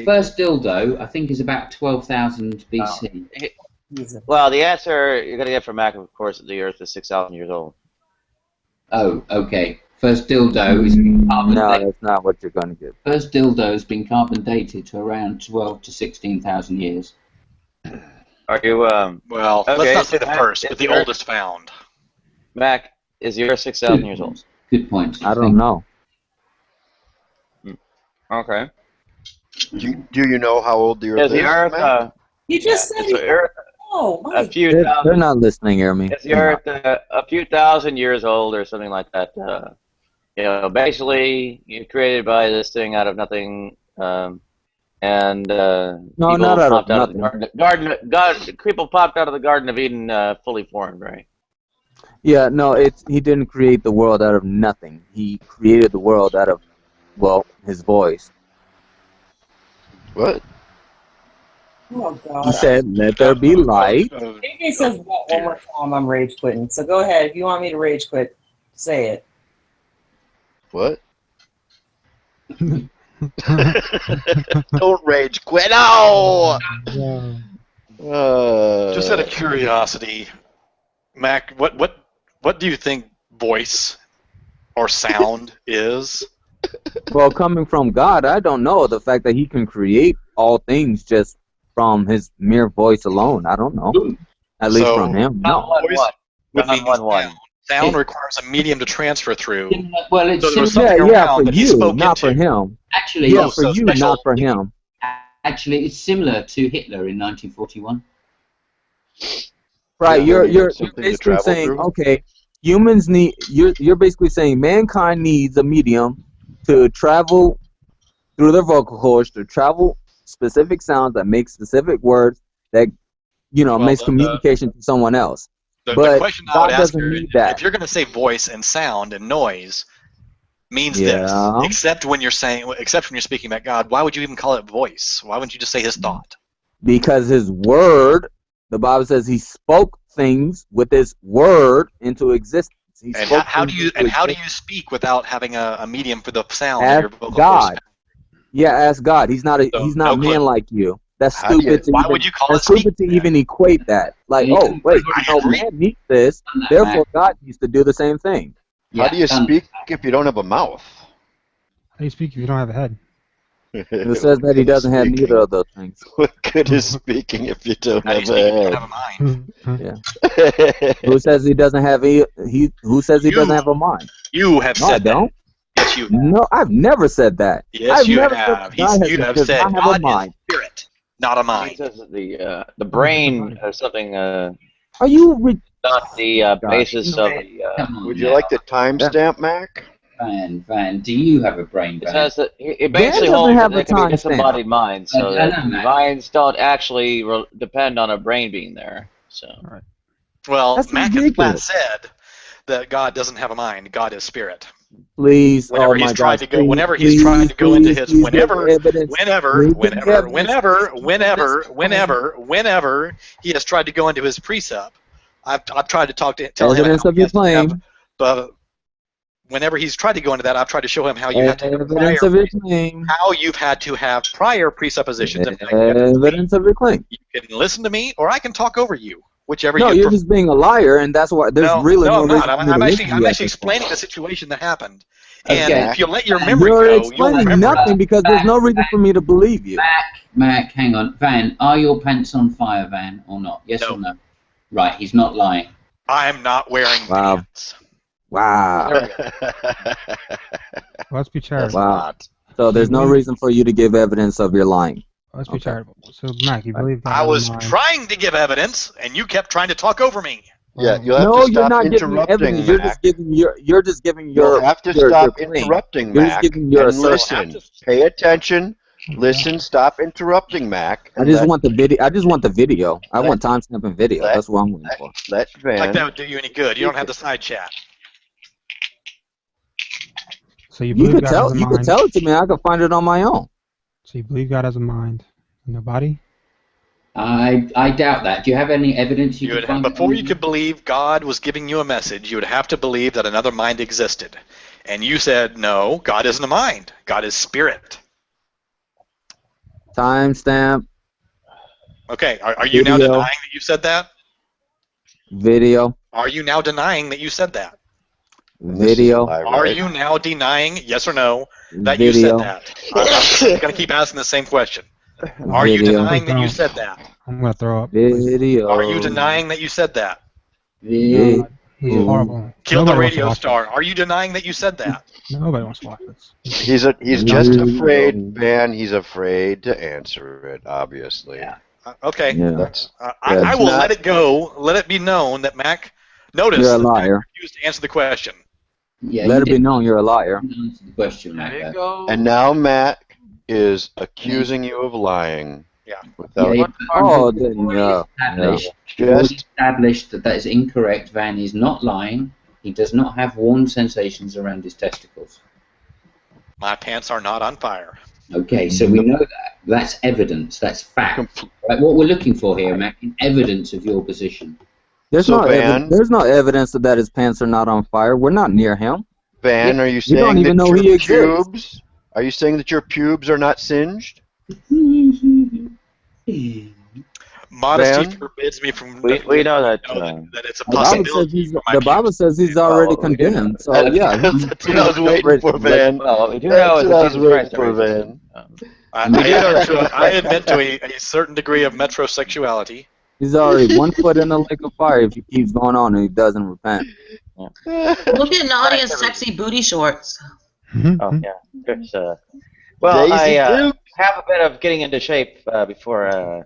First dildo, I think, is about 12,000 BC. Well, the answer you're going to get from Mac, of course, the Earth is 6,000 years old. Oh, okay. First dildo is carbon dated. No, that's not what you're going to get. First dildo has been carbon dated to around 12 to 16,000 years. Are you, Well, okay, let's not say the first, but the oldest found. Mac, is the Earth 6,000 years old? Good point. I don't know. Okay. Do you know how old the Earth is? The Earth, you just said the Earth, a few thousand. They're not listening, Jeremy. Is the Earth a few thousand years old or something like that? You know, basically, you're created by this thing out of nothing, and no, not out of nothing. People popped out of the Garden of Eden fully formed, right? Yeah, no, he didn't create the world out of nothing. He created the world out of, well, his voice. What? Oh, God. He said, "Let there be light." He says one more time, I'm rage quitting. So go ahead. If you want me to rage quit, say it. What? Don't rage quit. No! Just out of curiosity, Mac, what do you think voice or sound is? Well, coming from God, I don't know. The fact that He can create all things just from His mere voice alone, I don't know. At least from Him, no. Sound requires a medium to transfer through. Well, it's so for you, not for him. Actually, yeah, for you, not for him. Actually, it's similar to Hitler in 1941. Right, you're basically saying, okay, humans need. You're basically saying mankind needs a medium to travel through their vocal cords, to travel specific sounds that make specific words that makes communication to someone else. The But question I God would ask doesn't her, need that. if you're going to say voice and sound and noise, means Yeah. this. Except when you're speaking about God, why would you even call it voice? Why wouldn't you just say His thought? Because His word, the Bible says He spoke things with His word into existence. He And spoke how do things you into speak without having a medium for the sound of Ask your vocal God. cords? Yeah, ask God. He's not So, he's not no clue. man like you. That's How do you- stupid. why would you call that's it speaking stupid to even equate that. Like, oh wait, man needs this, therefore God needs to do the same thing. How do you speak if you don't have a mouth? How do you speak if you don't have a head? It says that He doesn't have neither of those things. What good is speaking if you don't have a head? Yeah. Who says He doesn't have Who says He doesn't have a mind? You have No, I said that. don't. Yes, you have. No, I've never said that. Yes, I've you never have. Said God You have does said not have a God mind. is spirit, not a He mind. says that the brain or something. Are you? Not the basis of the. Would you like the timestamp, Mac? Van, do you have a brain? It Van? says that it basically doesn't holds have that a there can be timestamp. disembodied minds, so I know, that Matt. minds don't actually depend on a brain being there. So. Well, That's Mac has flat ridiculous. said that God doesn't have a mind. God is spirit. Please, Whenever oh he's my tried gosh, to go, please, whenever he's tried to go into his, please give me evidence. whenever he has tried to go into his precept, I've tried to tell him Evidence how of he your has to have, claim. but whenever he's tried to go into that, I've tried to show him how you have to have Evidence of your claim. how you've had to have prior presuppositions and Evidence of your claim. you can listen to me or I can talk over you, whichever No, you you're prefer. just being a liar, and that's why there's No, really no I'm reason not. for me to I'm listen to you at actually this point. explaining the situation that happened. And Okay. if you let your memory You're go, you'll explaining remember nothing it. because there's no reason for me to believe you. Mac, hang on. Van, are your pants on fire, Van, or not? Yes or no? Right, he's not lying. I'm not wearing pants. Wow. Let's be charitable. Wow. So there's no reason for you to give evidence of your lying. Let's be charitable. So, Mac, you believe God I has a was mind? trying to give evidence, and you kept trying to talk over me. Yeah, you'll have No, to you're stop not giving me interrupting, evidence. You're Mac. just giving your. You're just giving You'll your. have to your stop claim. interrupting, You're Mac, just giving your and assertion. listen. Pay attention. Listen. Stop interrupting, Mac. I just want the video. I just want the video. I want timestamp and video. That's what I'm waiting for. Let Van. Like that would do you any good. You don't have the side chat. So you You believe could God tell. has a You could mind? tell it to me. I could find it on my own. So you believe God has a mind in a body? I doubt that. Do you have any evidence you You can would have, find? before you could believe God was giving you a message, you would have to believe that another mind existed. And you said, no, God isn't a mind. God is spirit. Timestamp. Okay, are you now Video. denying that you said that? Video. Are you now denying that you said that? Video. Are you now denying, yes or no, that Video. you said that? I'm going to keep asking the same question. Are you Video. denying that you said that? I'm gonna throw up. Video. Are you denying that you said that? He's horrible. Kill the Nobody wants to radio watch star. Are you denying that you said that? this. Nobody wants to watch this. He's just afraid, Van. He's afraid to answer it. Obviously. Okay. Yeah. I will let it go. Let it be known that Mac noticed You're a that Mac liar. refused to answer the question. Yeah, Let it be known you're a liar. Answer the question, Mac. And now Mac is accusing you of lying. Yeah. Without Established that is incorrect. Van is not lying. He does not have warm sensations around his testicles. My pants are not on fire. Okay, so we know that. That's evidence. That's fact. Right, what we're looking for here, Mac, is evidence of your position. There's no evidence that his pants are not on fire. We're not near him. Van, are you We don't saying even that know he your exists. pubes? Are you saying that your pubes are not singed? Modesty Van? forbids me from. We know that. That it's a The Bible possibility. says the Bible says he's already condemned. So yeah, That's what I was waiting for, Van. Well, we do know That's it's what I was Jesus waiting Christ, for, right? Van. I admit to a certain degree of metrosexuality. he's already 1 foot in the lake of fire if he keeps going on and he doesn't repent. Look at Nadia's sexy booty shorts. Oh yeah. It's, well, Daisy I have a bit of getting into shape before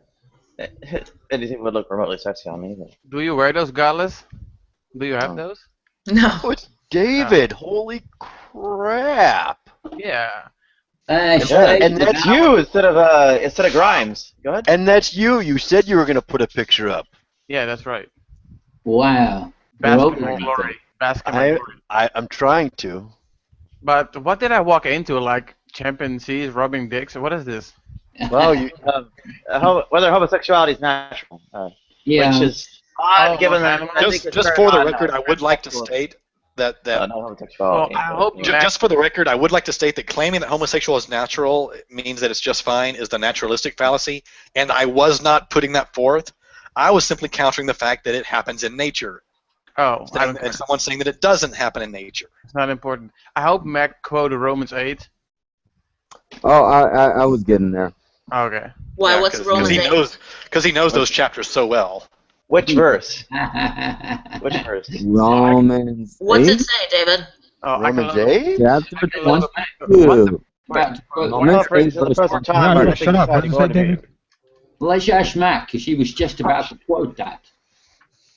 anything would look remotely sexy on me. But. Do you wear those galas? Do you have those? No. Oh, it's David. Holy crap. Yeah. And that's you instead of Grimes. Go ahead. And that's you. You said you were going to put a picture up. Yeah, that's right. Wow. Basketball glory. Basketball glory. I'm trying to. But what did I walk into? Like chimpanzees rubbing dicks? What is this? Well, you whether homosexuality is natural, yeah. which is odd given that. Just for the record, I would like to state that Well, I hope just for the record, I would like to state that claiming that homosexual is natural means that it's just fine is the naturalistic fallacy, and I was not putting that forth. I was simply countering the fact that it happens in nature. Oh, and someone saying that it doesn't happen in nature. It's not important. I hope Mac quoted Romans 8. Oh, I was getting there. Okay. Why? What's Romans 8? Because he knows those chapters so well. Which verse? Which verse? Romans. What's 8? it say, David? Oh, Romans 8? Chapter 22. Romans 8, verse 1. Shut up. What did you say, David? Let's ask Mac, because she was just about to quote that.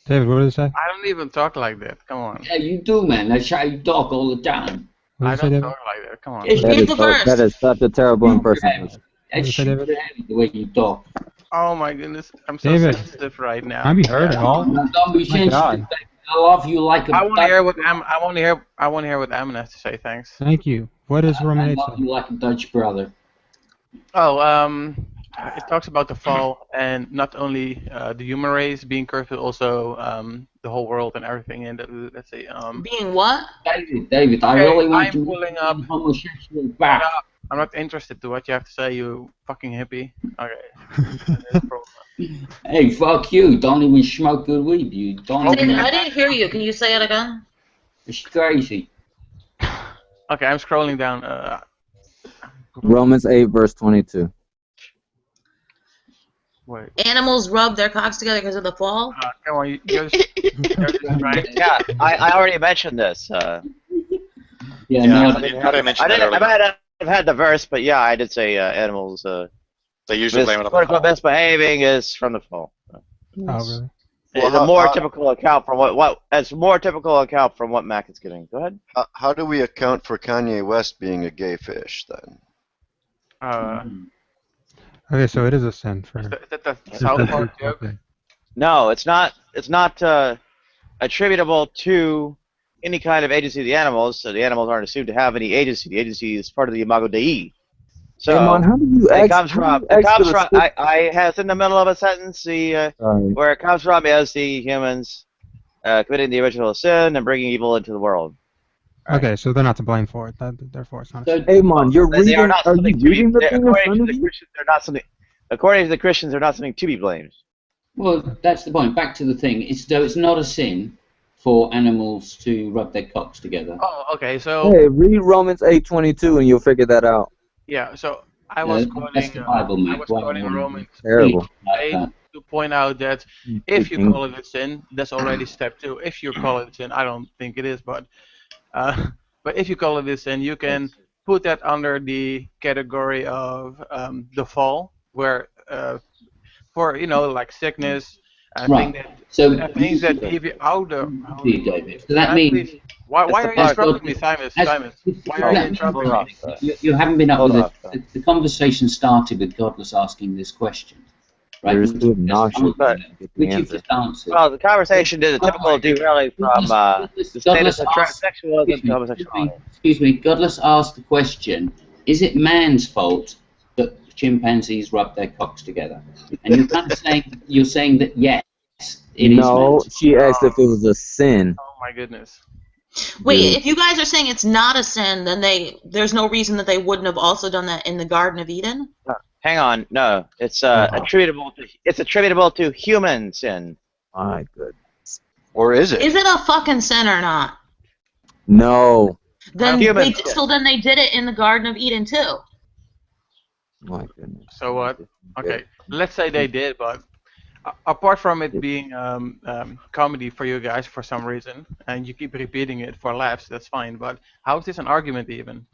David, what did it say? I don't even talk like that. Come on. Yeah, you do, man. That's how you talk all the time. I What did you say, don't David? talk like that. Come on. That is such a terrible impersonation. It's super heavy the way you talk. Oh my goodness, I'm so David, sensitive right now. can I be heard at all? Don't be My sensitive. God. I love you like a. I want to hear what I want to hear what Amon has to say. Thanks. Thank you. What does Roman 8 love say? you like a Dutch brother. Oh, it talks about the fall and not only the human race being cursed, but also the whole world and everything. And let's say being what? David, I really want I'm to pulling up homosexual back. I'm not interested to what you have to say, you fucking hippie. Okay. Hey, fuck you! Don't even smoke good weed. You don't. I Even didn't hear you. Can you say it again? It's crazy. Okay, I'm scrolling down. Romans 8 verse 22. Wait. Animals rub their cocks together because of the fall. Come on, Yeah, I already mentioned this. Yeah, no, I might have had the verse, but yeah, I did say animals. They usually blame it on the quote-unquote fall. misbehaving is from the fall. Oh, really? It's a more typical account from what it's more typical account from what Mac is getting. Go ahead. How do we account for Kanye West being a gay fish then? Okay, so it is a sin for. Is that the South Park joke? No, it's not. It's not attributable to any kind of agency of the animals. So the animals aren't assumed to have any agency. The agency is part of the Imago Dei. So Amon, how do you it comes from. I has in the middle of a sentence where it comes from is the humans committing the original sin and bringing evil into the world. Okay, so they're not to blame for it. Therefore, it's not. Amon, you're reading. Are you reading the thing in front of you? They're not something. According to the Christians, they're not something to be blamed. Well, that's the point. Back to the thing. It's not a sin for animals to rub their cocks together. Oh, okay. So. Hey, read Romans 8:22 and you'll figure that out. Yeah. So I was quoting. That's the Bible, mate. I was quoting Romans 8 to point out that if you call it a sin, that's already step 2. If you call it a sin, I don't think it is, but if you call it a sin, you can put that under the category of the fall, where for like sickness and things that leave you out of. David. So that means. Why are you interrupting me, Simon? Why are you interrupting me? You haven't been up with it. The conversation started with Godless asking this question. Right? There's good notion. Which you just answered. Well, the conversation did a typical derailing from the status of transsexualism to homosexuality. Excuse me, Godless asked the question, is it man's fault that chimpanzees rub their cocks together? And you're kind of saying, that yes, it is. No, she asked if it was a sin. Oh my goodness. Wait, if you guys are saying it's not a sin, then there's no reason that they wouldn't have also done that in the Garden of Eden? Hang on, no, it's attributable to human sin. My goodness. Or is it? Is it a fucking sin or not? No. Then they did it in the Garden of Eden too. My goodness. So what? Okay, let's say they did, but apart from it being comedy for you guys for some reason, and you keep repeating it for laughs, that's fine. But how is this an argument even?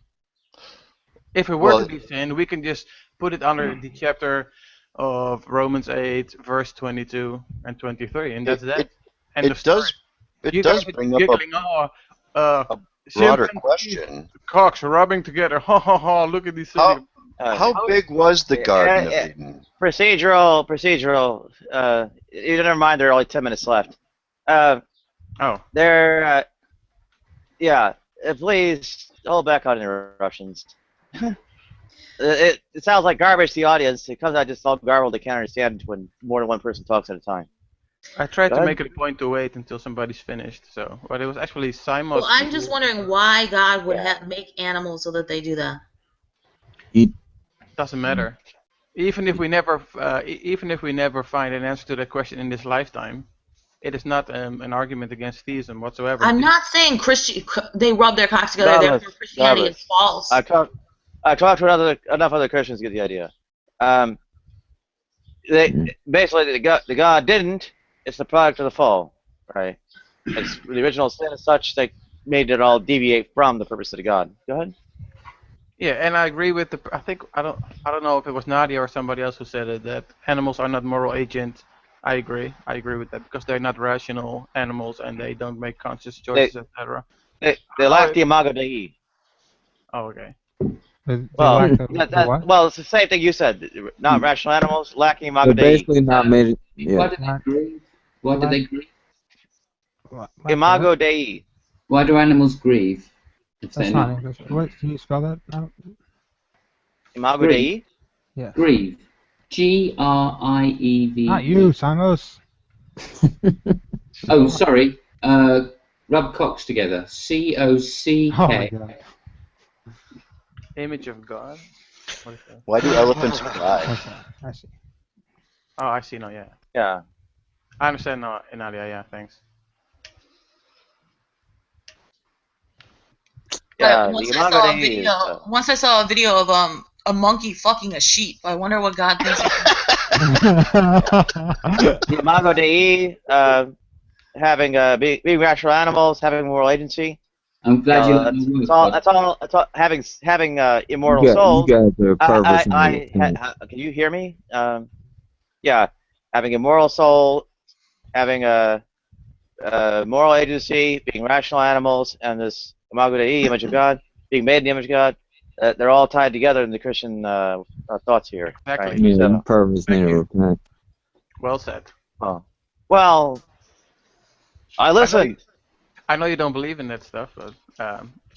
If it were to be sin, we can just put it under the chapter of Romans 8, verse 22 and 23, and that's that. And it does bring up a broader question. Cocks rubbing together. Ha ha ha! Look at these things. How big was the Garden of Eden? Procedural. You never mind. There are only 10 minutes left. There. Please hold back on interruptions. It sounds like garbage to the audience. It comes out just all garbled. They can't understand when more than one person talks at a time. I tried to make it a point to wait until somebody's finished. But it was actually Simon. Well, I'm just wondering why God would make animals so that they do that. Doesn't matter. Even if we never find an answer to that question in this lifetime, it is not an argument against theism whatsoever. I'm not saying they rub their cocks together. Therefore, Christianity is false. I talked to enough other Christians to get the idea. Basically, the God didn't. It's the product of the fall, right? It's the original sin as such that made it all deviate from the purpose of the God. Go ahead. Yeah, and I agree with I don't know if it was Nadia or somebody else who said it, that animals are not moral agents. I agree with that because they're not rational animals and they don't make conscious choices, etc. They lack the Imago Dei. Oh, okay. Well, well, it's the same thing you said. Not rational animals, lacking imago They're Dei. basically not made. Yeah. Why do they grieve? Why do they grieve? Imago Dei. Why do animals grieve? If That's they're not not English. What? Can you spell that? No. Imago Dei? Yeah. Grieve. G-R-I-E-V-E. Not you, Simos. Oh, sorry. Rub cocks together. C-O-C-K. Oh my god. Image of God. What is that? Why do elephants cry? Okay, I see. Oh, I see now. Yeah. Yeah. I understand now, Nadia. Yeah, thanks. Yeah, Once the I imago saw a Dei video. is. Once I saw a video of a monkey fucking a sheep. I wonder what God thinks of The imago Dei, having being rational animals, having moral agency. I'm glad you. That's all. That's all. That's all. Having immortal You souls. guys are perverts. Can you hear me? Yeah, having a moral soul, having a moral agency, being rational animals, and this imago Dei, image of God, being made in the image of God. They're all tied together in the Christian thoughts here. Exactly. Right? Yeah, So, perverts need to repent. Well said. oh. Well, I listen. I know you don't believe in that stuff, but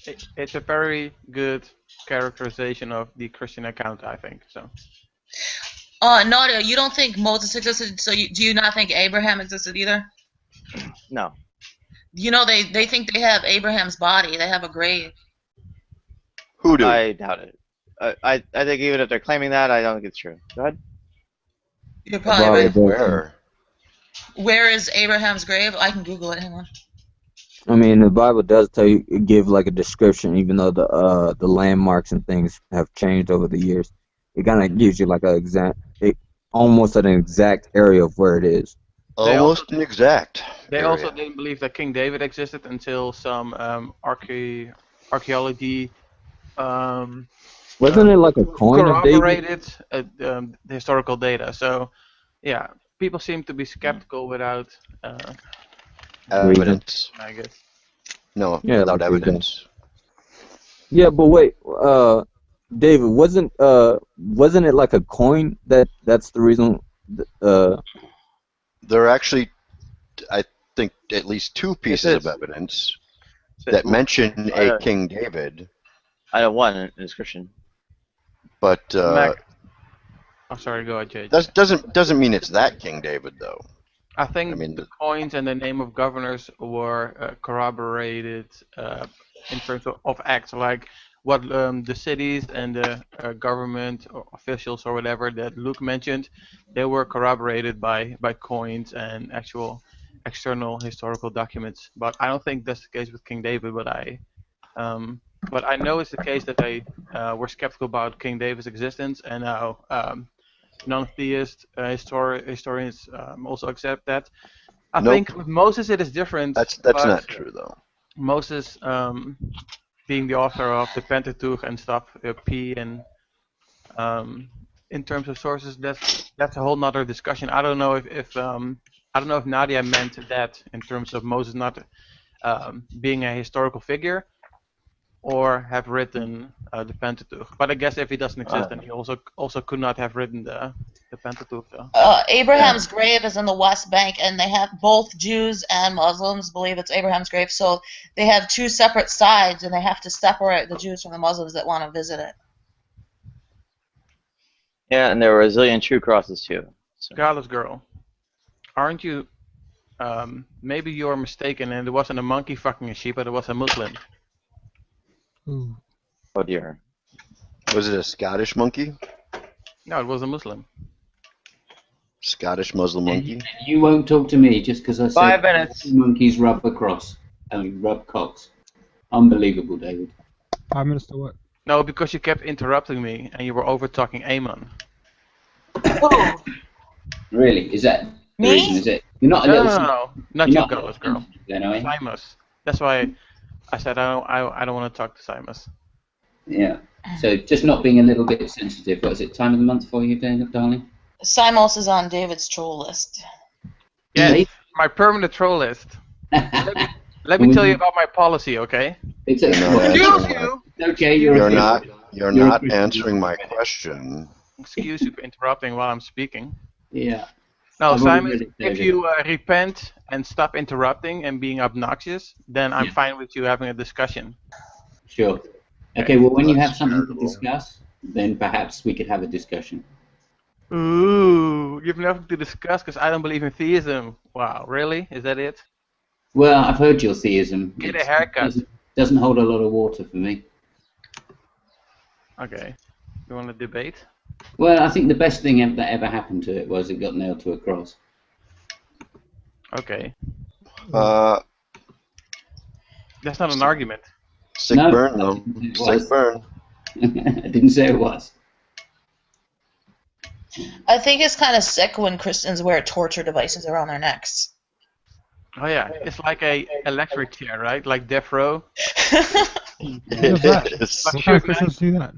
it's a very good characterization of the Christian account, I think. So. Nadia, you don't think Moses existed, so do you not think Abraham existed either? No. You know, they think they have Abraham's body. They have a grave. Who do? I doubt it. I think even if they're claiming that, I don't think it's true. Go ahead. You're probably right. Where? Where is Abraham's grave? I can Google it. Hang on. I mean, the Bible does tell you, give like a description, even though the landmarks and things have changed over the years. It kind of gives you like almost an exact area of where it is. Almost an exact. They also didn't believe that King David existed until some archaeology. Wasn't it like a coin of David? Corroborated the historical data. So, yeah, people seem to be skeptical without evidence. I guess. No, Yeah, without like evidence. Yeah, but wait, David, wasn't it like a coin that's the reason? There are actually, I think, at least two pieces of evidence that mention a King David. I know one in the description. But oh, sorry, go ahead, Jay. Doesn't mean it's that King David though. I think the coins and the name of governors were corroborated in terms of acts, like what the cities and the government or officials or whatever that Luke mentioned, they were corroborated by coins and actual external historical documents. But I don't think that's the case with King David. But I know it's the case that they were skeptical about King David's existence, and now non-theist historians also accept that. I think with Moses it is different. That's not true though. Moses, being the author of the Pentateuch and stuff, P and in terms of sources, that's a whole nother discussion. I don't know if Nadia meant that in terms of Moses not being a historical figure, or have written the Pentateuch. But I guess if he doesn't exist, then he also could not have written the Pentateuch. So. Abraham's grave is in the West Bank, and they have both Jews and Muslims believe it's Abraham's grave. So they have two separate sides, and they have to separate the Jews from the Muslims that want to visit it. Yeah, and there were a zillion true crosses too. So. Godless girl, aren't you? Maybe you're mistaken, and it wasn't a monkey fucking a sheep, but it was a Muslim. Ooh. Oh dear. Was it a Scottish monkey? No, it was a Muslim. Scottish Muslim monkey? You won't talk to me just because I said 5 minutes. Monkeys rub across. Rub cocks. Unbelievable, David. 5 minutes to what? No, because you kept interrupting me and you were over talking Amon. Oh. Really? Is that the Me? reason? Is it? You're not a No, little. not you, godless girl. Then, are you? Simus. That's why I said I don't want to talk to Simus. Yeah. So just not being a little bit sensitive. What is it? Time of the month for you, darling? Simos is on David's troll list. Yes, my permanent troll list. Let me tell you about my policy, okay? It's a, Okay, you're not answering my question. Excuse you for interrupting while I'm speaking. Yeah. No, I've already Simon, read it, if David. you repent and stop interrupting and being obnoxious, then I'm Yeah. fine with you having a discussion. Sure. Okay, well, when you have That's something to charitable. discuss, then perhaps we could have a discussion. Ooh, you've nothing to discuss because I don't believe in theism. Wow, really? Is that it? Well, I've heard your theism. Get a It haircut. doesn't hold a lot of water for me. Okay. You want to debate? Well, I think the best thing that ever happened to it was it got nailed to a cross. Okay. That's not an argument. Sick No, burn, I though. didn't say it Sick was. burn. I didn't say it was. I think it's kind of sick when Christians wear torture devices around their necks. Oh yeah, it's like a electric chair, right? Like death row. What kind of Christians do that?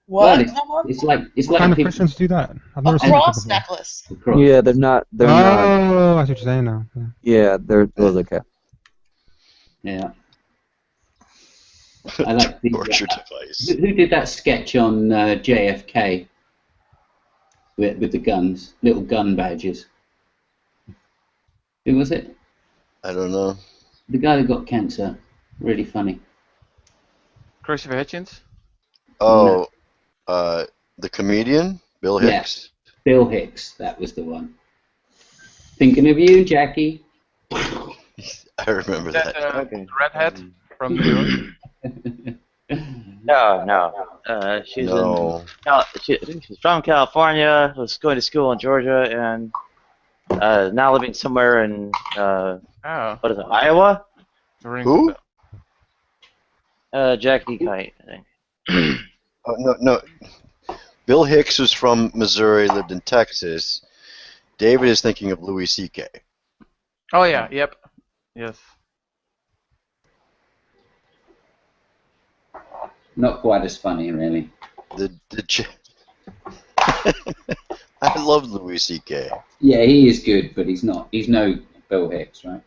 What? Well, it's like What kind of people- Christians do that? I've A never seen that cross before. necklace. Yeah, they're not. They're not. Oh, I see what you're saying now. Yeah, they're those okay. Yeah. I like the torture device. Who did that sketch on JFK with the guns, little gun badges? Who was it? I don't know. The guy that got cancer. Really funny. Christopher Hitchens? Oh, the comedian Bill Hicks. Yeah, Bill Hicks. That was the one. Thinking of you, Jackie. I remember that. Redhead from New York. No. She's she's from California. Was going to school in Georgia, and now living somewhere in what is it, Iowa? Who? Jackie Kite, I think. No. Bill Hicks was from Missouri, lived in Texas. David is thinking of Louis C.K. Oh yeah, yep. Yes. Not quite as funny, really. I love Louis C.K. Yeah, he is good, but he's not. He's no Bill Hicks, right?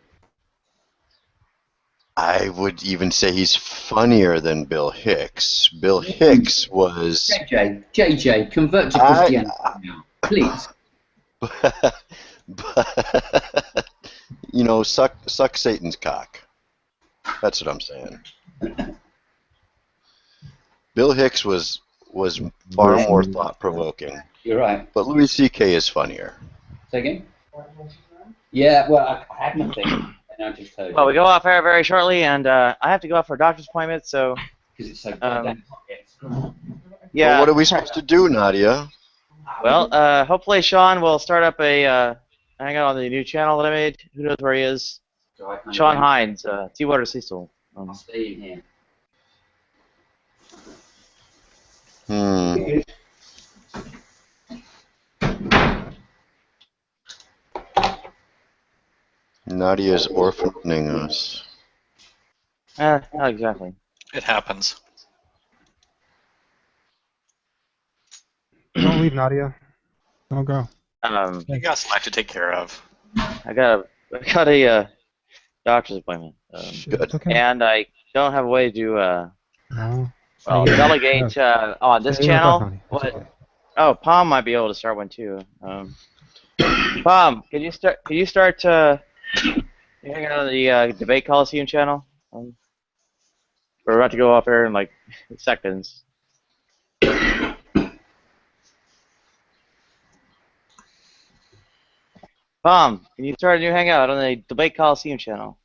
I would even say he's funnier than Bill Hicks. Bill Hicks was... JJ, convert to Christianity now, please. You know, suck Satan's cock. That's what I'm saying. Bill Hicks was far more thought-provoking. You're right. But Louis C.K. is funnier. Say again? Yeah, well, I had nothing, and I just heard. Well, we go off air very shortly, and I have to go off for a doctor's appointment, so... Because it's so goddamn hot. Yeah. Well, what are we supposed to do, Nadia? Well, hopefully Sean will start up a hangout on the new channel that I made. Who knows where he is? Sean Hines, T-Water Cecil. I'll stay in here. Nadia's orphaning us. Not exactly. It happens. Don't leave, Nadia. Don't go. You got life to take care of. I got a doctor's appointment. Good. Okay. And I don't have a way to No. delegate on this Say it channel. honey. It's okay. Oh, Palm might be able to start one too. Palm, can you start hanging out on the Debate Coliseum channel? We're about to go off air in like seconds. Palm, can you start a new hangout on the Debate Coliseum channel?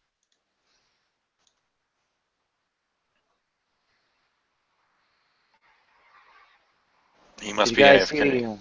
He must Did be you guys AFK.